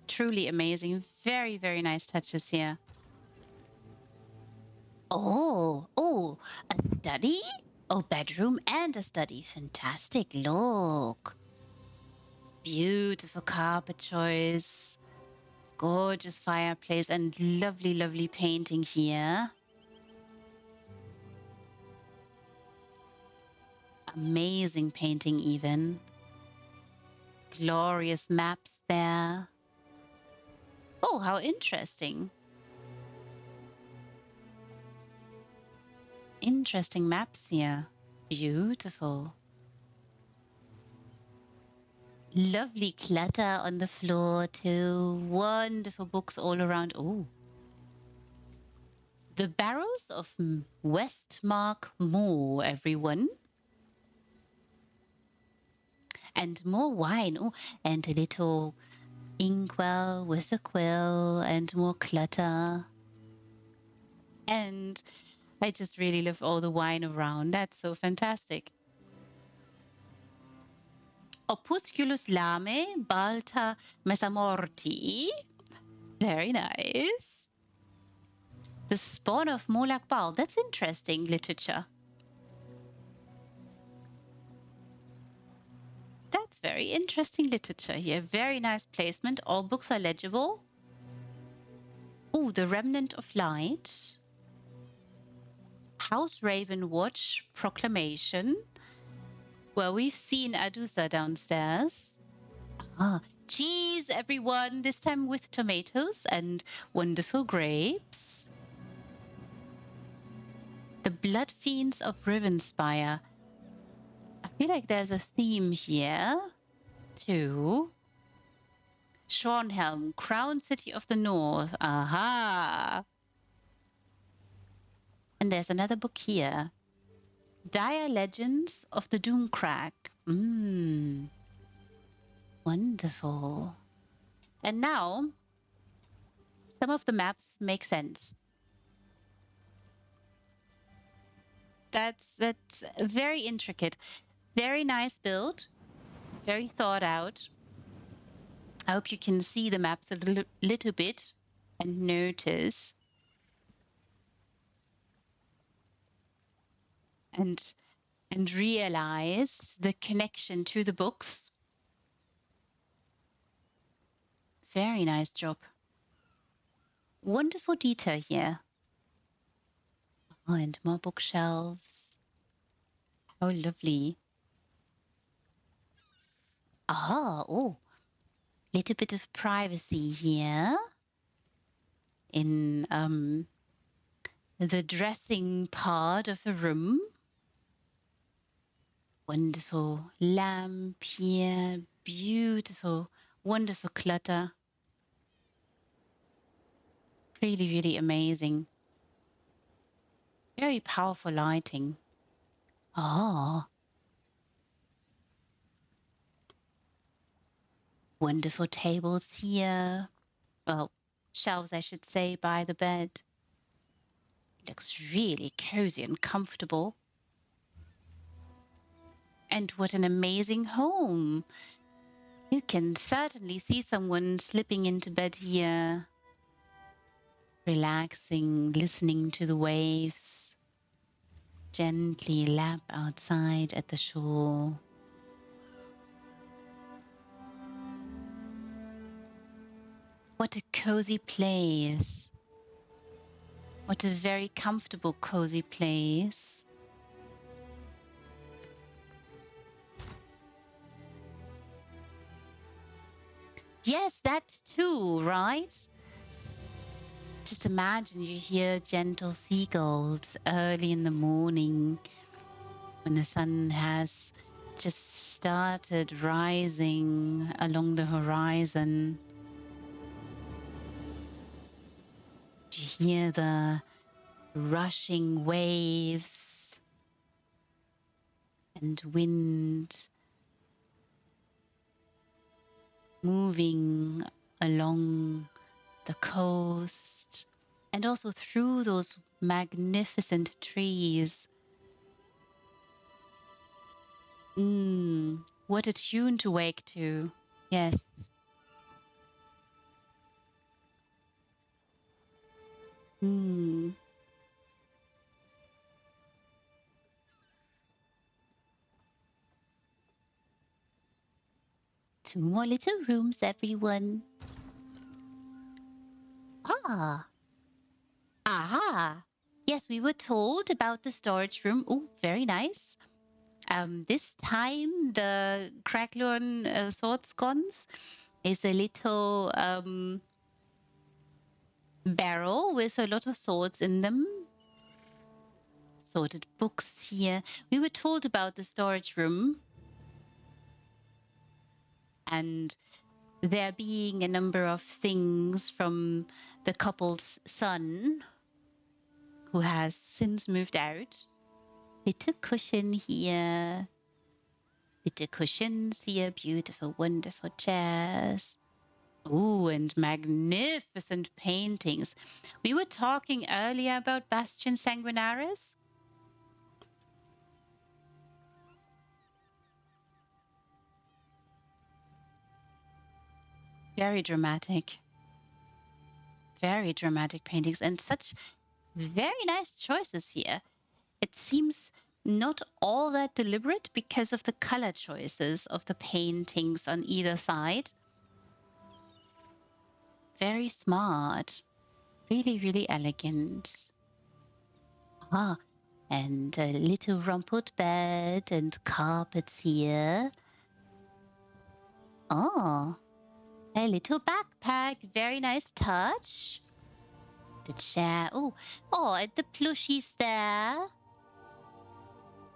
Truly amazing. Very, very nice touches here. Oh, a study? Oh, bedroom and a study. Fantastic. Look. Beautiful carpet choice. Gorgeous fireplace and lovely, lovely painting here. Amazing painting even. Glorious maps there. Oh, how interesting. Interesting maps here. Beautiful. Lovely clutter on the floor too. Wonderful books all around. Oh. The Barrows of Westmark Moor, everyone. And more wine. Oh, and a little inkwell with a quill and more clutter. And I just really love all the wine around. That's so fantastic. Opusculus lame, balta mesamorti. Very nice. The Spawn of Molak Bal. That's interesting literature. That's very interesting literature here. Very nice placement. All books are legible. Oh, The Remnant of Light. House Raven Watch Proclamation. Well, we've seen Adusa downstairs. Ah, cheese, everyone. This time with tomatoes and wonderful grapes. The Blood Fiends of Rivenspire. I feel like there's a theme here, too. Schornhelm, Crown City of the North. Aha! And there's another book here. Dire Legends of the Doomcrag. Wonderful. And now, some of the maps make sense. That's very intricate. Very nice build. Very thought out. I hope you can see the maps a little bit and notice. And realize the connection to the books. Very nice job. Wonderful detail here. Oh, and more bookshelves. How lovely. Oh, little bit of privacy here in the dressing part of the room. Wonderful lamp here. Beautiful, wonderful clutter. Really, really amazing. Very powerful lighting. Oh, wonderful tables here. Well, shelves, I should say, by the bed. Looks really cozy and comfortable. And what an amazing home. You can certainly see someone slipping into bed here, relaxing, listening to the waves, gently lap outside at the shore. What a cozy place. What a very comfortable, cozy place. Yes, that too, right? Just imagine you hear gentle seagulls early in the morning when the sun has just started rising along the horizon. You hear the rushing waves and wind moving along the coast and also through those magnificent trees. What a tune to wake to. Yes. Mm. Two more little rooms, everyone. Ah. Aha. Yes, we were told about the storage room. Oh, very nice. This time the Cracklorn sword scones is a little barrel with a lot of swords in them. Sorted books here. We were told about the storage room and there being a number of things from the couple's son who has since moved out. Little cushion here. Little cushions here. Beautiful, wonderful chairs. Ooh, and magnificent paintings. We were talking earlier about Bastion Sanguinaris. Very dramatic. Very dramatic paintings and such very nice choices here. It seems not all that deliberate because of the color choices of the paintings on either side. Very smart. Really, really elegant. Ah, and a little rumpled bed and carpets here. Oh, a little backpack. Very nice touch. The chair. Oh, and the plushies there.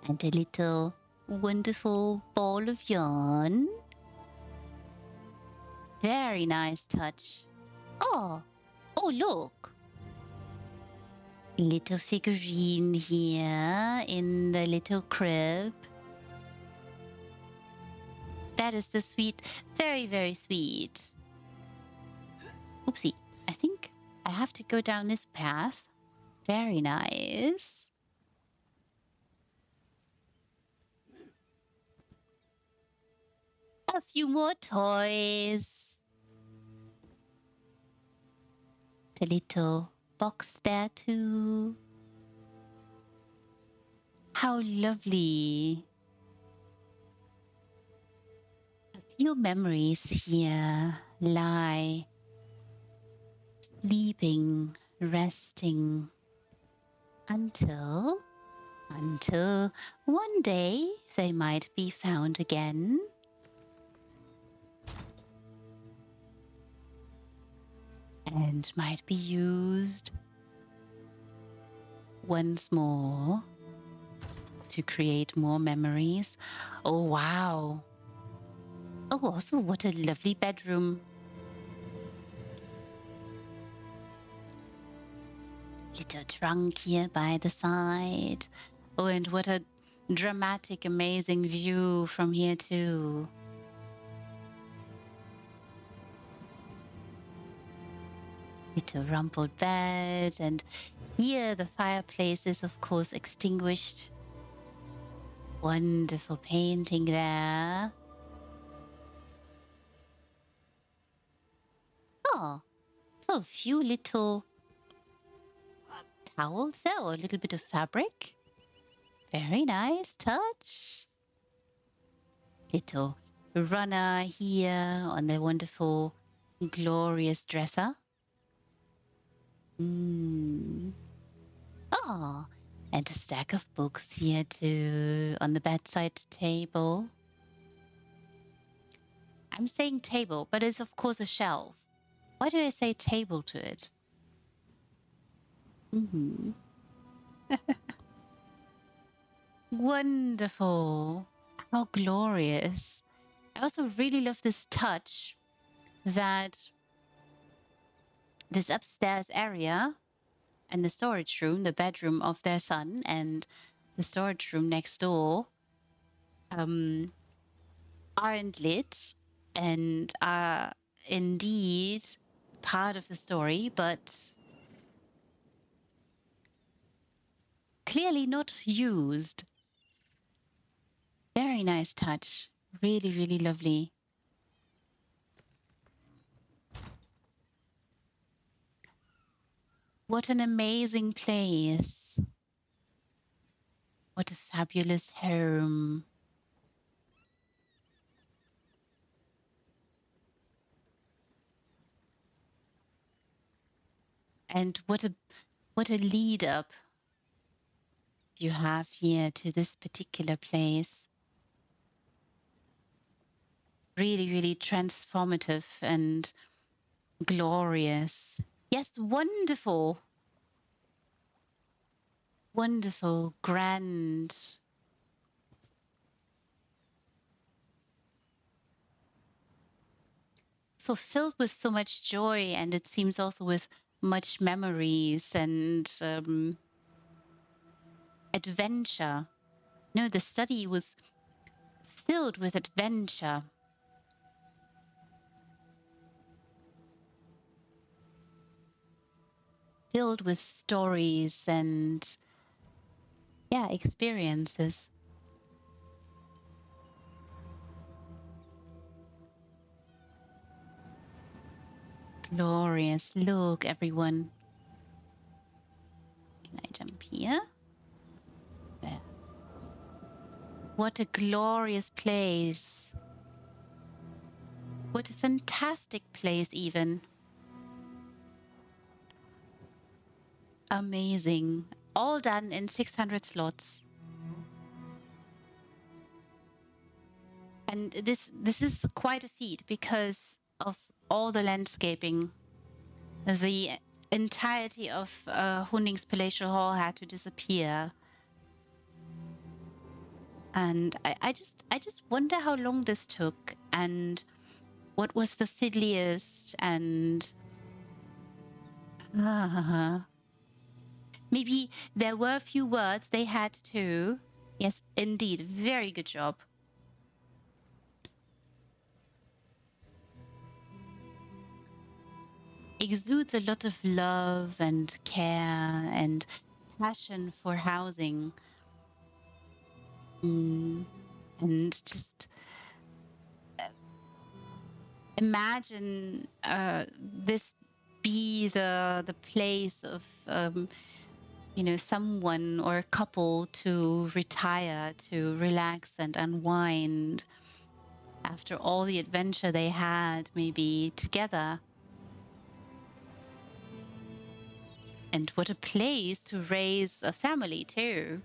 And a little wonderful ball of yarn. Very nice touch. Oh, look. Little figurine here in the little crib. That is the sweet, very, very sweet. Oopsie, I think I have to go down this path. Very nice. A few more toys. The little box there too. How lovely. A few memories here lie sleeping, resting until one day they might be found again. And might be used once more to create more memories. Oh, wow. Oh, also, what a lovely bedroom. Little trunk here by the side. Oh, and what a dramatic, amazing view from here too. Little rumpled bed, and here the fireplace is of course extinguished. Wonderful painting there. Oh, so a few little towels there, or a little bit of fabric. Very nice touch. Little runner here on the wonderful, glorious dresser. Oh, and a stack of books here too on the bedside table. I'm saying table, but it's of course a shelf. Why do I say table to it? Wonderful. How glorious. I also really love this touch that this upstairs area and the storage room, the bedroom of their son and the storage room next door, aren't lit and are indeed part of the story, but clearly not used. Very nice touch. Really, really lovely. What an amazing place. What a fabulous home. And what a lead up you have here to this particular place. Really, really transformative and glorious. Yes, wonderful. Wonderful, grand. So filled with so much joy, and it seems also with much memories and adventure. No, the study was filled with adventure. Filled with stories and, yeah, experiences. Glorious. Look, everyone. Can I jump here? There. What a glorious place. What a fantastic place, even. Amazing. All done in 600 slots. And this is quite a feat because of all the landscaping. The entirety of Hunding's Palatial Hall had to disappear. And I just wonder how long this took and what was the fiddliest and maybe there were a few words they had to. Yes, indeed. Very good job. Exudes a lot of love and care and passion for housing. And just imagine this be the place of someone or a couple to retire, to relax and unwind after all the adventure they had maybe together. And what a place to raise a family too.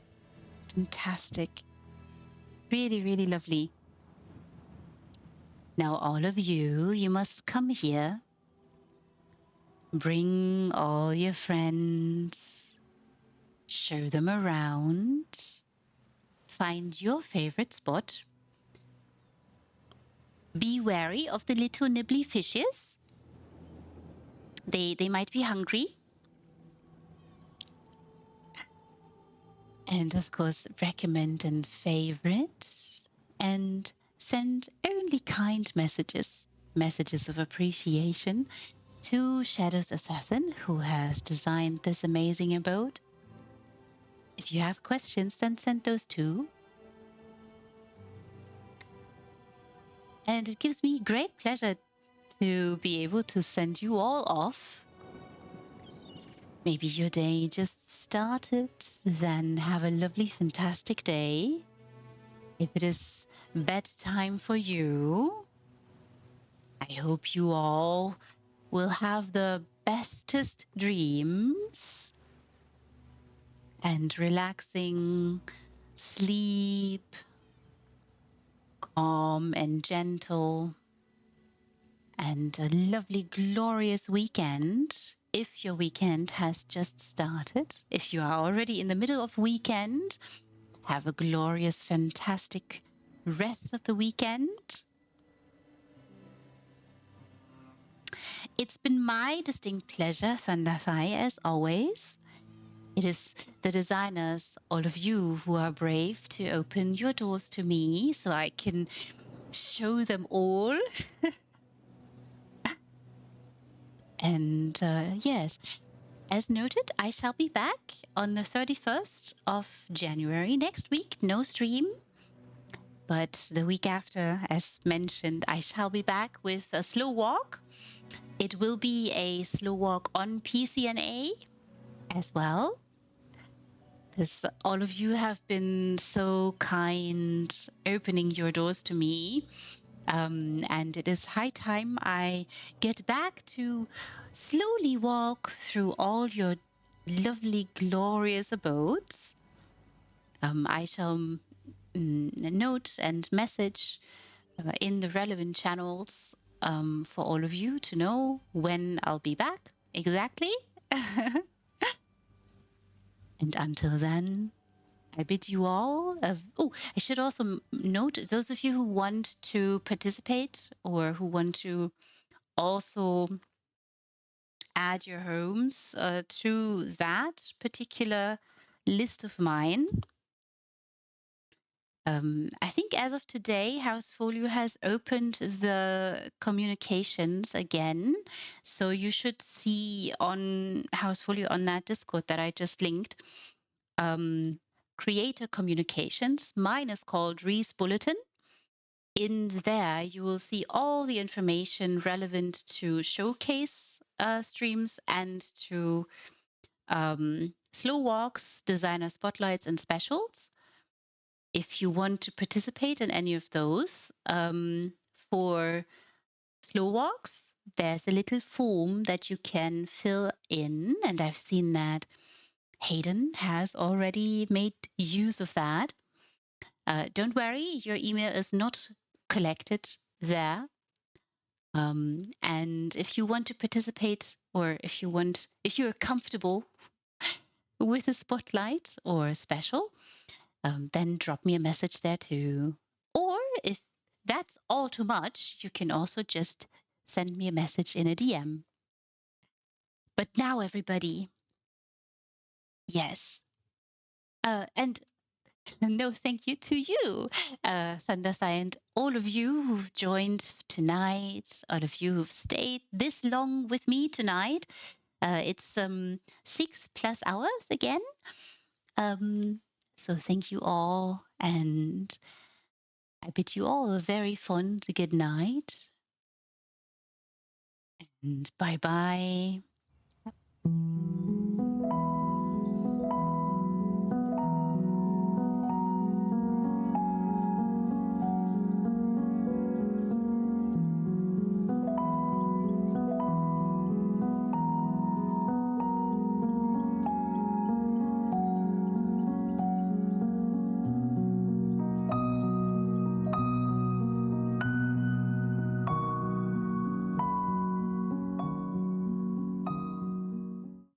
Fantastic. Really, really lovely. Now all of you must come here. Bring all your friends. Show them around. Find your favorite spot. Be wary of the little nibbly fishes. They might be hungry. And of course, recommend and favorite. And send only kind messages, messages of appreciation to Shadow's Assassin, who has designed this amazing abode. If you have questions, then send those too. And it gives me great pleasure to be able to send you all off. Maybe your day just started, then have a lovely, fantastic day. If it is bedtime for you, I hope you all will have the bestest dreams and relaxing sleep, calm and gentle, and a lovely, glorious weekend. If your weekend has just started, if you are already in the middle of weekend, have a glorious, fantastic rest of the weekend. It's been my distinct pleasure, Thunderthai, as always. It is the designers, all of you who are brave to open your doors to me so I can show them all. And yes, as noted, I shall be back on the 31st of January next week. No stream. But the week after, as mentioned, I shall be back with a slow walk. It will be a slow walk on PCNA as well, because all of you have been so kind opening your doors to me. And it is high time I get back to slowly walk through all your lovely, glorious abodes. I shall note and message in the relevant channels for all of you to know when I'll be back exactly. And until then, I bid you all of. Oh, I should also note those of you who want to participate or who want to also add your homes to that particular list of mine. I think as of today, Housefolio has opened the communications again. So you should see on Housefolio on that Discord that I just linked, creator communications. Mine is called Reese Bulletin. In there, you will see all the information relevant to showcase streams and to slow walks, designer spotlights, and specials. If you want to participate in any of those, for slow walks, there's a little form that you can fill in, and I've seen that Hayden has already made use of that. Don't worry, your email is not collected there. And if you want to participate, or if you're comfortable with a spotlight or a special, then drop me a message there too. Or if that's all too much, you can also just send me a message in a DM. But now, everybody, yes. And no, thank you to you, Thunderthai, and all of you who've joined tonight, all of you who've stayed this long with me tonight. It's 6+ hours again. So thank you all, and I bid you all a very fond good night, and bye bye.